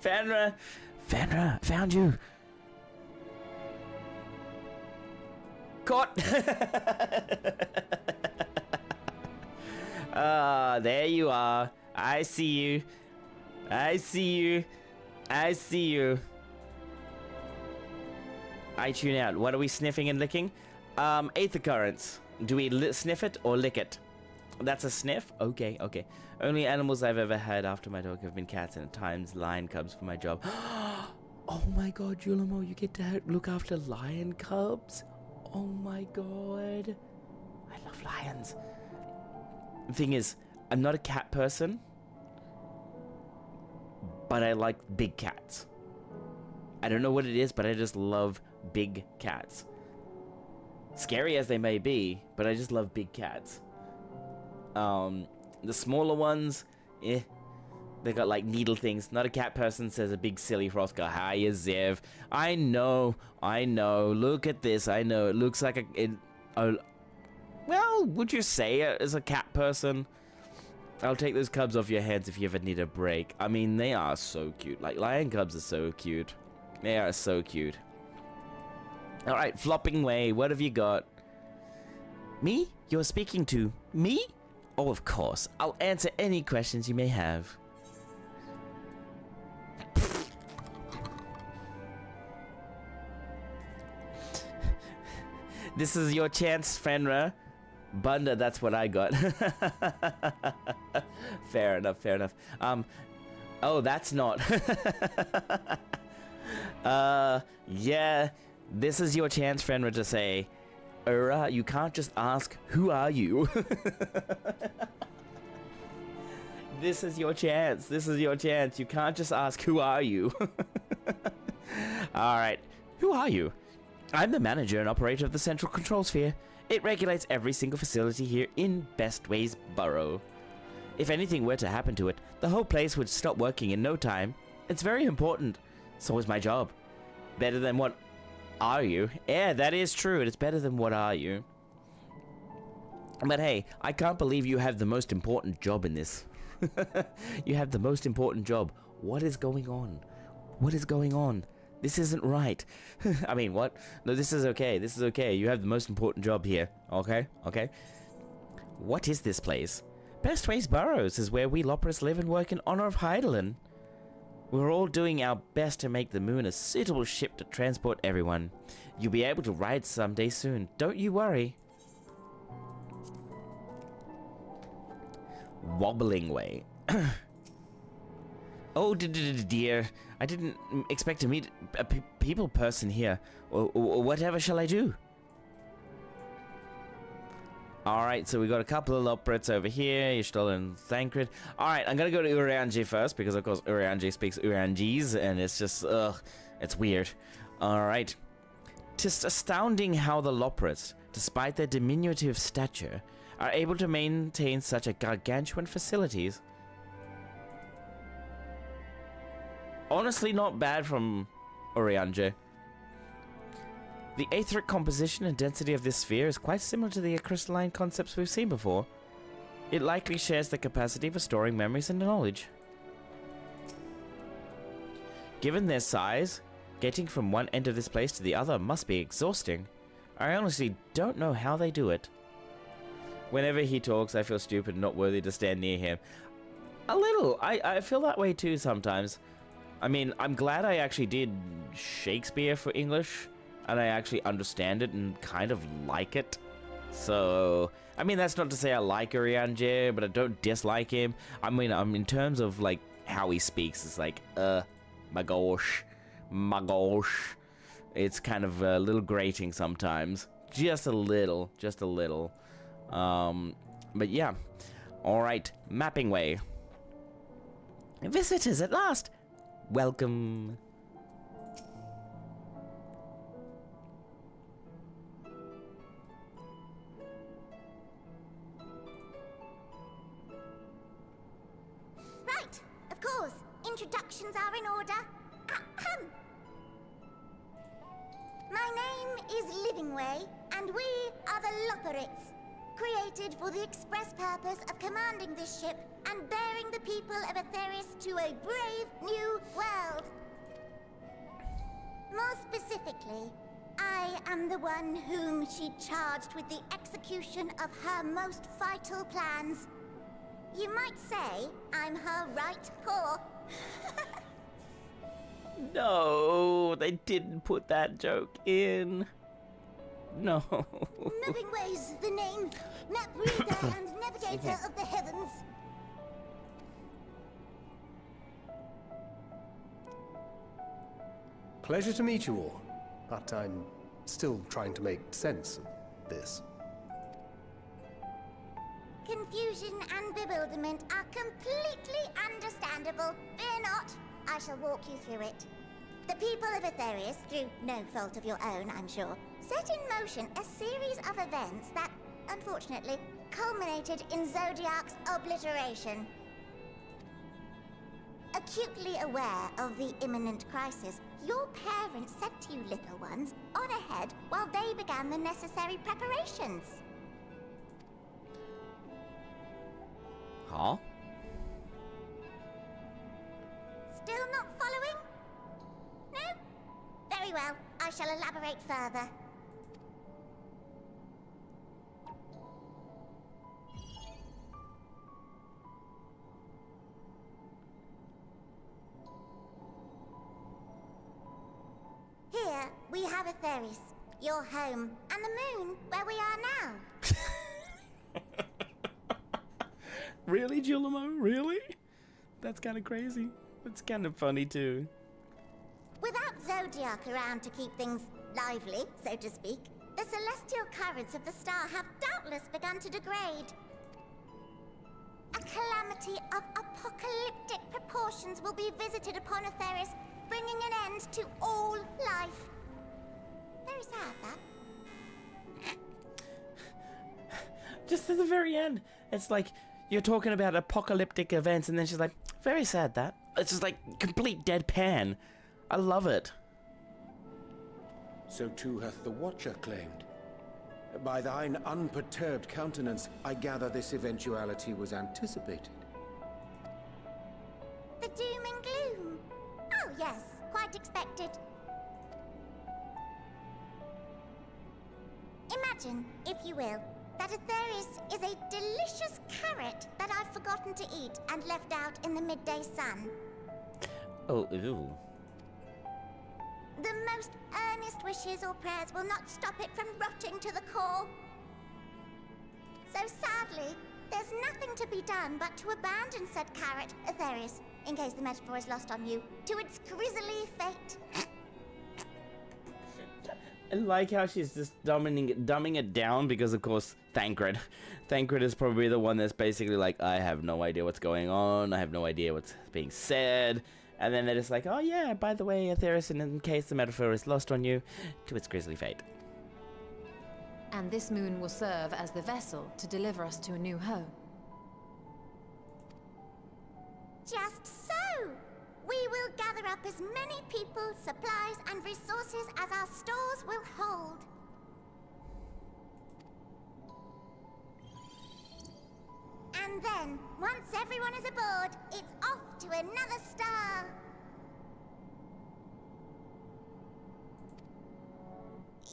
Fenra, found you. Caught. There you are. I see you. I tune out. What are we sniffing and licking? Aether Currents. Do we sniff it or lick it? That's a sniff? Okay. Only animals I've ever had after my dog have been cats, and at times lion cubs for my job. Oh my god, Julimo, you get to look after lion cubs? Oh my god. I love lions. The thing is, I'm not a cat person, but I like big cats. I don't know what it is, but I just love big cats. Scary as they may be, but I just love big cats. The smaller ones, they got like needle things. Not a cat person, says a big silly Hrothgar. Hiya, Zev. I know. Look at this. I know. It looks like well, would you say it as a cat person? I'll take those cubs off your heads if you ever need a break. I mean, they are so cute. Like, lion cubs are so cute. They are so cute. Alright, flopping way. What have you got? Me? You're speaking to me? Oh, of course. I'll answer any questions you may have. This is your chance, Fenrir. Bunda, that's what I got. Fair enough, fair enough. Oh, that's not. Yeah, this is your chance, Fenrir, to say, you can't just ask, who are you? This is your chance. This is your chance. You can't just ask, who are you? Alright, who are you? I'm the manager and operator of the Central Control Sphere. It regulates every single facility here in Bestways Borough. If anything were to happen to it, the whole place would stop working in no time. It's very important. So is my job. Better than what are you? Yeah, that is true. It's better than what are you. But hey, I can't believe you have the most important job in this. You have the most important job. What is going on? What is going on? This isn't right. I mean, what? No, this is okay. This is okay. You have the most important job here. Okay? Okay? What is this place? Bestways Burrows is where we Lopris live and work in honor of Heidelin. We're all doing our best to make the moon a suitable ship to transport everyone. You'll be able to ride someday soon. Don't you worry. Wobbling way. Oh dear, I didn't expect to meet a people person here. Whatever shall I do? Alright, so we got a couple of Loprits over here. You're still in Thancred. Alright, I'm gonna go to Urianji first, because of course Urianji speaks Urianjis, and it's just, it's weird. Alright. Just astounding how the Loprits, despite their diminutive stature, are able to maintain such a gargantuan facilities. Honestly, not bad from Urianji. The aetheric composition and density of this sphere is quite similar to the crystalline concepts we've seen before. It likely shares the capacity for storing memories and knowledge. Given their size, getting from one end of this place to the other must be exhausting. I honestly don't know how they do it. Whenever he talks, I feel stupid and not worthy to stand near him. A little. I feel that way too sometimes. I mean, I'm glad I actually did Shakespeare for English, and I actually understand it and kind of like it. So, I mean, that's not to say I like Urianji, but I don't dislike him. I mean, in terms of, like, how he speaks, it's like, my gosh. It's kind of a little grating sometimes. Just a little. But yeah. Alright, mapping way. Visitors at last! Welcome. Right, of course. Introductions are in order. Ahem. My name is Livingway, and we are the Loporits, created for the express purpose of commanding this ship and bearing the people of Atheris to a brave new world. More specifically, I am the one whom she charged with the execution of her most vital plans. You might say I'm her right paw. No, they didn't put that joke in. No. Livingway's the name, map reader and navigator of the heavens. Pleasure to meet you all, but I'm still trying to make sense of this. Confusion and bewilderment are completely understandable. Fear not, I shall walk you through it. The people of Atheris, through no fault of your own, I'm sure, set in motion a series of events that, unfortunately, culminated in Zodiac's obliteration. Acutely aware of the imminent crisis, your parents said to you little ones on ahead while they began the necessary preparations. Huh? Still not following? No? Very well, I shall elaborate further. Here, we have Atheris, your home, and the moon, where we are now. Really, Julimo? Really? That's kind of crazy. That's kind of funny too. Without Zodiac around to keep things lively, so to speak, the celestial currents of the star have doubtless begun to degrade. A calamity of apocalyptic proportions will be visited upon Etheris, bringing an end to all life. Very sad, that. Just at the very end, it's like you're talking about apocalyptic events, and then she's like, very sad that. It's just like complete deadpan. I love it. So too hath the Watcher claimed. By thine unperturbed countenance, I gather this eventuality was anticipated. The doom and gloom. Oh yes, quite expected. Imagine, if you will, that Etheris is a delicious carrot that I've forgotten to eat and left out in the midday sun. Oh, ew. The most earnest wishes or prayers will not stop it from rotting to the core. So sadly, there's nothing to be done but to abandon said carrot, Etheris, in case the metaphor is lost on you, to its grisly fate. I like how she's just dumbing it down because, of course, Thancred. Thancred is probably the one that's basically like, I have no idea what's going on, I have no idea what's being said. And then they're just like, oh yeah, by the way, Etheris, in case the metaphor is lost on you, to its grisly fate. And this moon will serve as the vessel to deliver us to a new home. Just so! We will gather up as many people, supplies, and resources as our stores will hold. And then, once everyone is aboard, it's off to another star.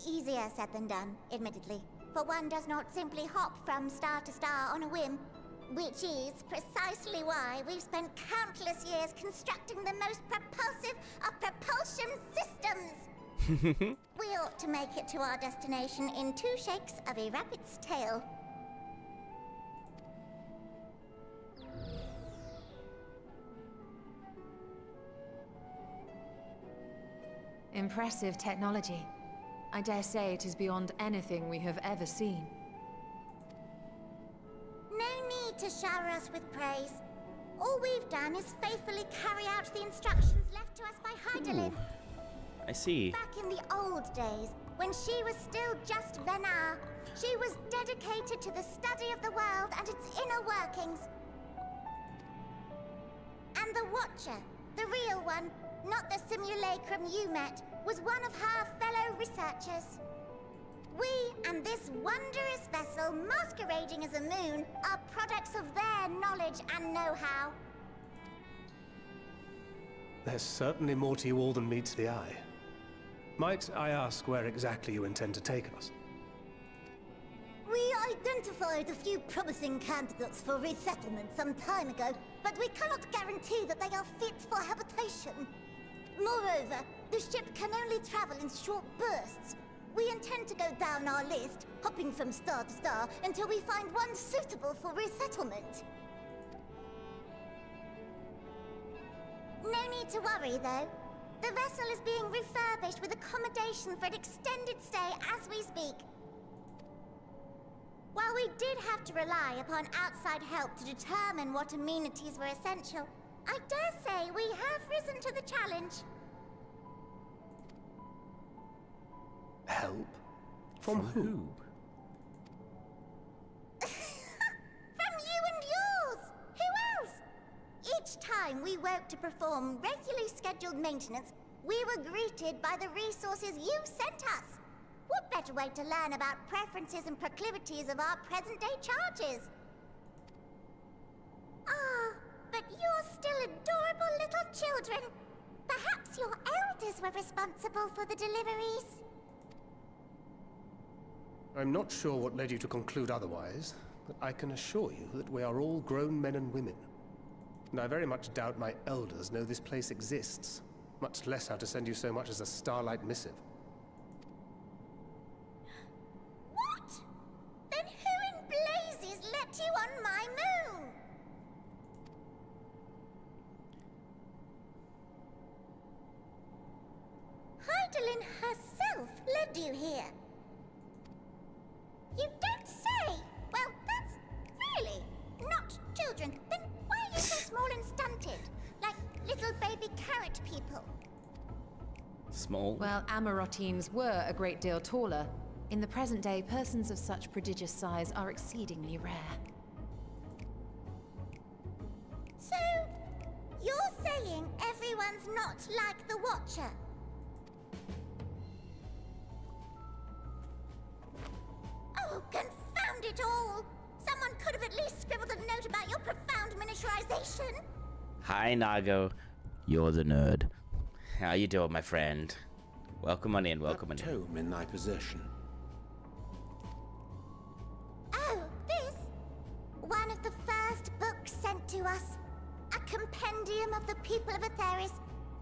Easier said than done, admittedly, for one does not simply hop from star to star on a whim, which is precisely why we've spent countless years constructing the most propulsive of propulsion systems. We ought to make it to our destination in 2 shakes of a rabbit's tail. Impressive technology. I dare say it is beyond anything we have ever seen. No need to shower us with praise. All we've done is faithfully carry out the instructions left to us by Hydaelyn. I see. Back in the old days, when she was still just Venar, she was dedicated to the study of the world and its inner workings. And the Watcher, the real one, not the simulacrum you met, was one of her fellow researchers. We and this wondrous vessel masquerading as a moon are products of their knowledge and know-how. There's certainly more to you all than meets the eye. Might I ask where exactly you intend to take us? We identified a few promising candidates for resettlement some time ago, but we cannot guarantee that they are fit for habitation. Moreover, the ship can only travel in short bursts. We intend to go down our list, hopping from star to star, until we find one suitable for resettlement. No need to worry, though. The vessel is being refurbished with accommodation for an extended stay as we speak. While we did have to rely upon outside help to determine what amenities were essential, I dare say we have risen to the challenge. Help? From who? From you and yours! Who else? Each time we woke to perform regularly scheduled maintenance, we were greeted by the resources you sent us. What better way to learn about preferences and proclivities of our present-day charges? Ah, but you're still adorable little children. Perhaps your elders were responsible for the deliveries. I'm not sure what led you to conclude otherwise, but I can assure you that we are all grown men and women. And I very much doubt my elders know this place exists, much less how to send you so much as a starlight missive. Gwendolyn herself led you here. You don't say! Well, that's really not children. Then why are you so small and stunted? Like little baby carrot people. Small? Well, Amarotines were a great deal taller. In the present day, persons of such prodigious size are exceedingly rare. So, you're saying everyone's not like the Watcher? Oh, confound it all! Someone could have at least scribbled a note about your profound miniaturization. Hi, Nago. You're the nerd. How you doing, my friend? Welcome on in, welcome on in. Tome in thy possession. Oh, this? One of the first books sent to us. A compendium of the people of Atheris,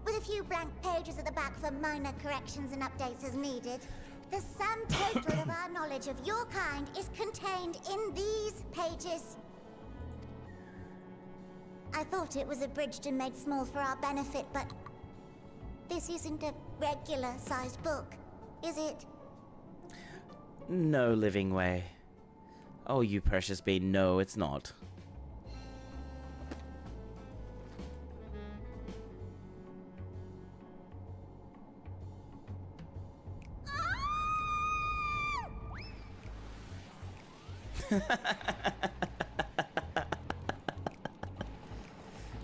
with a few blank pages at the back for minor corrections and updates as needed. The sum total of our knowledge of your kind is contained in these pages. I thought it was abridged and made small for our benefit, but this isn't a regular-sized book, is it? No living way. Oh, you precious bean, no, it's not.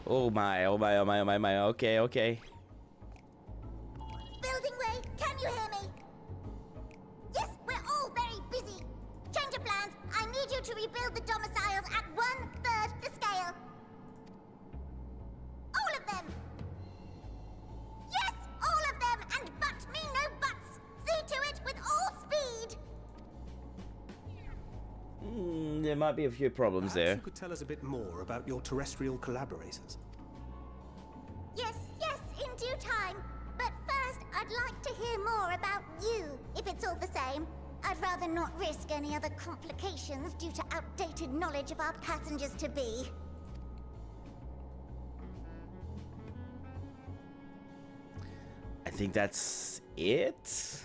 Oh my, oh my, oh my, oh my, oh my, okay, okay. Building Way, can you hear me? Yes, we're all very busy. Change of plans. I need you to rebuild the domiciles at 1/3 the scale. All of them. Yes, all of them, and but me no buts. See to it with all speed. There might be a few problems Perhaps there. you could tell us a bit more about your terrestrial collaborators. Yes, yes, in due time. But first, I'd like to hear more about you, if it's all the same. I'd rather not risk any other complications due to outdated knowledge of our passengers-to-be. I think that's it.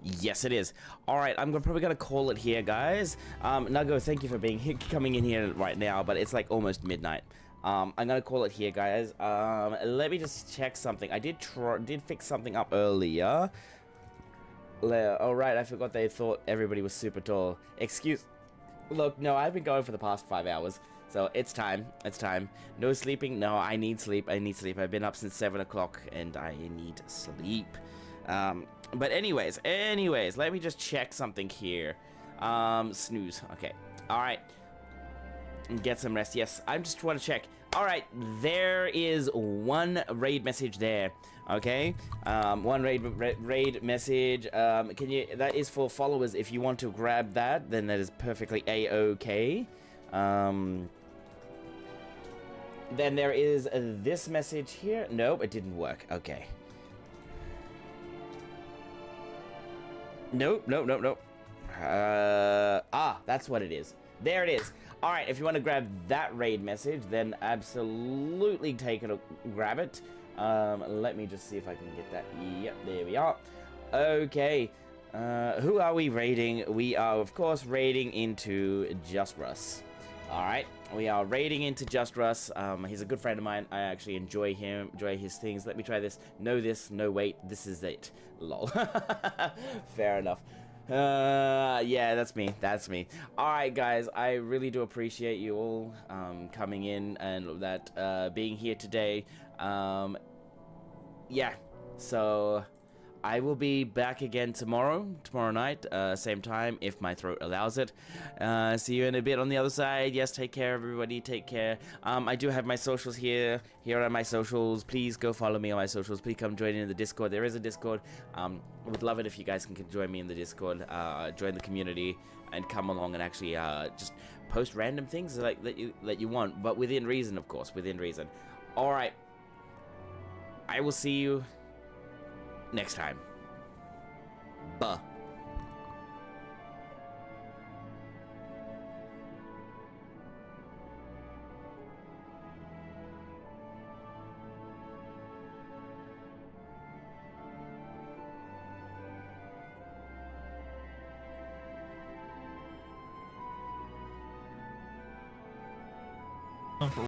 Yes, it is. All right, I'm probably gonna call it here, guys. Nago, thank you for being here, coming in here right now, but it's like almost midnight. I'm gonna call it here, guys. Let me just check something. I did fix something up earlier. Oh right, I forgot they thought everybody was super tall. Look, no, I've been going for the past 5 hours. So it's time. It's time. No sleeping. No, I need sleep. I need sleep. I've been up since 7 o'clock and I need sleep. But anyways, let me just check something here. Snooze. Okay. All right. Get some rest. Yes, I just want to check. All right, there is one raid message there. Okay, one raid message. Can you? That is for followers. If you want to grab that, then that is perfectly a-okay. Then there is this message here. Nope, it didn't work. Okay. Nope. That's what it is. There it is. All right, if you want to grab that raid message, then absolutely take it, grab it. Let me just see if I can get that. Yep, there we are. Okay, who are we raiding? We are, of course, raiding into Just Russ. All right, we are raiding into Just Russ. He's a good friend of mine. I actually enjoy him, enjoy his things. Let me try this. No, wait, this is it. Lol. Fair enough. Yeah, that's me. All right, guys, I really do appreciate you all coming in and that being here today. Yeah, so I will be back again tomorrow night, same time, if my throat allows it. See you in a bit on the other side. Yes, take care, everybody. Take care. I do have my socials here. Here are my socials. Please go follow me on my socials. Please come join in the Discord. There is a Discord. Would love it if you guys can join me in the Discord. Join the community and come along and actually just post random things like that you want, but within reason, of course, within reason. All right. I will see you next time. Buh. for